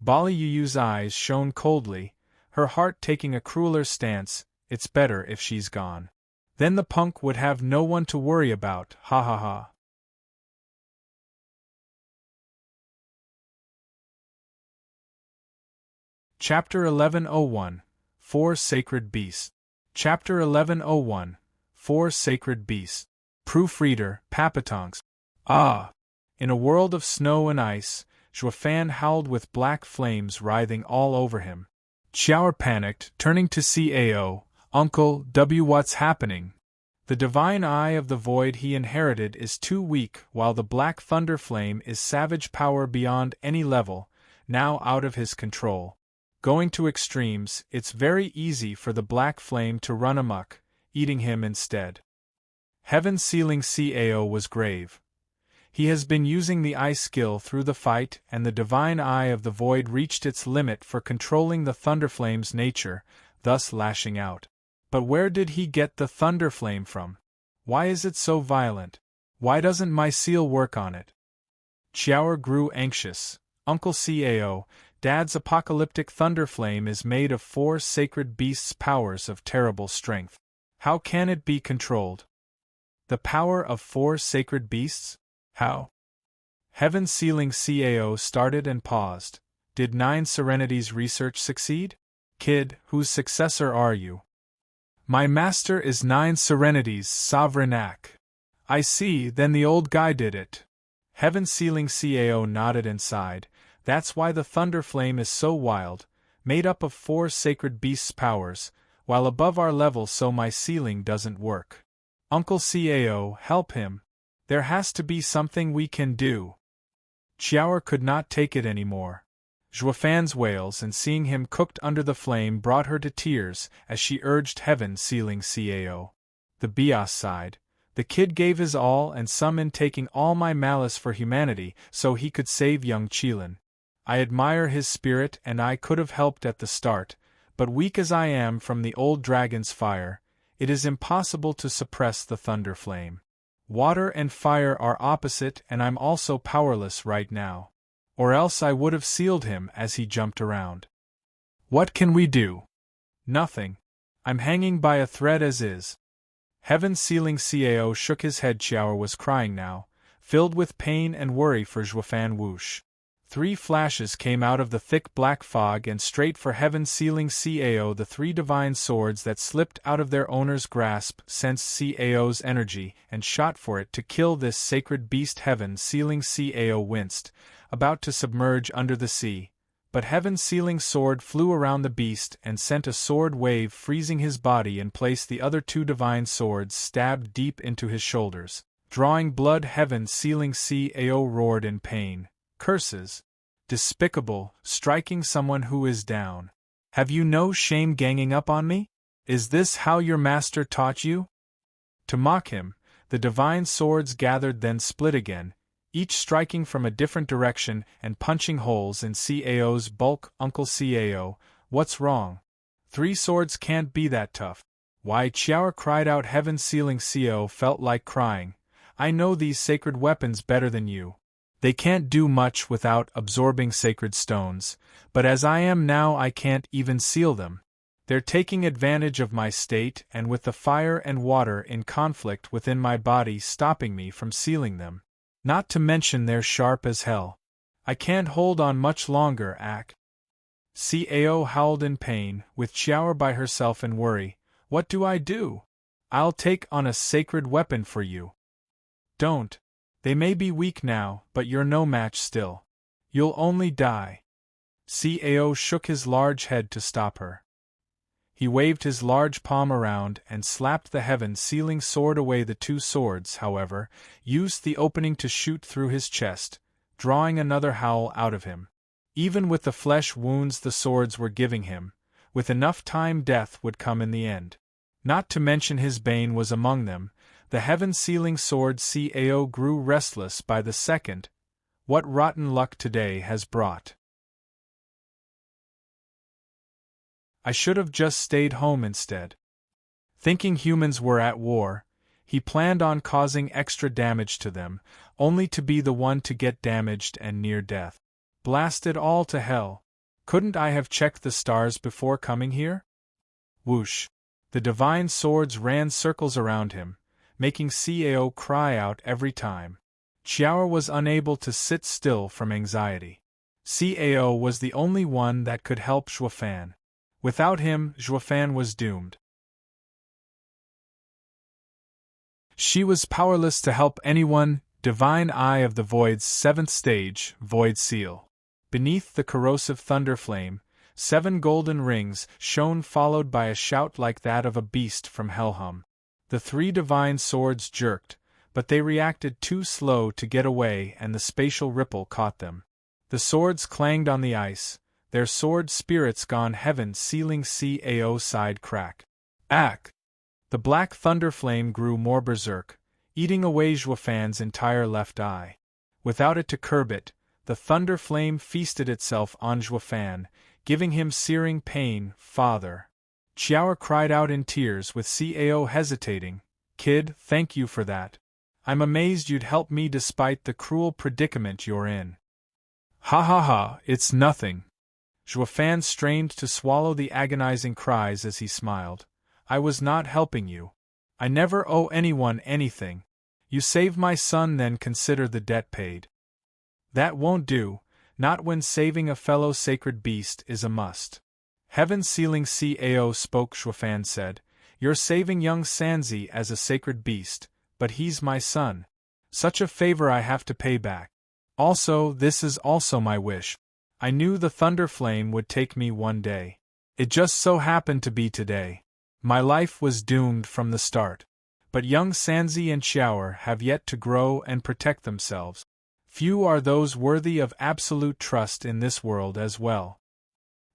Baliyu's eyes shone coldly, her heart taking a crueler stance. It's better if she's gone. Then the punk would have no one to worry about, ha ha ha. Chapter 1101 4 Sacred Beasts. Chapter 1101 4 Sacred Beasts. Proofreader, Papatonks. Ah! In a world of snow and ice, Zhuofan howled with black flames writhing all over him. Xiaor panicked, turning to Cao, "Uncle W, what's happening?" The divine eye of the void he inherited is too weak, while the black thunder flame is savage power beyond any level, now out of his control. Going to extremes, it's very easy for the black flame to run amok, eating him instead. Heaven-sealing Cao was grave. He has been using the ice skill through the fight, and the divine eye of the void reached its limit for controlling the thunderflame's nature, thus lashing out. But where did he get the thunderflame from? Why is it so violent? Why doesn't my seal work on it? Xiaor grew anxious. Uncle Cao, Dad's apocalyptic thunderflame is made of 4 sacred beasts' powers of terrible strength. How can it be controlled? The power of 4 sacred beasts? How? Heaven-sealing Cao started and paused. Did 9 Serenities research succeed? Kid, whose successor are you? My master is 9 Serenities, Sovereign Ak. I see, then the old guy did it. Heaven-sealing Cao nodded and sighed. That's why the thunderflame is so wild, made up of 4 sacred beasts' powers, while above our level so my sealing doesn't work. Uncle Cao, help him. There has to be something we can do. Xiaor could not take it anymore. Zhuofan's wails and seeing him cooked under the flame brought her to tears as she urged heaven-sealing Cao. The Bios sighed. The kid gave his all and some in taking all my malice for humanity so he could save young Qilin. I admire his spirit and I could have helped at the start, but weak as I am from the old dragon's fire, it is impossible to suppress the thunder flame. Water and fire are opposite and I'm also powerless right now. Or else I would have sealed him as he jumped around. What can we do? Nothing. I'm hanging by a thread as is. Heaven-sealing Cao shook his head. Xiaor was crying now, filled with pain and worry for Zhuofan whoosh. 3 flashes came out of the thick black fog and straight for heaven-sealing Cao. The 3 divine swords that slipped out of their owner's grasp sensed Cao's energy and shot for it to kill this sacred beast. Heaven-sealing Cao winced, about to submerge under the sea, but heaven-sealing sword flew around the beast and sent a sword wave freezing his body in place. The other 2 divine swords stabbed deep into his shoulders, drawing blood. Heaven-sealing Cao roared in pain. Curses! Despicable, striking someone who is down. Have you no shame ganging up on me? Is this how your master taught you? To mock him, the divine swords gathered then split again, each striking from a different direction and punching holes in Cao's bulk. Uncle Cao, what's wrong? 3 swords can't be that tough. Why? Xiaor cried out. Heaven-sealing Cao felt like crying. I know these sacred weapons better than you. They can't do much without absorbing sacred stones, but as I am now I can't even seal them. They're taking advantage of my state and with the fire and water in conflict within my body stopping me from sealing them. Not to mention they're sharp as hell. I can't hold on much longer, Ak. Cao howled in pain, with Xiao by herself in worry. What do I do? I'll take on a sacred weapon for you. Don't. They may be weak now, but you're no match still. You'll only die. Cao shook his large head to stop her. He waved his large palm around and slapped the heaven-sealing sword away. The two swords, however, used the opening to shoot through his chest, drawing another howl out of him. Even with the flesh wounds the swords were giving him, with enough time death would come in the end. Not to mention his bane was among them, the heaven-sealing sword. Cao grew restless by the second. What rotten luck today has brought. I should have just stayed home instead. Thinking humans were at war, he planned on causing extra damage to them, only to be the one to get damaged and near death. Blast it all to hell. Couldn't I have checked the stars before coming here? Whoosh. The divine swords ran circles around him, making Cao cry out every time. Xiao was unable to sit still from anxiety. Cao was the only one that could help Zhuofan. Without him, Zhuofan was doomed. She was powerless to help anyone. Divine Eye of the Void's seventh stage, Void Seal. Beneath the corrosive thunder flame, 7 golden rings shone, followed by a shout like that of a beast from Helhum. The 3 divine swords jerked, but they reacted too slow to get away, and the spatial ripple caught them. The swords clanged on the ice, their sword spirits gone. Heaven-sealing Cao sighed crack. Ak! The black thunder flame grew more berserk, eating away Zhuofan's entire left eye. Without it to curb it, the thunder flame feasted itself on Zhuofan, giving him searing pain. Father! Xiao cried out in tears, with Cao hesitating. Kid, thank you for that. I'm amazed you'd help me despite the cruel predicament you're in. Ha ha ha, it's nothing. Zhuofan strained to swallow the agonizing cries as he smiled. I was not helping you. I never owe anyone anything. You saved my son, then consider the debt paid. That won't do, not when saving a fellow sacred beast is a must. Heaven-sealing Cao spoke. Zhuofan said, You're saving young Sanzi as a sacred beast, but he's my son. Such a favor I have to pay back. Also, this is also my wish. I knew the thunder flame would take me one day. It just so happened to be today. My life was doomed from the start. But young Sanzi and Xiao have yet to grow and protect themselves. Few are those worthy of absolute trust in this world as well.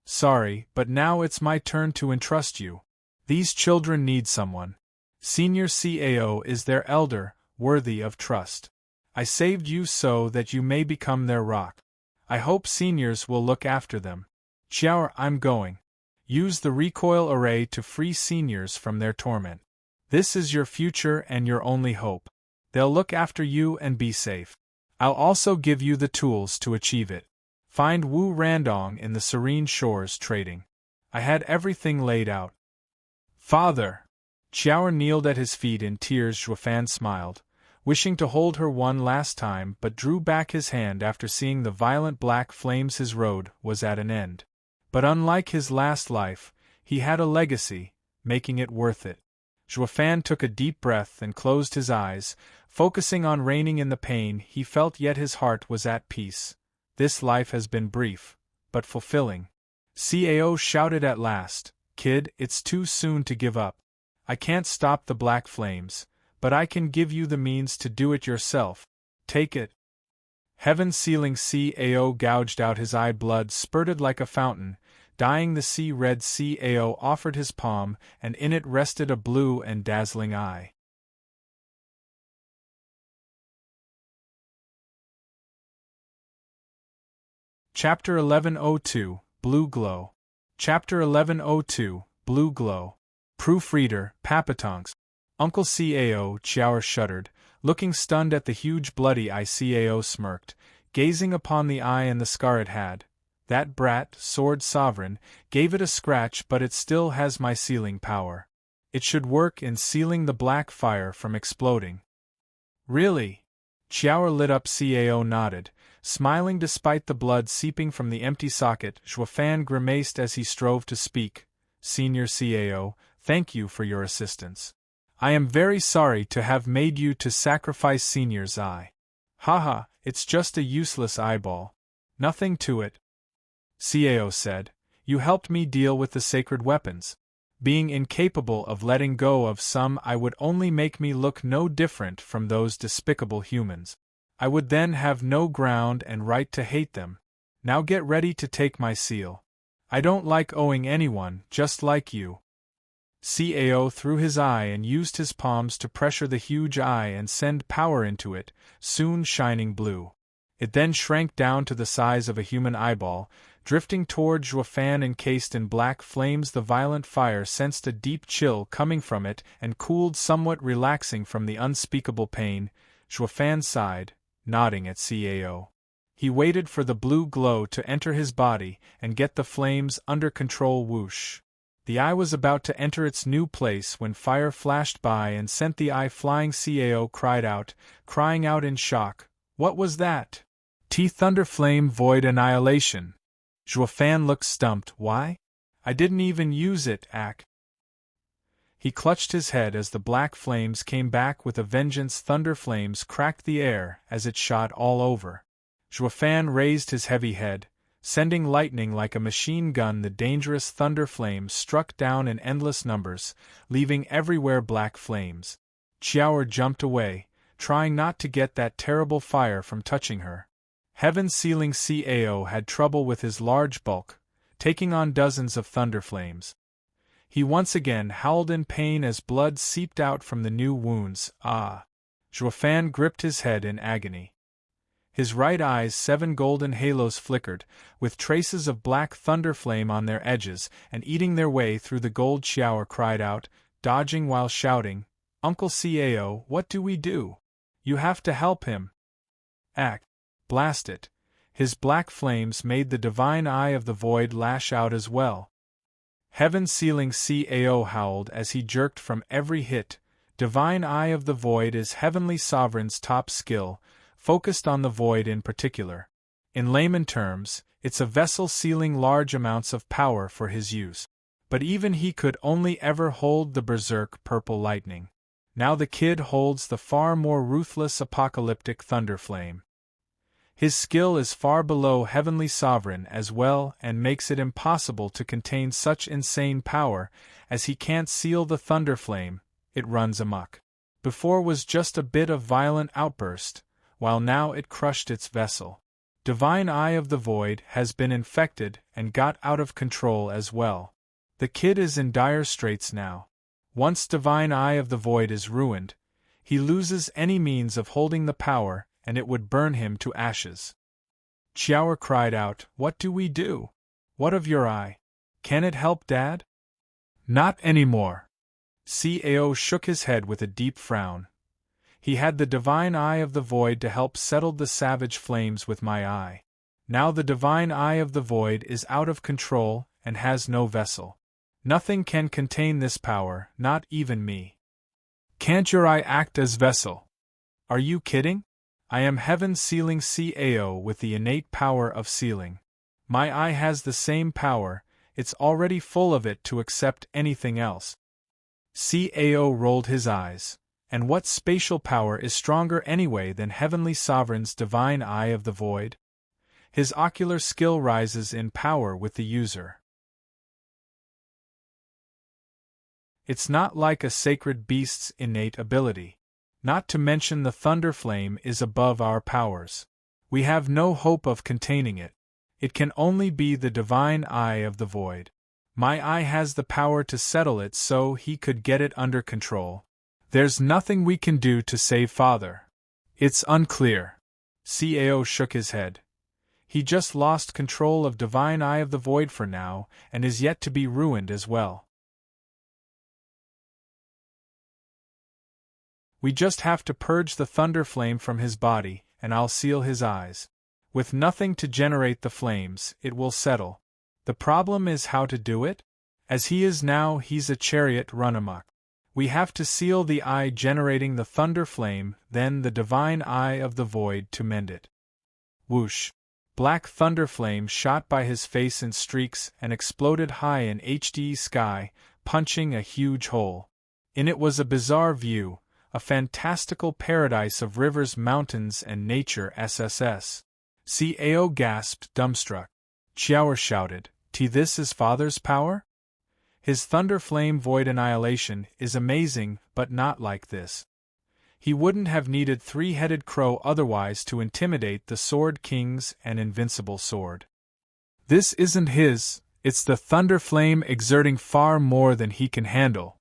Sorry, but now it's my turn to entrust you. These children need someone. Senior Cao is their elder, worthy of trust. I saved you so that you may become their rock. I hope seniors will look after them. Xiao, I'm going. Use the recoil array to free seniors from their torment. This is your future and your only hope. They'll look after you and be safe. I'll also give you the tools to achieve it. Find Wu Randong in the Serene Shores trading. I had everything laid out. Father! Xiao kneeled at his feet in tears. Zhuofan smiled, wishing to hold her one last time, but drew back his hand after seeing the violent black flames. His road was at an end. But unlike his last life, he had a legacy, making it worth it. Zhuofan took a deep breath and closed his eyes, focusing on reining in the pain he felt, yet his heart was at peace. This life has been brief, but fulfilling. Cao shouted at last, Kid, it's too soon to give up. I can't stop the black flames, but I can give you the means to do it yourself. Take it. Heaven-sealing Cao gouged out his eye. Blood spurted like a fountain. Dyeing the sea-red, Cao offered his palm, and in it rested a blue and dazzling eye. Chapter 1102, Blue Glow. Chapter 1102, Blue Glow. Proofreader, Papatonks. Uncle Cao. Xiao shuddered, Looking stunned at the huge bloody eye, Cao smirked, gazing upon the eye and the scar it had. That brat, Sword Sovereign, gave it a scratch, but it still has my sealing power. It should work in sealing the black fire from exploding. Really? Xiao lit up. Cao nodded, smiling despite the blood seeping from the empty socket. Zhuofan grimaced as he strove to speak. Senior Cao, thank you for your assistance. I am very sorry to have made you to sacrifice Senior's eye. Haha, it's just a useless eyeball. Nothing to it. Cao said, you helped me deal with the sacred weapons. Being incapable of letting go of some I would only make me look no different from those despicable humans. I would then have no ground and right to hate them. Now get ready to take my seal. I don't like owing anyone, just like you. Cao threw his eye and used his palms to pressure the huge eye and send power into it, soon shining blue. It then shrank down to the size of a human eyeball, drifting toward Zhuofan encased in black flames. The violent fire sensed a deep chill coming from it and cooled somewhat, relaxing from the unspeakable pain. Zhuofan sighed, nodding at Cao. He waited for the blue glow to enter his body and get the flames under control. Whoosh! The eye was about to enter its new place when fire flashed by and sent the eye flying. Cao cried out, crying out in shock, what was that? Thunder Flame Void Annihilation. Zhuofan looked stumped. Why? I didn't even use it, Ak. He clutched his head as the black flames came back with a vengeance. Thunder flames cracked the air as it shot all over. Zhuofan raised his heavy head, sending lightning like a machine gun. The dangerous thunder flames struck down in endless numbers, leaving everywhere black flames. Xiao jumped away, trying not to get that terrible fire from touching her. Heaven Sealing Cao had trouble with his large bulk, taking on dozens of thunder flames. He once again howled in pain as blood seeped out from the new wounds. Ah! Zhuofan gripped his head in agony. His right eye's 7 golden halos flickered, with traces of black thunder flame on their edges and eating their way through the gold. Xiao cried out, dodging while shouting, Uncle Cao, what do we do? You have to help him. Ak! Blast it! His black flames made the divine eye of the void lash out as well. Heaven Sealing Cao howled as he jerked from every hit. Divine Eye of the Void is Heavenly Sovereign's top skill, focused on the void in particular. In layman terms, it's a vessel sealing large amounts of power for his use. But even he could only ever hold the berserk purple lightning. Now the kid holds the far more ruthless apocalyptic thunder flame. His skill is far below Heavenly Sovereign as well and makes it impossible to contain such insane power, as he can't seal the thunder flame, it runs amok. Before was just a bit of violent outburst, while now it crushed its vessel. Divine Eye of the Void has been infected and got out of control as well. The kid is in dire straits now. Once Divine Eye of the Void is ruined, he loses any means of holding the power, and it would burn him to ashes. Xiao cried out, what do we do? What of your eye? Can it help, Dad? Not anymore. Cao shook his head with a deep frown. He had the Divine Eye of the Void to help settle the savage flames with my eye. Now the Divine Eye of the Void is out of control and has no vessel. Nothing can contain this power, not even me. Can't your eye act as vessel? Are you kidding? I am Heaven Sealing Cao with the innate power of sealing. My eye has the same power, it's already full of it to accept anything else. Cao rolled his eyes. And what spatial power is stronger anyway than Heavenly Sovereign's Divine Eye of the Void? His ocular skill rises in power with the user. It's not like a sacred beast's innate ability. Not to mention the thunder flame is above our powers. We have no hope of containing it. It can only be the Divine Eye of the Void. My eye has the power to settle it so he could get it under control. There's nothing we can do to save Father. It's unclear. Cao shook his head. He just lost control of Divine Eye of the Void for now, and is yet to be ruined as well. We just have to purge the thunder flame from his body, and I'll seal his eyes. With nothing to generate the flames, it will settle. The problem is how to do it? As he is now, he's a chariot run amok. We have to seal the eye generating the thunder flame, then the divine eye of the void to mend it. Whoosh! Black thunder flame shot by his face in streaks and exploded high in HD sky, punching a huge hole. In it was a bizarre view, a fantastical paradise of rivers, mountains, and nature. SSS. Cao gasped, dumbstruck. Xiao shouted, This is Father's power? His thunder flame void annihilation is amazing, but not like this. He wouldn't have needed three-headed crow otherwise to intimidate the Sword King's an invincible sword. This isn't his, it's the thunder flame exerting far more than he can handle.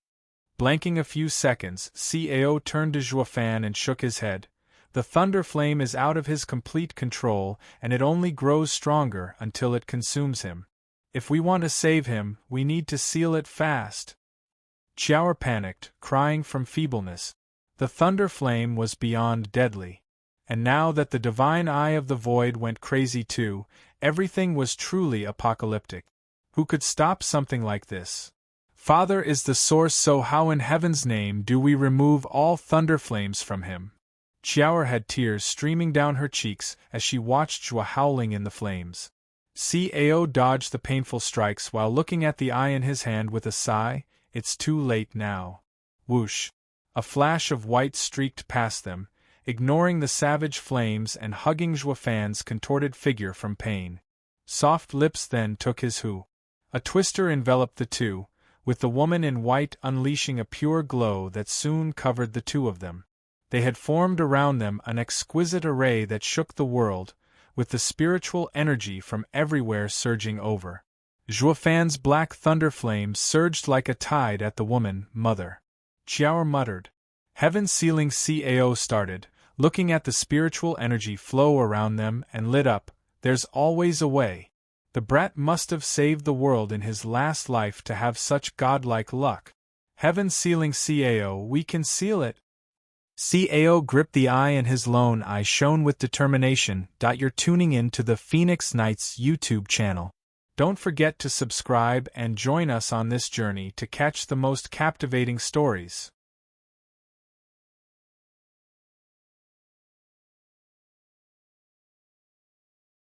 Blanking a few seconds, Cao turned to Zhuofan and shook his head. The thunder flame is out of his complete control, and it only grows stronger until it consumes him. If we want to save him, we need to seal it fast. Xiao panicked, crying from feebleness. The thunder flame was beyond deadly. And now that the divine eye of the void went crazy too, everything was truly apocalyptic. Who could stop something like this? Father is the source, so how in heaven's name do we remove all thunder flames from him? Xiao had tears streaming down her cheeks as she watched Zhua howling in the flames. Cao dodged the painful strikes while looking at the eye in his hand with a sigh. It's too late now. Whoosh! A flash of white streaked past them, ignoring the savage flames and hugging Zhuofan's contorted figure from pain. Soft lips then took his hu. A twister enveloped the two, with the woman in white unleashing a pure glow that soon covered the two of them. They had formed around them an exquisite array that shook the world, with the spiritual energy from everywhere surging over. Zhuofan's black thunder flames surged like a tide at the woman, mother. Xiao muttered. Heaven sealing Cao started, looking at the spiritual energy flow around them and lit up. There's always a way. The brat must have saved the world in his last life to have such godlike luck. Heaven sealing Cao, we can seal it. Cao gripped the eye and his lone eye shone with determination. You're tuning in to the Phoenix Knights YouTube channel. Don't forget to subscribe and join us on this journey to catch the most captivating stories.